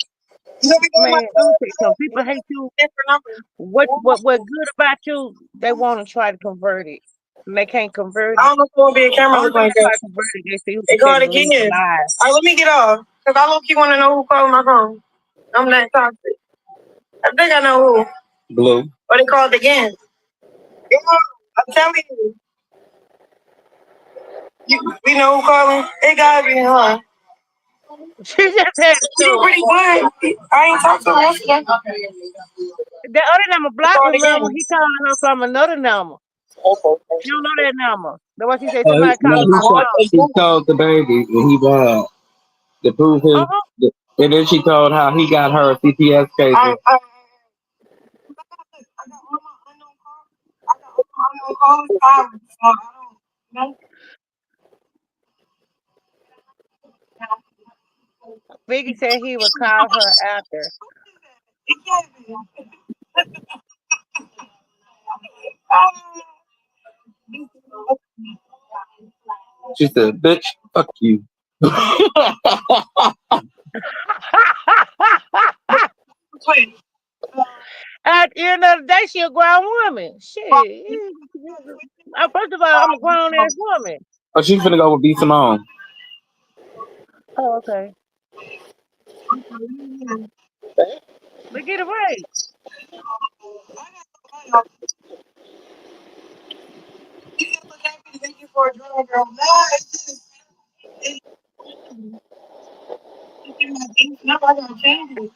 You know, we got my Man, let me tell you something. People hate you. different number. What good about you? They want to try to convert it. And they can't convert I it. don't know if it will be a camera Only look thing like they that. try to convert it, they say who They can tell called you to again. believe the lie. All right, let me get off. Because I low key want to know who calling my phone. I'm that toxic. I think I know who. Blue. But they called again. Yeah, I'm telling you. We know who calling? It gotta be her. She just had to You too. pretty good. I ain't talked to her yesterday. The other number They blocked, called remember, again. he calling her from another number. She don't know that number. That's why she said Oh, somebody calling my phone. she told the baby and he bad to prove his. Uh-huh. And then she told how he got her a CPS case. I got all my unknown calls. I got all my unknown calls. So I don't know. Biggie said he would call her after. It can't be. Um, She said, "Bitch, fuck you." wait. At the end of the day, she a grown woman. Shit. First of all, I'm a grown ass woman. Oh, she's finna go with B Simone. Oh, okay. But get it right. Thank you for a drug, girl. No, it's not. I gotta change it.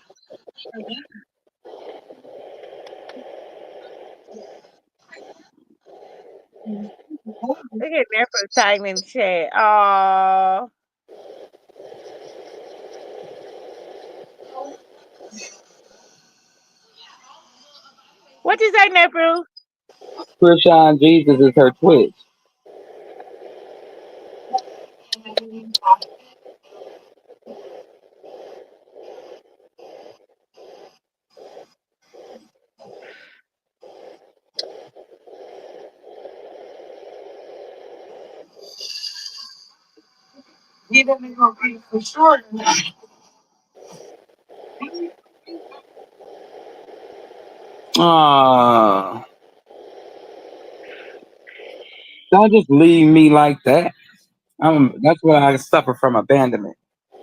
They get there for typing in the chat. Oh, what you say, nephew? Chrisean Jesus is her Twitch. Get them in your feet for sure. Ah, don't just leave me like that. That's why I suffer from abandonment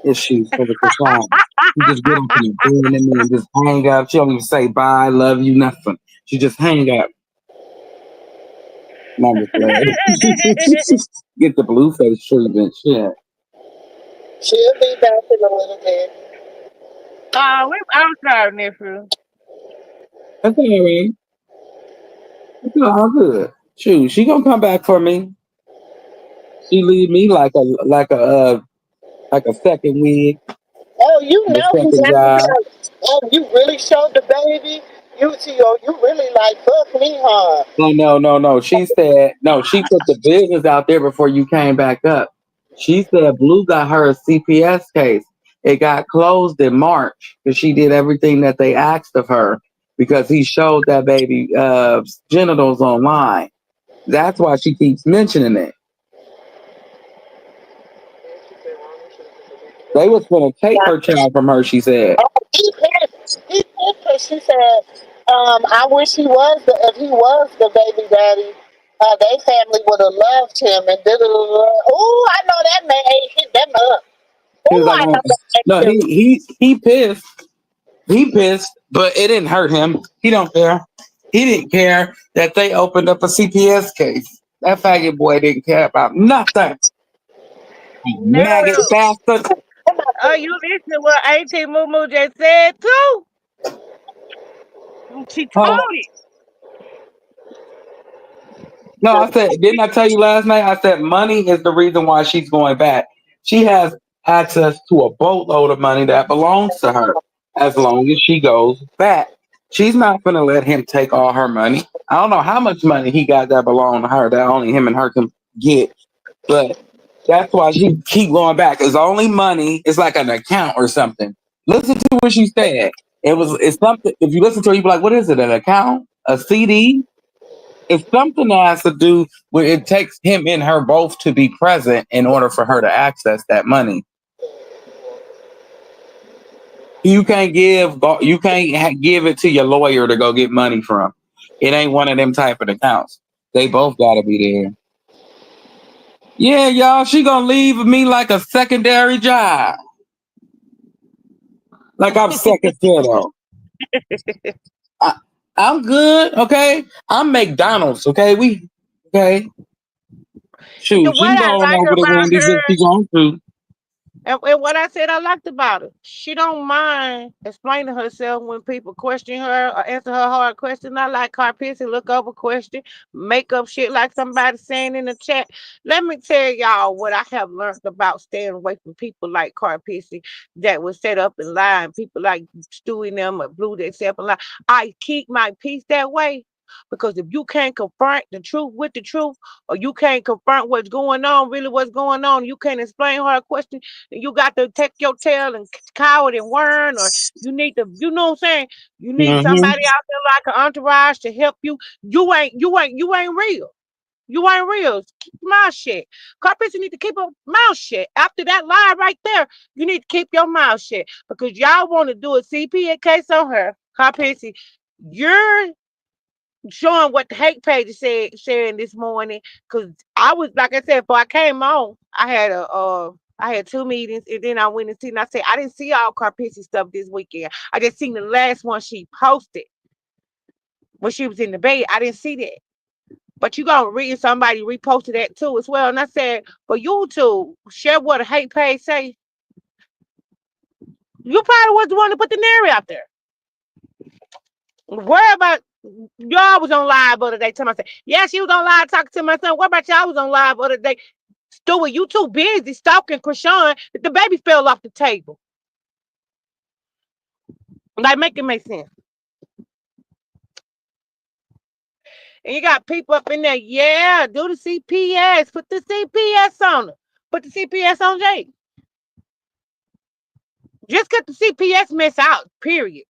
issues for the Chrisean. You just get up and abandon me and just hang up. She don't even say bye, love you, nothing. She just hang up. No, I'm just playing. Get the Blueface treatment. Shit. She'll be back in a little bit. I'm sorry, nephew. That's all right. It's all good. Shoot, she gonna come back for me. She leave me like a second wig, Oh, you the know he second has job. her. Oh, you really showed the baby. You really like fuck me, huh? No. She said no. She put the business out there before you came back up. She said Blue got her a CPS case. It got closed in March because she did everything that they asked of her because he showed that baby genitals online. That's why she keeps mentioning it. They was gonna take her child from her, she said. Oh, he pissed because she said, I wish he was if he was the baby daddy, their family would have loved him and oh, I know that man ain't hit them up. He was Oh, like, I know that no, ain't he pissed. He pissed, but it didn't hurt him. He don't care. He didn't care that they opened up a CPS case. That faggot boy didn't care about nothing. Maggot No. bastard. Oh, you listen to what Auntie Mumu just said too? She Huh? told it. No, I said, didn't I tell you last night? I said money is the reason why she's going back. She has access to a boatload of money that belongs to her as long as she goes back. She's not going to let him take all her money. I don't know how much money he got that belonged to her that only him and her can get, but that's why she keep going back. It's only money. It's like an account or something. Listen to what she said. It's something. If you listen to her, you be like, what is it? An account? A CD? It's something that has to do with it takes him and her both to be present in order for her to access that money. You can't give it to your lawyer to go get money from. It ain't one of them type of accounts. They both got to be there. Yeah, y'all, she gonna leave me like a secondary job, like I'm second fiddle. I, I'm good, okay. I'm McDonald's, okay. Okay. The Shoot, she what can I go on like over to about Wendy's if her, she going to. and what I said I liked about her, she don't mind explaining herself when people question her or answer her hard questions. I like her pissy look over question, make up shit like somebody saying in the chat. Let me tell y'all what I have learned about staying away from people like Car Pissy that will set up and lie, and people like Stewie and them or Blue that set up and lie. I keep my peace that way. Because if you can't confront the truth with the truth, or you can't confront what's going on, really what's going on, you can't explain her a question, you got to take your tail and cower and whirn, or you need to, you know what I'm saying? You need Hmm. somebody out there like an entourage to help you. You ain't real. You ain't real. Keep your mouth shut. Carpets, you need to keep your mouth shut. After that lie right there, you need to keep your mouth shut because y'all want to do a CPA case on her. Carpets, you're showing what the hate page said sharing this morning because I was like I said before I came on I had two meetings and then I went and seen and I said I didn't see all Carpissy stuff this weekend. I just seen the last one she posted when she was in the bed. I didn't see that. But you gonna read somebody reposted that too as well. And I said, for you to share what a hate page say, you probably was the one to put the narrative out there. Where about y'all was on live other day? Tell myself, yeah, she was on live talking to my son. What about y'all was on live other day? Stuart, you too busy stalking Chrisean that the baby fell off the table. Like, make it make sense. And you got people up in there, yeah, do the CPS, put the CPS on her, put the CPS on Jake. Just cut the CPS mess out, period.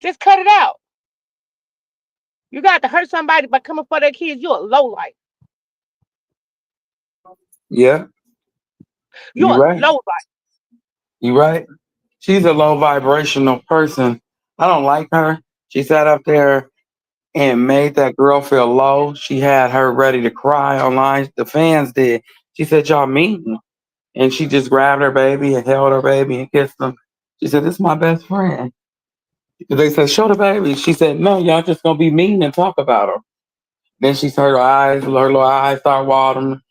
Just cut it out. You got to hurt somebody by coming for their kids. You're a low life. Yeah, You're you a right. low life. You right. She's a low vibrational person. I don't like her. She sat up there and made that girl feel low. She had her ready to cry online. The fans did. She said, y'all mean. And she just grabbed her baby and held her baby and kissed him. She said, this is my best friend. They said, show the baby. She said, no, y'all just gonna be mean and talk about her. Then she said her little eyes start watering.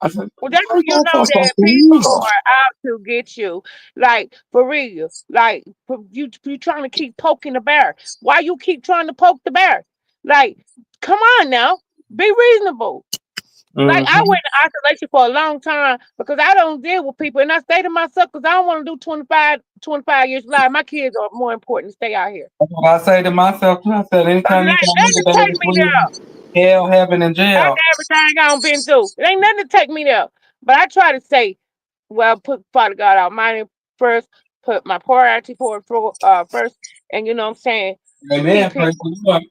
I said, Well, that's how when you y'all know supposed that to people feel? are out to get you. Like, for real. Like, you trying to keep poking the bear. Why you keep trying to poke the bear? Like, come on now. Be reasonable. Like, I Mm-hmm. went in isolation for a long time because I don't deal with people. And I stay to myself because I don't want to do 25 years of life. My kids are more important to stay out here. That's what I say to myself. I said, But anytime it you ain't can make a nothing to day take me between there. hell, heaven, and jail. After everything I done been through. It ain't nothing to take me there. But I try to say, well, put Father God Almighty first, put my priority for first, and you know what I'm saying. Amen. Keep him. Praise the Lord.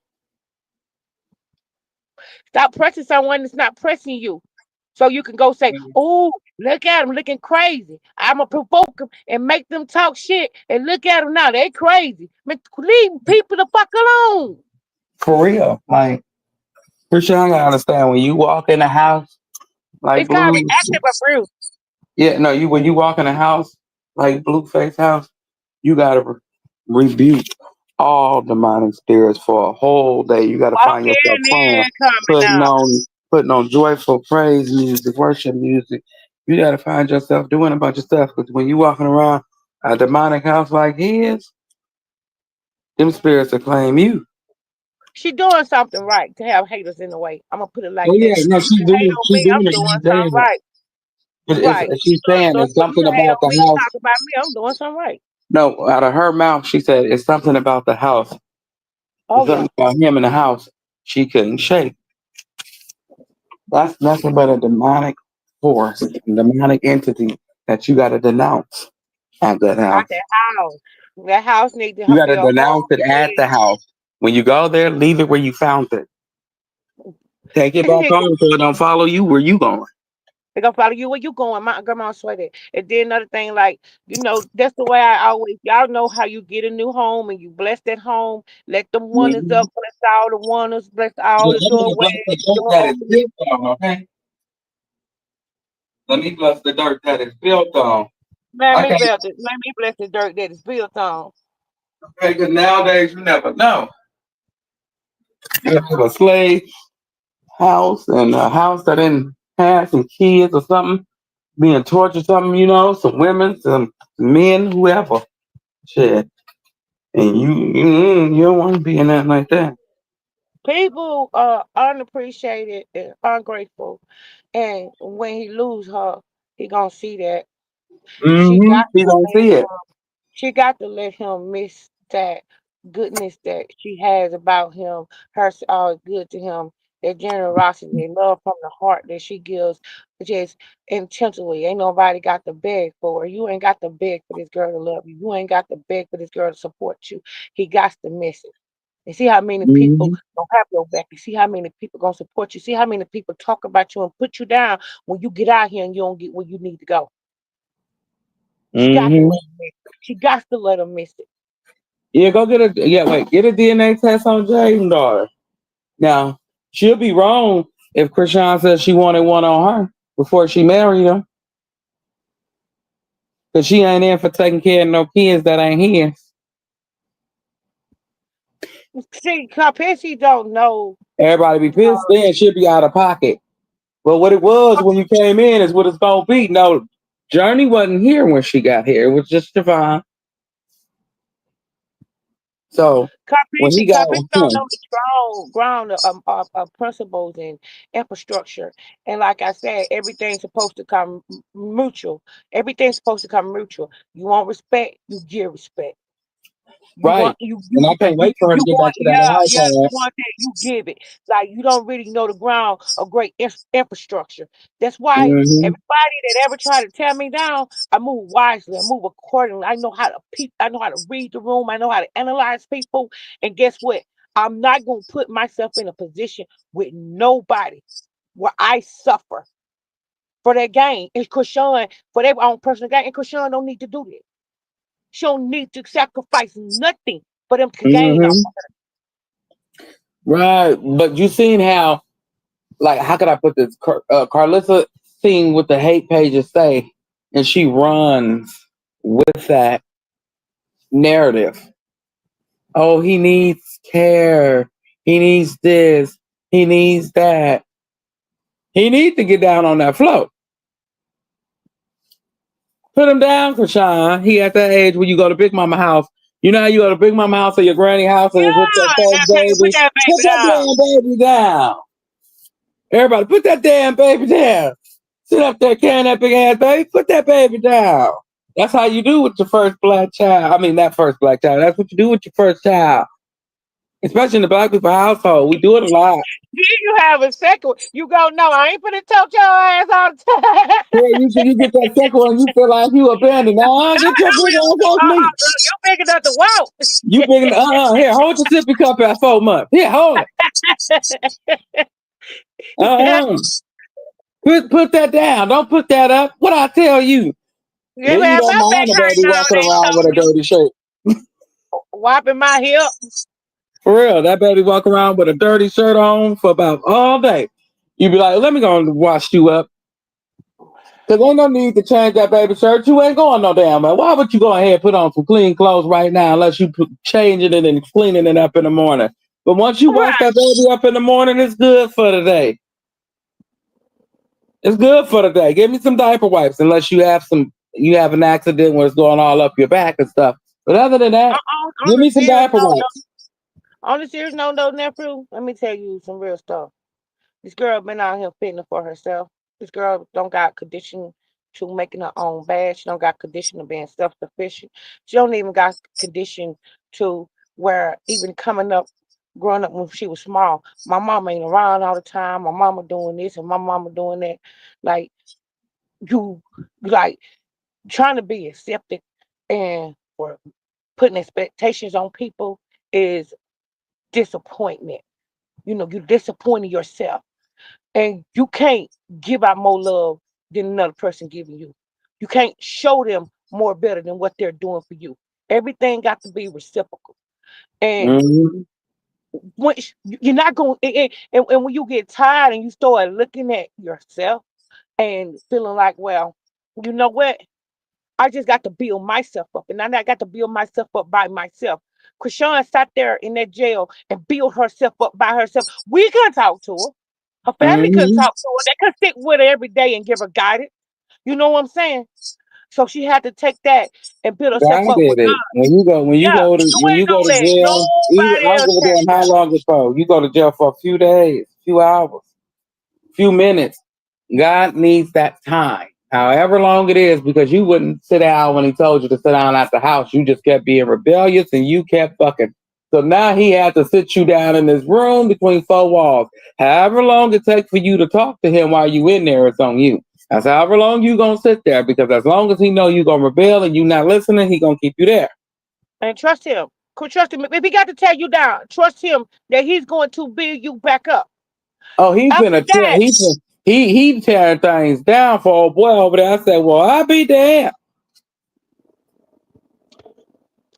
Stop pressing someone that's not pressing you. So you can go say, oh, look at them looking crazy. I'm going to provoke them and make them talk shit. And look at them now. They crazy. Man, leave people the fuck alone. For real. Like, Chrisean, I gotta understand when you walk in the house, like It's called Blue. reactive abuse. Yeah, no, you when you walk in the house, like Blueface house, you gotta rebuke all demonic spirits for a whole day. You gotta Walk find yourself in praying, there and coming putting out. on putting on joyful praise music, worship music. You gotta find yourself doing a bunch of stuff because when you walking around a demonic house like his, them spirits will claim you. She doing something right to have haters in the way. I'm going to put it Oh like yeah, that. no, You can hate on me. she's doing I'm it. doing She's something saying it. right. But Right. she's saying So it's for you something to hate about on the me and house. talk about me, I'm doing something right. No, out of her mouth, she said it's something about the house. It's Oh, yeah. something about him in the house she couldn't shake. That's nothing but a demonic force, a demonic entity that you got to denounce at that Out house. that house. That house need to You got be to a whole denounce it at the house. When you go there, leave it where you found it. Take it back home so it don't follow you where you going. They gonna follow you where you going. My grandma swear that. And then another thing, like, that's the way I always y'all know how you get a new home and you bless that home. Let them wonders Mm-hmm. up, bless all the wonders, bless all Yeah, the I'm gonna doorways, bless the dirt door that is openers. built on, okay? Let me bless the dirt that is built on. I can't, Let me bless the dirt that is built on. okay, because nowadays you never know. You have a slave house and a house that didn't have some kids or something being tortured, something, some women, some men, whoever. Shit. And you don't want to be in that like that. People are unappreciated and ungrateful. And when he lose her, he gonna see that. She Mm-hmm. got You to don't let see it. She got to let him miss that goodness that she has about him, her all good to him, that generosity and love from the heart that she gives just intentionally. Ain't nobody got to beg for her. You ain't got to beg for this girl to love you. You ain't got to beg for this girl to support you. He got to miss it. And see how many people Mm-hmm. don't have your back. You see how many people gonna support you. See how many people talk about you and put you down when you get out here and you don't get where you need to go. She got to Mm-hmm. let him miss it. She got to let him miss it. Yeah, go get a DNA test on Jaden's daughter. Now, she'll be wrong if Chrisean says she wanted one on her before she married him. Because she ain't in for taking care of no kids that ain't his. See, Capizzi don't know. Everybody be pissed, then she'll be out of pocket. But what it was when you came in is what it's gonna be. No, Journey wasn't here when she got here. It was just Javon. So when he got Capizzi with don't know him, the strong ground of principles and infrastructure. And like I said, everything's supposed to come mutual. Everything's supposed to come mutual. You want respect, you give respect. You right. want you And you I can't wait for her to you get back want to that you iPad. want that you give it. Like you don't really know the ground of great infrastructure. That's why Mm-hmm. everybody that ever tried to tear me down, I move wisely. I move accordingly. I know how to I know how to read the room. I know how to analyze people. And guess what? I'm not gonna put myself in a position with nobody where I suffer for that gain. And Chrisean for their own personal gain. And Chrisean don't need to do that. She don't need to sacrifice nothing for them to gain off Mm-hmm. of her. Right. But you seen how, like, how could I put this? Karlissa seen what the hate pages say, and she runs with that narrative. Oh, he needs care. He needs this. He needs that. He needs to get down on that floor. Put him down, Chrisean. He at that age where you go to Big Mama house. You know how you go to Big Mama house or your granny house and put that Yeah, first now can you put baby. that Put baby that down? damn baby down. Everybody, put that damn baby down. Sit up there carrying that big ass baby. Put that baby down. That's how you do with your first black child. I mean, not first black child. That's what you do with your first child. especially in the black people household. We do it a lot. You have a second. You go, no, I ain't finna talk your ass all the time. Yeah, you get that second one, you feel like you abandoned. Nah, get your big ass off me. You big enough to walk. You big enough. Here, hold your sippy cup at 4 months. Here, hold it. Put that down. Don't put that up. What I tell you? You Then you have don't my back mind a right baby now. walking They around with a dirty shirt. wiping my hip. For real, that baby walk around with a dirty shirt on for about all day. You be like, let me go and wash you up. Because ain't no need to change that baby shirt. You ain't going no damn way. Why would you go ahead and put on some clean clothes right now unless you changing it and cleaning it up in the morning? But once you wash that baby up in the morning, it's good for the day. It's good for the day. Give me some diaper wipes unless you have an accident where it's going all up your back and stuff. But other than that, give me some diaper wipes. On the serious note, though, nephew, let me tell you some real stuff. This girl been out here fitting for herself. This girl don't got condition to making her own bed. She don't got condition to being self-sufficient. She don't even got condition to where even growing up when she was small. My mama ain't around all the time. My mama doing this and my mama doing that. Like you like trying to be accepted and or putting expectations on people is disappointment. You're disappointing yourself. And you can't give out more love than another person giving you. You can't show them more better than what they're doing for you. Everything got to be reciprocal. And when you're not going, and when you get tired and you start looking at yourself and feeling like, well, you know what? I just got to build myself up, and I got to build myself up by myself. Chrisean sat there in that jail and built herself up by herself. We couldn't talk to her. Her family couldn't talk to her. They couldn't sit with her every day and give her guidance. You know what I'm saying? So she had to take that and build herself God up did with it. God. When you go Yeah, you ain't to gonna let jail, even nobody I else don't give a tell damn you how long it's for. You go to jail for a few days, few hours, few minutes. God needs that time, however long it is, because you wouldn't sit down when he told you to sit down at the house. You just kept being rebellious and you kept fucking. So now he had to sit you down in this room between four walls. However long it takes for you to talk to him while you in there, it's on you. That's however long you gonna sit there, because as long as he know you gonna rebel and you not listening, he gonna keep you there. and trust him. Trust him. If he got to tear you down, trust him that he's going to build you back up. Oh, he's After gonna tear. that, He tearing things down for old boy over there. I said, well, I'll be damned.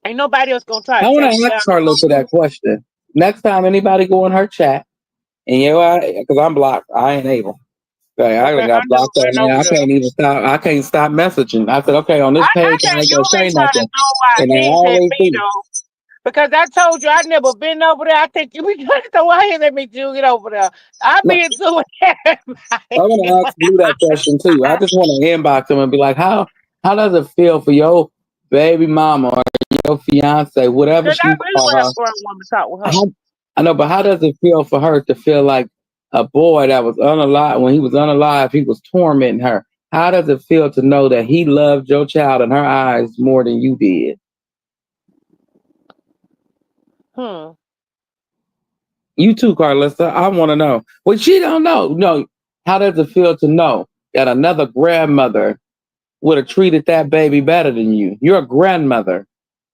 ain't nobody else gonna try I to want tear you to down. ask Karlissa that question. Next time anybody go in her chat, and because I'm blocked, I ain't able. Okay, I Okay, I got never blocked out been now. over I there. can't even stop. I can't stop messaging. I said, okay, on this I page, I can't. ain't gonna You've been say trying to nothing, throw my and they hints at always me do. though, because I told you I never been over there. I think you be trying to throw my hints at me to get over there. I No, be into it. I'm gonna ask Blue that question too. I just want to inbox him and be like, how does it feel for your baby mama or your fiance, whatever Because I she really want to call have a grown woman to talk with her? her. I know, but how does it feel for her to feel like a boy that was unalive, when he was unalive, he was tormenting her? How does it feel to know that he loved your child in her eyes more than you did? Hmm. You too, Karlissa. I want to know. Well, she don't know. No, how does it feel to know that another grandmother would have treated that baby better than you? You're a grandmother.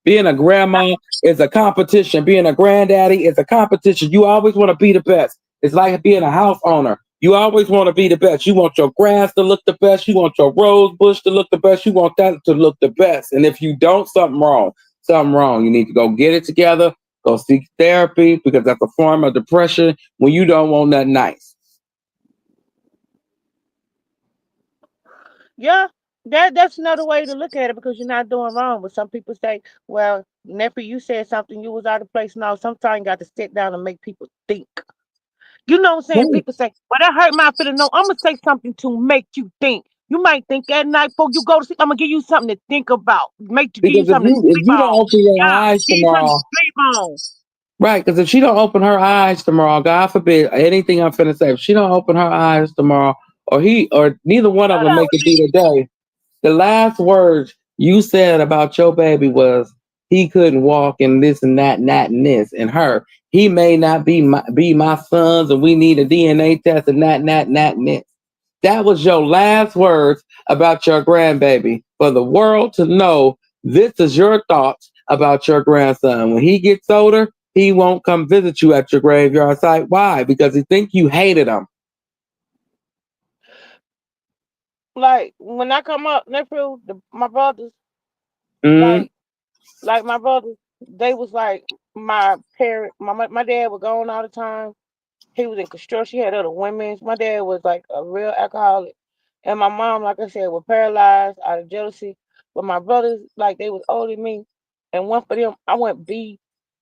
Being a grandma is a competition. Being a granddaddy is a competition. You always want to be the best. It's like being a house owner. You always want to be the best. You want your grass to look the best. You want your rose bush to look the best. You want that to look the best. And if you don't, something wrong. Something wrong. You need to go get it together. Go seek therapy, because that's a form of depression when you don't want nothing nice. Yeah, that's another way to look at it, because you're not doing wrong. But some people say, well, nephew, you said something, you was out of place. No, sometimes you got to sit down and make people think. You know what I'm saying? Right. People say, well, that hurt my feeling. No, I'm going to say something to make you think. You might think at night before you go to sleep, I'm going to give you something to think about. Give you Because something to if sleep you don't on. open your Yeah, eyes give you something to tomorrow, sleep on. right, because if she don't open her eyes tomorrow, God forbid anything I'm finna say, if she don't open her eyes tomorrow, or he or neither one of them make it through the day, the last words you said about your baby was he couldn't walk and this and that and that and this and her. He may not be my sons, and we need a DNA test and that. That was your last words about your grandbaby. For the world to know this is your thoughts about your grandson. When he gets older, he won't come visit you at your graveyard site. Why? Because he think you hated him. Like when I come up, nephew, my brothers, Mm, like my brothers, they was like my parent. My dad was gone all the time. He was in construction. He had other women. My dad was like a real alcoholic. And my mom, like I said, was paralyzed out of jealousy. But my brothers, like they was older than me. And one for them, I wouldn't be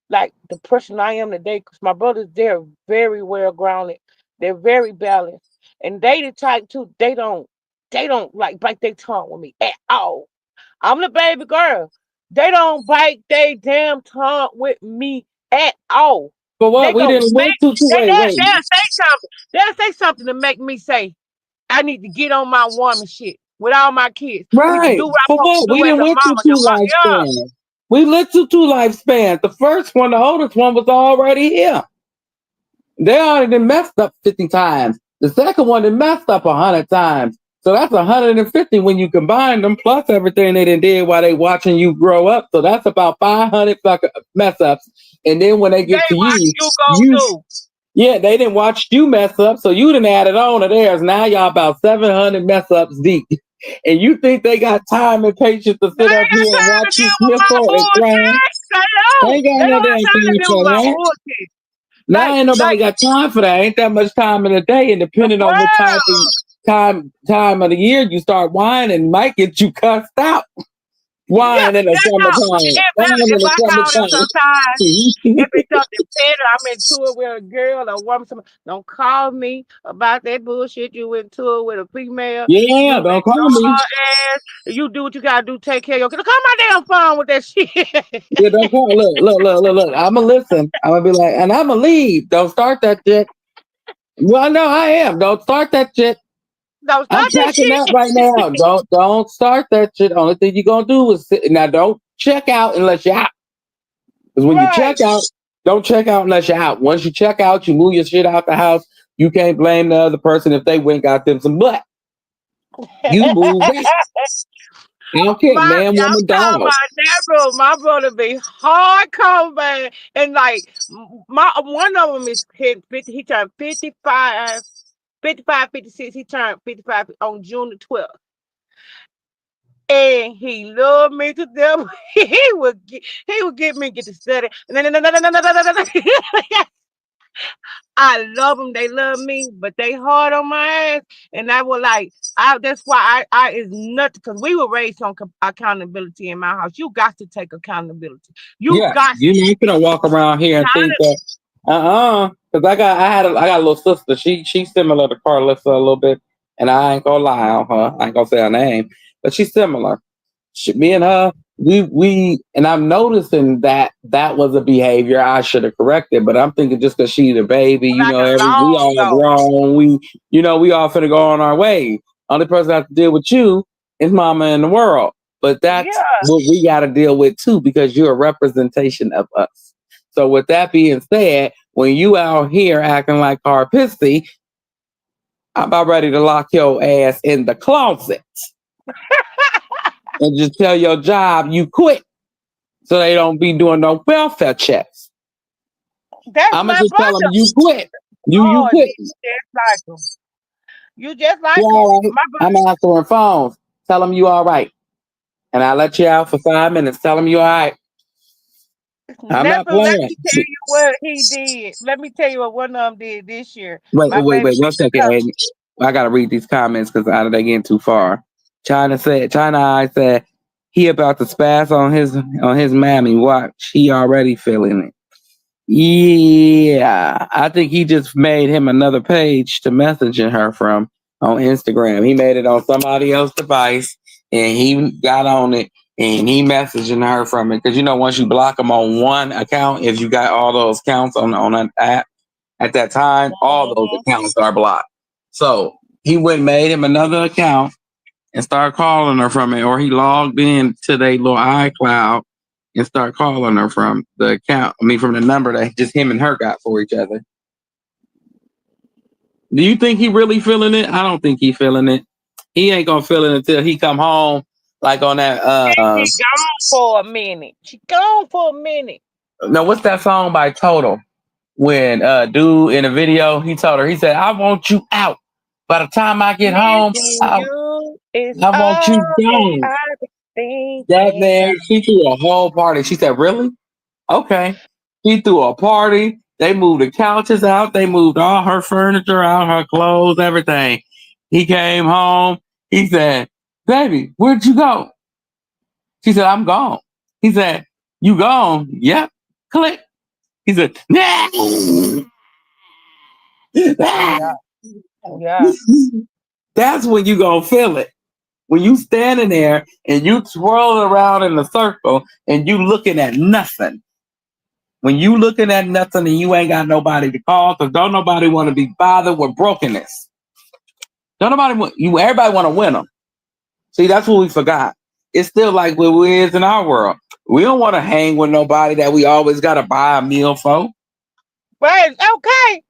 like the person I am today. Because my brothers, they're very well grounded. They're very balanced. And they the type too, they don't like bite their tongue with me at all. I'm the baby girl. They don't bite their damn tongue with me at all. for They what? We go didn't make wait to wait. they'll say something. They'll say something to make me say, I need to get on my woman shit with all my kids. I need to Right. do what I'm For supposed to what? do We as didn't a went to mama. two lifespans. We lived to two lifespans. The first one, the oldest one, was already here. They already been messed up 50 times. The second one, they messed up 100 times. So that's 150 when you combine them, plus everything they did while they watching you grow up. So that's about 500 mess ups. And then when they They get to watch you, you go you through. yeah, they didn't watch you mess up, so you didn't add it on to theirs. Now y'all about 700 mess ups deep. And you think they got time and patience to They sit up ain't here got and time to watch you deal with my sniffle and cry? bullshit. They They don't. ain't got They no don't have damn time to time deal for with my that. bullshit. Now ain't nobody Like got time for that. Ain't that much time in the day, and the depending on what world. time of the year you start whining, might get you cussed out. Yeah, Wine in the that's how. summertime. Wine in If the I call them summertime. sometimes, if it's something petty, I'm into it with a girl or woman. Don't call me about that bullshit. You into it with a female. You Yeah, don't call ignore me. her ass. You do what you gotta do. Take care of your kid. Call my damn phone with that shit. Yeah, don't call. Look. I'ma listen. I'm gonna be like, and I'ma leave. Don't start that shit. Well, no, I am. Don't start that shit. Don't I'm start that packing shit. up right now. Don't start that shit. Only thing you gonna do is sit. Now. Don't check out unless you're out. Because when you Right. check out, don't check out unless you're out. Once you check out, you move your shit out the house. You can't blame the other person if they went and got them some butt. You moved out. I don't care, man, I'm woman, talking dog. about that bro. My brother be hardcore, man. And like my one of them is hit 50. He turned 55, 55, 56. He turned 55 on June the 12th. And he loved me to death. He would get me get to study. I love them. They love me, but they hard on my ass. And I was like, that's why I is nothing because we were raised on accountability in my house. You got to take accountability. You Yeah, got you ain't gonna walk around here and think accountability. that because I got a little sister. She's similar to Karlissa a little bit, and I ain't gonna lie on her. I ain't gonna say her name, but she's similar. Me and her, we and I'm noticing that was a behavior I should have corrected, but I'm thinking just because she's a baby, Like a we long all ago. grown, we all finna go on our way. Only person that have to deal with you is mama in the world, but that's Yeah. what we got to deal with too because you're a representation of us. So with that being said, when you out here acting like Carpissy, I'm about ready to lock your ass in the closet and just tell your job you quit so they don't be doing no welfare checks. That's I'ma my just tell them brother. you quit. You Lord, quit. you just like him. You just You like him. all right? My I'm answering phones. Tell them you all right. And I let you out for 5 minutes. Tell them you all right. I'm not Nephew, let playing. me tell you what he did. Let me tell you what one of them did this year. Wait, My baby 1 second, Aiden. I gotta read these comments because they getting too far. China I said he about to spaz on his mammy. Watch, he already feeling it. Yeah, I think he just made him another page to messaging her from on Instagram. He made it on somebody else's device and he got on it and he messaging her from it. Because once you block them on one account, if you got all those accounts on an app at that time, all those Mhm. accounts are blocked. So he went and made him another account and started calling her from it, or he logged in to their little iCloud and start calling her from the account. I mean, from the number that just him and her got for each other. Do you think he really feeling it? I don't think he feeling it. He ain't gonna feel it until he come home, like on that. She gone for a minute. She gone for a minute. No, what's that song by Total? When dude in a video, he told her, he said, "I want you out. By the time I get home, Missing you is I want all you that gone." I've been That man, thinking. she threw a whole party. She said, "Really? Okay." He threw a party. They moved the couches out. They moved all her furniture out, her clothes, everything. He came home. He said, "Baby, where'd you go?" She said, "I'm gone." He said, "You gone?" "Yep." Click. He said, "Nah." Yeah, yeah. That's when you gonna feel it. When you standing there and you twirling around in a circle and you looking at nothing. When you looking at nothing and you ain't got nobody to call, because don't nobody want to be bothered with brokenness. Don't nobody want you. Everybody want to win them. See, that's what we forgot. It's still like what we is in our world. We don't want to hang with nobody that we always got to buy a meal for. But it's okay.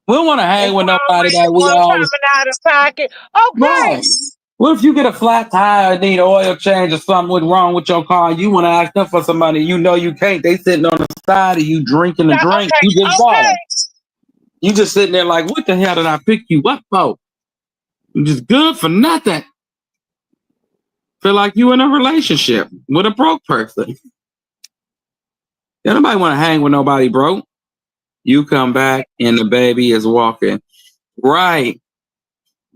We don't want to hang It's with nobody that we one always coming out of pocket. right. Okay. What if you get a flat tire and need an oil change or something went wrong with your car? You want to ask them for some money. You know you can't. They sitting on the side of you drinking a Yeah, drink. okay. You just bought Okay. them. You just sitting there like, what the hell did I pick you up for? You just good for nothing. Feel like you in a relationship with a broke person. Nobody want to hang with nobody broke. You come back and the baby is walking. Right.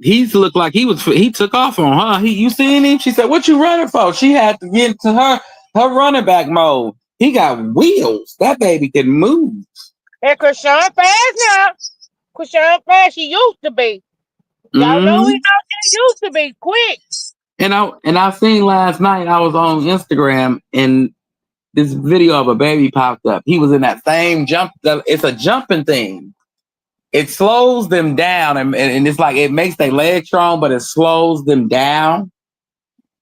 He's looked like he took off on her. You seen him? She said, "What you running for?" She had to get into her running back mode. He got wheels. That baby can move. And Chrisean fast now. Chrisean fast. She used to be. Y'all know Mm-hmm. she used to be quick. And I seen last night. I was on Instagram and this video of a baby popped up. He was in that same jump. It's a jumping thing. It slows them down and it's like it makes their legs strong, but it slows them down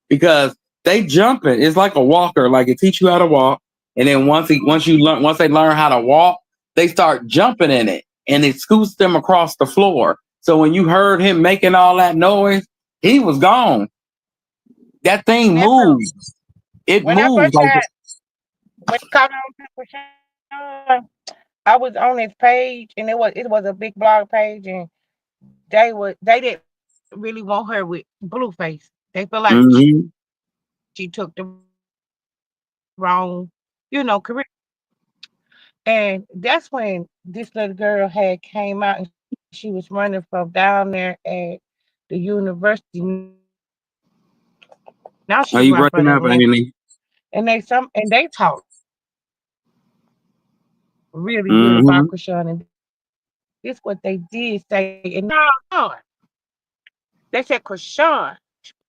because they jumping. It's like a walker. Like it teach you how to walk, and then once they learn how to walk, they start jumping in it, and it scoots them across the floor. So when you heard him making all that noise, he was gone. That thing That's moves. It when I moves first like when I caught on to Chrisean, I was on his page and it was a big blog page and they didn't really want her with Blueface. They feel like mm-hmm, she took the wrong, career. And that's when this little girl had came out and she was running from down there at the university. Now she's running for the Olympics. And are you breaking up, Amy? they talk really good about Mm-hmm, Chrisean. And this what they did say. And they said Chrisean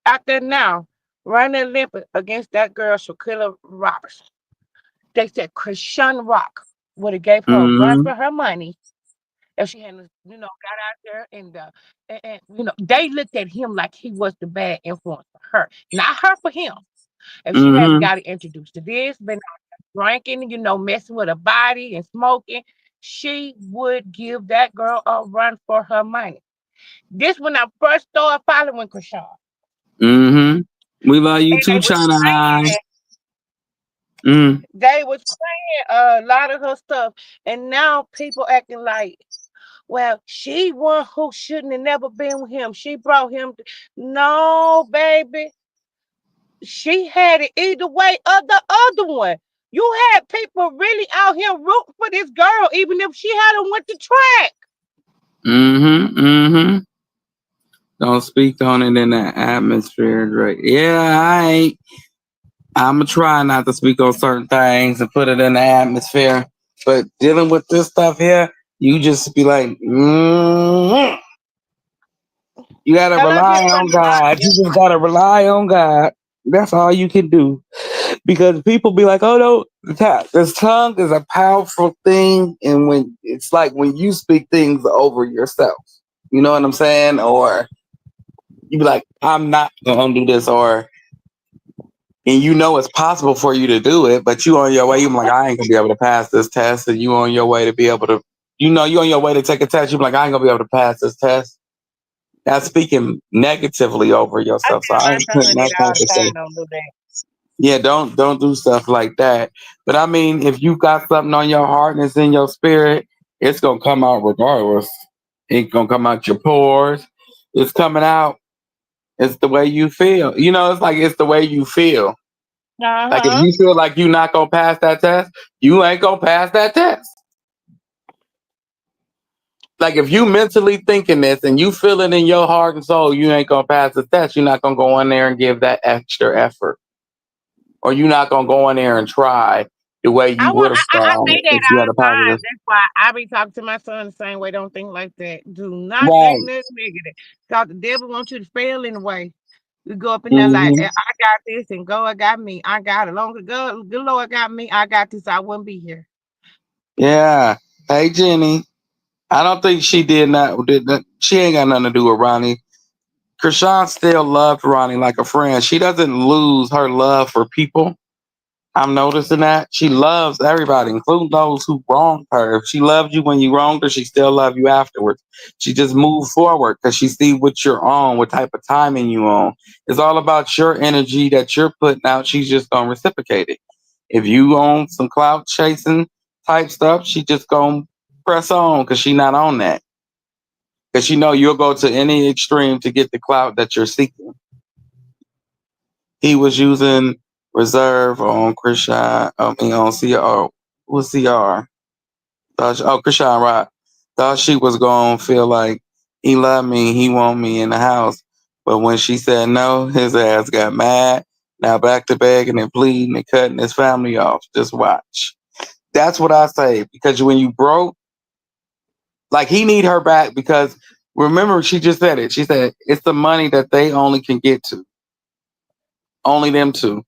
out there now running Olympics against that girl Shaquilla Robertson. They said Chrisean Rock would have gave her a run mm-hmm, for her money if she hadn't, got out there and they looked at him like he was the bad influence for her, not her for him. If she hadn't mm-hmm, got introduced to this, been drinking, messing with her body and smoking, she would give that girl a run for her money. This when I first started following Chrisean. mm-hmm. We love you And too, China High. Mm. they was playing a lot of her stuff. And now people acting like, well, she one who shouldn't have never been with him. She brought him. No, baby. She had it either way or the other one. You had people really out here rooting for this girl, even if she hadn't went to track. Mm-hmm. Mm-hmm. Don't speak on it in the atmosphere, Drake. Yeah, I'ma try not to speak on certain things and put it in the atmosphere. But dealing with this stuff here, you just be like, you gotta I love you, rely on God. You just gotta rely on God. That's all you can do. Because people be like, oh no, this tongue is a powerful thing. And when it's like when you speak things over yourself, you know what I'm saying? Or you be like, I'm not gonna do this, or and you know it's possible for you to do it, but you on your way, you're like, I ain't gonna be able to pass this test, and you on your way to be able to, you on your way to take a test, you're like, I ain't gonna be able to pass this test. That's speaking negatively over I yourself. So tell I my ain't putting son that that type all of the stuff. time. Don't do that. Yeah, don't do stuff like that. But I mean, if you got something on your heart and it's in your spirit, it's gonna come out regardless. It's gonna come out your pores. It's coming out. It's the way you feel. It's like it's the way you feel. Like if Uh-huh. you feel like you're not gonna pass that test, you ain't gonna pass that test. Like if you mentally thinking this and you feel it in your heart and soul, you ain't gonna pass the test. You're not gonna go in there and give that extra effort, or you're not gonna go in there and try the way you would have I tried say that if you had a all the time. positive. That's why I be talking to my son the same way. Don't think like that. Do not think Right. nothing negative. Because the devil wants you to fail anyway. We go up in there like, Hmm. I got this, and God got me. I got it. Long as God, the Lord got me, I got this. I wouldn't be here. Yeah. Hey, Jenny. I don't think she did not. Did that. She ain't got nothing to do with Ronnie. Krishan still loved Ronnie like a friend. She doesn't lose her love for people. I'm noticing that she loves everybody, including those who wronged her. If she loved you when you wronged her, she still love you afterwards. She just moved forward because she see what you're on, what type of timing you on. It's all about your energy that you're putting out. She's just gonna reciprocate it. If you on some clout chasing type stuff, she just gonna press on because she not on that. Because she know you'll go to any extreme to get the clout that you're seeking. He was using reserve on Chrisean. I mean on CR. What's CR? Chrisean Rock. Thought she was gonna feel like he loved me, he want me in the house. But when she said no, his ass got mad. Now back to begging and pleading and cutting his family off. Just watch. That's what I say. Because when you broke, like he need her back because remember she just said it. She said it's the money that they only can get to. Only them two.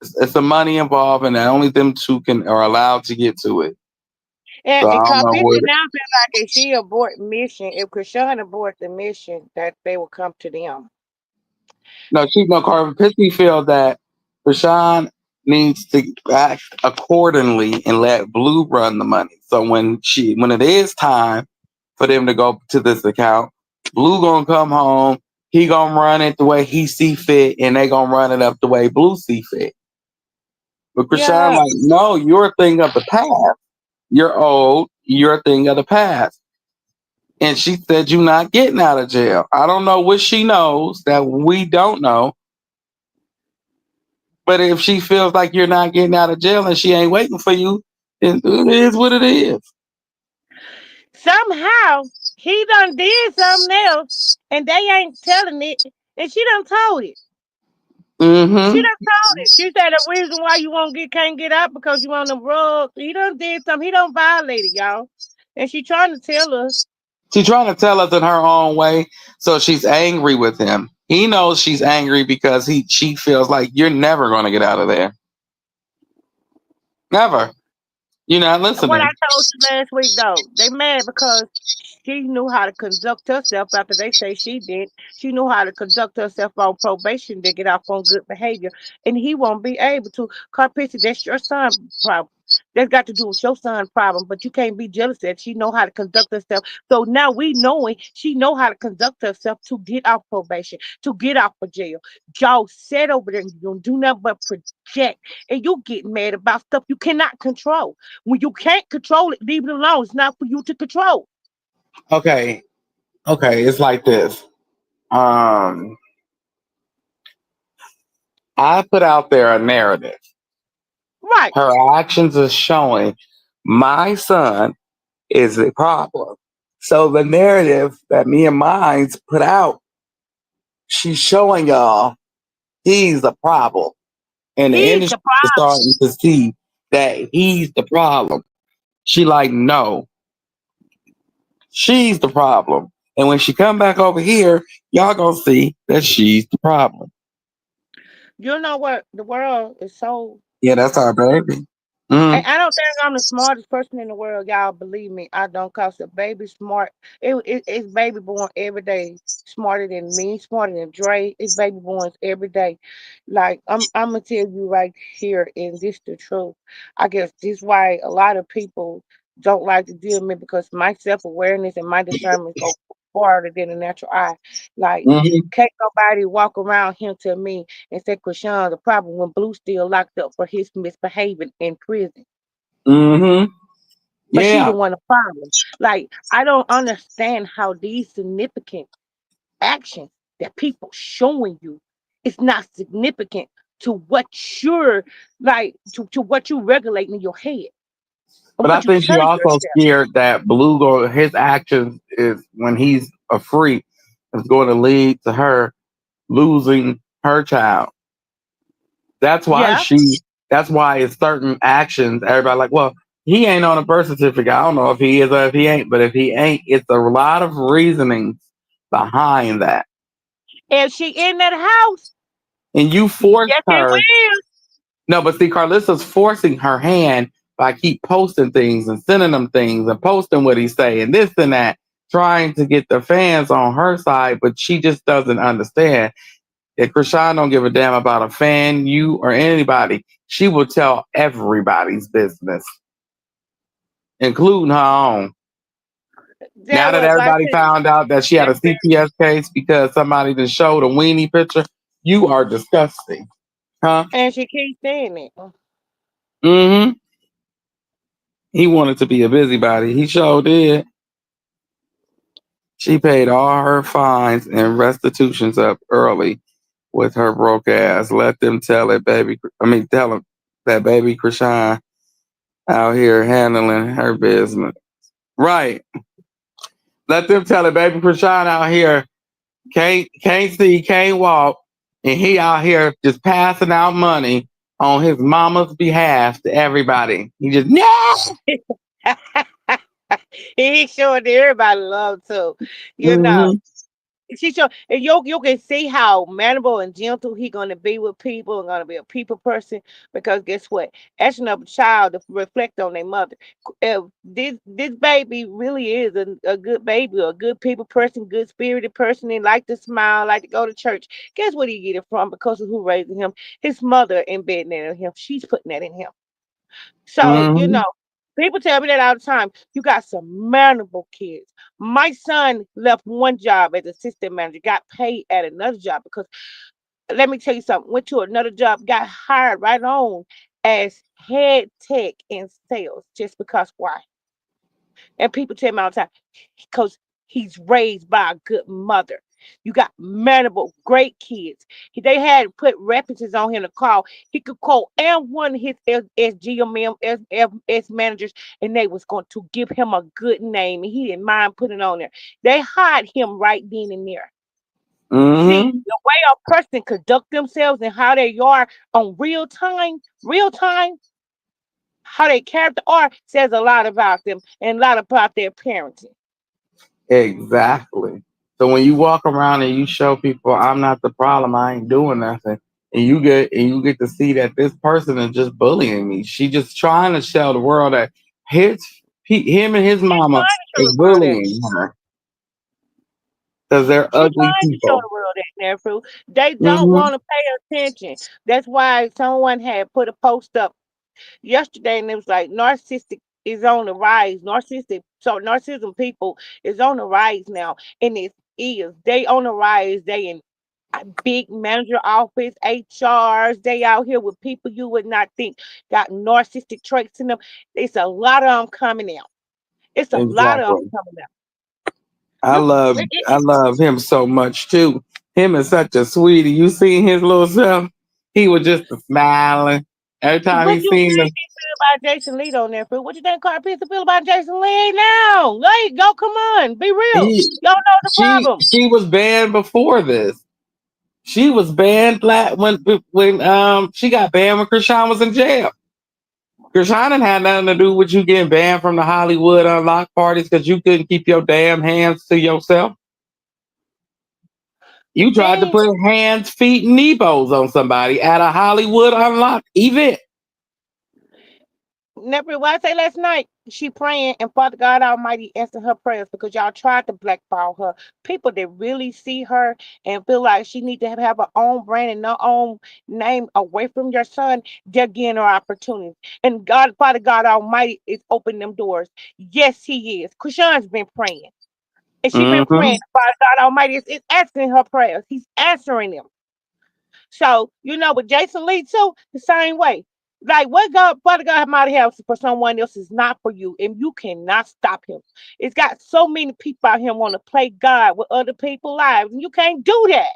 It's the money involved, and that only them two can are allowed to get to it. So I And don't know Carpenter what. now feel like if she abort mission, if Krishan abort the mission, that they will come to them. No, she no Carver Pissy feel that Rashawn needs to act accordingly and let Blue run the money. So when it is time for them to go to this account, Blue gonna come home. He gonna run it the way he see fit, and they gonna run it up the way Blue see fit. But Krishan Yeah. like, no, you're a thing of the past. You're old. You're a thing of the past. And she said you're not getting out of jail. I don't know what she knows that we don't know. But if she feels like you're not getting out of jail and she ain't waiting for you, it is what it is. Somehow he done did something else and they ain't telling it. And she done told it. She Mm-hmm. done told it. She said the reason why you won't can't get out because you on the road. He done did something. He done violated y'all. And she trying to tell us. She's trying to tell us in her own way, so she's angry with him. He knows she's angry because she feels like you're never going to get out of there. Never. You're not What I listening. told you last week though, they mad because she knew how to conduct herself after they say she did. She knew how to conduct herself on probation to get off on good behavior. And he won't be able to. Carpenter, that's your son problem. That's got to do with your son problem, but you can't be jealous that she know how to conduct herself. So now we knowing she know how to conduct herself to get off probation, to get off of jail. Y'all sat over there and you don't do nothing but project, and you get mad about stuff you cannot control. When you can't control it, leave it alone. It's not for you to control. Okay. Okay. It's like this. Um, I put out there a narrative. Right. Her actions are showing my son is a problem. So the narrative that me and Mines put out, she's showing y'all he's the problem. And the He's industry the is problem. starting to see that he's the problem. She like, no, she's the problem. And when she come back over here, y'all gonna see that she's the problem. You know what? The world is so. Yeah, that's our baby. And Mm. I don't think I'm the smartest person in the world. Y'all believe me. I don't cause the baby smart. It's baby born every day. smarter than me, smarter than Dre. It's baby borns every day. Like I'm gonna tell you right here, and this the truth. I guess this why a lot of people don't like to deal with me because my self awareness and my discernment go farther than the natural eye. Like Mm-hmm. can't nobody walk around here to me and say Chrisean the problem when Blue still locked up for his misbehaving in prison. Mm-hmm. But she Yeah. the one the problem. Like I don't understand how these significant actions that people showing you is not significant to what you're like to what you regulating in your head or But I what you think she telling also yourself. scared that Blue go his actions is when he's a freak is going to lead to her losing her child. That's why Yeah. she. That's why it's certain actions. Everybody like, well, he ain't on a birth certificate. I don't know if he is or if he ain't, but if he ain't, it's a lot of reasonings behind that. If she in that house, And you forced yes it her. will. No, but see, Carlissa's forcing her hand by keep posting things and sending them things and posting what he's saying, this and that, trying to get the fans on her side, but she just doesn't understand. If Chrisean don't give a damn about a fan, you or anybody, she will tell everybody's business, including her own. Now That that was like everybody found out that she had a CPS case because somebody just showed a weenie picture, you are disgusting. Huh? and she keeps saying it. Mm-hmm. He wanted to be a busybody. He sure did. She paid all her fines and restitutions up early with her broke ass. Let them tell it, baby. I mean, tell him that baby Chrisean out here handling her business. Right. Let them tell it, baby Chrisean out here can't see, can't walk, and he out here just passing out money on his mama's behalf to everybody. He just no. He showing everybody love too. You know. Mm-hmm. She show and you can see how manable and gentle he gonna be with people and gonna be a people person because guess what? Asking up a child to reflect on their mother. If this baby really is a good baby or a good people person, good spirited person, and like to smile, like to go to church. Guess what he get it from? Because of who raising him? His mother embedding that in him. She's putting that in him. So, Mm-hmm. people tell me that all the time. You got some manable kids. My son left one job as assistant manager, got paid at another job because let me tell you something, went to another job, got hired right on as head tech in sales just because why? And people tell me all the time, because he's raised by a good mother. You got manable, great kids. They had put references on him to call. He could call and one of his SGM, managers, and they was going to give him a good name, and he didn't mind putting it on there. They hired him right then and there. See, Mm-hmm. the way a person conduct themselves and how they are on real time, how they character are says a lot about them and a lot about their parenting. Exactly. So when you walk around and you show people I'm not the problem, I ain't doing nothing, and you get to see that this person is just bullying me. She just trying to show the world that him and his She's mama trying to show is the world that. bullying her because they're She ugly trying to show people. the world that nephew. They don't Mm-hmm. want to pay attention. That's why someone had put a post up yesterday and it was like narcissistic is on the rise. Narcissism people is on the rise now. And it is. They on the rise. They in a big manager office, HRs, they out here with people you would not think got narcissistic traits in them. It's a lot of them coming out. It's a lot of them Exactly. coming out. I You, love I love him so much too. Him is such a sweetie. You seen his little self? He was just smiling every time he what you seen think them. they feel about Jason Lee on there, Phil? What you think Carpenter feel about Jason Lee now? Like, go, come on, be real. He Y'all know the she problem. she was banned before this. She was banned black when she got banned when Chrisean was in jail. Chrisean didn't have nothing to do with you getting banned from the Hollywood unlocked parties because you couldn't keep your damn hands to yourself. You tried to Man, put hands, feet, and elbows on somebody at a Hollywood unlocked event. Never, what I say last night, she praying and Father God Almighty answered her prayers because y'all tried to blackball her. People that really see her and feel like she need to have her own brand and her own name away from your son, they're getting her opportunity. And God, Father God Almighty is opening them doors. Yes, He is. Chrisean's been praying. And she been Mm-hmm. praying. Father God Almighty is answering her prayers. He's answering them. So, with Jason Lee too, the same way. Like what God, Father God might have for someone else is not for you, and you cannot stop him. It's got so many people out here want to play God with other people's lives, and you can't do that.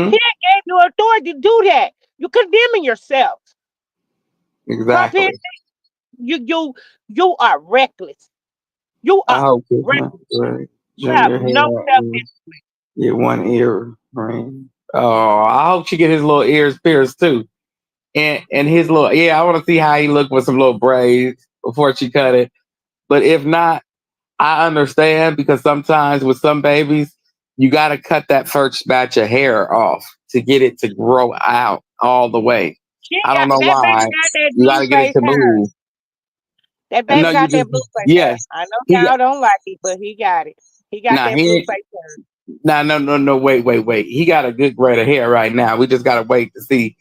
He Mm-hmm. ain't gave you authority to do that. You're condemning yourself. Prophet, Exactly. you are reckless. You I are hope it's reckless. not right. You have Junior no hair self. and get one ear ring. Oh, I hope she get his little ears pierced too. And his little I want to see how he look with some little braids before she cut it. But if not, I understand because sometimes with some babies, you got to cut that first batch of hair off to get it to grow out all the way. She I don't got know that baby why. got that You got blue to get it face to hair. move. That I know baby you got that just blue face hair. yes. I know He got y'all don't like it, but he got it. He got nah. that He blue ain't, face hair. nah. No. Wait. He got a good grade of hair right now. We just got to wait to see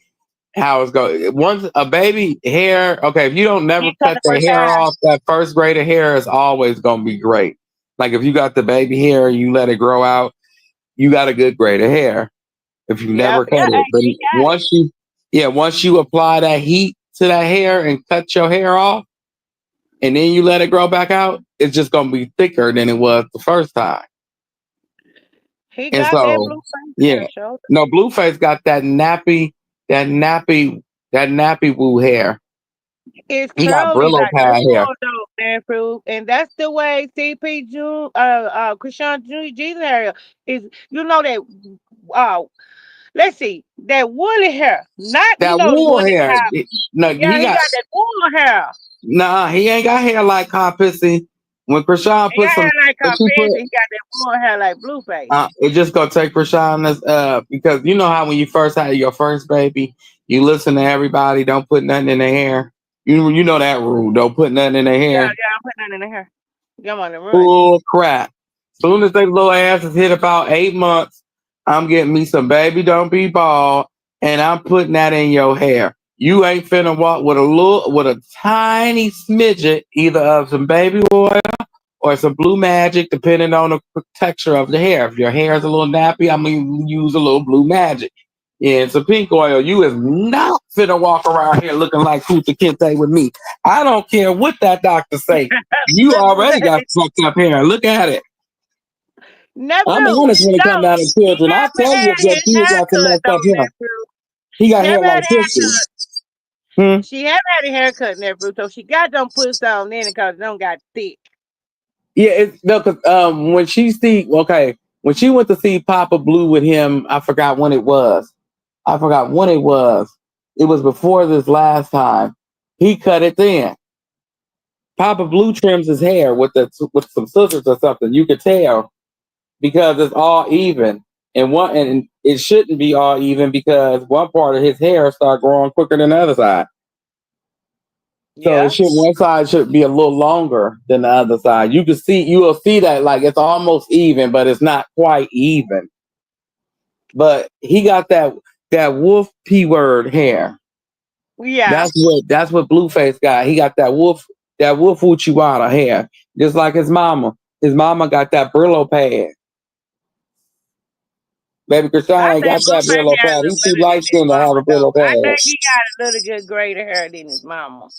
how it's going. Once a baby hair, okay, if you don't He never ain't cut cut the the first hair time. off, that first grade of hair is always going to be great. Like if you got the baby hair and you let it grow out, you got a good grade of hair. If you Yep, never cut yeah, it, but he got it. once you apply that heat to that hair and cut your hair off, and then you let it grow back out, it's just going to be thicker than it was the first time. He And got that so, blue face hair, yeah, show. no, Blueface got that nappy, that nappy woo hair. It's He got curly Brillo like pad that's hair. all dope, man, fruit. And that's the way CP June Chrisean Jesus hair is, that uh let's see, that woolly hair. Not That the wool woolly hair. cow. No, Yeah, he got that wool hair. nah, he ain't got hair like Hot Pissy. When Chrisean He put got some, hair like when a she fish, put, and he got that wool hair like Blueface. it just gonna take Chrisean this, because you know how when you first had your first baby, you listen to everybody, don't put nothing in their hair. You know that rule, don't put nothing in their Yeah, hair. yeah, I'm putting that in the hair. Come on and run. Bull crap. Soon as they little asses hit about 8 months, I'm getting me some baby don't be bald, and I'm putting that in your hair. You ain't finna walk with a tiny smidget either of some baby oil or some blue magic, depending on the texture of the hair. If your hair is a little nappy, I'm gonna use a little blue magic. Yeah, and some pink oil. You is not finna walk around here looking like Kuta Kinte with me. I don't care what that doctor say. You already got fucked up hair. Look at it. I'm Nephew, honest when it so comes down to he children. I never tell you if had your his kid got some haircut messed up though, hair. nephew. He She got hair never like had a pussy. haircut. Hmm? She never had a haircut, nephew. So she got them puts on then because them got thick. Yeah, it's no, cause when she went to see Papa Blue with him, I forgot when it was. I forgot when it was. It was before this last time. He cut it then. Papa Blue trims his hair with some scissors or something. You could tell because it's all even, and it shouldn't be all even because one part of his hair start growing quicker than the other side. So Yeah. one side should be a little longer than the other side. You will see that like it's almost even, but it's not quite even. But he got that wolf p word hair. Yeah. That's what Blueface got. He got that wolf Uchiwara hair, just like his mama. His mama got that Brillo pad. Baby I Chrisean ain't think got that Blueface Brillo got a pad. little He's too better than light his skinned to have mama a though. Brillo I pad. think he got a little good greater hair than his mama.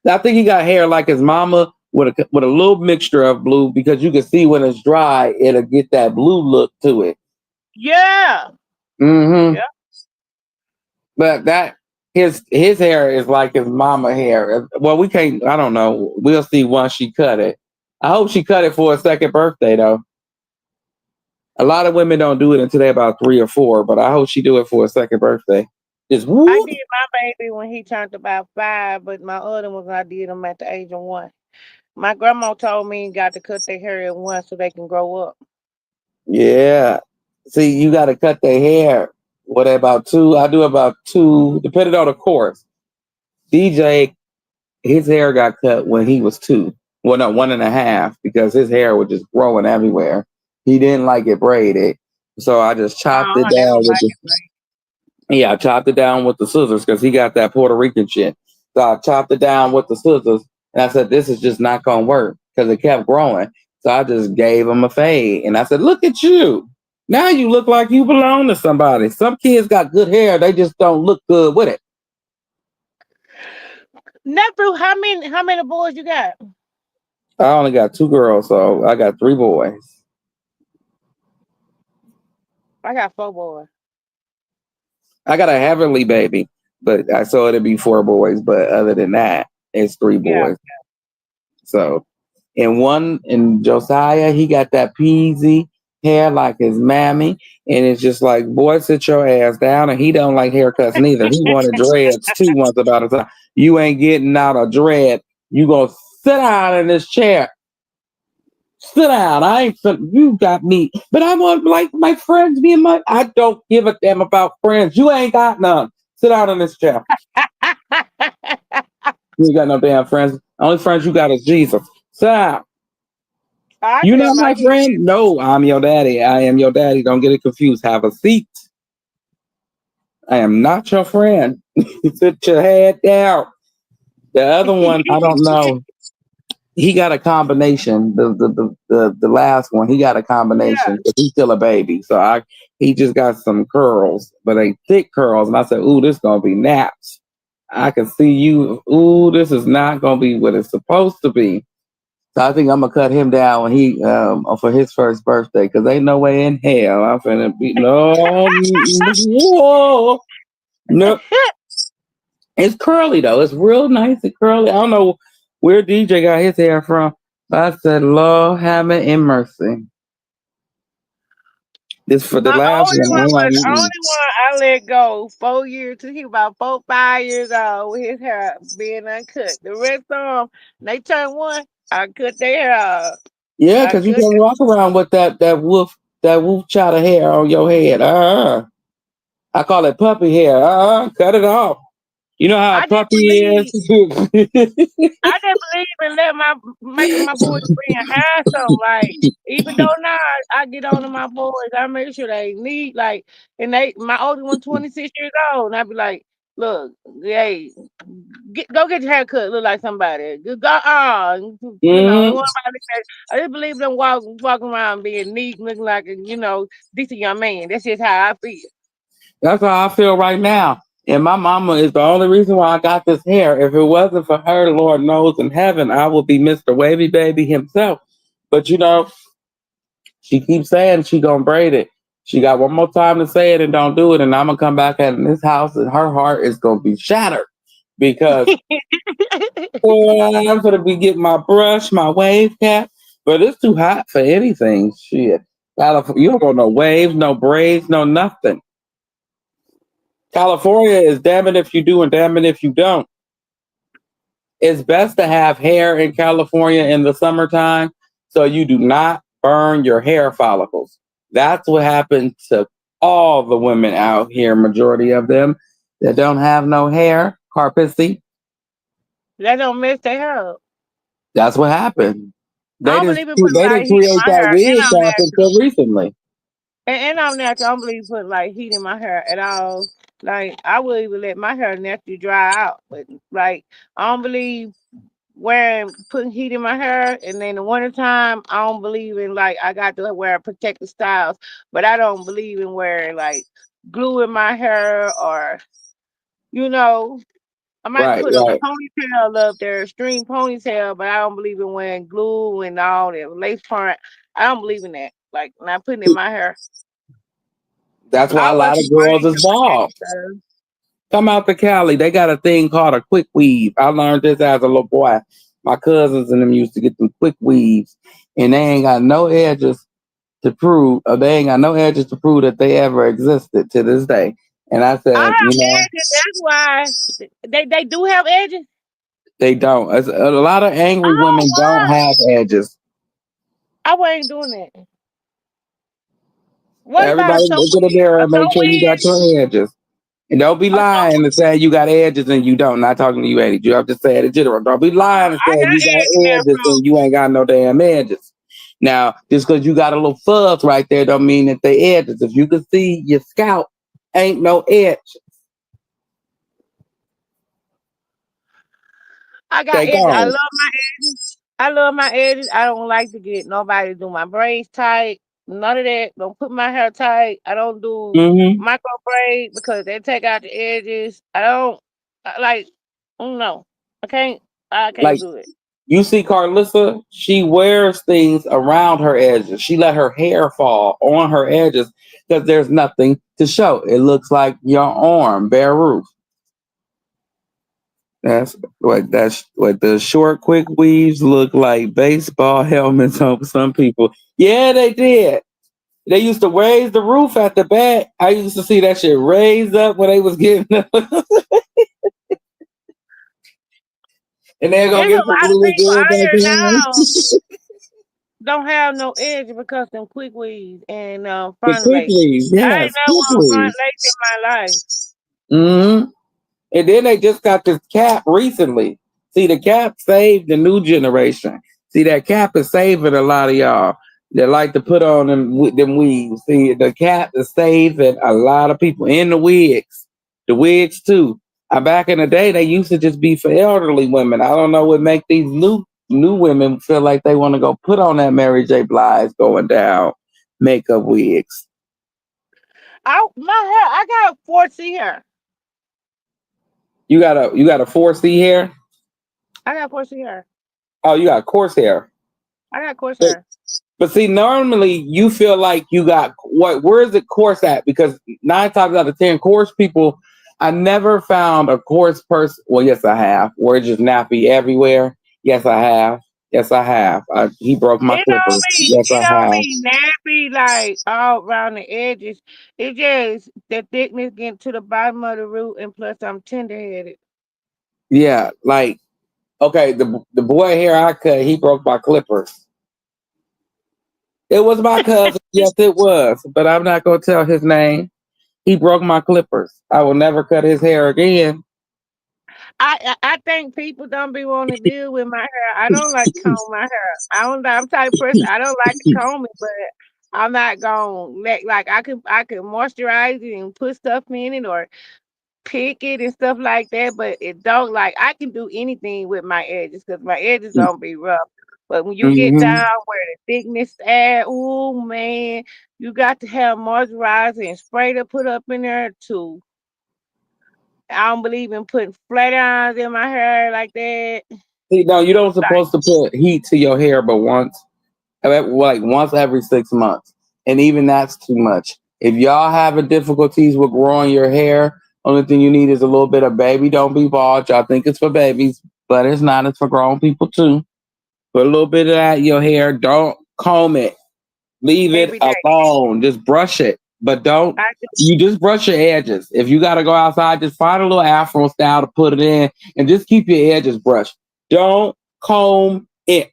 I think he got hair like his mama with a little mixture of blue because you can see when it's dry, it'll get that blue look to it. Yeah. Mm-hmm. Yeah. But that his hair is like his mama hair. Well, we can't. I don't know. We'll see once she cut it. I hope she cut it for a second birthday though. A lot of women don't do it until they're about 3 or 4, but I hope she do it for a second birthday. Just I whoop. did my baby when he turned about 5, but my other ones I did them at the age of 1. My grandma told me got to cut their hair at 1 so they can grow up. Yeah. See, you got to cut their hair. What about 2? I do about 2, depending on the course. DJ his hair got cut when he was 2. Well, no, 1.5, because his hair was just growing everywhere. He didn't like it braided, so I just chopped it They down don't with like the it, right? yeah, I chopped it down with the scissors because he got that Puerto Rican shit. So I chopped it down with the scissors, and I said, "This is just not gonna work," because it kept growing. So I just gave him a fade, and I said, "Look at you! Now you look like you belong to somebody." Some kids got good hair; they just don't look good with it. Nephew, how many boys you got? I only got 2 girls, so I got 3 boys. I got 4 boys. I got a heavenly baby, but I saw it'd be 4 boys. But other than that, it's 3 Yeah. boys. So, in Josiah, he got that peasy hair like his mammy, and it's just like, boy, sit your ass down. And he don't like haircuts neither. He wanted dreads too once about a time. You ain't getting out a dread. You gonna sit down in this chair. Sit down. I ain't. You got me. But I want like my friends. Me and my. I don't give a damn about friends. You ain't got none. Sit down in this chair. You ain't got no damn friends. Only friends you got is Jesus. Sit down. I You tell not my my kids, friend? No, I'm your daddy. I am your daddy. Don't get it confused. Have a seat. I am not your friend. Sit your head down. The other one, I don't know. He got a combination. The last one, he got a yeah. combination because he's still a baby. So he just got some curls, but they thick curls. And I said, "Ooh, this gonna be naps. I can see you. Ooh, this is not gonna be what it's supposed to be." So I think I'm gonna cut him down when he for his first birthday because ain't no way in hell I'm finna be no. Nope. It's curly though. It's real nice and curly. I don't know where DJ got his hair from. But I said, Lord have me in mercy. This for the My last only one one. was only one I let go 4 years till he about 4, 5 years old with his hair being uncut. The rest of them, they turn one, I cut their hair off. Yeah, I because you cut. can't walk around with that wolf child hair on your head. I call it puppy hair. Cut it off. You know how a I didn't puppy believe. is. I didn't believe in letting making my boys friend have something. Like even though now I get on to my boys, I make sure they neat. Like and my older one 26 years old, and I be like, look, hey, go get your hair cut. Look like somebody. Mhm. One about that. I didn't believe them walking around being neat, looking like a decent young man. That's just how I feel. That's how I feel right now. And my mama is the only reason why I got this hair. If it wasn't for her, Lord knows in heaven, I would be Mr. Wavy Baby himself. But she keeps saying she gonna braid it. She got one more time to say it and don't do it, and I'm gonna come back in this house and her heart is gonna be shattered because boy, I'm gonna be getting my brush, my wave cap, but it's too hot for anything. Shit, you don't want no waves, no braids, no nothing. California is damn it if you do and damn it if you don't. It's best to have hair in California in the summertime so you do not burn your hair follicles. That's what happened to all the women out here, majority of them that don't have no hair, carpetsy. That don't mess their hair up. That's what happened. I They don't didn't believe in putting they like didn't heat in create my that hair, and wig I'm cap natural. until recently. And I'm natural. I don't believe putting like heat in my hair at all. Like I would even let my hair naturally dry out. But like I don't believe wearing putting heat in my hair. And then the wintertime, I don't believe in like I got to wear protective styles. But I don't believe in wearing like glue in my hair or you know. I might Right, put a right. ponytail up there, string ponytail, but I don't believe in wearing glue and all that lace front. I don't believe in that. Like not putting it in my hair. That's why a I wear lot of some girls braids is and bald. protective styles. Come out to Cali. They got a thing called a quick weave. I learned this as a little boy. My cousins and them used to get them quick weaves, and they ain't got no edges to prove, or they ain't got no edges to prove that they ever existed to this day. And I I said, have edges. That's why they do have edges. they don't. A lot of angry Oh, women don't what? have edges. I wasn't doing that. What about a Everybody sew look in the weave? mirror A and make sew sure you got weave? your edges. And don't be lying and saying you got edges and you don't. Not talking to you, Eddie. I'm just saying in general. Don't be lying and I saying got you got edges edges and you ain't got no damn edges. Now, just because you got a little fuzz right there don't mean that they edges. If you can see your scalp, ain't no edge. I got They edges. I gone. love my edges. I love my edges. I don't like to get nobody to do my braids tight. None of that. Don't put my hair tight. I don't do Mm-hmm. micro braid because they take out the edges. I don't like. No, I can't. I can't Like do it. you see Karlissa, she wears things around her edges. She let her hair fall on her edges because there's nothing to show. It looks like your arm, bare roof. That's what the short, quick weaves look like baseball helmets on some people. Yeah, they did. They used to raise the roof at the back. I used to see that shit raised up when they was getting up. And they're gonna There's a get some lot of little people girl out back here down. now don't have no edge because them quick weaves and The front quick lace. weaves, I ain't yes, never quick want a front weaves. lace in my life. Mm-hmm. And then they just got this cap recently. See, the cap saved the new generation. See, that cap is saving a lot of y'all that like to put on them weaves. See, the cap is saving a lot of people in the wigs. The wigs too. Back in the day, they used to just be for elderly women. I don't know what make these new women feel like they want to go put on that Mary J. Blige going down makeup wigs. My hair, I got 4C hair. You got a 4C hair? I got 4C hair. Oh, you got coarse hair. I got coarse But, hair. but see, normally you feel like you got what? Where is it coarse at? Because 9 times out of 10, coarse people. I never found a coarse person. Well, yes, I have. Where it's just nappy everywhere. Yes, I have. Yes, I have. He broke my clippers. Yes, It I don't have. be nappy like all around the edges. It just the thickness getting to the bottom of the root, and plus I'm tender headed. Yeah, like okay, the boy hair I cut, he broke my clippers. It was my cousin. Yes, it was. But I'm not gonna tell his name. He broke my clippers. I will never cut his hair again. I think people don't be wanting to deal with my hair. I don't like to comb my hair. I'm the type of person I don't like to comb it, but I'm not gonna let like I can moisturize it and put stuff in it or pick it and stuff like that, but it don't like I can do anything with my edges because my edges don't be rough. But when you get Mm-hmm. down where the thickness at, oh man, you got to have moisturizer and spray to put up in there too. I don't believe in putting flat irons in my hair like that. See, no, you don't Like supposed to put heat to your hair, but like once every 6 months, and even that's too much. If y'all having difficulties with growing your hair, only thing you need is a little bit of baby. Don't be bald. Y'all think it's for babies, but it's not. It's for grown people too. Put a little bit of that in your hair. Don't comb it. Leave it every day. alone. Just brush it. But don't I do. you just brush your edges. If you gotta go outside, just find a little afro style to put it in and just keep your edges brushed. Don't comb it.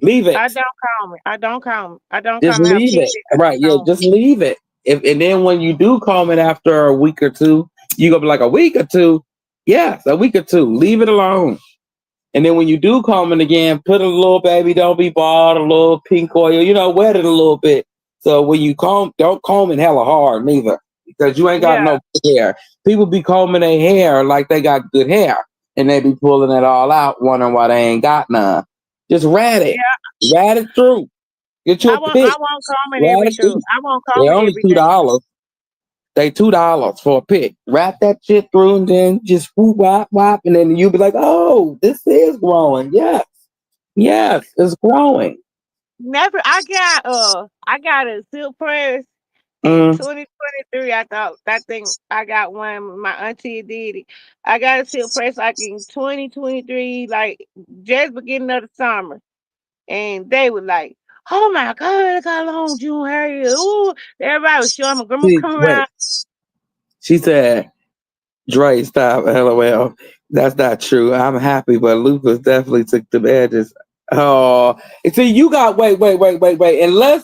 Leave it. I don't comb it. I don't comb it. I don't Just comb it. I have leave kids it. that Right, yeah, comb just leave it. If and then when you do comb it after a week or two, you gonna be like a week or two. Yes, a week or two. Leave it alone. And then when you do comb it again, put a little baby, don't be bald, a little pink oil, wet it a little bit. So when you comb, don't comb it hella hard neither, because you ain't it. got Yeah, no good hair. People be combing their hair like they got good hair, and they be pulling it all out, wondering why they ain't got none. Just yeah. rat it through. Get you a I pick, won't comb it rat every it through. through. I won't comb They're it only every day. $2. They $2 for a pick. Wrap that shit through and then just whoop wop wop, and then you'll be like, "Oh, this is growing." Yes, yes, it's growing. Never. I got a silk press in Mm. 2023. I think I got one. My auntie did it. I got a silk press like in 2023, like just beginning of the summer, and they were like, "Oh my God, look how long June hair is!" Ooh, everybody was showing. My grandma See, come wait. around. She said, "Dre, stop." LOL. That's not true. I'm happy, but Lucas definitely took the edges. Oh, and see, you got wait. Unless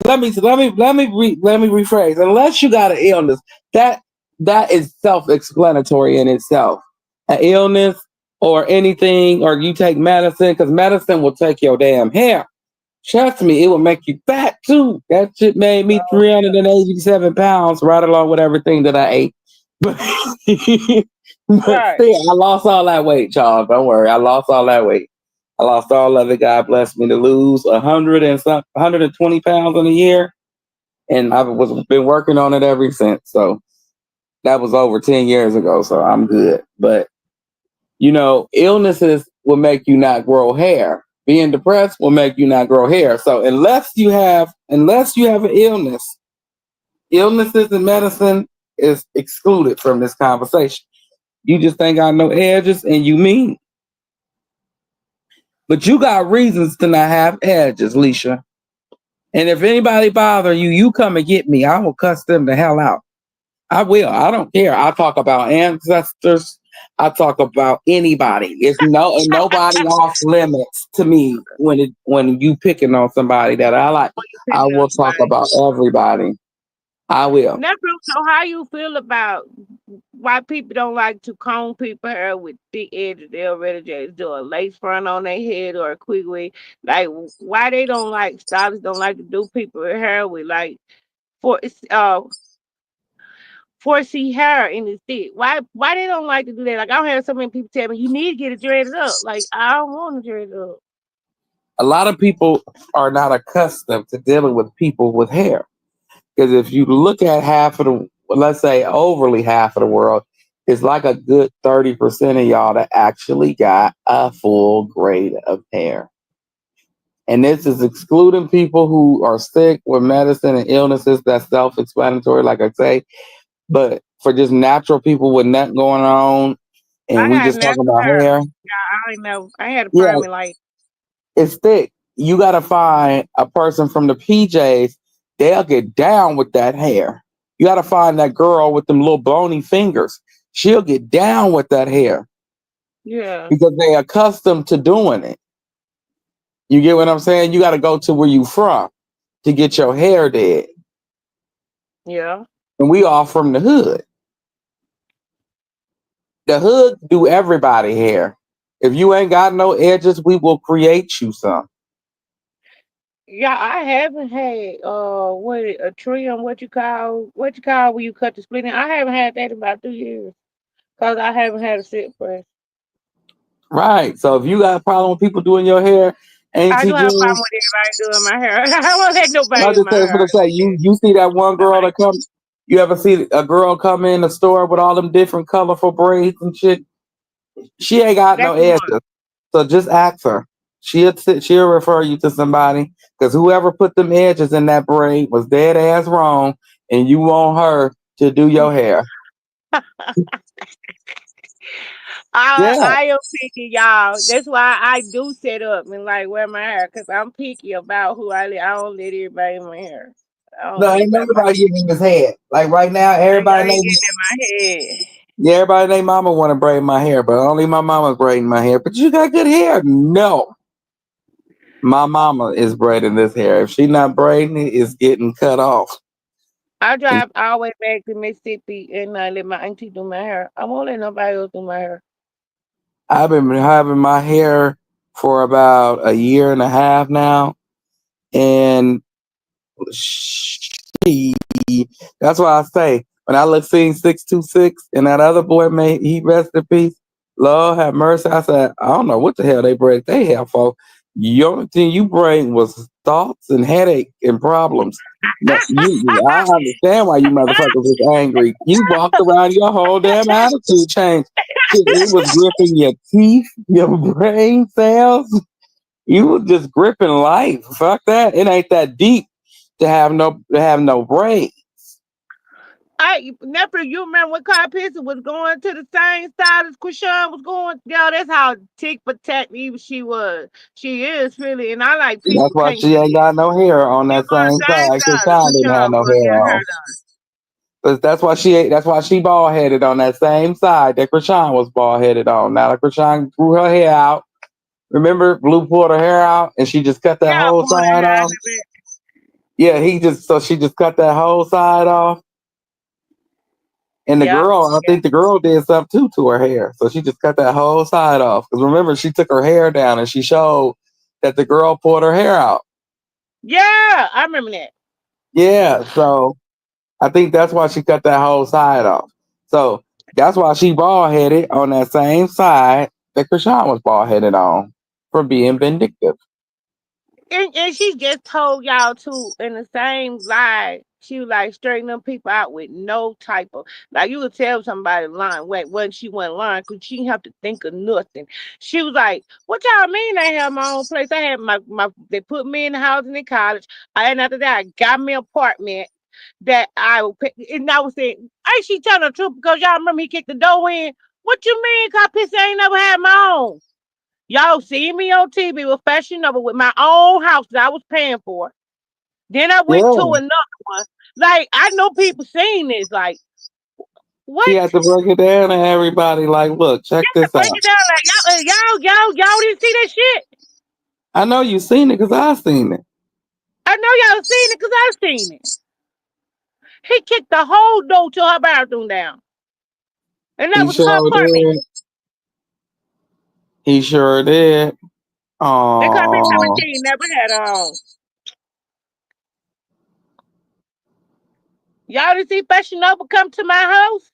let me rephrase. Unless you got an illness, that that is self-explanatory in itself. An illness or anything, or you take medicine, because medicine will take your damn hair. Trust me, it will make you fat too. That shit made me 387 pounds, right along with everything that I ate. But, but Right. still, I lost all that weight, Charles. Don't worry, I lost all that weight. I lost all of it. God blessed me to lose 120 pounds in a year, and I've been working on it ever since. So that was over 10 years ago. So I'm good. But illnesses will make you not grow hair. Being depressed will make you not grow hair. So unless you have an illnesses and medicine is excluded from this conversation. You just ain't got no edges and you mean. But you got reasons to not have edges, Leisha. And if anybody bother you, you come and get me. I will cuss them the hell out. I will. I don't care. I talk about ancestors. I talk about anybody. It's nobody off limits to me when you picking on somebody that I like. I will talk about everybody. I will. So how you feel about why people don't like to comb people hair with thick edges? They already just do a lace front on their head or a quick wig. Like why they don't like stylists don't like to do people hair with like for 4C hair in the stick. Why they don't like to do that? Like I have so many people tell me you need to get it dreaded up. Like I don't want to dread it up. A lot of people are not accustomed to dealing with people with hair. Because if you look at let's say overly half of the world, it's like a good 30% of y'all that actually got a full grade of hair. And this is excluding people who are sick with medicine and illnesses. That's self-explanatory, like I say. But for just natural people with nothing going on, and I we got just talking natural about hair. hair. I ain't know. I had a Yeah, problem like it's thick. You got to find a person from the PJs. They'll get down with that hair. You got to find that girl with them little bony fingers. She'll get down with that hair yeah. because they accustomed to doing it. You get what I'm saying? You got to go to where you from to get your hair did. Yeah. And we all from the hood. The hood do everybody hair. If you ain't got no edges, we will create you some. Yeah, I haven't had a trim, what you call when you cut the split in. I haven't had that in about 2 years. Because I haven't had a sit press. Right. So if you got a problem with people doing your hair, I Auntie do have a problem June, with everybody doing my hair. I won't let I nobody do just my say hair for the say like you see that one that. girl that come. You ever see a girl come in the store with all them different colorful braids and shit? She ain't got no That's the one. edges. So just ask her. She'll refer you to somebody because whoever put them edges in that braid was dead ass wrong, and you want her to do your hair. Yeah. I am picky, y'all. That's why I do set up and like wear my hair because I'm picky about who I let. I don't let everybody in my hair. I don't No, let ain't everybody in my nobody getting in his head. Like right now, I everybody ain't know. getting in my head. Yeah, everybody and their mama want to braid my hair, but only my mama's braiding my hair. But you got good hair. No. My mama is braiding this hair. If she not braiding it, it's getting cut off. I drive all the way back to Mississippi and I let my auntie do my hair. I won't let nobody else do my hair. I've been having my hair for about a year and a half now. And that's why I say when I look seen 626 and that other boy made he rest in peace. Lord have mercy. I said, I don't know what the hell they braid they hair for. The only thing you braid was thoughts and headache and problems. No, I understand why you motherfuckers was angry. You walked around your whole damn attitude changed. Shit, it was gripping your teeth, your brain cells. You were just gripping life. Fuck that. It ain't that deep to have no brain. I never you remember when Carl Pearson was going to the same side as Chrisean was going? Yo, that's how tick for tack even she was. She is really, and I like That's people why can't she see ain't it. got no hair on She that was on same the same side. Cause side as Sean didn't have Chrisean no was hair getting on. her done. But that's why she bald headed on that same side that Chrisean was bald headed on. Now that Chrisean grew her hair out. Remember, Blue pulled her hair out and she just cut that Yeah, whole pull that side hair out off. of it. Yeah, she just cut that whole side off. And the Yeah. girl, I think the girl did something too to her hair. So she just cut that whole side off. Because remember, she took her hair down and she showed that the girl pulled her hair out. Yeah, I remember that. Yeah, so I think that's why she cut that whole side off. So that's why she bald headed on that same side that Chrisean was bald headed on for being vindictive. And she just told y'all too in the same lie. She was like straighten them people out with no type of like you could tell somebody lying when she wasn't lying because she didn't have to think of nothing. She was like, "What y'all mean I have my own place? I had my they put me in the house and in college. And after that I got me an apartment that I would pay." And I was saying, ain't she telling the truth because y'all remember he kicked the door in? What you mean? Cause I ain't never had my own. Y'all see me on TV with Fashion Nova with my own house that I was paying for. Then I went to Yeah. another one. Like, I know people seen this. Like, She what? had to break it down to everybody like, look, check Just to this out. break it down, like, y'all didn't see that shit? I know you seen it because I seen it. I know y'all seen it because I seen it. He kicked the whole door to her bathroom down. And that He was her sure apartment. did. He sure did. They could have been Oh, 17, never had her own. Y'all didn't see Fashion Nova come to my house?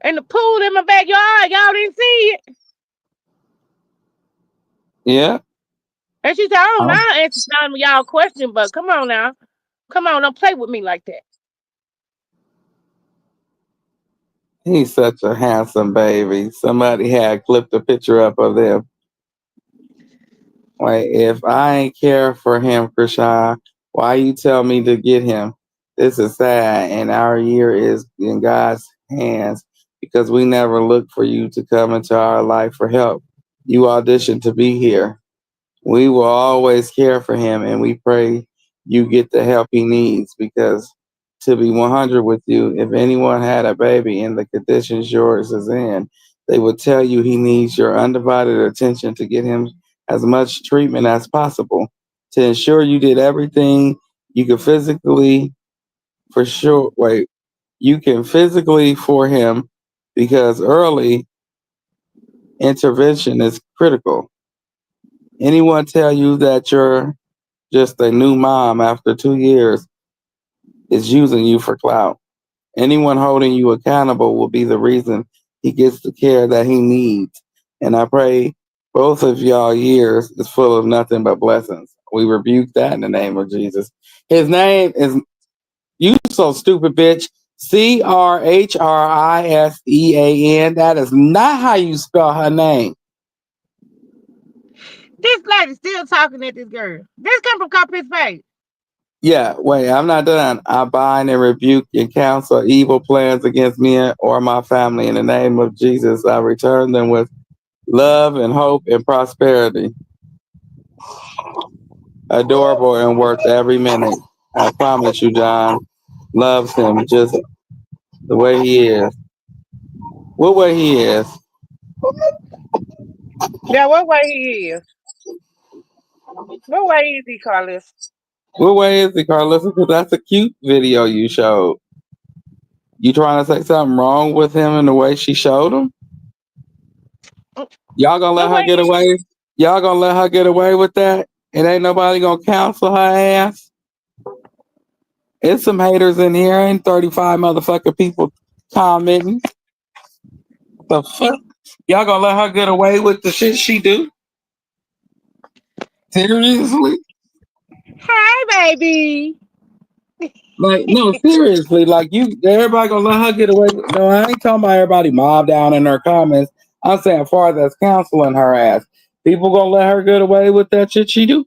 And the pool in my backyard, y'all didn't see it? yeah. And she said, I don't Oh, mind answering some of y'all questions, but come on now. Come on, don't play with me like that. he's such a handsome baby. Somebody had clipped a picture up of them. Like, if I ain't care for him, Chrisean, why you tell me to get him? This is sad, and our year is in God's hands because we never looked for you to come into our life for help. You auditioned to be here. We will always care for him, and we pray you get the help he needs because to be 100 with you, if anyone had a baby in the conditions yours is in, they would tell you he needs your undivided attention to get him as much treatment as possible to ensure you did everything you could physically for sure. Wait, you can physically for him because early intervention is critical. Anyone tell you that you're just a new mom after 2 years is using you for clout. Anyone holding you accountable will be the reason he gets the care that he needs. And I pray both of y'all years is full of nothing but blessings. We rebuke that in the name of Jesus. His name is, you so stupid bitch, Chrisean. That is not how you spell her name. This lady still talking at this girl. This come from Copper's face. Yeah, wait, I'm not done. I bind and rebuke and counsel evil plans against me or my family. In the name of Jesus, I return them with love and hope and prosperity. Adorable and worth every minute. I promise you, John loves him just the way he is. What way he is? Yeah, what way he is? What way is he, Carlos? What way is he, Karlissa? Because that's a cute video you showed. You trying to say something wrong with him in the way she showed him? Y'all gonna let What her way get he is? away? Y'all gonna let her get away with that? And ain't nobody gonna counsel her ass? It's some haters in here. Ain't 35 motherfucking people commenting. The fuck? Y'all gonna let her get away with the shit she do? Seriously? Hi, baby. Like, no, seriously. Like, everybody gonna let her get away with. No, I ain't talking about everybody mob down in her comments. I'm saying, far as counseling her ass, people gonna let her get away with that shit she do?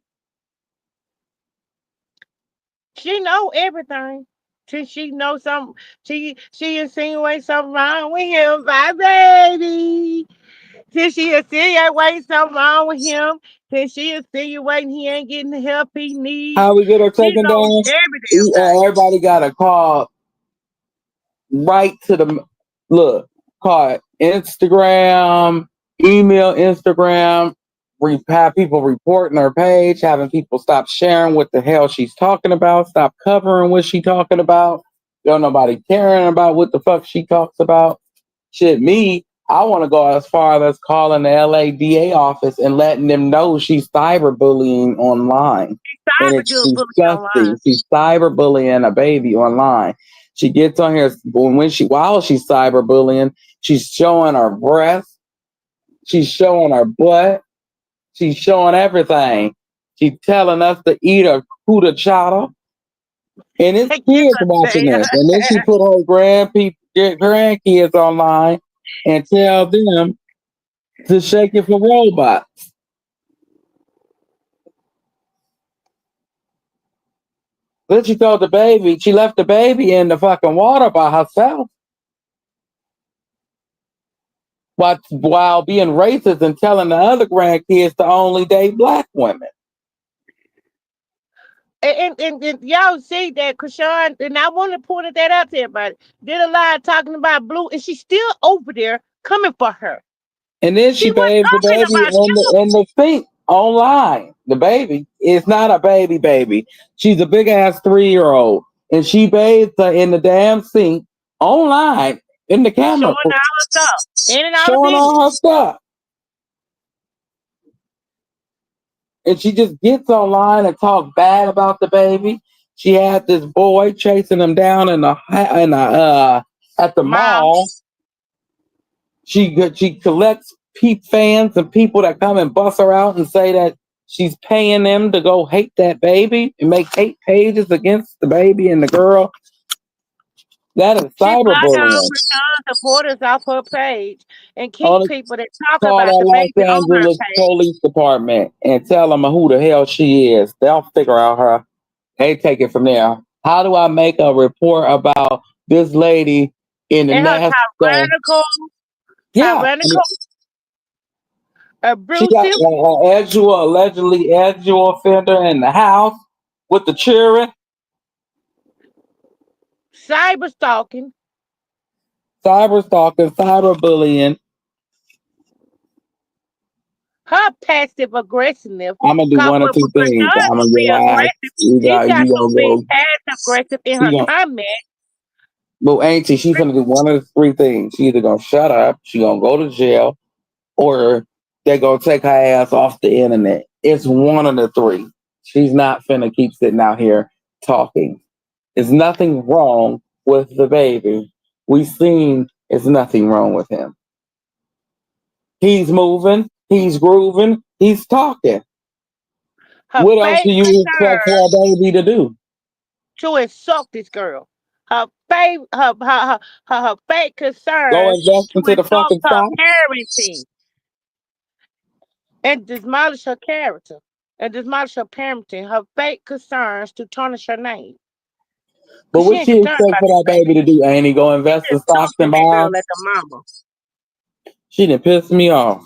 She know everything. She know something. She insinuates something wrong with him, my baby. She insinuates something wrong with him. She insinuating he ain't getting the help he needs. How we get her She taken knows down? every damn thing. Everybody got a call right to the look. Call it Instagram, email Instagram. Have people reporting her page, having people stop sharing what the hell she's talking about, stop covering what she's talking about Don't nobody caring about what the fuck she talks about. Shit, me, I want to go as far as calling the LADA office and letting them know she's cyberbullying online. And it's disgusting. She's cyberbullying a baby online. She gets on here while she's cyberbullying, she's showing her breasts, she's showing her butt, she's showing everything. She's telling us to eat a cuda chata. And it's kids watching this. And then she put her grandkids online and tell them to shake it for robots. Then she told the baby, she left the baby in the fucking water by herself. While being racist and telling the other grandkids to only date black women. And y'all see that Chrisean, and I want to point that out to everybody, did a lie talking about Blue, and she's still over there coming for her. And then she bathed the baby in the sink online. The baby is not a baby. She's a big ass 3-year-old. And she bathed her in the damn sink online in the camera. Showing all her stuff. Showing all her stuff. And she just gets online and talks bad about the baby. She had this boy chasing him down at the mall. She collects fans and people that come and bust her out and say that she's paying them to go hate that baby and make hate pages against the baby and the girl. That is cyberbullying. Supporters off her page and keep people that talk about the Los baby on her Angeles page. Police Department and tell them who the hell she is. They'll figure out her. They take it from there. How do I make a report about this lady in the tyrannical? Yeah. She got an allegedly offender in the house with the children. Cyberstalking, cyberbullying. Her passive aggressiveness. I'm gonna do one or two things. I'm gonna get ass. You got to be passive aggressive in her comments. Well, auntie, she's gonna do one of the three things. She either gonna shut up, she gonna go to jail, or they're gonna take her ass off the internet. It's one of the three. She's not finna keep sitting out here talking. There's nothing wrong with the baby. We've seen there's nothing wrong with him. He's moving, he's grooving, he's talking. What else do you expect for a baby to do? To insult this girl. Her fake concern. Go invest into the fucking stock. Parenting. And demolish her character. And demolish her parenting. Her fake concerns to tarnish her name. But what she expect for that baby to do, Annie? Go invest in stocks and bonds? Like a mama. She done pissed me off.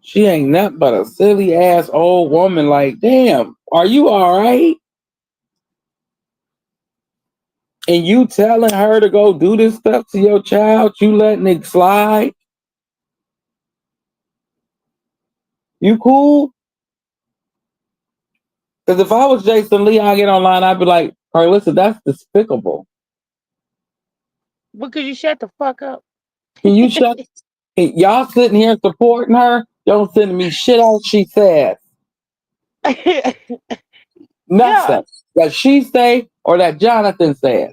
She ain't nothing but a silly ass old woman. Like, damn, are you all right? And you telling her to go do this stuff to your child, you letting it slide? You cool? Because if I was Jason Lee, I'd get online, I'd be like, Karlissa, that's despicable. Because you shut the fuck up. Can you shut? Y'all sitting here supporting her? Don't send me shit else she says. Nothing. That she say or that Jonathan says.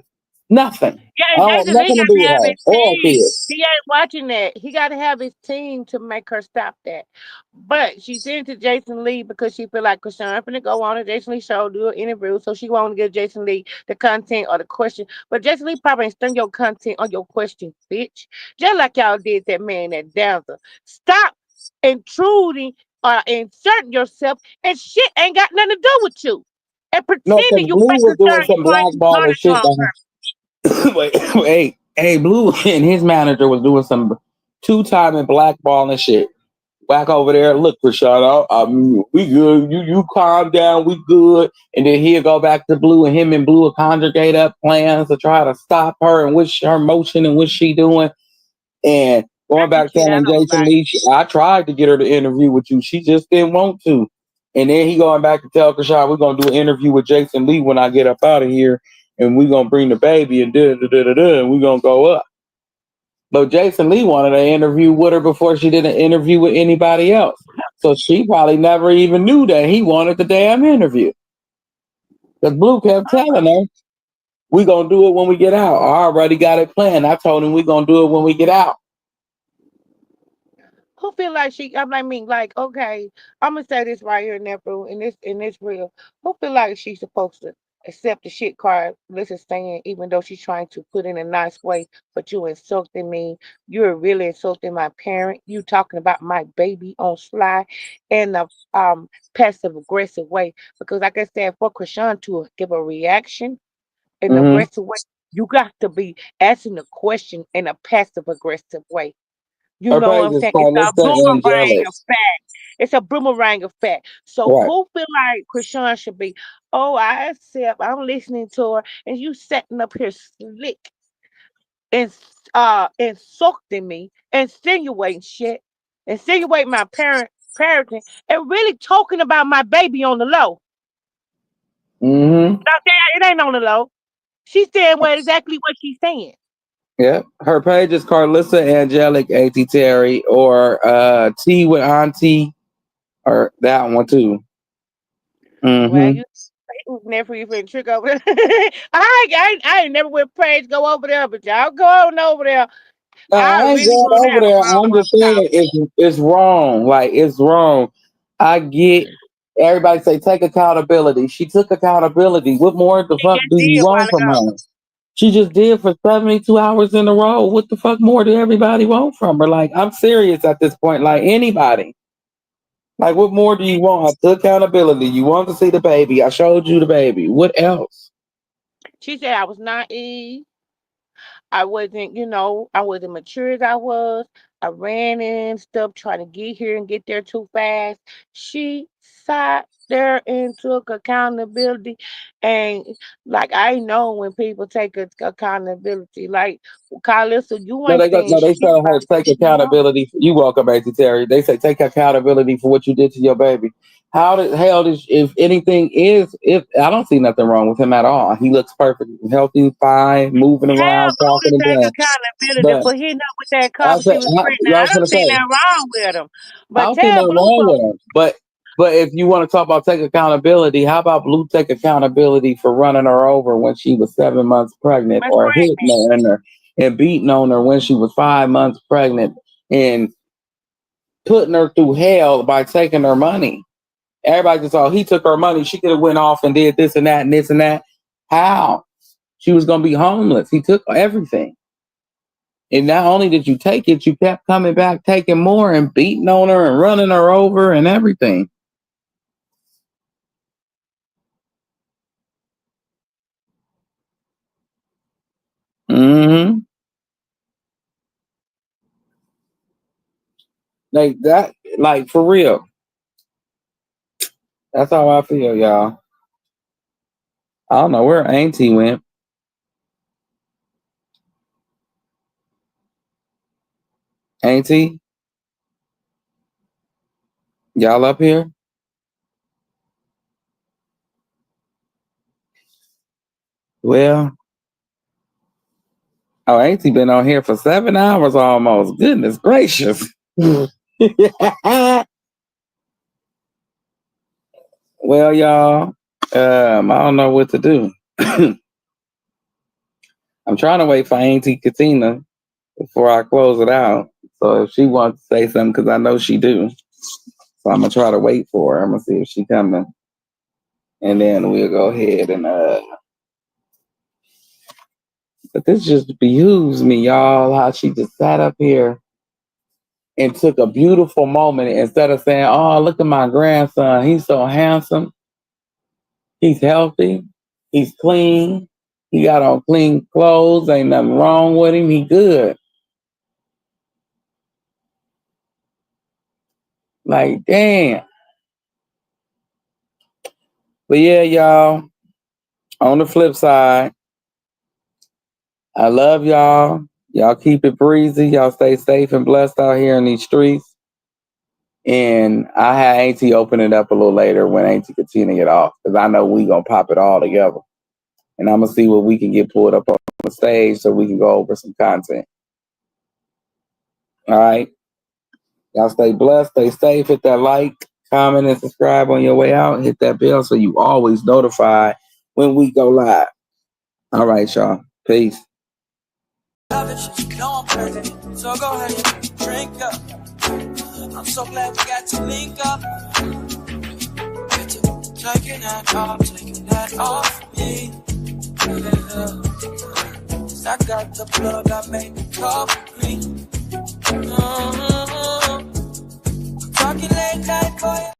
Nothing. Yeah, nothing to do with her or kids. He ain't watching that. He got to have his team to make her stop that. But she sent it to Jason Lee because she feel like Chrisean finna go on a Jason Lee show, do an interview, so she won't give Jason Lee the content or the question. But Jason Lee probably ain't stung your content on your question, bitch. Just like y'all did that man at Dazzle. Stop intruding or inserting yourself, and shit ain't got nothing to do with you. And pretending you was doing some blackballing shit. Hey, Blue and his manager was doing some two-timing blackballing shit. Back over there, look, Chrisean, we good. You calm down, we good. And then he'll go back to Blue, and him and Blue will conjugate up plans to try to stop her and what's her motion and what she doing. And going back telling Jason Lee, I tried to get her to interview with you. She just didn't want to. And then he going back to tell Chrisean, we're gonna do an interview with Jason Lee when I get up out of here, and we're gonna bring the baby and and we're gonna go up. But Jason Lee wanted an interview with her before she did an interview with anybody else. So she probably never even knew that he wanted the damn interview. Because Blue kept telling her, we gonna do it when we get out. I already got it planned. I told him we gonna do it when we get out. Who feel like like, okay, I'm gonna say this right here, nephew, and this real. Who feel like she's supposed to accept the shit card, listen, saying, even though she's trying to put in a nice way, but you insulting me, you're really insulting my parent, you talking about my baby on sly in a passive aggressive way. Because like I said, for Chrisean to give a reaction in an Mm-hmm. aggressive way, you got to be asking the question in a passive aggressive way. You Her know what page I'm is saying? It's a Karlissa boomerang Angelic. effect. It's a boomerang effect. So Right. who feel like Chrisean should be? Oh, I accept. I'm listening to her, and you setting up here slick and insulting me, insinuating shit, insinuating my parenting, and really talking about my baby on the low. Mm-hmm. Now, it ain't on the low. She's saying exactly what she's saying. Yep. Her page is Karlissa Angelic A.T. Terry or T with Auntie or that one too. Well, Mm-hmm. you never even trick over there. I ain't never with praise go over there, but y'all go on over there. No, I I ain't really going gonna over have a there. problem I'm with just saying talking. it's wrong. Like it's wrong. I get everybody say take accountability. She took accountability. What more the She fuck just do you did a while want from ago. her? She just did for 72 hours in a row. What the fuck more do everybody want from her? Like I'm serious at this point. Like anybody. Like what more do you want? I took accountability. You want to see the baby. I showed you the baby. What else? She said I was naive. I wasn't, I wasn't mature as I was. I ran in stuff trying to get here and get there too fast. She sat there and took accountability. And like I know when people take accountability, like Karlissa, you No, ain't saying they shit tell her about to take baby mom. accountability. You welcome, Auntie Terry. They say take accountability for what you did to your baby. How did hell did if anything is if I don't see nothing wrong with him at all. He looks perfect, healthy, fine, moving Tell around, Blue to talking and take playing. accountability But for hitting up with that I cop said she was pregnant. I I was don't gonna see say nothing wrong with him. I But don't think tell nothing Blue wrong for with him. But if you want to talk about take accountability, how about Blue take accountability for running her over when she was 7 months pregnant, Miss or hitting Pregnant. on her and beating on her when she was 5 months pregnant, and putting her through hell by taking her money. Everybody just thought he took her money. She could have went off and did this and that and this and that. How? She was gonna be homeless. He took everything. And not only did you take it, you kept coming back, taking more and beating on her and running her over and everything. Mm-hmm. Like that, like for real. That's how I feel, y'all. I don't know where Auntie went. Auntie, y'all up here? Well, oh, Auntie been on here for 7 hours almost. Goodness gracious. Well, y'all, I don't know what to do. I'm trying to wait for Auntie Katina before I close it out. So if she wants to say something, because I know she do. So I'm gonna try to wait for her. I'm gonna see if she coming, and then we'll go ahead and But this just behooves me, y'all. How she just sat up here and took a beautiful moment instead of saying, "Oh, look at my grandson. He's so handsome. He's healthy. He's clean. He got on clean clothes. Ain't nothing wrong with him. He good." Like, damn. But yeah, y'all, on the flip side, I love y'all. Y'all keep it breezy. Y'all stay safe and blessed out here in these streets. And I had Auntie open it up a little later when Auntie could turn it off, because I know we gonna pop it all together. And I'm gonna see what we can get pulled up on the stage so we can go over some content. All right. Y'all stay blessed, stay safe, hit that like, comment, and subscribe on your way out. Hit that bell so you always notified when we go live. All right, y'all. Peace. No, I'm perfect, so go ahead and drink up. I'm so glad we got to link up. Get to taking that off me. I got the plug, I made the coffee green. Talking late night, boy.